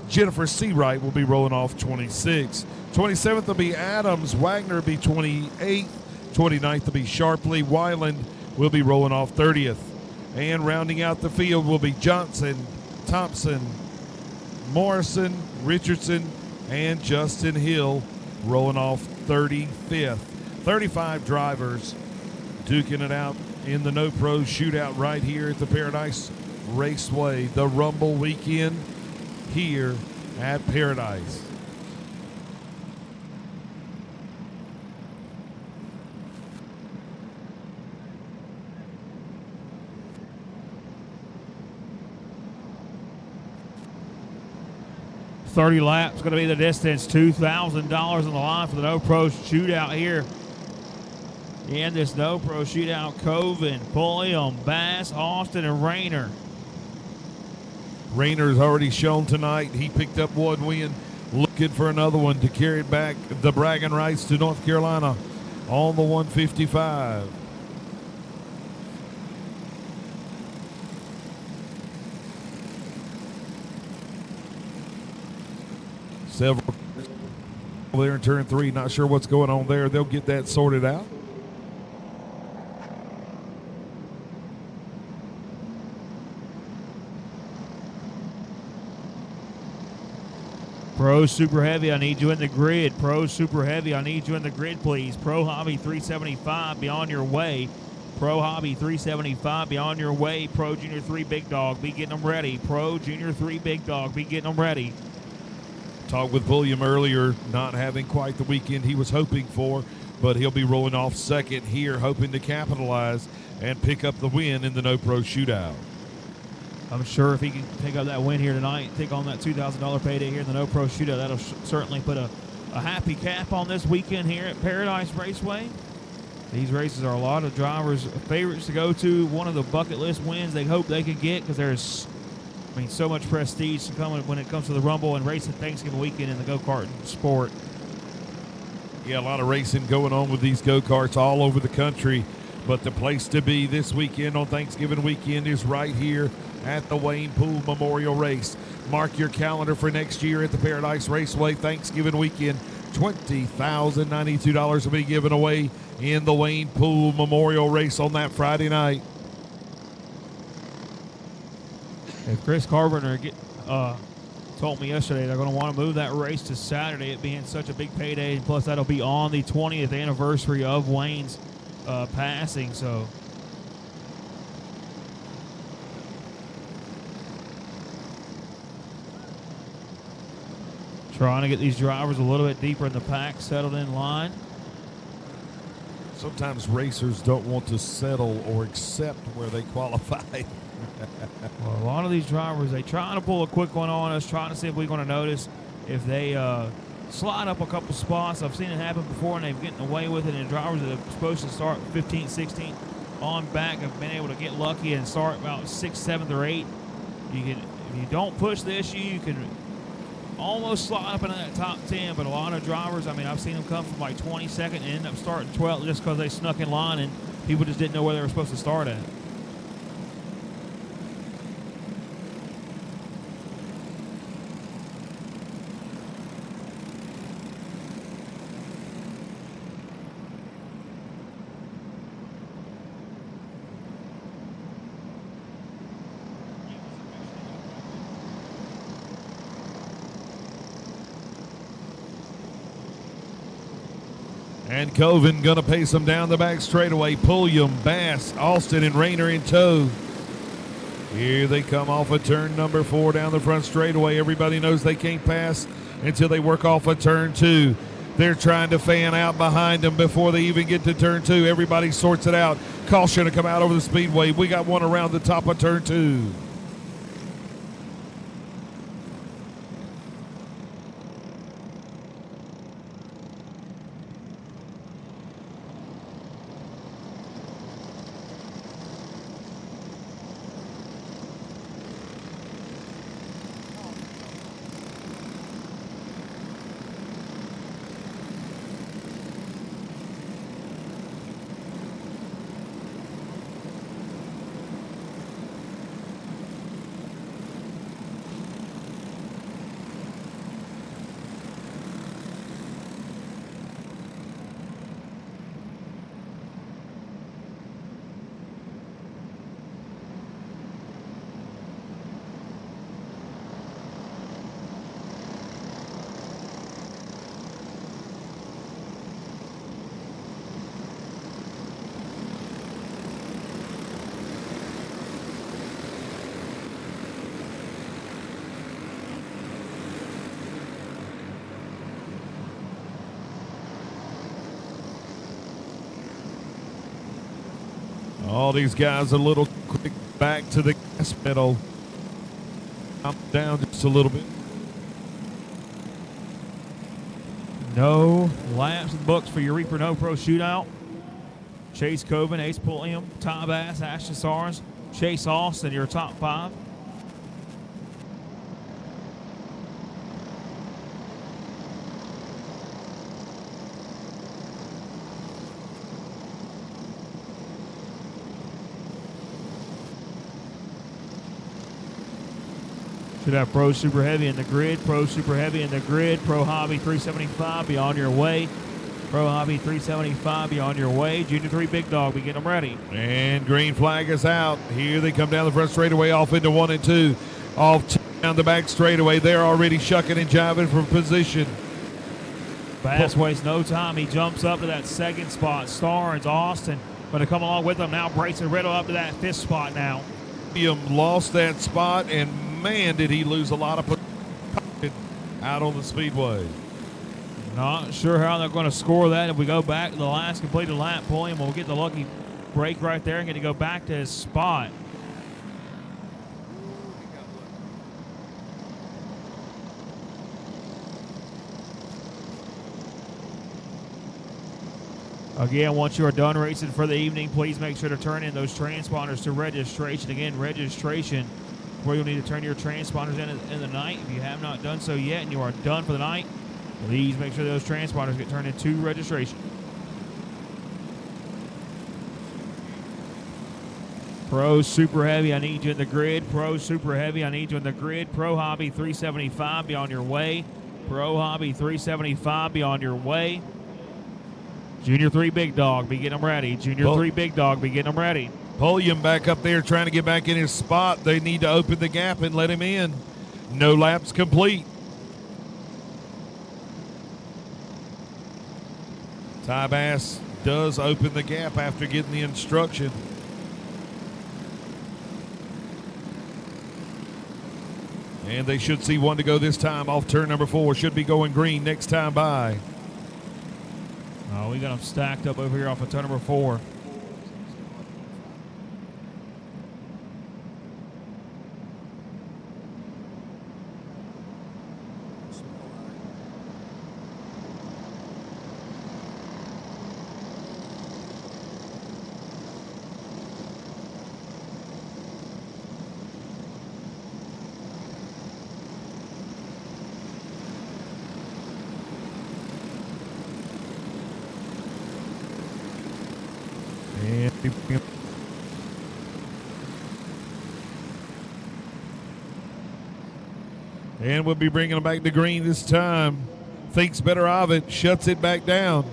Jennifer Seawright will be rolling off 26th. 27th will be Adams. Wagner will be 28th. 29th will be Sharpley. Weiland will be rolling off 30th. And rounding out the field will be Johnson, Thompson, Morrison, Richardson, and Justin Hill rolling off 35th. 35 drivers duking it out in the No Pro shootout right here at the Paradise Raceway. The Rumble weekend here at Paradise. $30 laps going to be the distance. $2,000 on the line for the No Pro shootout here. In this No Pro shootout, Coven, Pulliam, Bass, Austin, and Rayner. Rayner's already shown tonight. He picked up one win, looking for another one to carry it back the bragging rights to North Carolina on the 155. Several there in turn three. Not sure what's going on there. They'll get that sorted out. Pro Super Heavy, I need you in the grid. Pro Super Heavy, I need you in the grid, please. Pro Hobby 375, be on your way. Pro Hobby 375, be on your way. Pro Junior 3 Big Dog, be getting them ready. Pro Junior 3 Big Dog, be getting them ready. Talked with William earlier, not having quite the weekend he was hoping for, but he'll be rolling off second here, hoping to capitalize and pick up the win in the No Pro shootout. I'm sure if he can pick up that win here tonight, take on that $2,000 payday here in the No Pro shootout, that'll certainly put a happy cap on this weekend here at Paradise Raceway. These races are a lot of drivers' favorites to go to. One of the bucket list wins they hope they could get because there's, so much prestige to come when it comes to the Rumble and racing Thanksgiving weekend in the go-kart sport. Yeah, a lot of racing going on with these go-karts all over the country, but the place to be this weekend on Thanksgiving weekend is right here at the Wayne Poole Memorial Race. Mark your calendar for next year at the Paradise Raceway Thanksgiving weekend. $20,092 will be given away in the Wayne Poole Memorial Race on that Friday night. If Chris Carpenter told me yesterday they're going to want to move that race to Saturday, it being such a big payday, and plus that'll be on the 20th anniversary of Wayne's passing. So trying to get these drivers a little bit deeper in the pack, settled in line. Sometimes racers don't want to settle or accept where they qualify. Well, a lot of these drivers, they trying to pull a quick one on us, trying to see if we're going to notice if they slide up a couple spots. I've seen it happen before, and they've gotten away with it. And drivers that are supposed to start 15th, 16th on back have been able to get lucky and start about 6th, 7th, or 8th. You can, if you don't push the issue, you can almost slide up into that top 10. But a lot of drivers, I mean, I've seen them come from like 22nd and end up starting 12th just because they snuck in line and people just didn't know where they were supposed to start at. And Coven going to pace them down the back straightaway. Pulliam, Bass, Austin, and Rayner in tow. Here they come off of turn number 4 down the front straightaway. Everybody knows they can't pass until they work off of turn 2. They're trying to fan out behind them before they even get to turn 2. Everybody sorts it out. Caution to come out over the speedway. We got one around the top of turn 2. All these guys a little quick back to the gas pedal. I'm down just a little bit. No laps in the books for your Reaper No Pro shootout. Chase Coven, Ace Pulliam, Ty Bass, Ashton Sars, Chase Austin, your top 5. Should have Pro Super Heavy in the grid, Pro Super Heavy in the grid, Pro Hobby 375 be on your way. Pro Hobby 375 be on your way. Junior 3 Big Dog, we get them ready. And green flag is out. Here they come down the front straightaway off into 1 and 2. Off down the back straightaway. They're already shucking and jiving from position. Bass wastes no time. He jumps up to that 2nd spot. Starnes, Austin, going to come along with him now. Brayson Riddle up to that 5th spot now. William lost that spot, and man, did he lose a lot of position out on the speedway. Not sure how they're going to score that. If we go back to the last completed lap, Pulliam will get the lucky break right there and get to go back to his spot. Again, once you are done racing for the evening, please make sure to turn in those transponders to registration. Again, registration where you'll need to turn your transponders in the night. If you have not done so yet and you are done for the night, please make sure those transponders get turned into registration. Pro Super Heavy, I need you in the grid. Pro Super Heavy, I need you in the grid. Pro Hobby 375, be on your way. Pro Hobby 375, be on your way. Junior 3 Big Dog, be getting them ready. Junior 3 Big Dog, be getting them ready. Pulliam back up there trying to get back in his spot. They need to open the gap and let him in. No laps complete. Ty Bass does open the gap after getting the instruction. And they should see one to go this time off turn number 4. Should be going green next time by. Oh, we got them stacked up over here off of turn number 4. And we'll be bringing them back to green this time. Thinks better of it, shuts it back down.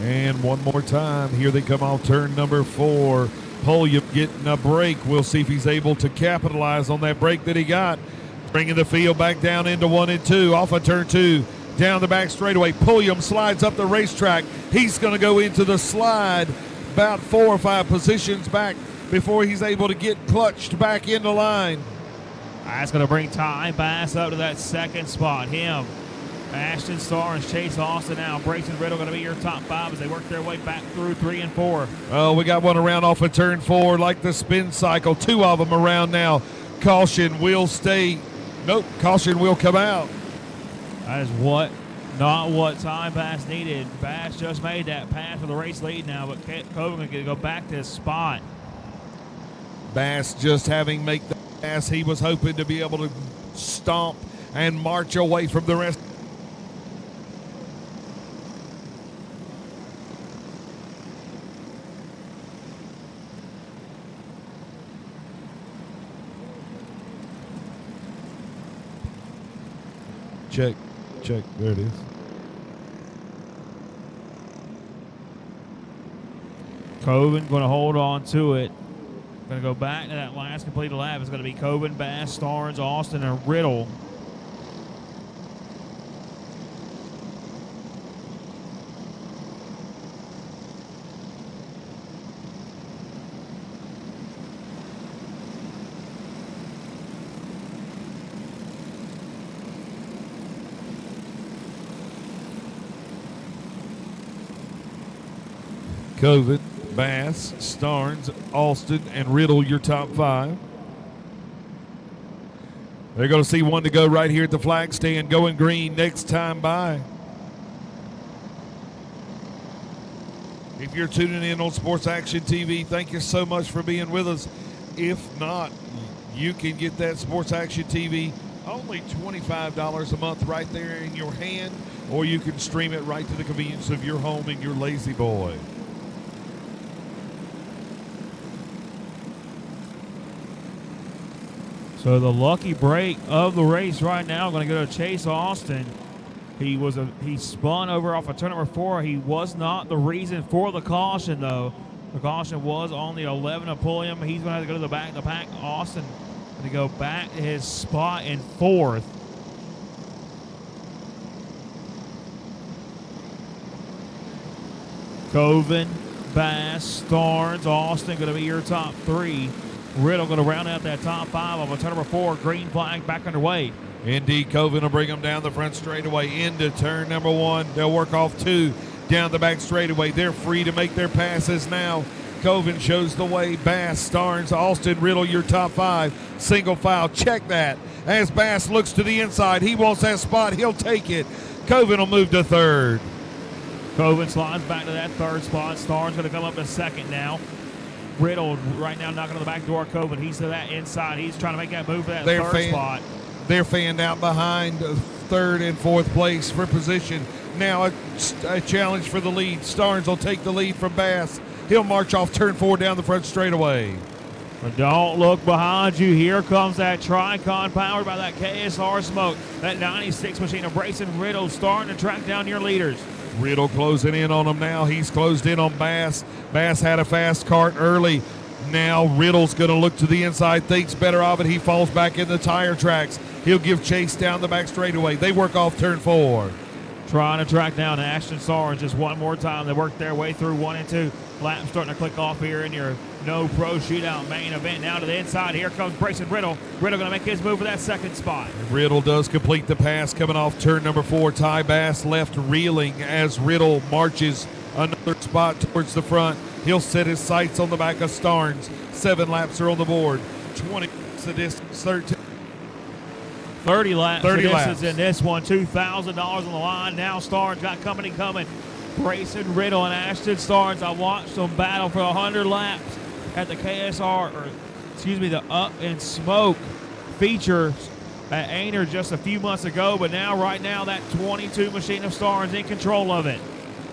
And one more time, here they come off turn number 4. Pulliam getting a break. We'll see if he's able to capitalize on that break that he got. Bringing the field back down into 1 and 2. Off of turn 2. Down the back straightaway. Pulliam slides up the racetrack. He's going to go into the slide about 4 or 5 positions back before he's able to get clutched back into line. That's going to bring Ty Bass up to that second spot. Him, Ashton Starnes, Chase Austin now. Brayson Riddle going to be your top 5 as they work their way back through 3 and 4. Oh, we got one around off of turn 4 like the spin cycle. 2 of them around now. Caution will stay. Nope, caution will come out. That is not what Ty Bass needed. Bass just made that pass for the race lead now, but Coven going to go back to his spot. Bass just having make the pass. He was hoping to be able to stomp and march away from the rest. Check. There it is. Coven going to hold on to it. Going to go back to that last completed lap. It's going to be Coven, Bass, Starnes, Austin, and Riddle. Coven, Bass, Starnes, Austin, and Riddle, your top 5. They're going to see one to go right here at the flag stand, going green next time by. If you're tuning in on Sports Action TV, thank you so much for being with us. If not, you can get that Sports Action TV only $25 a month right there in your hand, or you can stream it right to the convenience of your home and your lazy boy. So the lucky break of the race right now going to go to Chase Austin. He spun over off of turn number 4. He was not the reason for the caution, though. The caution was on the 11 of Pulliam. He's going to have to go to the back of the pack. Austin going to go back to his spot in 4th. Coven, Bass, Starnes, Austin going to be your top 3. Riddle going to round out that top 5 of a turn number 4. Green flag back underway. Indeed, Coven will bring them down the front straightaway into turn number 1. They'll work off 2 down the back straightaway. They're free to make their passes now. Coven shows the way. Bass, Starnes, Austin, Riddle, your top 5. Single file. Check that. As Bass looks to the inside, he wants that spot. He'll take it. Coven will move to 3rd. Coven slides back to that 3rd spot. Starnes going to come up to 2nd now. Riddle right now knocking on the back door of Coven. He's to that inside. He's trying to make that move for that 3rd spot. They're fanned out behind 3rd and 4th place for position. Now a challenge for the lead. Starnes will take the lead from Bass. He'll march off turn 4 down the front straightaway. But don't look behind you. Here comes that Tricon powered by that KSR smoke. That 96 machine of Brayson Riddle starting to track down your leaders. Riddle closing in on him now. He's closed in on Bass. Bass had a fast cart early. Now Riddle's going to look to the inside, thinks better of it. He falls back in the tire tracks. He'll give chase down the back straightaway. They work off turn 4. Trying to track down Ashton Sarge just one more time. They work their way through 1 and 2. Laps starting to click off here in your No Pro Shootout main event. Now to the inside. Here comes Brayson Riddle. Riddle going to make his move for that second spot. Riddle does complete the pass coming off turn number 4. Ty Bass left reeling as Riddle marches another spot towards the front. He'll set his sights on the back of Starnes. 7 laps are on the board. 20 the distance, 13. 30 laps. 30 the laps. distance in this one. $2,000 on the line. Now Starnes got company coming. Brayson Riddle and Ashton Starnes. I watched them battle for 100 laps at the the Up and Smoke feature at Ainer just a few months ago. But now, right now, that 22 machine of Starnes in control of it.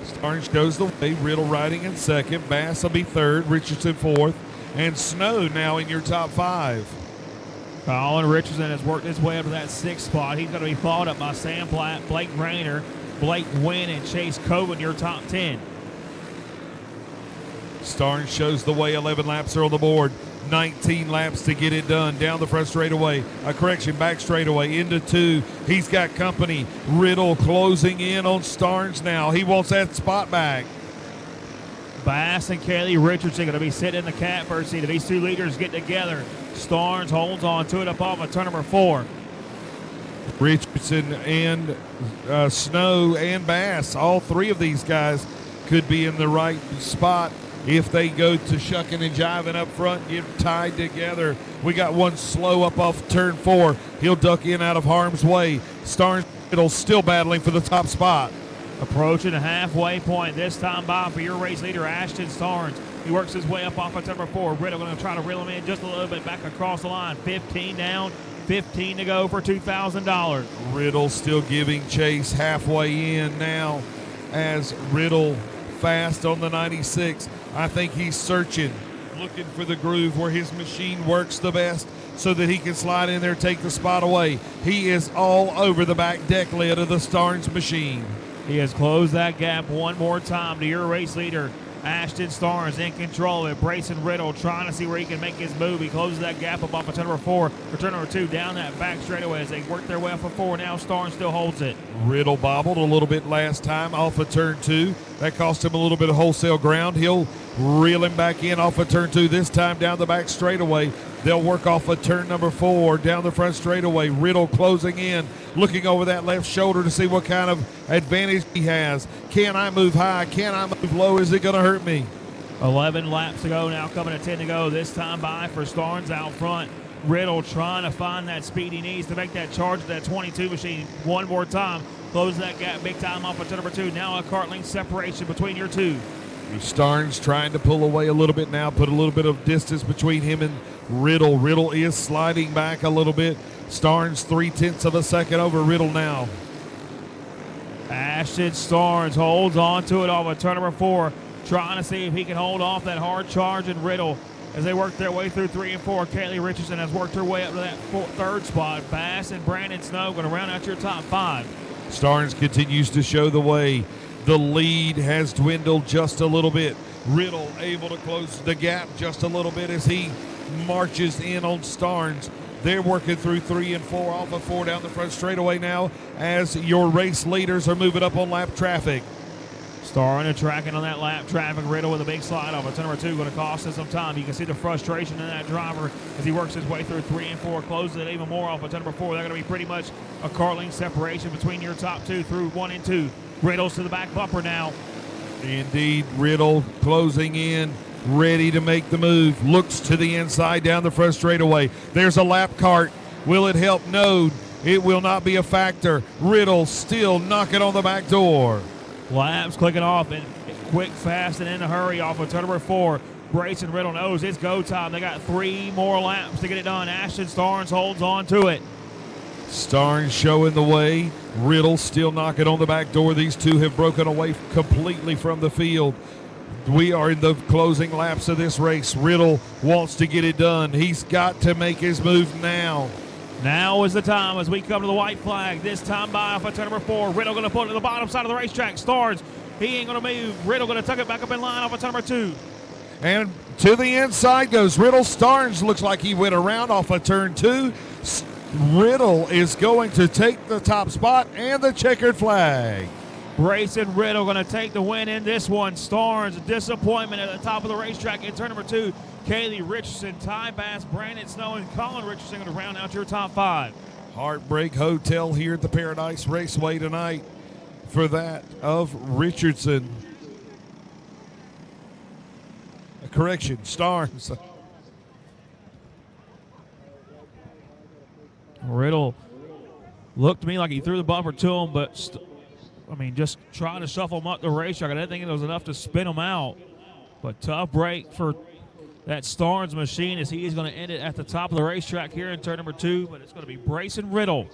Starnes goes the way. Riddle riding in second. Bass will be third. Richardson fourth. And Snow now in your top 5. Colin Richardson has worked his way up to that 6th spot. He's going to be followed up by Sam Platt, Blake Rayner, Blake Wynn, and Chase Coven, your top 10. Starnes shows the way. 11 laps are on the board. 19 laps to get it done. Down the front straightaway. Back straightaway into 2. He's got company. Riddle closing in on Starnes now. He wants that spot back. Bass and Kaylee Richardson going to be sitting in the catbird seat. If these two leaders get together, Starnes holds on to it up off of turn number 4. Richardson and Snow and Bass, all 3 of these guys could be in the right spot if they go to shucking and jiving up front, get tied together. We got one slow up off turn 4. He'll duck in out of harm's way. Starnes still battling for the top spot. Approaching the halfway point this time by for your race leader, Ashton Starnes. He works his way up off of number 4. Riddle going to try to reel him in just a little bit back across the line. 15 down, 15 to go for $2,000. Riddle still giving chase halfway in now as Riddle fast on the 96. I think he's searching, looking for the groove where his machine works the best so that he can slide in there, take the spot away. He is all over the back deck lid of the Starnes machine. He has closed that gap one more time to your race leader, Ashton Starnes, in control of it. Brayson Riddle trying to see where he can make his move. He closes that gap up off of turn number 4 for turn number 2 down that back straightaway as they work their way up for 4. Now Starnes still holds it. Riddle bobbled a little bit last time off of turn 2. That cost him a little bit of wholesale ground. He'll reel him back in off of turn 2, this time down the back straightaway. They'll work off of turn number 4 down the front straightaway. Riddle closing in, looking over that left shoulder to see what kind of advantage he has. Can I move high? Can I move low? Is it going to hurt me? 11 laps to go now, coming to 10 to go. This time by for Starnes out front. Riddle trying to find that speed he needs to make that charge to that 22 machine one more time. Close that gap big time off of turn number 2. Now a cart length separation between your two. Starnes trying to pull away a little bit now, put a little bit of distance between him and Riddle. Riddle is sliding back a little bit. Starnes 0.3 of a second over Riddle now. Ashton Starnes holds on to it off of turn number 4, trying to see if he can hold off that hard charge in Riddle as they work their way through 3 and 4. Kaylee Richardson has worked her way up to that 3rd spot. Bass and Brandon Snow going to round out your top 5. Starnes continues to show the way. The lead has dwindled just a little bit. Riddle able to close the gap just a little bit as he marches in on Starnes. They're working through 3 and 4 off of 4 down the front straightaway now as your race leaders are moving up on lap traffic. Starting to tracking on that lap traffic. Riddle with a big slide off of turn number 2, going to cost us some time. You can see the frustration in that driver as he works his way through 3 and 4, closes it even more off of turn number 4. They're going to be pretty much a car length separation between your top 2 through 1 and 2. Riddle's to the back bumper now. Indeed, Riddle closing in, ready to make the move. Looks to the inside down the front straightaway. There's a lap cart. Will it help? No, it will not be a factor. Riddle still knocking on the back door. Laps clicking off and quick, fast, and in a hurry off of turn number 4. Brayson Riddle knows it's go time. They got 3 more laps to get it done. Ashton Starnes holds on to it. Starnes showing the way. Riddle still knocking on the back door. These two have broken away completely from the field. We are in the closing laps of this race. Riddle wants to get it done. He's got to make his move now. Now is the time as we come to the white flag. This time by off of turn number 4. Riddle going to put it to the bottom side of the racetrack. Starnes, he ain't going to move. Riddle going to tuck it back up in line off of turn number 2. And to the inside goes Riddle. Starnes looks like he went around off of turn 2. Riddle is going to take the top spot and the checkered flag. Brayson Riddle going to take the win in this one. Starnes, a disappointment at the top of the racetrack in turn number 2. Kaylee Richardson, Ty Bass, Brandon Snow, and Colin Richardson going to round out your top 5. Heartbreak Hotel here at the Paradise Raceway tonight for that of Richardson. A correction, Starnes. Riddle looked to me like he threw the bumper to him, but just trying to shuffle him up the racetrack. I didn't think it was enough to spin him out. But tough break for that Starnes machine as he is going to end it at the top of the racetrack here in turn number 2. But it's going to be Brayson Riddle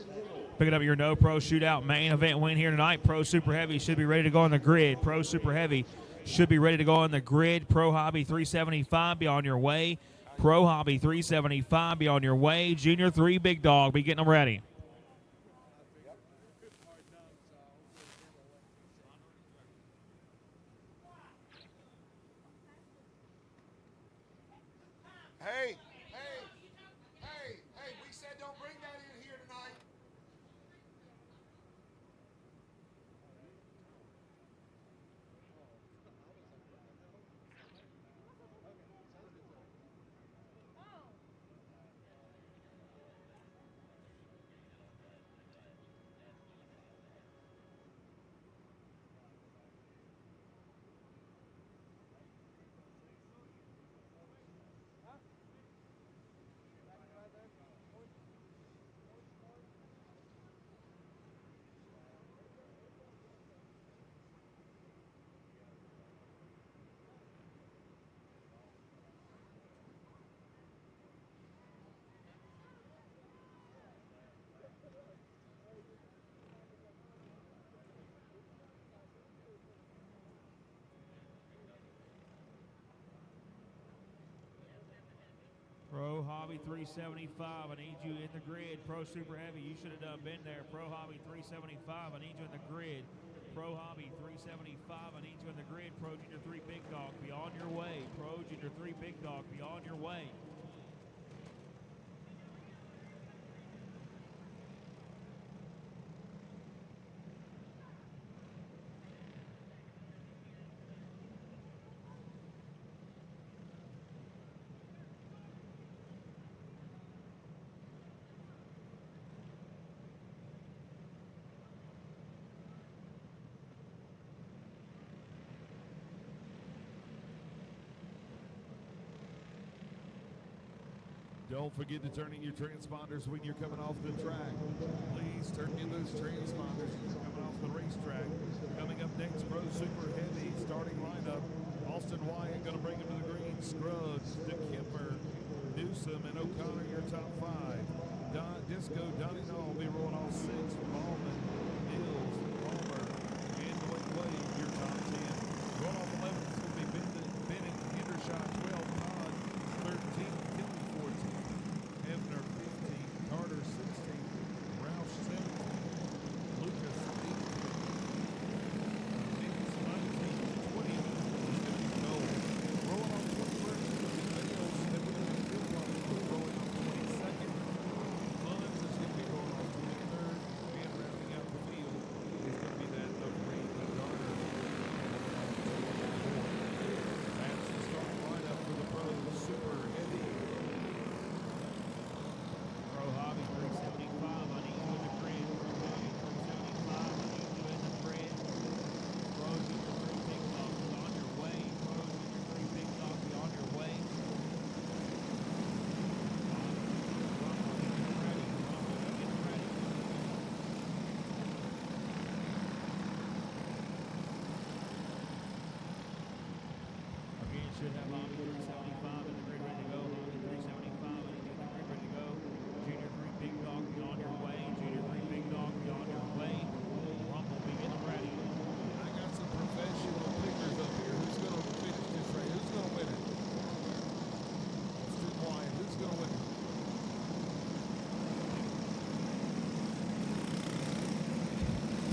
picking up your No Pro Shootout main event win here tonight. Pro Super Heavy should be ready to go on the grid. Pro Super Heavy should be ready to go on the grid. Pro Hobby 375 be on your way. Pro Hobby 375 be on your way. Junior 3 Big Dog be getting them ready. Hey, we said don't bring that in here tonight. Pro Hobby 375, I need you in the grid. Pro Super Heavy, you should have been there. Pro Hobby 375, I need you in the grid. Pro Hobby 375, I need you in the grid. Pro Junior 3 Big Dog, be on your way. Pro Junior 3 Big Dog, be on your way. Don't forget to turn in your transponders when you're coming off the track. Please turn in those transponders when you're coming off the racetrack. Coming up next, Pro Super Heavy starting lineup. Austin Wyatt going to bring him to the green. Scruggs, DeKemper, Newsom, and O'Connor your top 5. Disco, Donnie Nall will be rolling off 6. Ballman, Mills, Palmer, and Blake Wade your top 10. Going off 11 is going to be Bennett, Hendershot 12, Todd 13, Kelly 14. Hefner 15, Carter 16, Roush 17, Lucas 18, Higgins 19, 20, Liberty Gold. Rolling on 21st, Bales, and we're going to rolling on 22nd. Mullins is going to be rolling on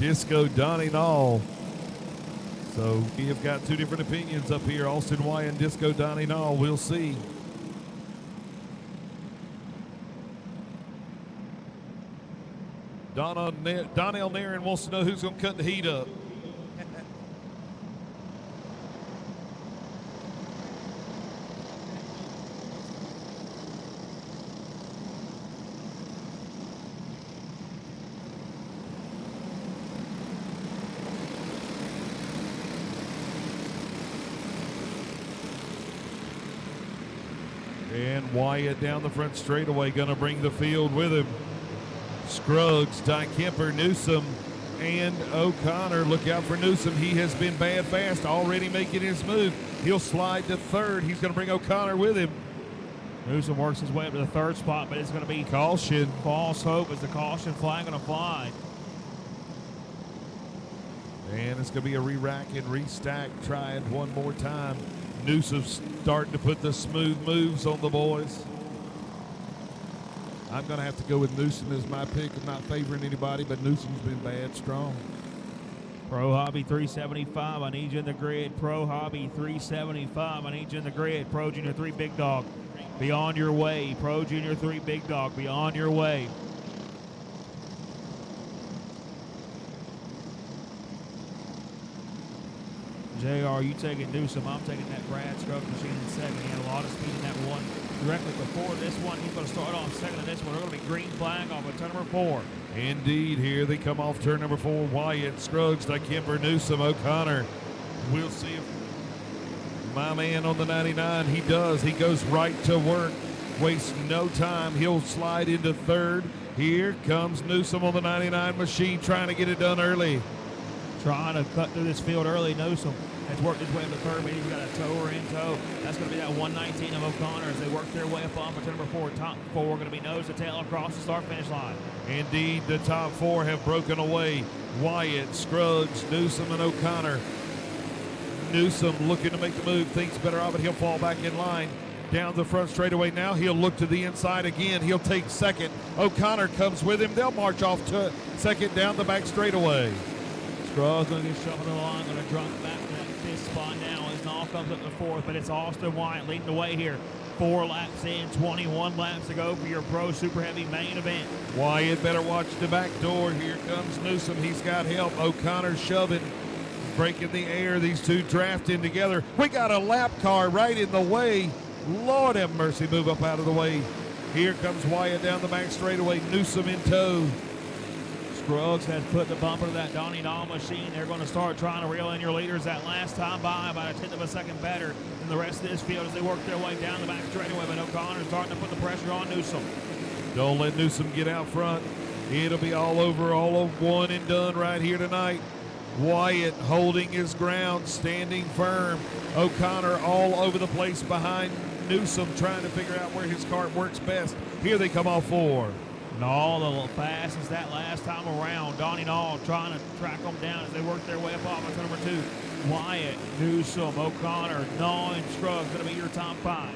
Disco Donnie Nall. So we have got two different opinions up here, Austin Wyatt and Disco Donnie Nall. We'll see. Donnell Nairn wants to know who's going to cut the heat up. And Wyatt down the front straightaway, going to bring the field with him. Scruggs, Ty Kemper, Newsom, and O'Connor. Look out for Newsom. He has been bad fast, already making his move. He'll slide to third. He's going to bring O'Connor with him. Newsom works his way up to the third spot, but it's going to be Caution. false hope as the caution flag going to fly. And it's going to be a re-rack and restack. Try it one more time. Newsom's starting to put the smooth moves on the boys. I'm going to have to go with Newsom as my pick. I'm not favoring anybody, but Newsom's been bad strong. Pro Hobby 375, I need you in the grid. Pro Hobby 375, I need you in the grid. Pro Junior 3 Big Dog, be on your way. Pro Junior 3 Big Dog, be on your way. JR, you taking Newsom. I'm taking that Brad Scruggs machine in second. He had a lot of speed in that one directly before this one. He's going to start on second in this one. They're going to be green flag off of turn number 4. Indeed, here they come off turn number 4. Wyatt, Scruggs, Kemper, Newsom, O'Connor. We'll see if my man on the 99, he does. He goes right to work. Wastes no time. He'll slide into third. Here comes Newsom on the 99 machine, trying to get it done early. Trying to cut through this field early. Newsom has worked his way up to third, but he's got a tower in tow. That's going to be that 119 of O'Connor as they work their way up on for number 4. Top 4 going to be nose to tail across the start-finish line. Indeed, the top 4 have broken away. Wyatt, Scruggs, Newsom, and O'Connor. Newsom looking to make the move, thinks better of it. He'll fall back in line. Down the front straightaway now. He'll look to the inside again. He'll take second. O'Connor comes with him. They'll march off to second down the back straightaway. Scruggs going to get shuffled along, going to drop back to that 5th spot now as Nall comes up to 4th, but it's Austin Wyatt leading the way here. 4 laps in, 21 laps to go for your Pro Super Heavy main event. Wyatt better watch the back door. Here comes Newsom. He's got help. O'Connor shoving, breaking the air. These two drafting together. We got a lap car right in the way. Lord have mercy, move up out of the way. Here comes Wyatt down the back straightaway. Newsom in tow. Scruggs has put the bumper to that Donnie Nall machine. They're going to start trying to reel in your leaders that last time by about a 1/10 of a second better than the rest of this field as they work their way down the back straightaway. But O'Connor's starting to put the pressure on Newsom. Don't let Newsom get out front. It'll be all over, all of one and done right here tonight. Wyatt holding his ground, standing firm. O'Connor all over the place behind Newsom, trying to figure out where his kart works best. Here they come off 4. Nall a little fast as that last time around. Donnie Nall trying to track them down as they work their way up off of number 2. Wyatt, Newsom, O'Connor, Nall, and Scruggs going to be your top 5.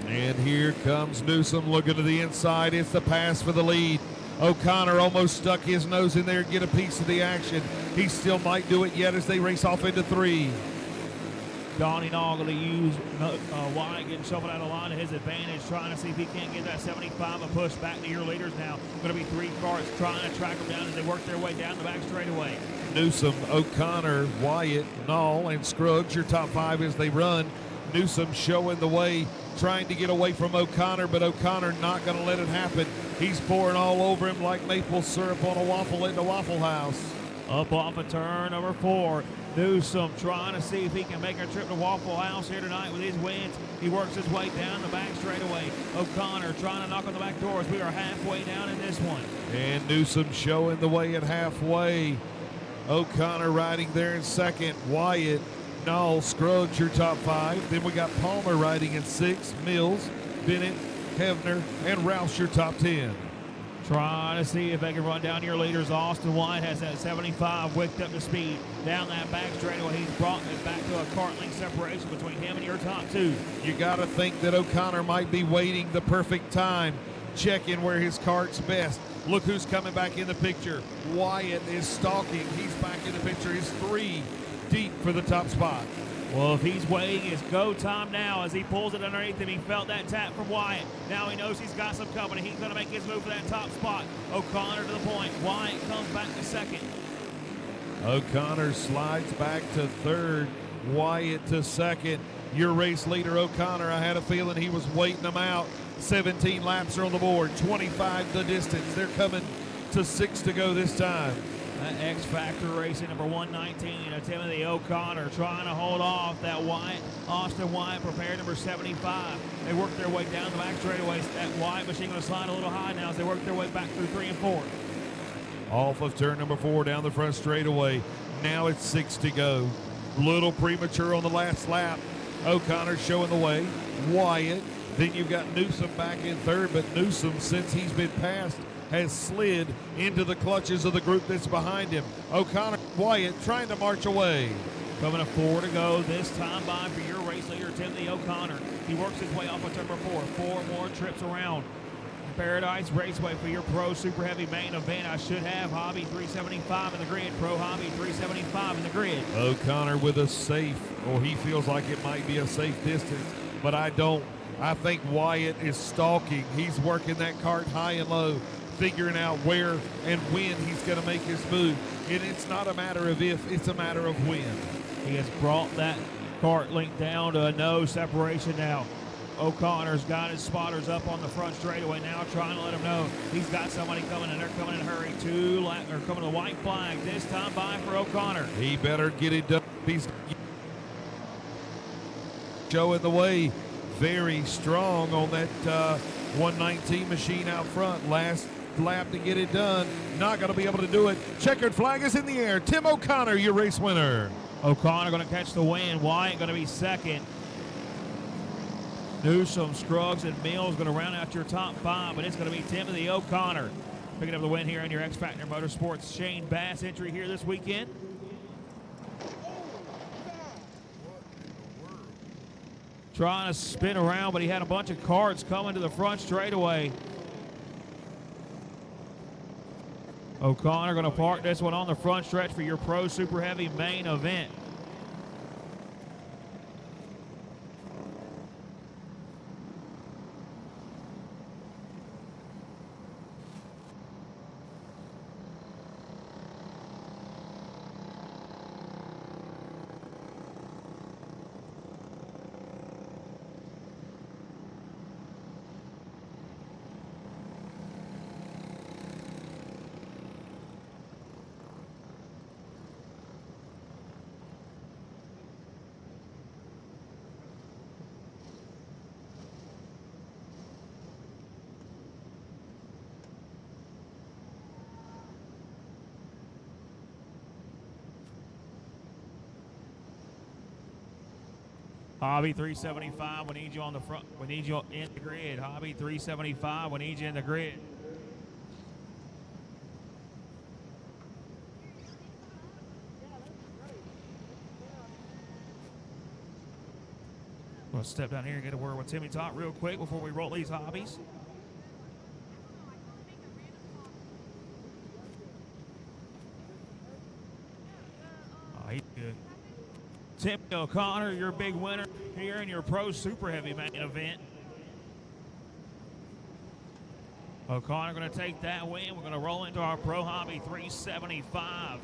And here comes Newsom looking to the inside. It's the pass for the lead. O'Connor almost stuck his nose in there, get a piece of the action. He still might do it yet as they race off into 3. Donnie Nall going to use Wyatt getting shuffled out of line to his advantage, trying to see if he can't get that 75 and push back to your leaders now. Going to be 3 cars trying to track them down as they work their way down the back straightaway. Newsom, O'Connor, Wyatt, Nall, and Scruggs, your top 5 as they run. Newsom showing the way, trying to get away from O'Connor, but O'Connor not going to let it happen. He's pouring all over him like maple syrup on a waffle in the Waffle House. Up off of turn number 4. Newsom trying to see if he can make a trip to Waffle House here tonight with his wins. He works his way down the back straightaway. O'Connor trying to knock on the back doors. We are halfway down in this one. And Newsom showing the way at halfway. O'Connor riding there in second. Wyatt, Nall, Scruggs, your top 5. Then we got Palmer riding in 6. Mills, Bennett, Hefner, and Rouse, your top 10. Trying to see if they can run down your leaders. Austin Wyatt has that 75 wicked up to speed. Down that back straightaway, he's brought it back to a kart length separation between him and your top 2. You got to think that O'Connor might be waiting the perfect time, checking where his kart's best. Look who's coming back in the picture. Wyatt is stalking. He's back in the picture. He's 3 deep for the top spot. Well, if he's waiting, it's go time now as he pulls it underneath him. He felt that tap from Wyatt. Now he knows he's got some company. He's going to make his move for that top spot. O'Connor to the point. Wyatt comes back to second. O'Connor slides back to third. Wyatt to second. Your race leader, O'Connor, I had a feeling he was waiting them out. 17 laps are on the board, 25 the distance. They're coming to 6 to go this time. That X Factor racing number 119, Timothy O'Connor trying to hold off that Wyatt. Austin Wyatt prepared number 75. They work their way down the back straightaways. That Wyatt machine going to slide a little high now as they work their way back through 3 and 4. Off of turn number 4 down the front straightaway. Now it's 6 to go. Little premature on the last lap. O'Connor showing the way. Wyatt. Then you've got Newsom back in third, but Newsom, since he's been passed, has slid into the clutches of the group that's behind him. O'Connor, Wyatt trying to march away. Coming to 4 to go this time by for your race leader, Timothy O'Connor. He works his way off of turn number 4. 4 more trips around. Paradise Raceway for your Pro Super Heavy main event. I should have Hobby 375 in the grid. Pro Hobby 375 in the grid. O'Connor with a safe, or he feels like it might be a safe distance, but I don't. I think Wyatt is stalking. He's working that cart high and low, figuring out where and when he's going to make his move. And it's not a matter of if, it's a matter of when. He has brought that cart link down to a no separation now. O'Connor's got his spotters up on the front straightaway now, trying to let him know he's got somebody coming, and they're coming in a hurry. They're coming to white flag this time by for O'Connor. He better get it done. He's showing the way very strong on that 119 machine out front. Last lap to get it done. Not going to be able to do it. Checkered flag is in the air. Tim O'Connor, your race winner. O'Connor going to catch the win. Wyatt going to be second. Newsom, Scruggs, and Mills going to round out your top 5, but it's going to be Timothy O'Connor picking up the win here in your X Factor Motorsports Shane Bass entry here this weekend. Trying to spin around, but he had a bunch of carts coming to the front straightaway. O'Connor going to park this one on the front stretch for your Pro Super Heavy main event. Hobby 375, we need you on the front. We need you in the grid. Hobby 375, we need you in the grid. I'm going to step down here and get a word with Timmy Top real quick before we roll these hobbies. Oh, he's good. Tim O'Connor, your big winner here in your Pro Super Heavy main event. O'Connor going to take that win. We're going to roll into our Pro Hobby 375.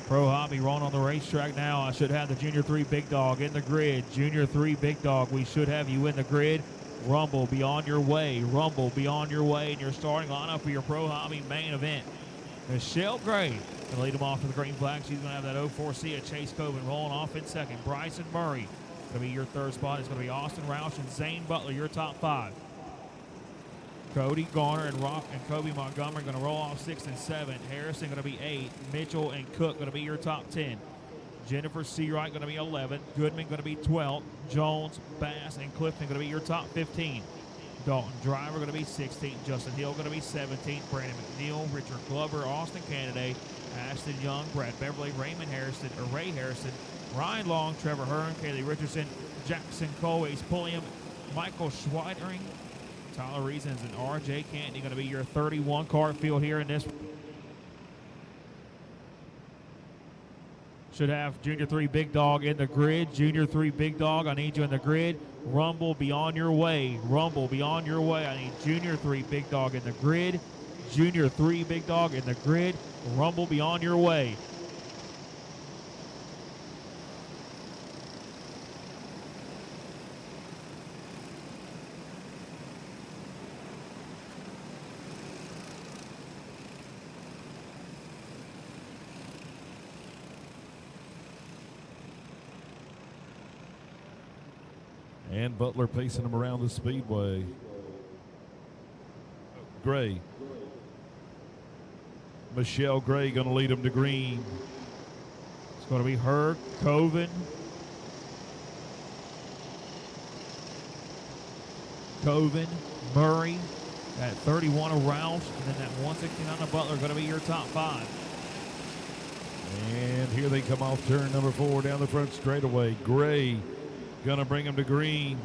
Pro Hobby rolling on the racetrack now. I should have the Junior 3 Big Dog in the grid. Junior 3 Big Dog, we should have you in the grid. Rumble, be on your way. Rumble, be on your way in your starting lineup for your Pro Hobby main event. Michelle Gray going to lead them off to the green flag. She's going to have that 04C at Chase Coven rolling off in second. Bryson Murray going to be your third spot. It's going to be Austin Roush and Zane Butler, your top 5. Cody Garner and Kobe Montgomery going to roll off 6 and 7. Harrison going to be 8. Mitchell and Cook going to be your top 10. Jennifer Seawright going to be 11. Goodman going to be 12. Jones, Bass, and Clifton going to be your top 15. Dalton Driver going to be 16th. Justin Hill going to be 17th. Brandon McNeil, Richard Glover, Austin Kennedy, Ashton Young, Brad Beverly, Ray Harrison, Ryan Long, Trevor Hearn, Kaylee Richardson, Jackson Cole, Ace Pulliam, Michael Schweidering, Tyler Reasons, and R.J. Canty going to be your 31 card field here in this. Should have Junior 3 Big Dog in the grid. Junior 3 Big Dog, I need you in the grid. Rumble, be on your way. Rumble, be on your way. I need Junior 3 Big Dog in the grid. Junior 3 Big Dog in the grid. Rumble, be on your way. And Butler pacing them around the speedway. Gray. Michelle Gray going to lead them to green. It's going to be her, Coven, Murray, at 31 of Roush, and then that 169 of Butler going to be your top 5. And here they come off turn number 4 down the front straightaway. Gray going to bring them to green.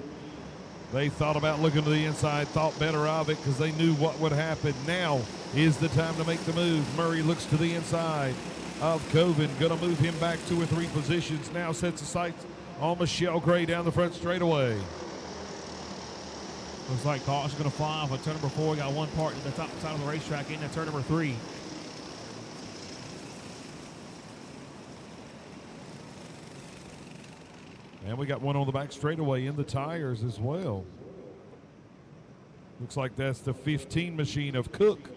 They thought about looking to the inside, thought better of it because they knew what would happen. Now is the time to make the move. Murray looks to the inside of Coven. Going to move him back 2 or 3 positions. Now sets the sights on Michelle Gray down the front straightaway. Looks like caution's going to fly off at turn number 4. Got one part to the top side of the racetrack into turn number 3. And we got one on the back straightaway in the tires as well. Looks like that's the 15 machine of Cook.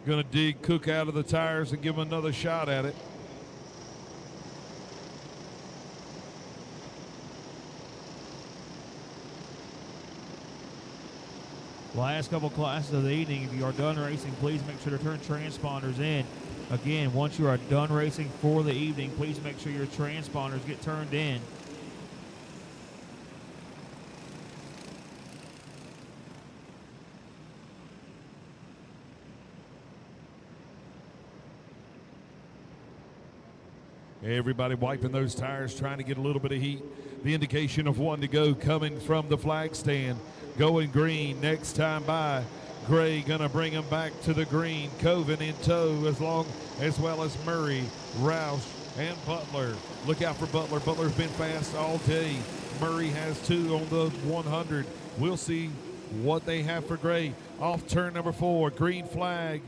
Going to dig Cook out of the tires and give him another shot at it. Last couple classes of the evening. If you are done racing, please make sure to turn transponders in. Again, once you are done racing for the evening, please make sure your transponders get turned in. Everybody wiping those tires, trying to get a little bit of heat. The indication of 1 to go coming from the flag stand. Going green next time by. Gray gonna bring him back to the green. Coven in tow as well as Murray, Roush, and Butler. Look out for Butler. Butler's been fast all day. Murray has 2 on the 100. We'll see what they have for Gray. Off turn number 4, green flag.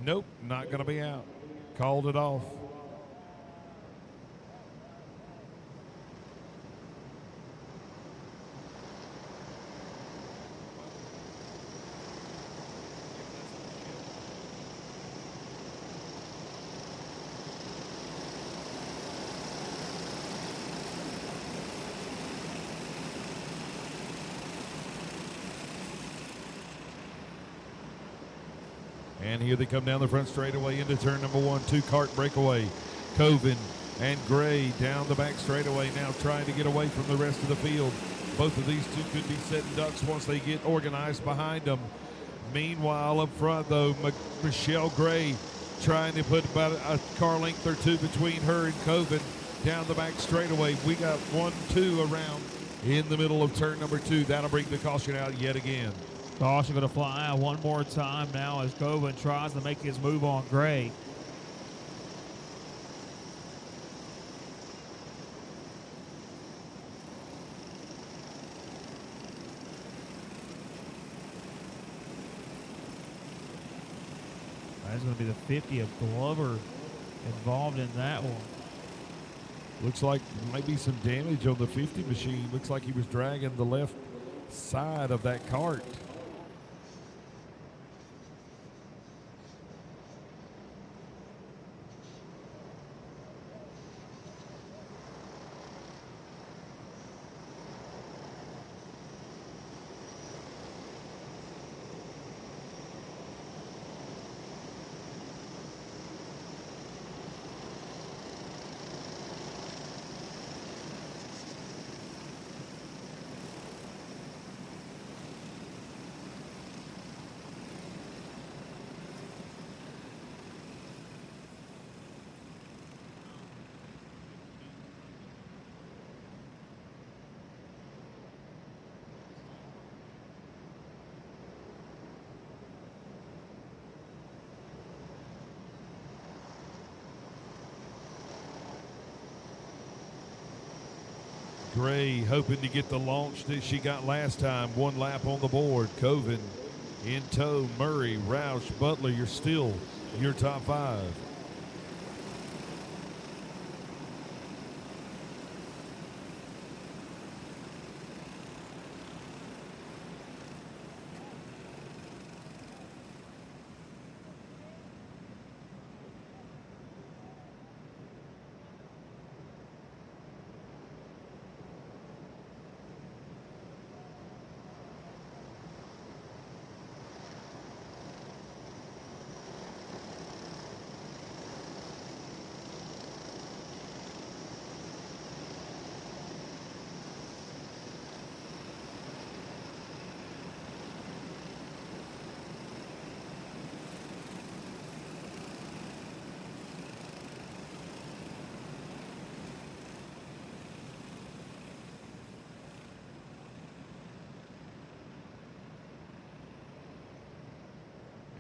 Nope, not gonna be out. Called it off. And here they come down the front straightaway into turn number 1, 2-cart breakaway. Coven and Gray down the back straightaway now trying to get away from the rest of the field. Both of these two could be setting ducks once they get organized behind them. Meanwhile, up front, though, Michelle Gray trying to put about a car length or 2 between her and Coven down the back straightaway. We got 1, 2 around in the middle of turn number 2. That'll bring the caution out yet again. Caution going to fly out one more time now as Coven tries to make his move on Gray. That's going to be the 50 of Glover involved in that one. Looks like might be some damage on the 50 machine. Looks like he was dragging the left side of that cart. Gray hoping to get the launch that she got last time. One lap on the board. Coven in tow. Murray, Roush, Butler, you're still your top five.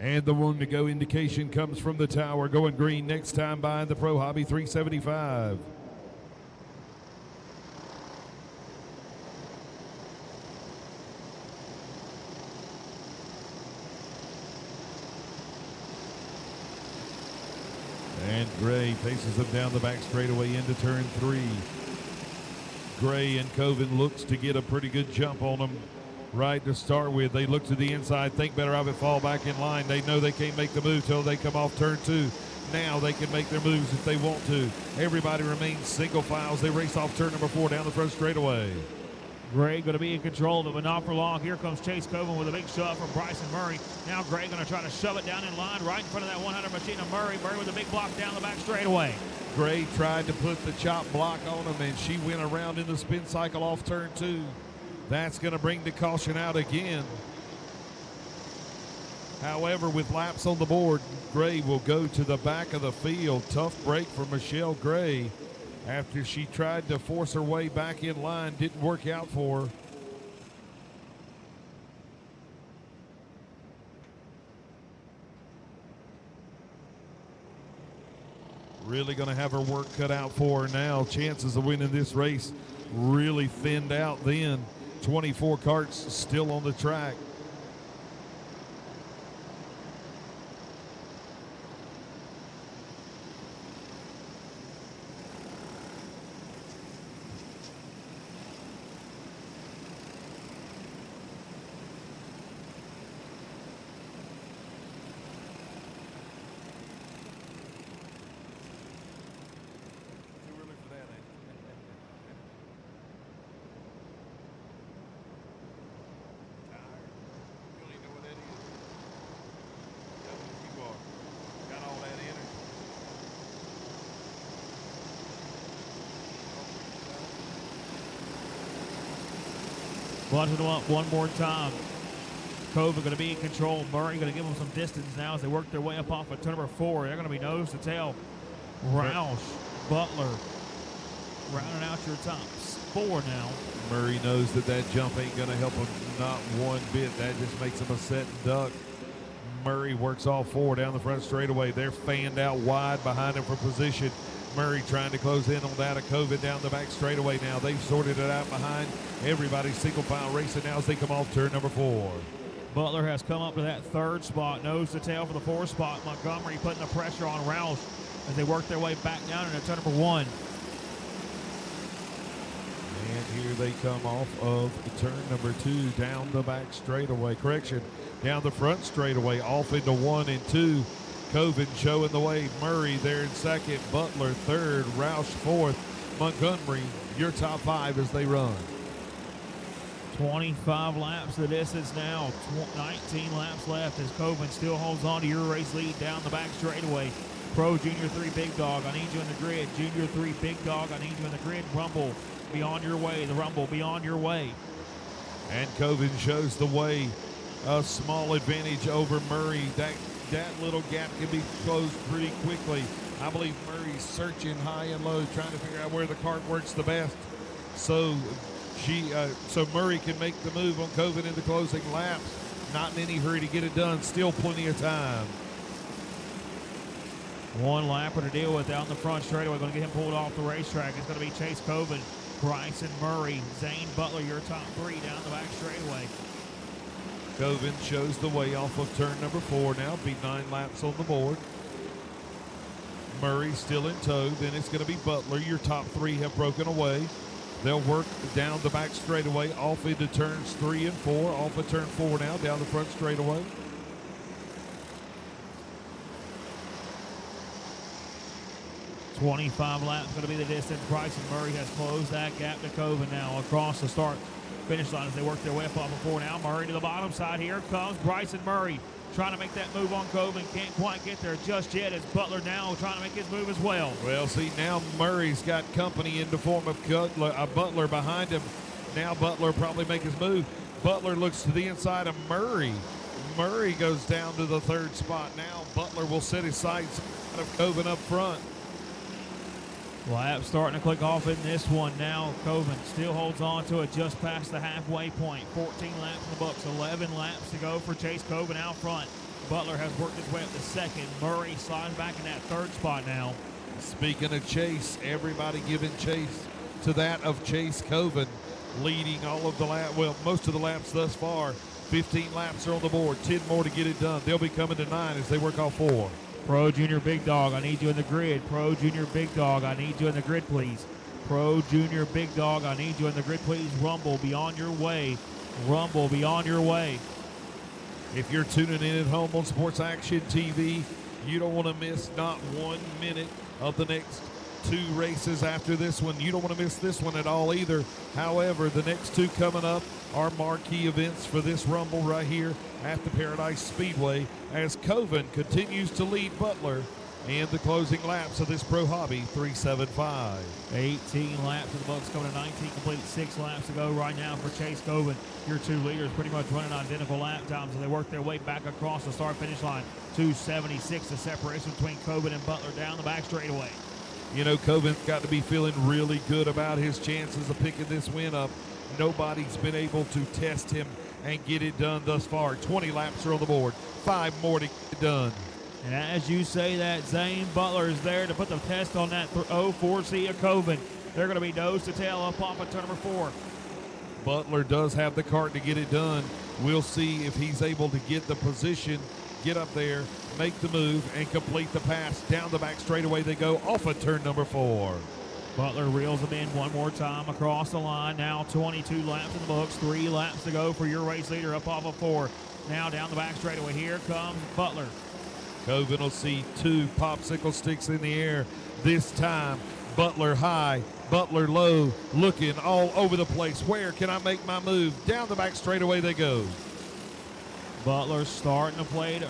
And the one to go indication comes from the tower, going green next time by the Pro Hobby 375. And Gray faces them down the back straightaway into turn 3. Gray and Coven looks to get a pretty good jump on them. Right to start with. They look to the inside, think better of it, fall back in line. They know they can't make the move till they come off turn 2. Now they can make their moves if they want to. Everybody remains single files. They race off turn number 4 down the front straightaway. Gray going to be in control of it, but not for long. Here comes Chase Coven with a big shove from Bryson Murray. Now Gray going to try to shove it down in line right in front of that 100 machine of Murray. Murray with a big block down the back straightaway. Gray tried to put the chop block on him, and she went around in the spin cycle off turn 2. That's going to bring the caution out again. However, with laps on the board, Gray will go to the back of the field. Tough break for Michelle Gray after she tried to force her way back in line. Didn't work out for her. Really going to have her work cut out for her now. Chances of winning this race really thinned out then. 24 carts still on the track. Bunching them up one more time. Coven going to be in control. Murray going to give them some distance now as they work their way up off of turn number 4. They're going to be nose to tail. Roush, Butler, rounding out your tops 4 now. Murray knows that that jump ain't going to help him not one bit. That just makes him a set and duck. Murray works all 4 down the front straightaway. They're fanned out wide behind him for position. Murray trying to close in on that of Coven down the back straightaway now. They've sorted it out behind. Everybody's single file racing now as they come off turn number 4. Butler has come up to that third spot, nose to tail for the fourth spot. Montgomery putting the pressure on Roush as they work their way back down into turn number 1. And here they come off of turn number 2 down the back straightaway. Correction, down the front straightaway, off into 1 and 2. Coven showing the way. Murray there in second. Butler third. Roush fourth. Montgomery, your top 5 as they run. 25 laps the distance now. 19 laps left as Coven still holds on to your race lead down the back straightaway. Pro Junior 3 Big Dog, I need you in the grid. Junior 3 Big Dog, I need you in the grid. Rumble, be on your way. The Rumble, be on your way. And Coven shows the way. A small advantage over Murray. That little gap can be closed pretty quickly. I believe Murray's searching high and low, trying to figure out where the cart works the best. So Murray can make the move on Coven in the closing laps. Not in any hurry to get it done. Still plenty of time. One lapper to deal with down the front straightaway. Going to get him pulled off the racetrack. It's going to be Chase Coven, Bryson Murray, Zane Butler, your top 3 down the back straightaway. Coven shows the way off of turn number 4 now. Be 9 laps on the board. Murray still in tow. Then it's going to be Butler. Your top 3 have broken away. They'll work down the back straightaway, off into turns 3 and 4. Off of turn 4 now, down the front straightaway. $25 laps going to be the distance. Bryson Murray has closed that gap to Coven now across the start finish line as they work their way up off of 4 now. Murray to the bottom side. Here comes Bryson Murray trying to make that move on Coven. Can't quite get there just yet as Butler now trying to make his move as well. Well, see, now Murray's got company in the form of Butler behind him. Now Butler probably make his move. Butler looks to the inside of Murray. Murray goes down to the 3rd spot. Now Butler will set his sights out of Coven up front. Lap starting to click off in this one now. Coven still holds on to it just past the halfway point. 14 laps in the books, 11 laps to go for Chase Coven out front. Butler has worked his way up to 2nd. Murray sliding back in that 3rd spot now. Speaking of Chase, everybody giving chase to that of Chase Coven, leading all of the most of the laps thus far. 15 laps are on the board, 10 more to get it done. They'll be coming to 9 as they work off 4. Pro Junior Big Dog, I need you in the grid. Pro Junior Big Dog, I need you in the grid, please. Pro Junior Big Dog, I need you in the grid, please. Rumble, be on your way. Rumble, be on your way. If you're tuning in at home on Sports Action TV, you don't want to miss not 1 minute of the next 2 races after this one. You don't want to miss this one at all either. However, the next 2 coming up are marquee events for this Rumble right here at the Paradise Speedway as Coven continues to lead Butler in the closing laps of this Pro Hobby 375. 18 laps in the books, coming to 19 complete, 6 laps to go right now for Chase Coven. Your 2 leaders pretty much running identical lap times as they work their way back across the start-finish line. 276 the separation between Coven and Butler down the back straightaway. You know, Coven's got to be feeling really good about his chances of picking this win up. Nobody's been able to test him and get it done thus far. 20 laps are on the board, 5 more to get it done. And as you say that, Zane Butler is there to put the test on that 04C of Coven. They're going to be nose to tail up off of turn number 4. Butler does have the cart to get it done. We'll see if he's able to get the position, get up there, make the move, and complete the pass. Down the back straightaway they go off of turn number 4. Butler reels them in one more time across the line. Now 22 laps in the books, 3 laps to go for your race leader up off of 4. Now down the back straightaway. Here comes Butler. Coven will see 2 popsicle sticks in the air this time. Butler high, Butler low, looking all over the place. Where can I make my move? Down the back straightaway they go. Butler's starting to play,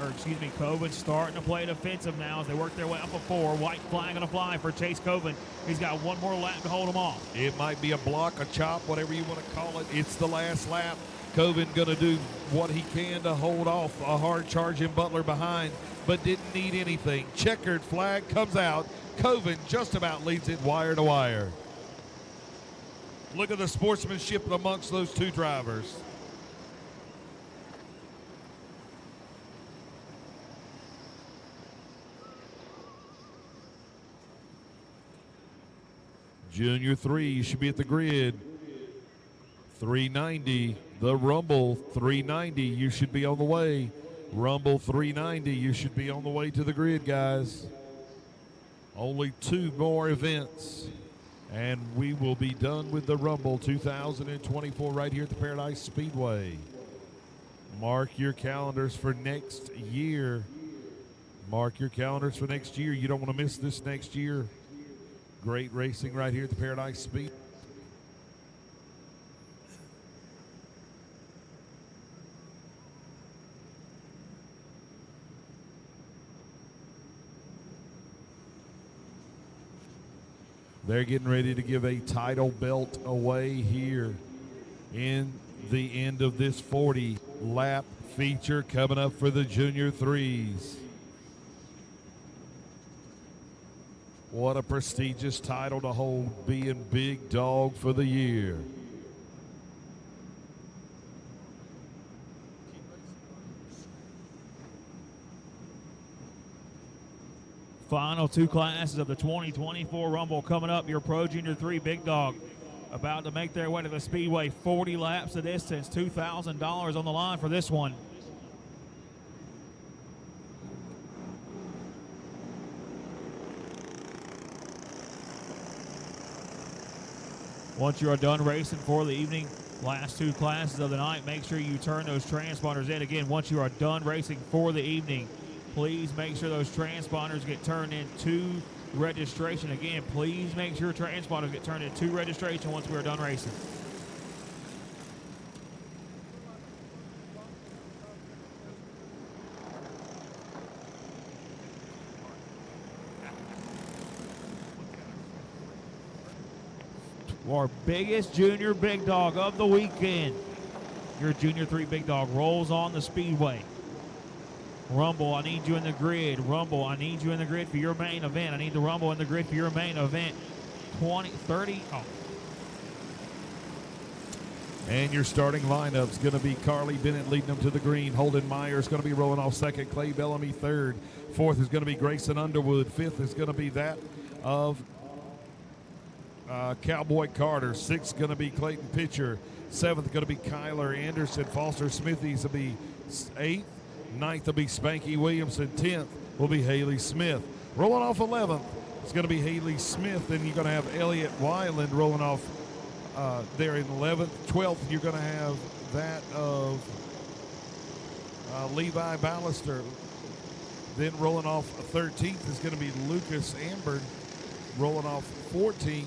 Coven's starting to play defensive now as they work their way up a 4. White flag on a fly for Chase Coven. He's got 1 more lap to hold him off. It might be a block, a chop, whatever you want to call it. It's the last lap. Coven going to do what he can to hold off a hard charging Butler behind, but didn't need anything. Checkered flag comes out. Coven just about leads it wire to wire. Look at the sportsmanship amongst those 2 drivers. Junior 3 should be at the grid. 390 The Rumble 390, you should be on the way. Rumble 390, you should be on the way to the grid, guys. Only 2 more events, and we will be done with the Rumble 2024 right here at the Paradise Speedway. Mark your calendars for next year. Mark your calendars for next year. You don't want to miss this next year. Great racing right here at the Paradise Speedway. They're getting ready to give a title belt away here in the end of this 40-lap feature coming up for the Junior 3s. What a prestigious title to hold, being Big Dog for the year. Final 2 classes of the 2024 Rumble coming up. Your Pro Junior 3 Big Dog about to make their way to the Speedway. 40 laps of distance, $2,000 on the line for this one. Once you are done racing for the evening, last 2 classes of the night, make sure you turn those transponders in. Again, once you are done racing for the evening, please make sure those transponders get turned into registration. Again, please make sure transponders get turned into registration once we are done racing. Our biggest junior big dog of the weekend. Your Junior 3 Big Dog rolls on the Speedway. Rumble, I need you in the grid. Rumble, I need you in the grid for your main event. I need the Rumble in the grid for your main event. 20, 30, oh. And your starting lineup's going to be Carly Bennett leading them to the green. Holden Myers going to be rolling off second. Clay Bellamy third. Fourth is going to be Grayson Underwood. Fifth is going to be that of Cowboy Carter. Sixth going to be Clayton Pitcher. Seventh going to be Kyler Anderson. Foster Smithies will be eighth. Ninth will be Spanky Williamson. 10th will be Haley Smith. Rolling off 11th, it's going to be Haley Smith. Then you're going to have Elliott Wyland rolling off there in 11th. 12th, you're going to have that of Levi Ballister. Then rolling off 13th is going to be Lucas Amber. Rolling off 14th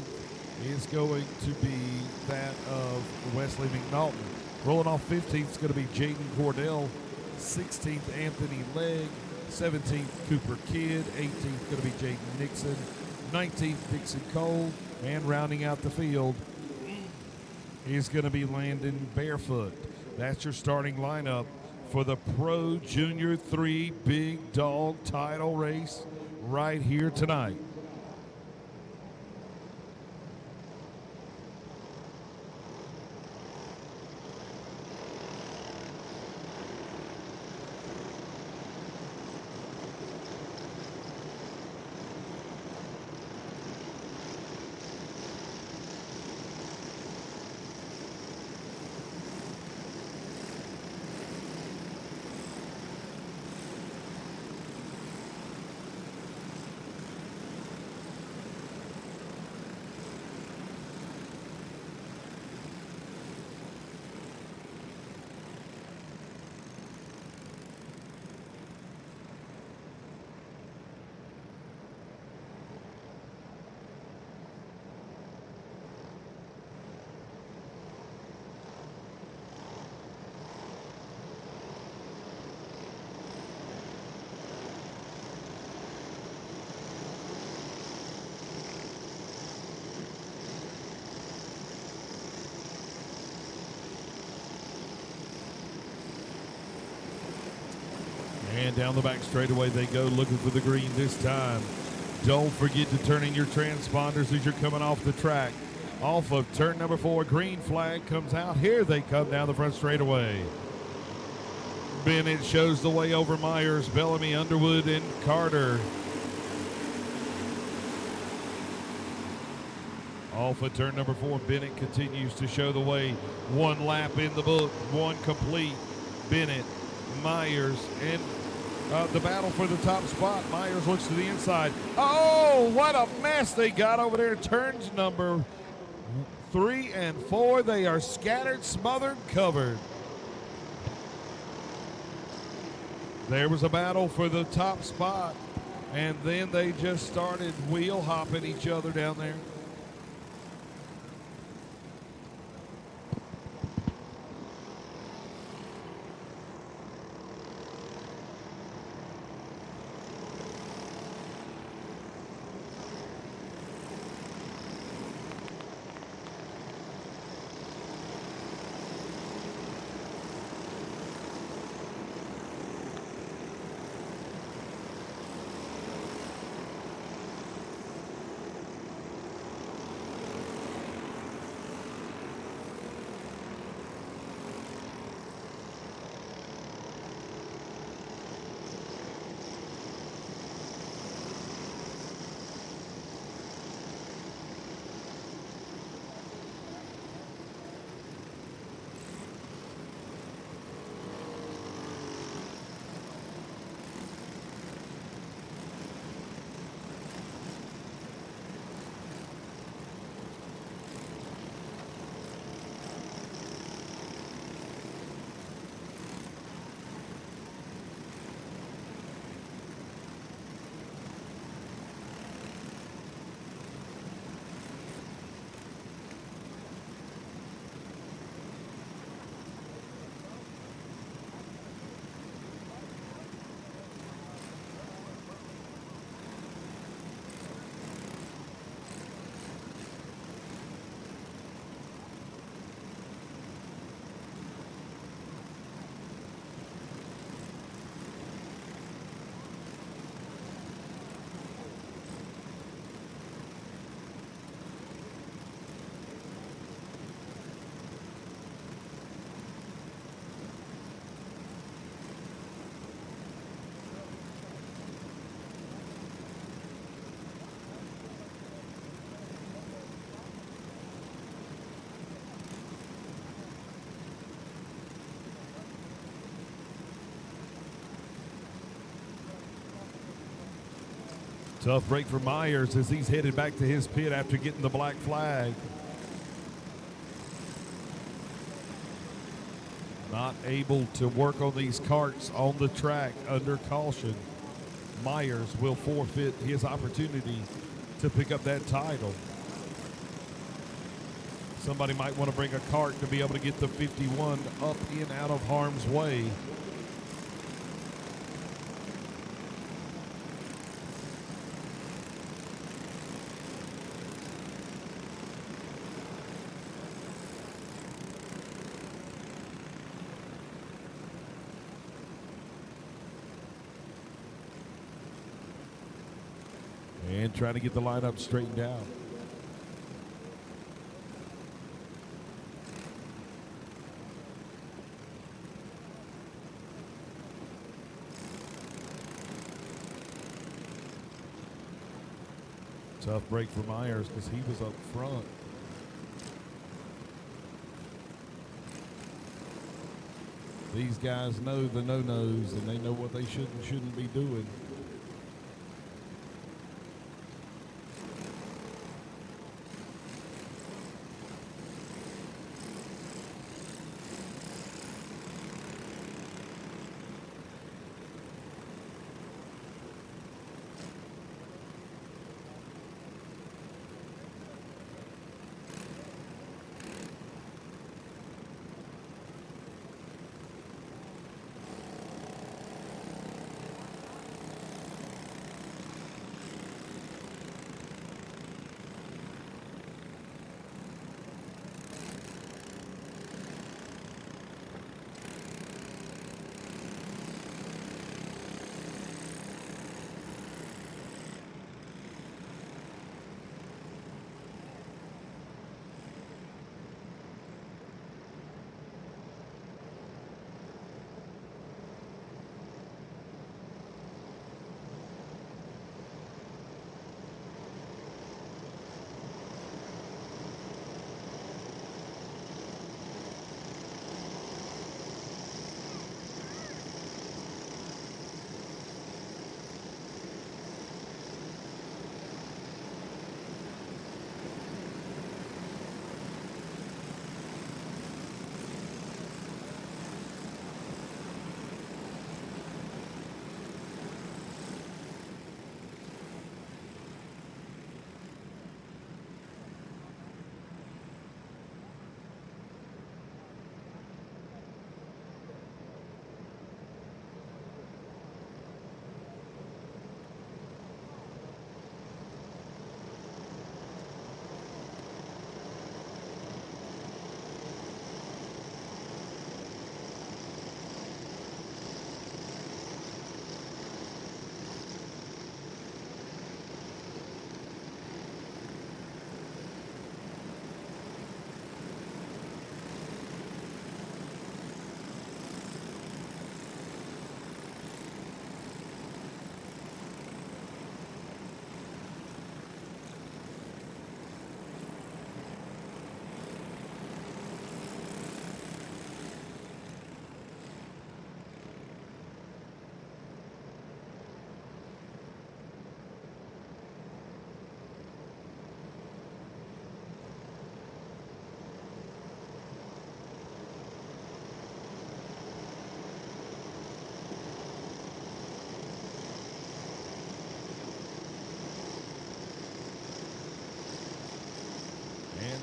is going to be that of Wesley McNaughton. Rolling off 15th is going to be Jaden Cordell. 16th, Anthony Legg. 17th, Cooper Kidd. 18th, going to be Jaden Nixon. 19th, Dixon Cole. And rounding out the field is going to be Landon Barefoot. That's your starting lineup for the Pro Junior 3 Big Dog title race right here tonight. And down the back straightaway they go, looking for the green this time. Don't forget to turn in your transponders as you're coming off the track. Off of turn number 4, green flag comes out. Here they come down the front straightaway. Bennett shows the way over Myers, Bellamy, Underwood, and Carter. Off at turn number 4, Bennett continues to show the way. 1 lap in the book, 1 complete. Bennett, Myers, and the battle for the top spot. Myers looks to the inside. Oh, what a mess they got over there. Turns number 3 and 4. They are scattered, smothered, covered. There was a battle for the top spot, and then they just started wheel hopping each other down there. Tough break for Myers as he's headed back to his pit after getting the black flag. Not able to work on these carts on the track under caution. Myers will forfeit his opportunity to pick up that title. Somebody might want to bring a cart to be able to get the 51 up and out of harm's way. And trying to get the lineup straightened out. Tough break for Myers because he was up front. These guys know the no-nos and they know what they should and shouldn't be doing.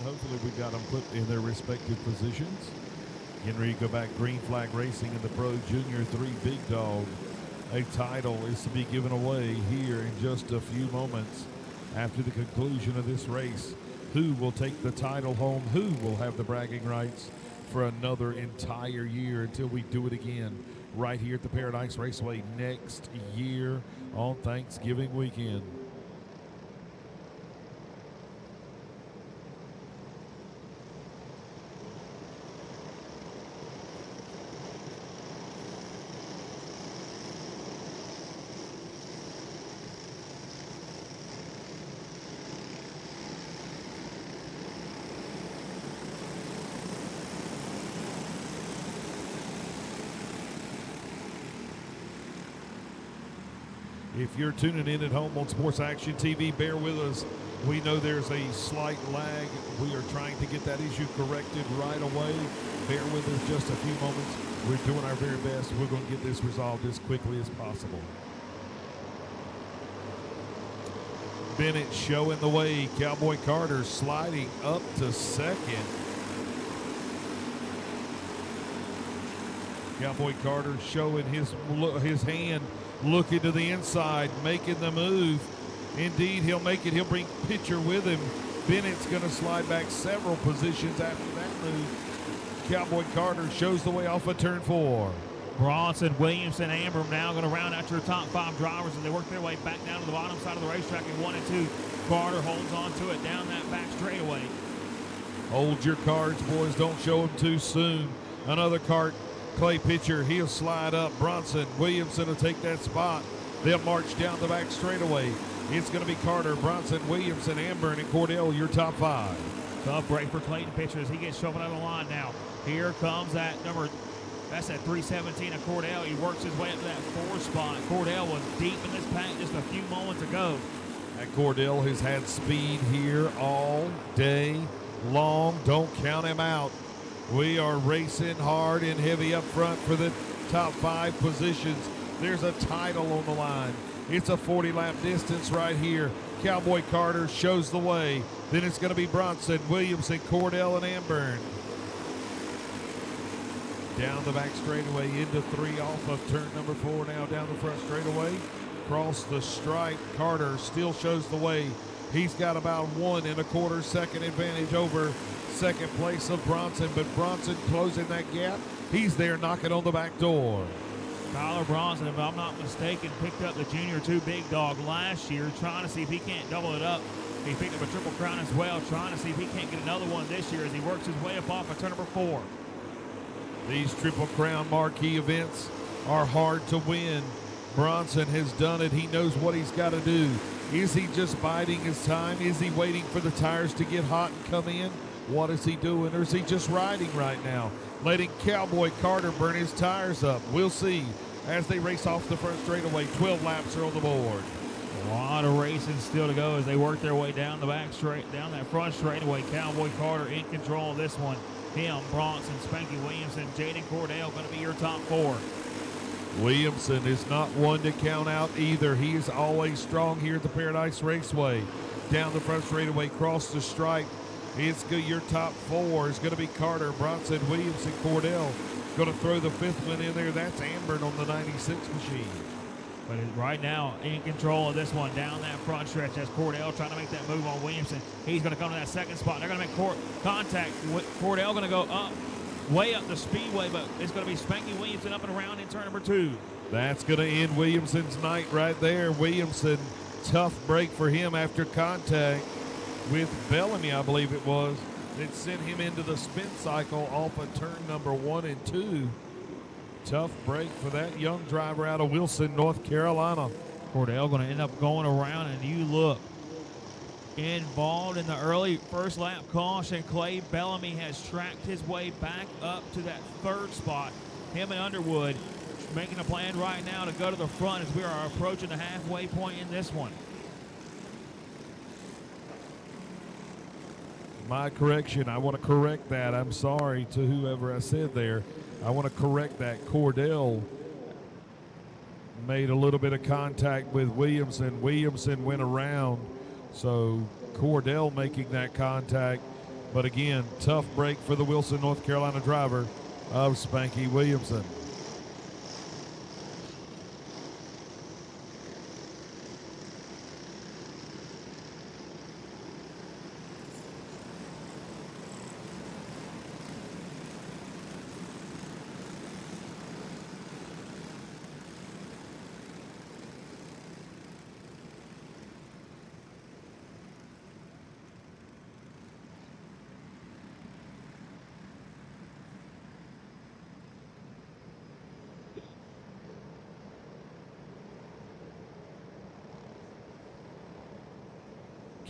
hopefully we got them put in their respective positions. Getting ready to go back, Green Flag Racing in the Pro Junior 3 Big Dog. A title is to be given away here in just a few moments after the conclusion of this race. Who will take the title home? Who will have the bragging rights for another entire year until we do it again right here at the Paradise Raceway next year on Thanksgiving weekend? If you're tuning in at home on Sports Action TV, bear with us. We know there's a slight lag. We are trying to get that issue corrected right away. Bear with us just a few moments. We're doing our very best. We're going to get this resolved as quickly as possible. Bennett showing the way. Cowboy Carter sliding up to second. Cowboy Carter showing his hand, looking to the inside, making the move. Indeed, he'll make it. He'll bring Pitcher with him. Bennett's going to slide back several positions after that move. Cowboy Carter shows the way off of turn 4. Bronson, Williamson, Amber now going to round out your top 5 drivers as they work their way back down to the bottom side of the racetrack in 1 and 2. Carter holds on to it down that back straightaway. Hold your cards, boys. Don't show them too soon. Another cart. Clay Pitcher, he'll slide up. Bronson, Williamson will take that spot. They'll march down the back straightaway. It's going to be Carter, Bronson, Williamson, Amburn, and Cordell, your top 5. Tough break for Clayton Pitcher as he gets shoved out of the line now. Here comes that that's that 317 of Cordell. He works his way up to that 4 spot. Cordell was deep in this pack just a few moments ago. That Cordell has had speed here all day long. Don't count him out. We are racing hard and heavy up front for the top 5 positions. There's a title on the line. It's a 40-lap distance right here. Cowboy Carter shows the way. Then it's going to be Bronson, Williamson, Cordell, and Amburn. Down the back straightaway into 3 off of turn number 4 now down the front straightaway. Across the stripe, Carter still shows the way. He's got about 1 1/4 second advantage over second place of Bronson, but Bronson closing that gap. He's there knocking on the back door. Tyler Bronson, if I'm not mistaken, picked up the Junior 2 Big Dog last year, trying to see if he can't double it up. He picked up a Triple Crown as well, trying to see if he can't get another one this year as he works his way up off of turn number 4. These Triple Crown marquee events are hard to win. Bronson has done it. He knows what he's got to do. Is he just biding his time? Is he waiting for the tires to get hot and come in? What is he doing? Or is he just riding right now, letting Cowboy Carter burn his tires up? We'll see as they race off the front straightaway. 12 laps are on the board. A lot of racing still to go as they work their way down the back straight, down that front straightaway. Cowboy Carter in control of this one. Him, Bronson, Spanky Williamson, Jaden Cordell going to be your top 4. Williamson is not one to count out either. He is always strong here at the Paradise Raceway. Down the front straightaway, cross the stripe. It's good. Your top 4 is going to be Carter, Bronson, Williamson, Cordell. Going to throw the 5th one in there. That's Amburn on the 96 machine. But right now, in control of this one down that front stretch. That's Cordell trying to make that move on Williamson. He's going to come to that second spot. They're going to make contact. Cordell going to go up, way up the speedway, but it's going to be Spanky Williamson up and around in turn number 2. That's going to end Williamson's night right there. Williamson, tough break for him after contact with Bellamy, I believe it was. It sent him into the spin cycle off of turn number 1 and 2. Tough break for that young driver out of Wilson, North Carolina. Cordell going to end up going around, and you look involved in the early first lap caution. Clay Bellamy has tracked his way back up to that 3rd spot. Him and Underwood making a plan right now to go to the front as we are approaching the halfway point in this one. My correction, I want to correct that. I'm sorry to whoever I said there. I want to correct that. Cordell made a little bit of contact with Williamson. Williamson went around, so Cordell making that contact. But again, tough break for the Wilson, North Carolina driver of Spanky Williamson.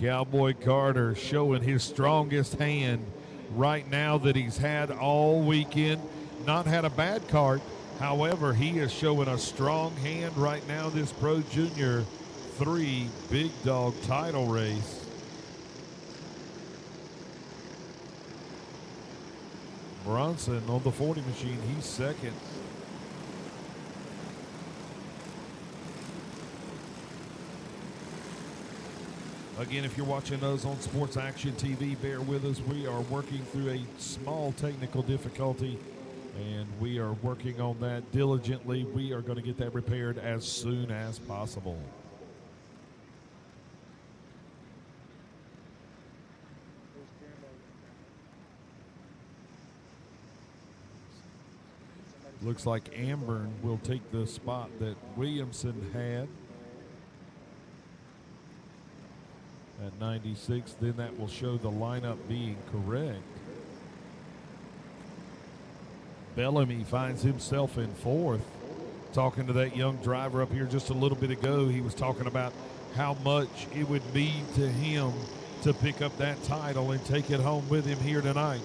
Cowboy Carter showing his strongest hand right now that he's had all weekend. Not had a bad cart. However, he is showing a strong hand right now this Pro Junior 3 Big Dog title race. Bronson on the 40 machine, he's second. Again, if you're watching us on Sports Action TV, bear with us. We are working through a small technical difficulty, and we are working on that diligently. We are going to get that repaired as soon as possible. Looks like Amburn will take the spot that Williamson had at 96. Then that will show the lineup being correct. Bellamy finds himself in fourth. Talking to that young driver up here just a little bit ago, he was talking about how much it would mean to him to pick up that title and take it home with him here tonight.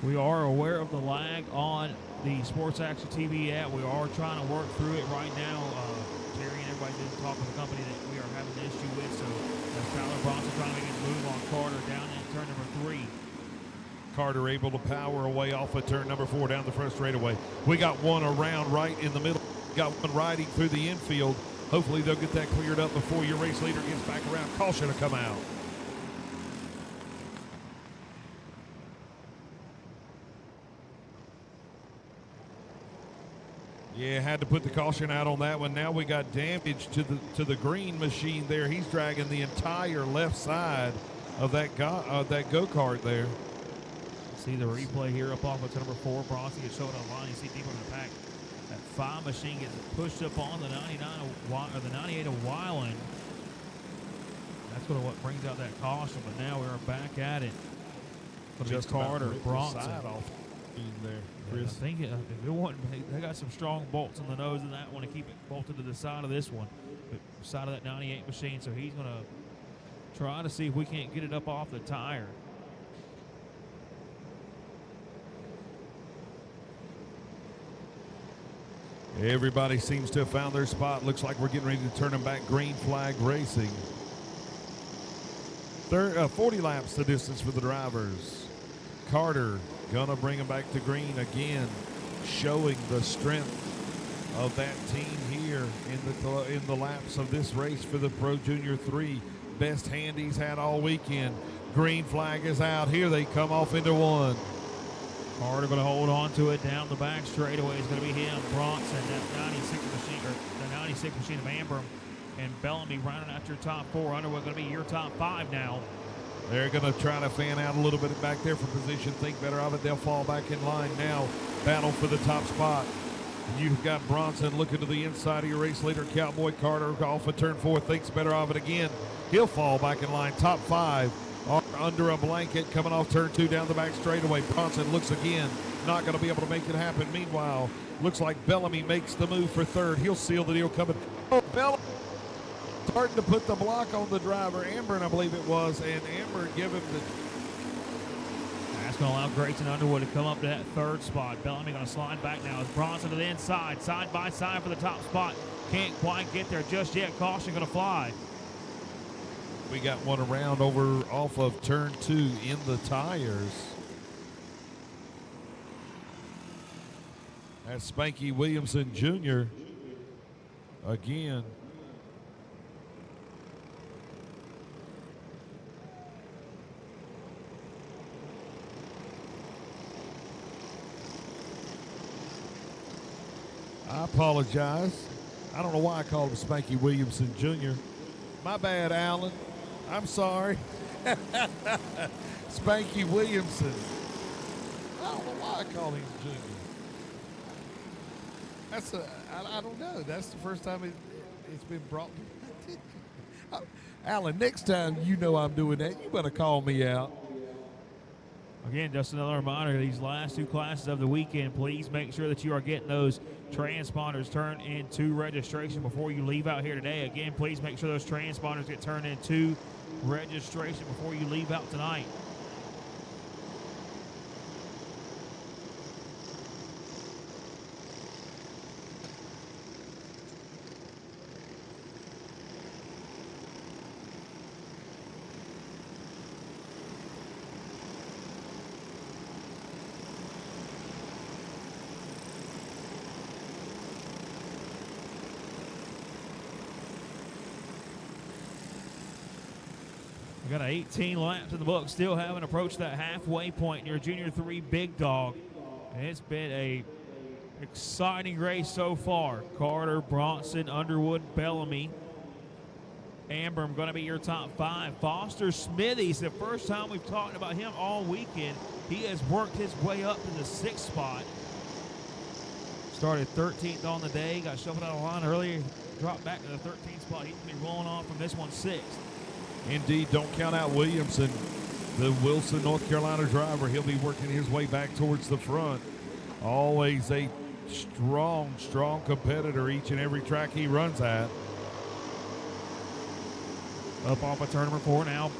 We are aware of the lag on the Sports Action TV app. We are trying to work through it right now. Terry and everybody did talk with the company that we are having an issue with. So Tyler Bronson trying to make his move on Carter down in turn number 3. Carter able to power away off of turn number 4 down the front straightaway. We got one around right in the middle. Got one riding through the infield. Hopefully they'll get that cleared up before your race leader gets back around. Caution to come out. Yeah, had to put the caution out on that one. Now we got damage to the green machine there. He's dragging the entire left side of that go-kart there. See the replay here up off of number 4. Bronson gets showed online. You see deep in the pack. That 5 machine gets pushed up on the 98 of Weiland. That's what brings out that caution. But now we're back at it. Just Carter, Bronson. There, Chris. I think if it wasn't, they got some strong bolts on the nose of that one to keep it bolted to the side of this one, the side of that 98 machine. So he's going to try to see if we can't get it up off the tire. Everybody seems to have found their spot. Looks like we're getting ready to turn them back. Green flag racing. 40 laps the distance for the drivers. Carter gonna bring him back to green again, showing the strength of that team here in the laps of this race for the Pro Junior 3. Best hand he's had all weekend. Green flag is out. Here they come off into one. Carter going to hold on to it down the back straightaway. It's going to be him, Bronson, that 96 machine, or the 96 machine of Amburn, and Bellamy rounding out your top 4. Underwood going to be your top 5 now. They're going to try to fan out a little bit back there for position. Think better of it. They'll fall back in line now. Battle for the top spot. You've got Bronson looking to the inside of your race leader. Cowboy Carter off of turn 4. Thinks better of it again. He'll fall back in line. Top 5 are under a blanket coming off turn 2 down the back straightaway. Bronson looks again. Not going to be able to make it happen. Meanwhile, looks like Bellamy makes the move for 3rd. He'll seal the deal coming. Oh, Bellamy starting to put the block on the driver. Amburn, I believe it was, and Amburn give him the... That's going to allow Grayson Underwood to come up to that 3rd spot. Bellamy going to slide back now as Bronson to the inside, side by side for the top spot. Can't quite get there just yet. Caution going to fly. We got one around over off of turn 2 in the tires. That's Spanky Williamson Jr. again. I apologize. I don't know why I called him Spanky Williamson Jr. My bad, Alan. I'm sorry. Spanky Williamson. I don't know why I called him Jr. I don't know. That's the first time it's been brought to my attention. Alan, next time you know I'm doing that, you better call me out. Again, just another reminder, these last 2 classes of the weekend, please make sure that you are getting those transponders turned into registration before you leave out here today. Again, please make sure those transponders get turned into registration before you leave out tonight. We got 18 laps in the book, still haven't approached that halfway point in your Junior 3 Big Dog. And it's been a exciting race so far. Carter, Bronson, Underwood, Bellamy. Amber going to be your top 5. Foster Smithies, the first time we've talked about him all weekend. He has worked his way up to the 6th spot. Started 13th on the day, got shuffled out of line earlier, dropped back to the 13th spot. He's going to be rolling on from this one 6th. Indeed, don't count out Williamson, the Wilson, North Carolina driver. He'll be working his way back towards the front. Always a strong competitor each and every track he runs at. Up off of turn number 4 now.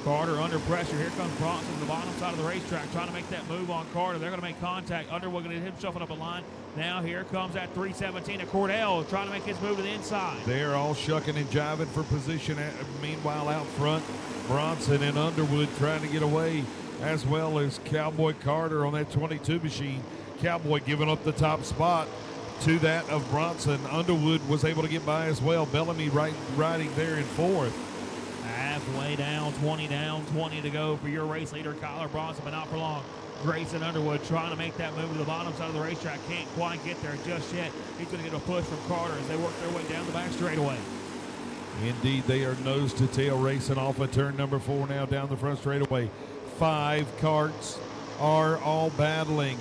Carter under pressure. Here comes Bronson to the bottom side of the racetrack trying to make that move on Carter. They're going to make contact. Underwood going to get him shuffled up a line. Now here comes that 317 of Cordell trying to make his move to the inside. They're all shucking and jiving for position. Meanwhile, out front, Bronson and Underwood trying to get away, as well as Cowboy Carter on that 22 machine. Cowboy giving up the top spot to that of Bronson. Underwood was able to get by as well. Bellamy riding there in 4th. Halfway down, 20 to go for your race leader, Kyler Bronson, but not for long. Grayson Underwood trying to make that move to the bottom side of the racetrack. Can't quite get there just yet. He's going to get a push from Carter as they work their way down the back straightaway. Indeed, they are nose to tail racing off of turn number 4 now down the front straightaway. 5 carts are all battling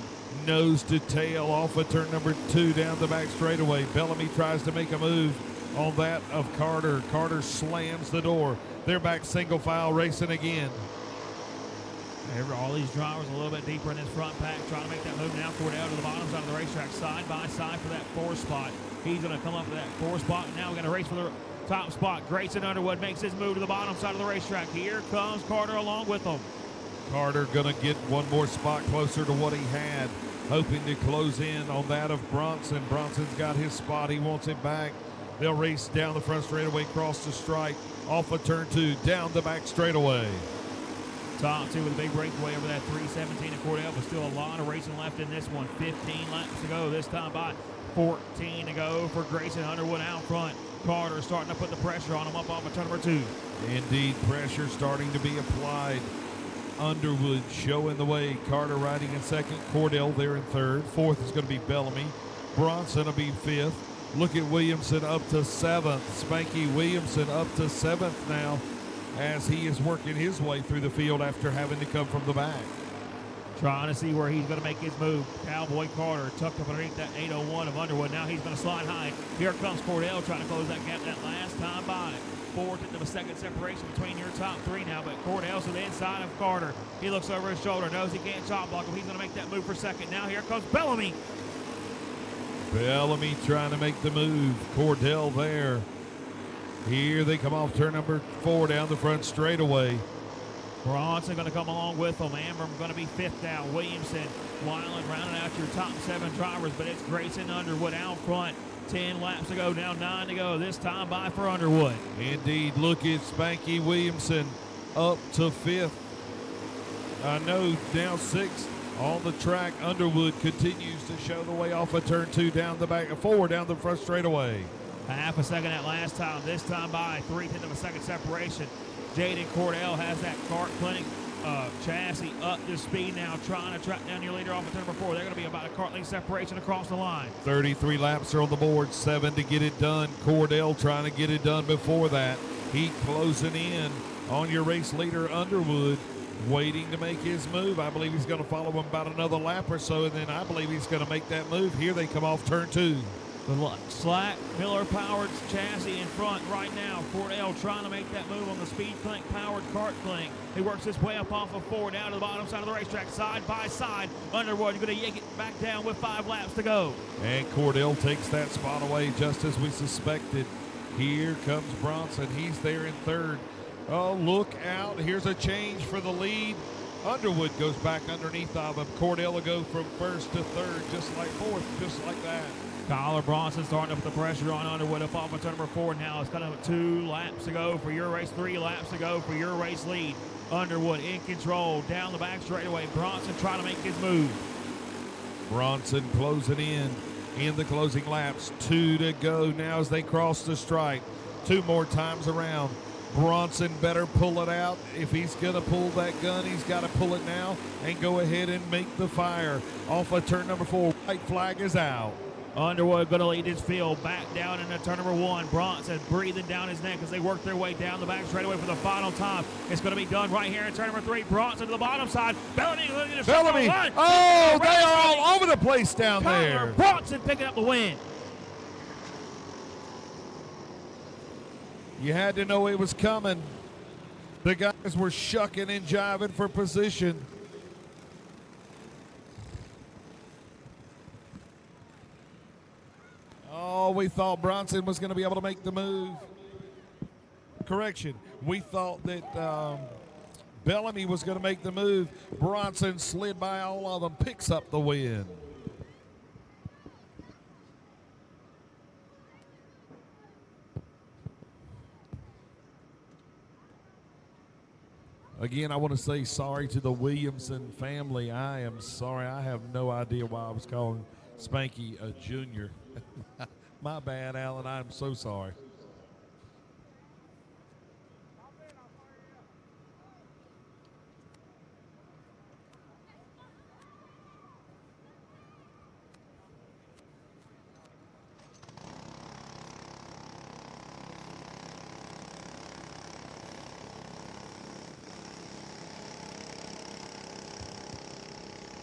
nose to tail off of turn number 2 down the back straightaway. Bellamy tries to make a move on that of Carter. Carter slams the door. They're back single file racing again. All these drivers a little bit deeper in this front pack, trying to make that move now. Cordell to the bottom side of the racetrack, side by side for that 4th spot. He's going to come up to that 4th spot. Now we got a race for the top spot. Grayson Underwood makes his move to the bottom side of the racetrack. Here comes Carter along with them. Carter going to get one more spot closer to what he had, hoping to close in on that of Bronson. Bronson's got his spot. He wants it back. They'll race down the front straightaway, cross the stripe, off of turn 2, down the back straightaway. Top 2 with a big breakaway over that 317 of Cordell, but still a lot of racing left in this one. 15 laps to go, this time by 14 to go for Grayson Underwood out front. Carter starting to put the pressure on him up off of turn number 2. Indeed, pressure starting to be applied. Underwood showing the way. Carter riding in 2nd. Cordell there in 3rd. 4th is going to be Bellamy. Bronson will be 5th. Look at Williamson up to 7th. Spanky Williamson up to 7th now, as he is working his way through the field after having to come from the back. Trying to see where he's going to make his move. Cowboy Carter tucked up underneath that 801 of Underwood. Now he's going to slide high. Here comes Cordell trying to close that gap that last time by. 4th into the 2nd separation between your top 3 now, but Cordell's to the inside of Carter. He looks over his shoulder, knows he can't chop block him. He's going to make that move for 2nd. Now here comes Bellamy. Bellamy trying to make the move. Cordell there. Here they come off turn number 4 down the front straightaway. Bronson going to come along with them. Amber going to be fifth down. Williamson, Weiland rounding out your top 7 drivers, but it's Grayson Underwood out front. 10 laps to go, now 9 to go. This time by for Underwood. Indeed, look at Spanky Williamson up to 5th. I know now 6th on the track. Underwood continues to show the way off of turn 2 down the back, 4 down the front straightaway. Half a second at last time. This time by 3/10 of a second separation. Jaden Cordell has that Kart Clinic chassis up to speed now, trying to track down your leader off of turn number 4. They're going to be about a kart length separation across the line. 33 laps are on the board, 7 to get it done. Cordell trying to get it done before that. He closing in on your race leader, Underwood, waiting to make his move. I believe he's going to follow him about another lap or so, and then I believe he's going to make that move. Here they come off turn 2. The Slack Miller-powered chassis in front right now. Cordell trying to make that move on the Speed Clink powered Kart Clink. He works his way up off of 4 down to the bottom side of the racetrack, side by side. Underwood going to yank it back down with 5 laps to go. And Cordell takes that spot away just as we suspected. Here comes Bronson. He's there in 3rd. Oh, look out. Here's a change for the lead. Underwood goes back underneath of him. Cordell will go from 1st to 3rd, just like 4th, just like that. Kyler Bronson starting to put the pressure on Underwood up off of turn number 4 now. It's kind of 2 laps to go for your race, 3 laps to go for your race lead. Underwood in control, down the back straightaway. Bronson trying to make his move. Bronson closing in the closing laps. 2 to go now as they cross the stripe. 2 more times around. Bronson better pull it out. If he's going to pull that gun, he's got to pull it now and go ahead and make the fire. Off of turn number 4, white flag is out. Underwood going to lead his field back down into turn number 1. Bronson breathing down his neck as they work their way down the back straightaway for the final time. It's going to be done right here in turn number 3. Bronson to the bottom side. Bellamy looking to Bellamy. Oh, they are all over the place down there. Bronson picking up the win. You had to know it was coming. The guys were shucking and jiving for position. Oh, we thought Bronson was going to be able to make the move. Correction. We thought that Bellamy was going to make the move. Bronson slid by all of them, picks up the win. Again, I want to say sorry to the Williamson family. I am sorry. I have no idea why I was calling Spanky a junior. My bad, Alan. I'm so sorry.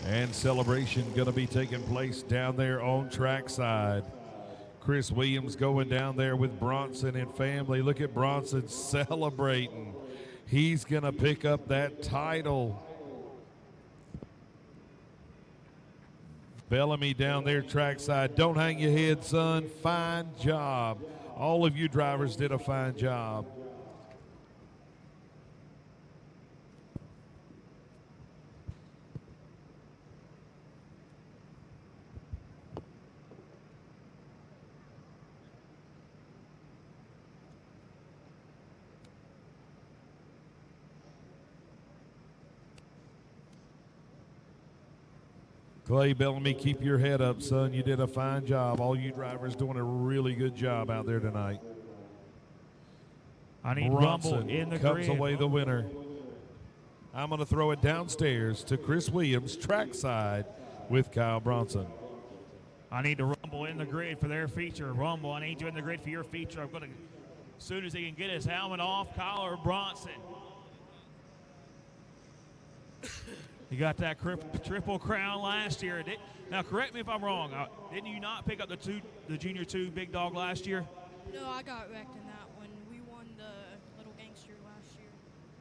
And celebration going to be taking place down there on trackside. Chris Williams going down there with Bronson and family. Look at Bronson celebrating. He's going to pick up that title. Bellamy down there trackside. Don't hang your head, son. Fine job. All of you drivers did a fine job. Clay Bellamy, keep your head up, son. You did a fine job. All you drivers doing a really good job out there tonight. I need Bronson Rumble in the comes grid. away the winner. I'm going to throw it downstairs to Chris Williams, trackside with Kyle Bronson. I need to Rumble in the grid for their feature. Rumble, I need you in the grid for your feature. I'm going to, as soon as he can get his helmet off, Kyler Bronson. You got that triple crown last year. Now, correct me if I'm wrong. Didn't you not pick up the Junior 2 Big Dog last year? No, I got wrecked in that one. We won the Little Gangster last year.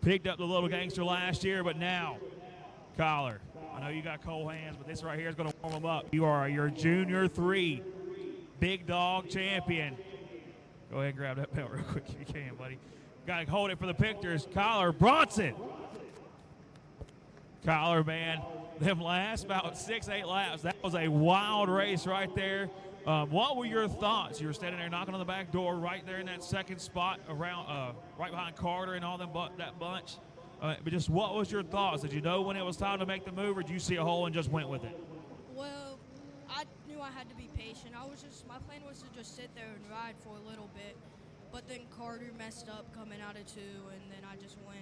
Picked up the Little Gangster last year, but now, Kyler, I know you got cold hands, but this right here is going to warm them up. You are your Junior 3 Big Dog champion. Go ahead and grab that belt real quick if you can, buddy. Got to hold it for the pictures. Kyler Bronson. Kyler, man, them last about 6-8 laps, that was a wild race right there. What were your thoughts? You were standing there knocking on the back door right there in that second spot around, right behind Carter and all them that bunch. But just what was your thoughts? Did you know when it was time to make the move, or did you see a hole and just went with it? Well, I knew I had to be patient. My plan was to just sit there and ride for a little bit, but then Carter messed up coming out of 2, and then I just went.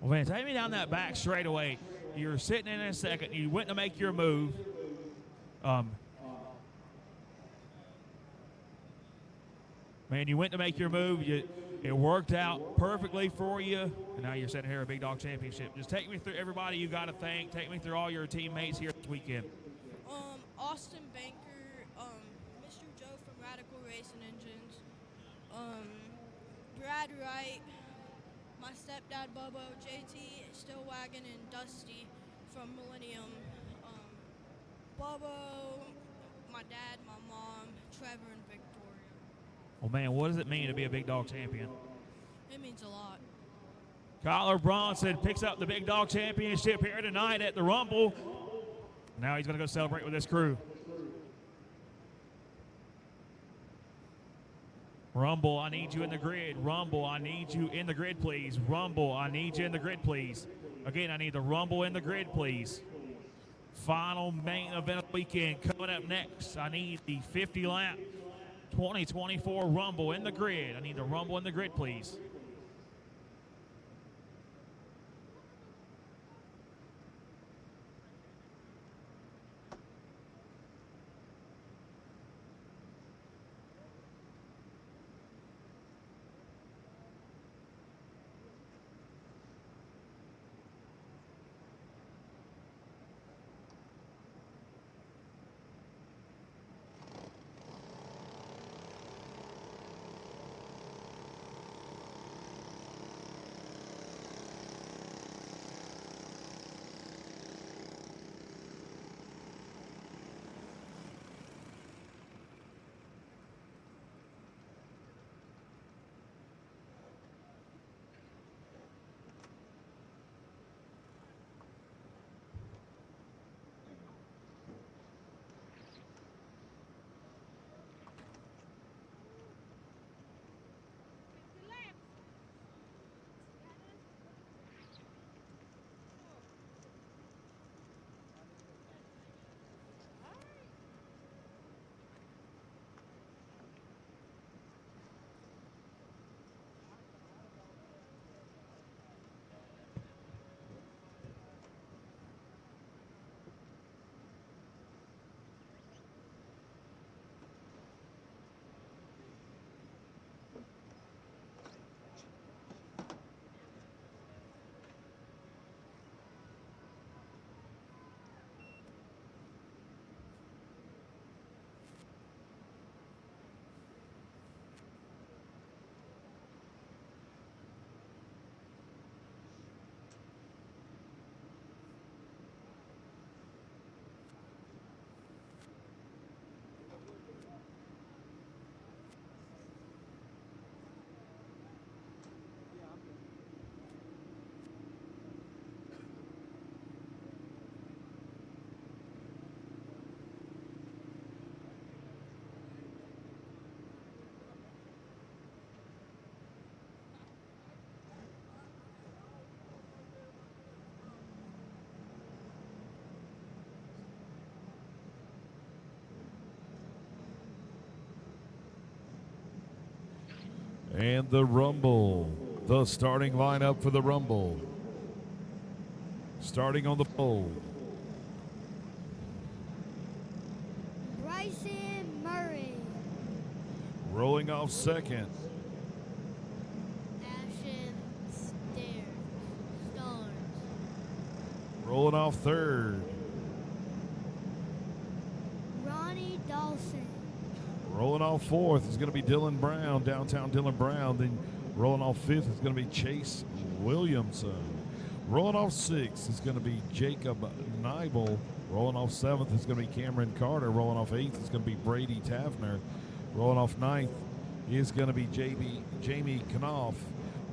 Well, man, take me down that back straightaway. You're sitting in a second. You went to make your move. Man, you went to make your move. It worked out perfectly for you, and now you're sitting here at a Big Dog Championship. Just take me through everybody you got to thank. Take me through all your teammates here this weekend. Austin Banker, Mr. Joe from Radical Racing Engines, Brad Wright, my stepdad Bubbo, JT Stillwagon, and Dusty from Millennium, Bubbo, my dad, my mom, Trevor, and Victoria. Well, man, what does it mean to be a Big Dog champion? It means a lot. Kyler Bronson picks up the Big Dog Championship here tonight at the Rumble. Now he's going to go celebrate with his crew. Rumble, I need you in the grid. Rumble, I need you in the grid, please. Rumble, I need you in the grid, please. Again, I need the Rumble in the grid, please. Final main event of the weekend coming up next. I need the 50-lap 2024 Rumble in the grid. I need the Rumble in the grid, please. And the Rumble, the starting lineup for the Rumble. Starting on the pole. Bryson Murray. Rolling off second. Ashton Starnes. Rolling off third. Ronnie Dawson. Rolling off fourth is going to be Dylan Brown, downtown Dylan Brown. Then rolling off fifth is going to be Chase Williamson. Rolling off sixth is going to be Jacob Nibel. Rolling off seventh is going to be Cameron Carter. Rolling off eighth is going to be Brady Tavner. Rolling off ninth is going to be Jamie Knopf.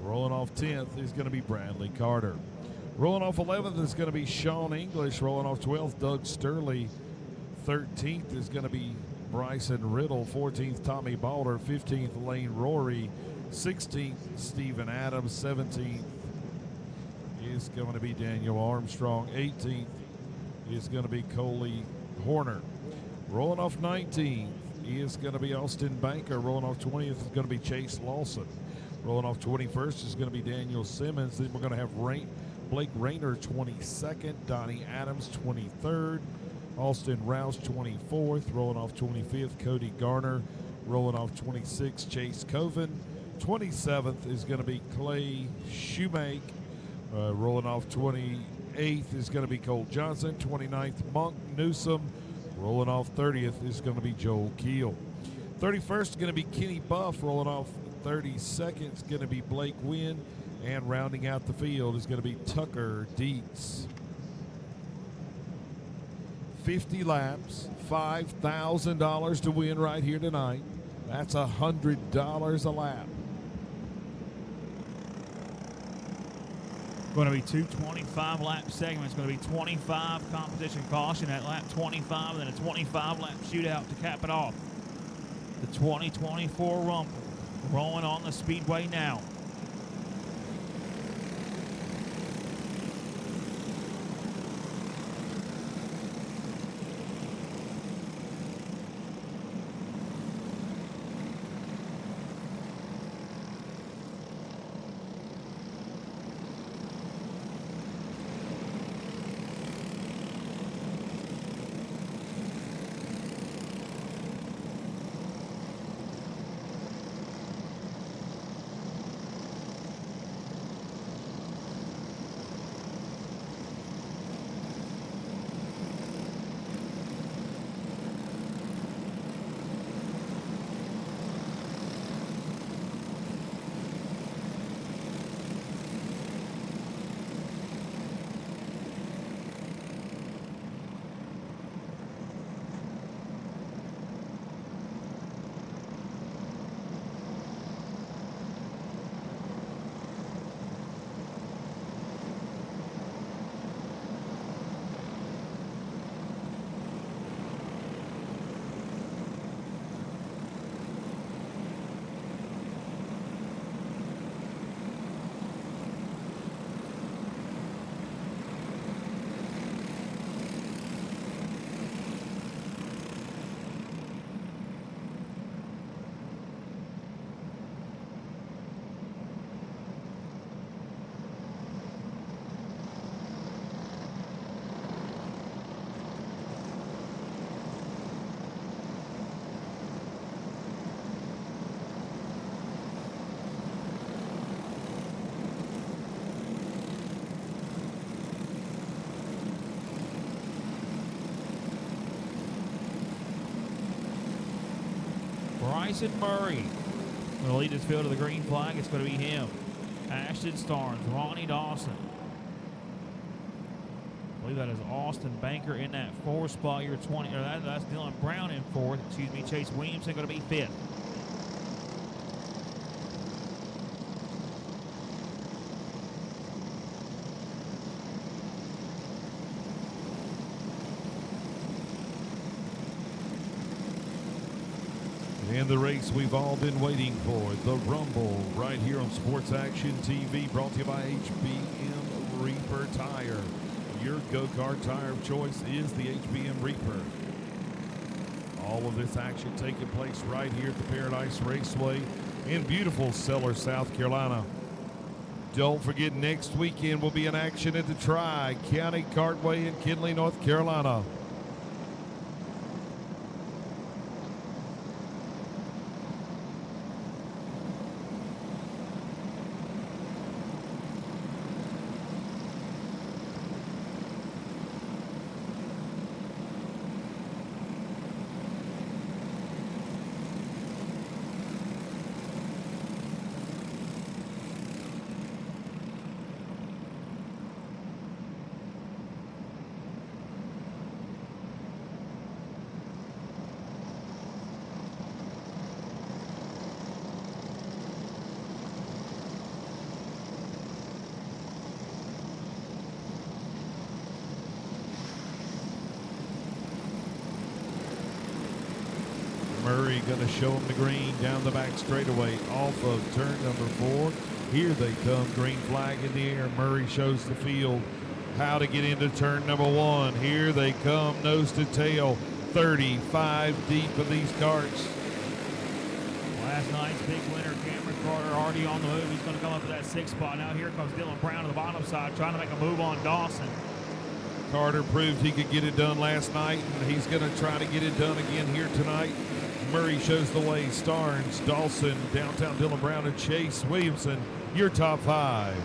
Rolling off 10th is going to be Bradley Carter. Rolling off 11th is going to be Sean English. Rolling off 12th, Doug Sturley. 13th is going to be Bryson Riddle. 14th, Tommy Balder. 15th, Lane Rory. 16th, Stephen Adams. 17th is going to be Daniel Armstrong. 18th is going to be Coley Horner. Rolling off 19th is going to be Austin Banker. Rolling off 20th is going to be Chase Lawson. Rolling off 21st is going to be Daniel Simmons. Then we're going to have Blake Rayner 22nd, Donnie Adams 23rd, Austin Rouse 24th. Rolling off 25th, Cody Garner. Rolling off 26th, Chase Coven. 27th is going to be Clay Shoemake. Rolling off 28th is going to be Cole Johnson. 29th, Monk Newsom. Rolling off 30th is going to be Joel Keel. 31st is going to be Kenny Buff. Rolling off 32nd is going to be Blake Wynn. And rounding out the field is going to be Tucker Dietz. 50 laps, $5,000 to win right here tonight. That's $100 a lap. Going to be two 25-lap segments. Going to be 25 competition caution at lap 25, and then a 25-lap shootout to cap it off. The 2024 Rumble rolling on the speedway now. Bryson Murray going to lead this field to the green flag. It's going to be him. Ashton Starnes, Ronnie Dawson. I believe that is Austin Banker in that fourth spot. You're 20. Or that's Dylan Brown in fourth. Excuse me. Chase Williamson going to be fifth. And the race we've all been waiting for, the Rumble, right here on Sports Action TV, brought to you by HBM Reaper Tire. Your go-kart tire of choice is the HBM Reaper. All of this action taking place right here at the Paradise Raceway in beautiful Sellers, South Carolina. Don't forget, next weekend will be in action at the Tri-County Kartway in Kinley, North Carolina. Murray going to show him the green down the back straightaway off of turn number 4. Here they come, green flag in the air. Murray shows the field how to get into turn number 1. Here they come, nose to tail, 35 deep of these carts. Last night's big winner, Cameron Carter, already on the move. He's going to come up to that 6th spot. Now here comes Dylan Brown to the bottom side, trying to make a move on Dawson. Carter proved he could get it done last night, and he's going to try to get it done again here tonight. Murray shows the way. Starnes, Dawson, downtown Dylan Brown, and Chase Williamson, your top 5.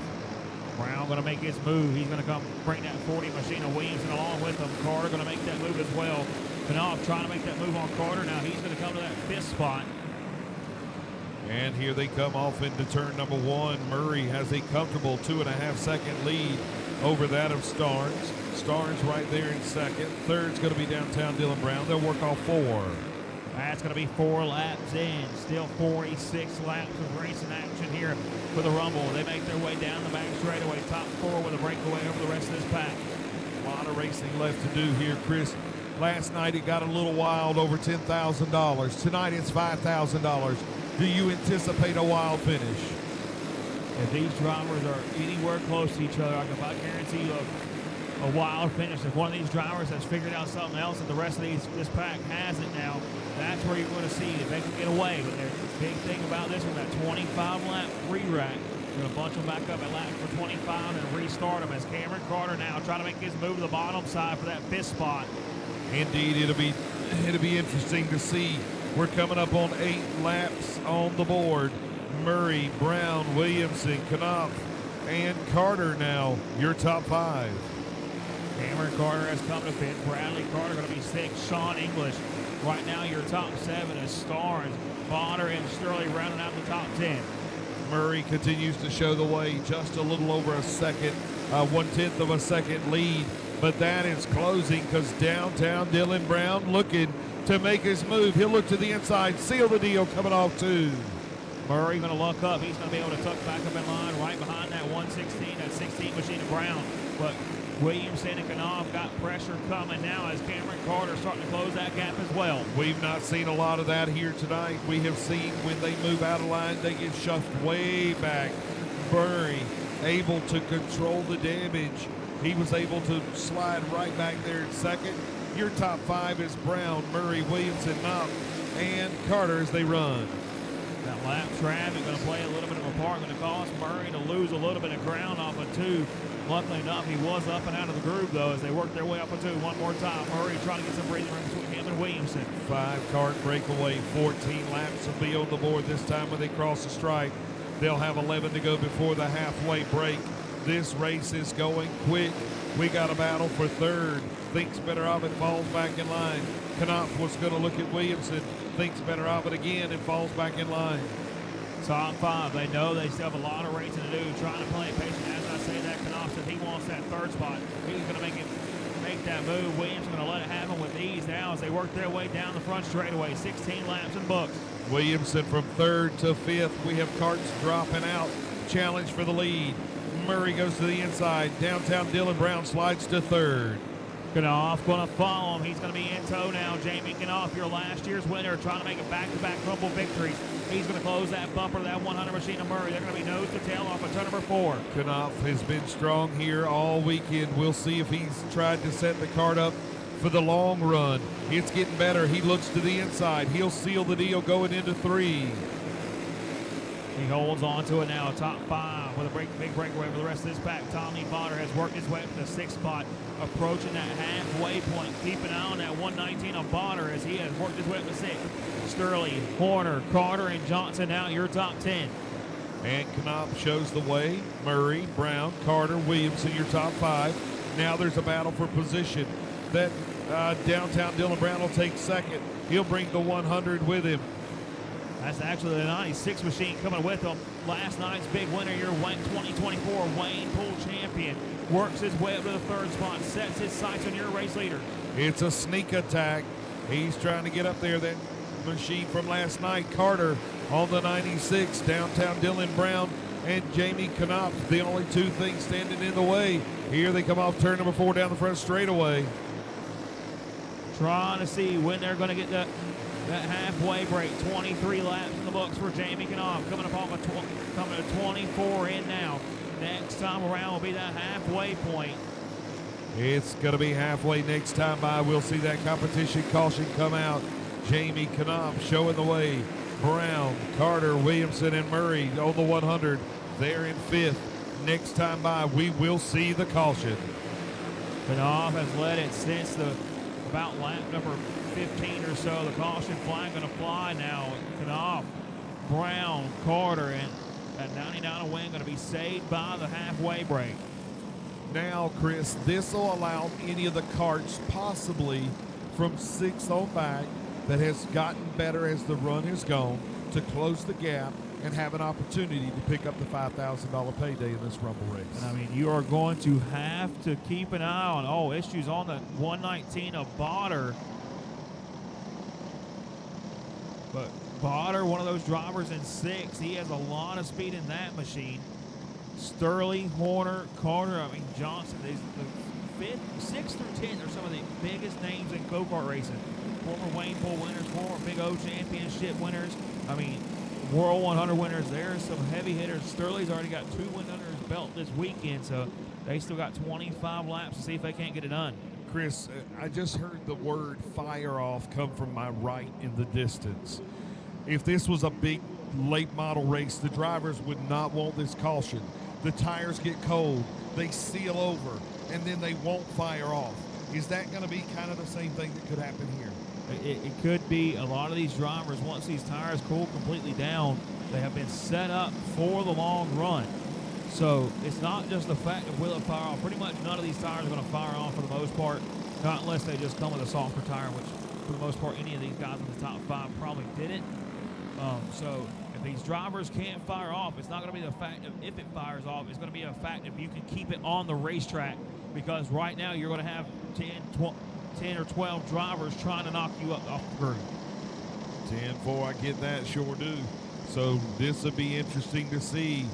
Brown going to make his move. He's going to come bring that 40 machine of Williamson along with him. Carter going to make that move as well. Knopf trying to make that move on Carter. Now he's going to come to that 5th spot. And here they come off into turn number 1. Murray has a comfortable 2.5 second lead over that of Starnes. Starnes right there in 2nd. 3rd's going to be downtown Dylan Brown. They'll work off 4. That's going to be 4 laps in. Still 46 laps of racing action here for the Rumble. They make their way down the back straightaway. Top 4 with a breakaway over the rest of this pack. A lot of racing left to do here, Chris. Last night it got a little wild, over $10,000. Tonight it's $5,000. Do you anticipate a wild finish? If these drivers are anywhere close to each other, I can about guarantee you a wild finish. If one of these drivers has figured out something else and the rest of this pack hasn't now, that's where you're going to see if they can get away. But the big thing about this one, that 25-lap re-rack, you're going to bunch them back up at lap for 25 and restart them as Cameron Carter now trying to make his move to the bottom side for that 5th spot. Indeed, it'll be interesting to see. We're coming up on 8 laps on the board. Murray, Brown, Williamson, Knopf, and Carter now, your top 5. Cameron Carter has come to 5th. Bradley Carter going to be 6th. Sean English. Right now, your top 7 is Starnes, Bonner, and Sterling rounding out the top 10. Murray continues to show the way, just a little over a second, 1/10 of a second lead. But that is closing because downtown Dylan Brown looking to make his move. He'll look to the inside, seal the deal coming off 2. Murray going to look up. He's going to be able to tuck back up in line right behind that 116, that 16 machine of Brown. But Williamson and Knopf got pressure coming now as Cameron Carter starting to close that gap as well. We've not seen a lot of that here tonight. We have seen when they move out of line, they get shoved way back. Murray able to control the damage. He was able to slide right back there in 2nd. Your top 5 is Brown, Murray, Williamson, Knopf, and Carter as they run. That lap traffic going to play a little bit of a part, going to cause Murray to lose a little bit of ground off of 2. Luckily enough, he was up and out of the groove, though, as they work their way up a 2. One more time. Murray trying to get some breathing room between him and Williamson. 5-cart breakaway, 14 laps will be on the board this time when they cross the stripe. They'll have 11 to go before the halfway break. This race is going quick. We got a battle for 3rd. Thinks better of it, falls back in line. Knopf was going to look at Williamson, thinks better of it again, and falls back in line. Top 5. They know they still have a lot of racing to do, trying to play patient. As I say that, Knopf said he wants that 3rd spot. He's going to make that move. Williams going to let it happen with ease now as they work their way down the front straightaway. 16 laps in books. Williamson from 3rd to 5th. We have carts dropping out. Challenge for the lead. Murray goes to the inside. Downtown Dylan Brown slides to 3rd. Knopf going to follow him. He's going to be in tow now. Jamie Knopf, your last year's winner, trying to make a back-to-back Rumble victories. He's going to close that bumper, that 100 machine of Murray. They're going to be nose to tail off of turn number 4. Knopf has been strong here all weekend. We'll see if he's tried to set the cart up for the long run. It's getting better. He looks to the inside. He'll seal the deal going into 3. He holds on to it now, top 5 with a big breakaway for the rest of this pack. Tommy Bonner has worked his way up to the 6th spot, approaching that halfway point. Keep an eye on that 119 of Bonner as he has worked his way up to 6th. Sterling, Horner, Carter, and Johnson now your top 10. And Knopf shows the way. Murray, Brown, Carter, Williamson, your top 5. Now there's a battle for position. That downtown Dylan Brown will take 2nd. He'll bring the 100 with him. That's actually the 96 machine coming with him. Last night's big winner, your 2024 Wayne Pool champion. Works his way up to the 3rd spot, sets his sights on your race leader. It's a sneak attack. He's trying to get up there. That machine from last night, Carter on the 96, downtown Dylan Brown and Jamie Knopf, the only 2 things standing in the way. Here they come off turn number 4 down the front straightaway. Trying to see when they're going to get That halfway break, 23 laps in the books for Jamie Knopf. Coming to 24 in now. Next time around will be that halfway point. It's going to be halfway next time by. We'll see that competition caution come out. Jamie Knopf showing the way. Brown, Carter, Williamson, and Murray on the 100. They're in fifth. Next time by, we will see the caution. Knopf has led it since about lap number 15 or so. The caution flag going to fly now. Knopf, Brown, Carter, and that 99 win going to be saved by the halfway break. Now, Chris, this will allow any of the karts possibly from 6th on back that has gotten better as the run has gone to close the gap and have an opportunity to pick up the $5,000 payday in this Rumble race. And I mean, you are going to have to keep an eye on, issues on the 119 of Botter. But Botter, one of those drivers in 6, he has a lot of speed in that machine. Sterling, Horner, Carter, Johnson, the 5th, 6th through 10th are some of the biggest names in go-kart racing. Former Wayne Pool winners, former Big O Championship winners. World 100 winners. There's some heavy hitters. Sterling's already got 2 wins under his belt this weekend, so they still got 25 laps to see if they can't get it done. Chris, I just heard the word fire off come from my right in the distance. If this was a big late model race, the drivers would not want this caution. The tires get cold, they seal over, and then they won't fire off. Is that going to be kind of the same thing that could happen here? It could be. A lot of these drivers, once these tires cool completely down, they have been set up for the long run. So it's not just the fact of will it fire off. Pretty much none of these tires are going to fire off for the most part, not unless they just come with a softer tire, which for the most part any of these guys in the top 5 probably didn't. So if these drivers can't fire off, it's not going to be the fact of if it fires off. It's going to be a fact if you can keep it on the racetrack, because right now you're going to have 10 or 12 drivers trying to knock you up off the grid. 10-4, I get that, sure do. So this will be interesting to see.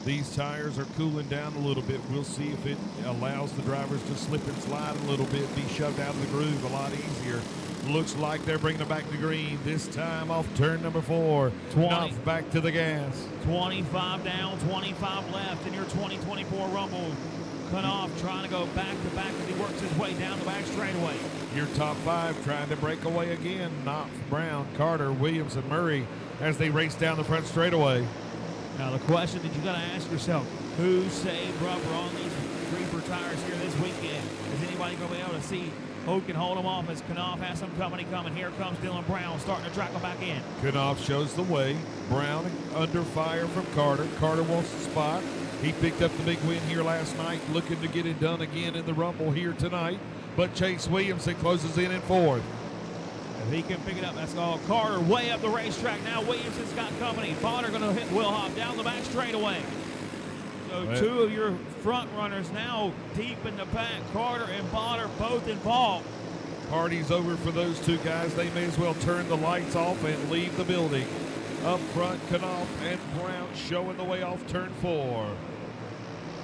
These tires are cooling down a little bit. We'll see if it allows the drivers to slip and slide a little bit, be shoved out of the groove a lot easier. Looks like they're bringing it back to green. This time off turn number 4. 20. Back to the gas. 25 down, 25 left in your 2024 Rumble. Knopf trying to go back to back as he works his way down the back straightaway. Your top 5 trying to break away again. Knopf, Brown, Carter, Williamson, Murray as they race down the front straightaway. Now the question that you got to ask yourself, who saved rubber on these Reaper tires here this weekend? Is anybody going to be able to see who can hold them off as Knopf has some company coming? Here comes Dylan Brown starting to track them back in. Knopf shows the way. Brown under fire from Carter. Carter wants the spot. He picked up the big win here last night, looking to get it done again in the Rumble here tonight. But Chase Williamson closes in 4th. If he can pick it up, that's all. Carter way up the racetrack. Now Williamson's got company. Bonner going to hit Will Hop down the back straightaway. So 2 of your front runners now deep in the pack. Carter and Bonner both involved. Party's over for those 2 guys. They may as well turn the lights off and leave the building. Up front, Knopf and Brown showing the way off turn 4.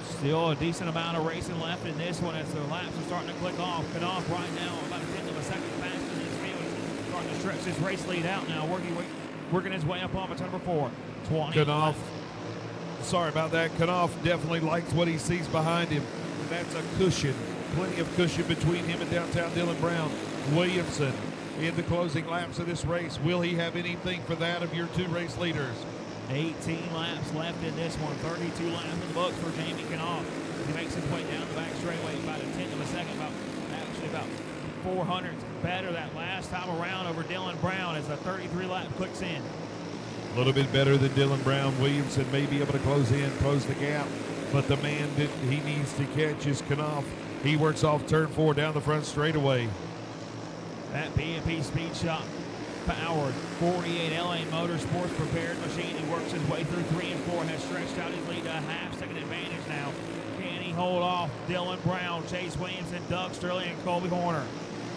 Still a decent amount of racing left in this one as the laps are starting to click off. Knopf right now about a 10th of a second faster than his field. Starting to stretch this race lead out now, working his way up on to number 4. 20. Knopf, sorry about that. Knopf definitely likes what he sees behind him. That's a cushion, plenty of cushion between him and downtown Dylan Brown. Williamson in the closing laps of this race. Will he have anything for that of your 2 race leaders? 18 laps left in this one. 32 laps in the books for Jamie Knopf. He makes his way down the back straightaway about a 10th of a second, about 400 better that last time around over Dylan Brown as the 33 lap clicks in. A little bit better than Dylan Brown. Williamson may be able to close the gap, but the man that he needs to catch is Knopf. He works off turn 4 down the front straightaway. That B&P Speed Shop powered 48 LA Motorsports prepared machine. He works his way through 3 and 4, has stretched out his lead to a half-second advantage now. Can he hold off Dylan Brown, Chase Williamson, Doug Sterling, and Colby Horner?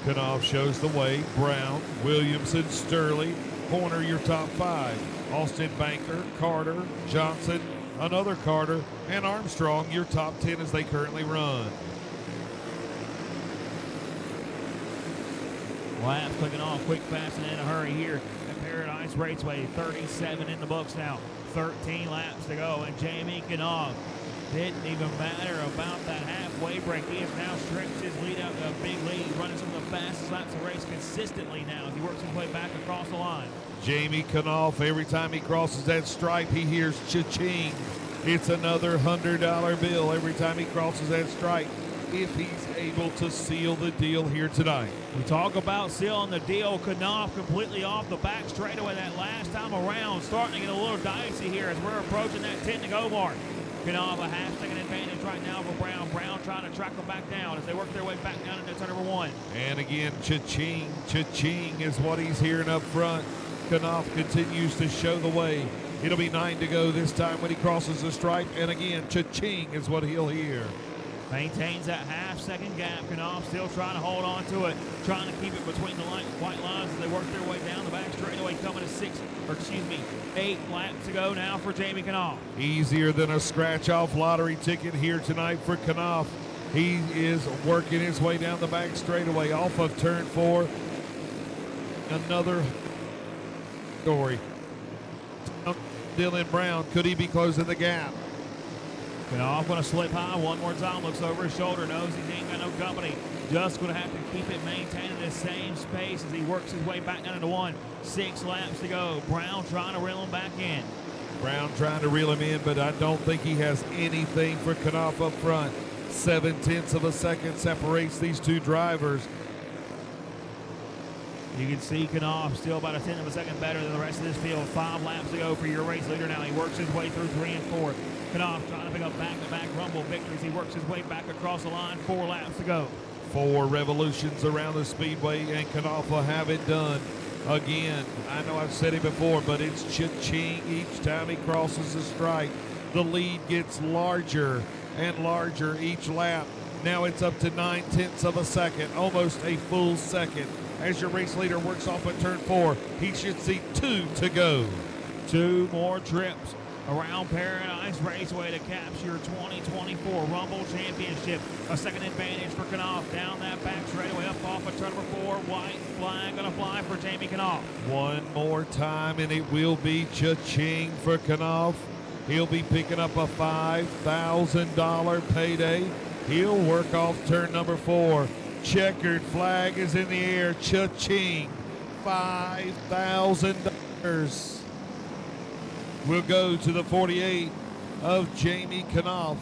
Knopf shows the way. Brown, Williamson, Sterling, Horner, your top 5. Austin Banker, Carter, Johnson, another Carter, and Armstrong, your top 10 as they currently run. Laps clicking off quick, fast, and in a hurry here at Paradise Raceway. 37 in the books now. 13 laps to go, and Jamie Knopf didn't even matter about that halfway break. He has now stretched his lead out to a big lead, running some of the fastest laps of the race consistently now as he works his way back across the line. Jamie Knopf, every time he crosses that stripe, he hears cha-ching. It's another $100 bill every time he crosses that stripe, if he's able to seal the deal here tonight. We talk about sealing the deal. Knopf completely off the back straightaway that last time around. Starting to get a little dicey here as we're approaching that 10 to go mark. Knopf a half-second advantage right now for Brown. Brown trying to track them back down as they work their way back down into turn number 1. And again, cha-ching, cha-ching is what he's hearing up front. Knopf continues to show the way. It'll be 9 to go this time when he crosses the stripe. And again, cha-ching is what he'll hear. Maintains that half-second gap. Knopf still trying to hold on to it, trying to keep it between the white lines as they work their way down the back straightaway, coming to 8 laps to go now for Jamie Knopf. Easier than a scratch-off lottery ticket here tonight for Knopf. He is working his way down the back straightaway off of turn 4. Another story. Dylan Brown, could he be closing the gap? Knopf going to slip high one more time, looks over his shoulder, knows he ain't got no company. Just going to have to keep it maintained in the same space as he works his way back down into 1. 6 laps to go. Brown trying to reel him back in. Brown trying to reel him in, but I don't think he has anything for Knopf up front. 0.7 of a second separates these two drivers. You can see Knopf still about 1/10 of a second better than the rest of this field. 5 laps to go for your race leader now. He works his way through 3 and 4. Knopf trying to pick up back-to-back Rumble victories. He works his way back across the line. 4 laps to go. 4 revolutions around the speedway, and Knopf will have it done. Again, I know I've said it before, but it's cha-ching each time he crosses the stripe. The lead gets larger and larger each lap. Now it's up to 0.9 of a second, almost a full second. As your race leader works off at turn 4, he should see 2 to go. 2 more trips around Paradise Raceway to capture your 2024 Rumble Championship. A second advantage for Knopf down that back straightaway up off of turn number 4. White flag going to fly for Jamie Knopf. One more time, and it will be cha-ching for Knopf. He'll be picking up a $5,000 payday. He'll work off turn number 4. Checkered flag is in the air. Cha-ching. $5,000 will go to the 48 of Jamie Knopf.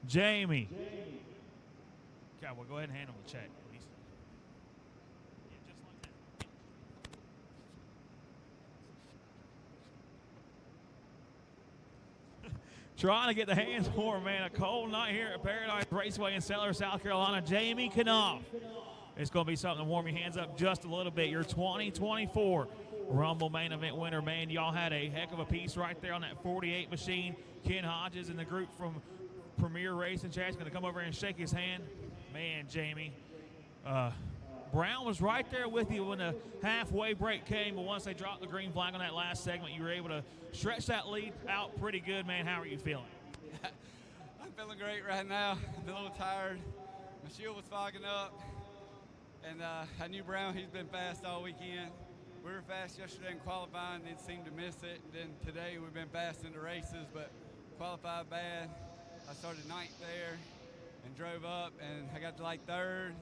Jamie. God, well, go ahead and hand him the check, please. Yeah, just like that. Trying to get the hands warm, man. A cold night here at Paradise Raceway in Sellers, South Carolina. Jamie Knopf. It's going to be something to warm your hands up just a little bit. Your 2024 Rumble main event winner. Man, y'all had a heck of a piece right there on that 48 machine. Ken Hodges and the group from Premier Racing Chat's going to come over and shake his hand. Man, Jamie, Brown was right there with you when the halfway break came, but once they dropped the green flag on that last segment, you were able to stretch that lead out pretty good, man. How are you feeling? I'm feeling great right now. I'm a little tired. My shield was fogging up, and I knew Brown, he's been fast all weekend. We were fast yesterday in qualifying, didn't seem to miss it. And then today we've been fast in the races, but qualified bad. I started ninth there and drove up, and I got to like third.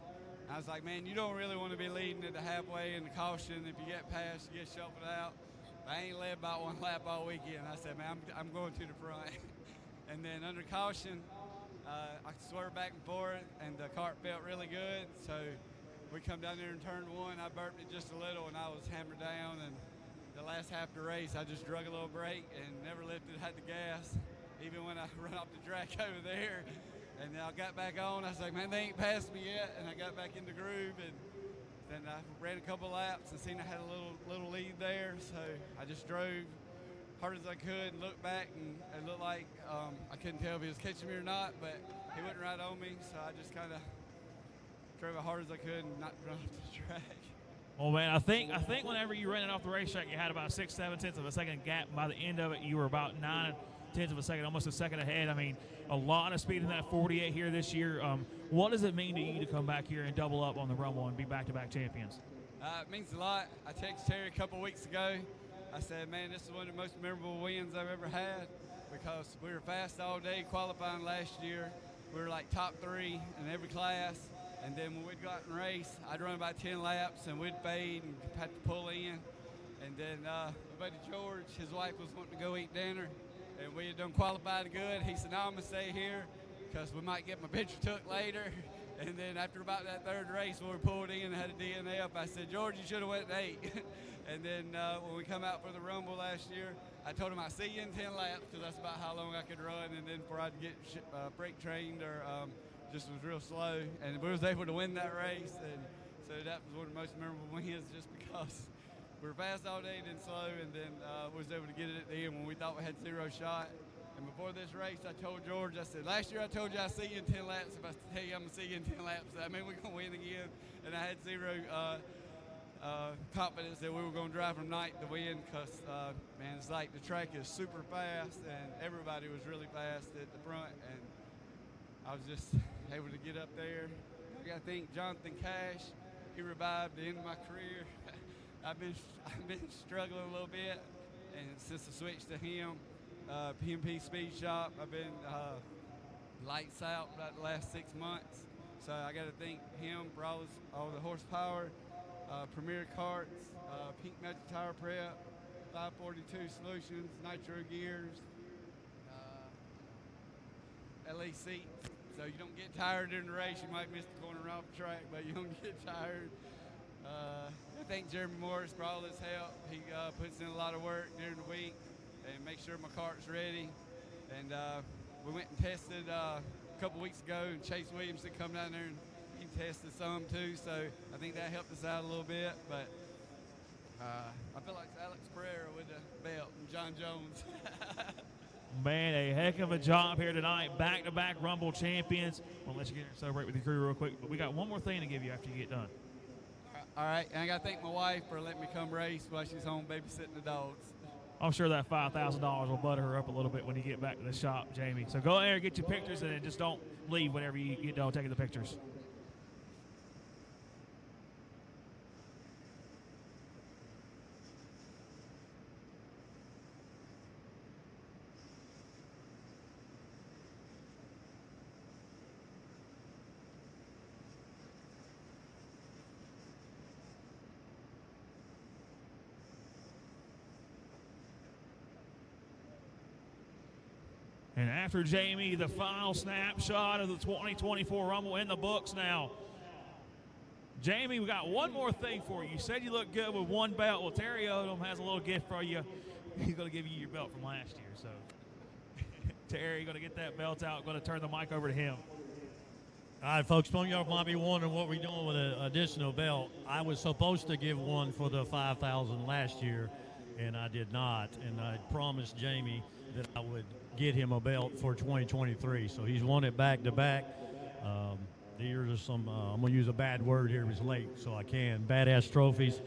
I was like, man, you don't really want to be leading at the halfway in the caution. If you get past, you get shuffled out. I ain't led by one lap all weekend. I said, man, I'm going to the front. And then under caution, I swerved back and forth, and the cart felt really good. So we come down there in turn one. I burped it just a little, and I was hammered down. And the last half of the race, I just drug a little brake and never lifted, had the gas, even when I run off the track over there. And then I got back on. I was like, man, they ain't passed me yet. And I got back in the groove, and then I ran a couple laps and seen I had a little lead there. So I just drove hard as I could and looked back, and it looked like I couldn't tell if he was catching me or not, but he went right on me. So I just kind of drove as hard as I could and not run off the track. Well, man, I think whenever you ran it off the racetrack, you had about 6-7 tenths of a second gap. By the end of it, you were about 9 tenths of a second, almost a second ahead. I mean, a lot of speed in that 48 here this year. What does it mean to you to come back here and double up on the Rumble and be back-to-back champions? It means a lot. I texted Terry a couple weeks ago. I said, man, this is one of the most memorable wins I've ever had, because we were fast all day qualifying last year. We were like top 3 in every class. And then when we'd go out and race, I'd run about 10 laps, and we'd fade and had to pull in. And then my buddy George, his wife was wanting to go eat dinner, and we had done qualified good. He said, no, I'm going to stay here because we might get my picture took later. And then after about that third race, when we pulled in and had a DNF, I said, George, you should have went 8. And then when we come out for the Rumble last year, I told him I'd see you in 10 laps, because that's about how long I could run. And then before I'd get brake trained or just was real slow. And we was able to win that race. And so that was one of the most memorable wins, just because we were fast all day and then slow, and then was able to get it at the end when we thought we had 0 shot. And before this race, I told George, I said, last year I told you I'd see you in 10 laps. If I tell you I'm going to see you in 10 laps, I mean, we're going to win again. And I had 0 confidence that we were going to drive from night to win, because, man, it's like the track is super fast, and everybody was really fast at the front. And I was just able to get up there. I think Jonathan Cash, he revived the end of my career. I've been struggling a little bit, and since I switched to him, PMP Speed Shop, I've been lights out about the last 6 months. So I got to thank him for all the horsepower, Premier Carts, Pink Magic Tire Prep, 542 Solutions, Nitro Gears, LA seats. So you don't get tired during the race. You might miss the corner off the track, but you don't get tired. I thank Jeremy Morris for all his help. He puts in a lot of work during the week and makes sure my cart's ready. And we went and tested a couple weeks ago, and Chase Williamson come down there and he tested some too. So I think that helped us out a little bit. But I feel like it's Alex Pereira with the belt and John Jones. Man, a heck of a job here tonight. Back-to-back Rumble champions. We'll let you get here and celebrate with your crew real quick, but we got one more thing to give you after you get done. All right, and I got to thank my wife for letting me come race while she's home babysitting the dogs. I'm sure that $5,000 will butter her up a little bit when you get back to the shop, Jamie. So go there, get your pictures, and then just don't leave whenever you get done taking the pictures. And after Jamie, the final snapshot of the 2024 Rumble in the books now. Jamie, we got one more thing for you. You said you look good with one belt. Well, Terry Odom has a little gift for you. He's going to give you your belt from last year. So, Terry, going to get that belt out. Going to turn the mic over to him. All right, folks, some of y'all might be wondering what we're doing with an additional belt. I was supposed to give one for the 5,000 last year, and I did not. And I promised Jamie that I would get him a belt for 2023. So he's won it back to back. Here's some, I'm going to use a bad word here, it's late, so I can. Badass trophies,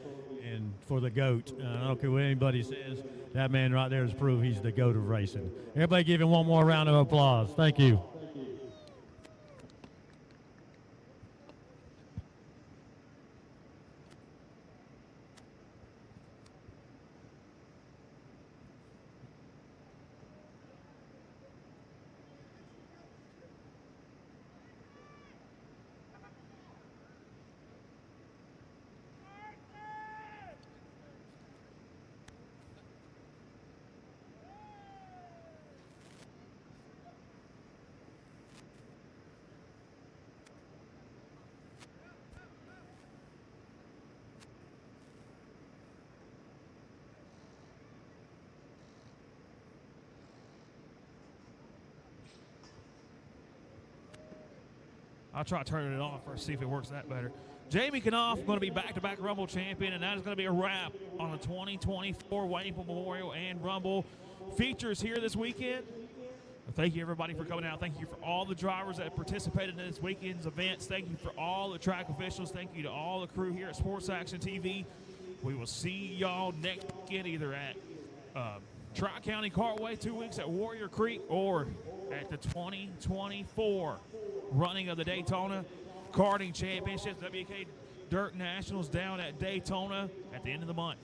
and for the GOAT. I don't care what anybody says, that man right there has proved he's the GOAT of racing. Everybody give him one more round of applause. Thank you. I'll try turning it off first, see if it works that better. Jamie Knopf going to be back-to-back Rumble champion, and that is going to be a wrap on the 2024 Waynesville Memorial and Rumble features here this weekend. Thank you, everybody, for coming out. Thank you for all the drivers that participated in this weekend's events. Thank you for all the track officials. Thank you to all the crew here at Sports Action TV. We will see y'all next weekend either at Tri-County Cartway, 2 weeks at Warrior Creek, or at the 2024 running of the Daytona Karting Championships, WK Dirt Nationals down at Daytona at the end of the month.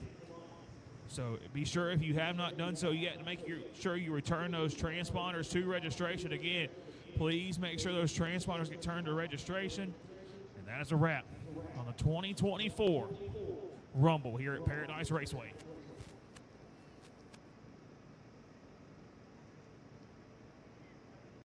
So be sure, if you have not done so yet, to make sure you return those transponders to registration. Again, please make sure those transponders get turned to registration. And that is a wrap on the 2024 Rumble here at Paradise Raceway.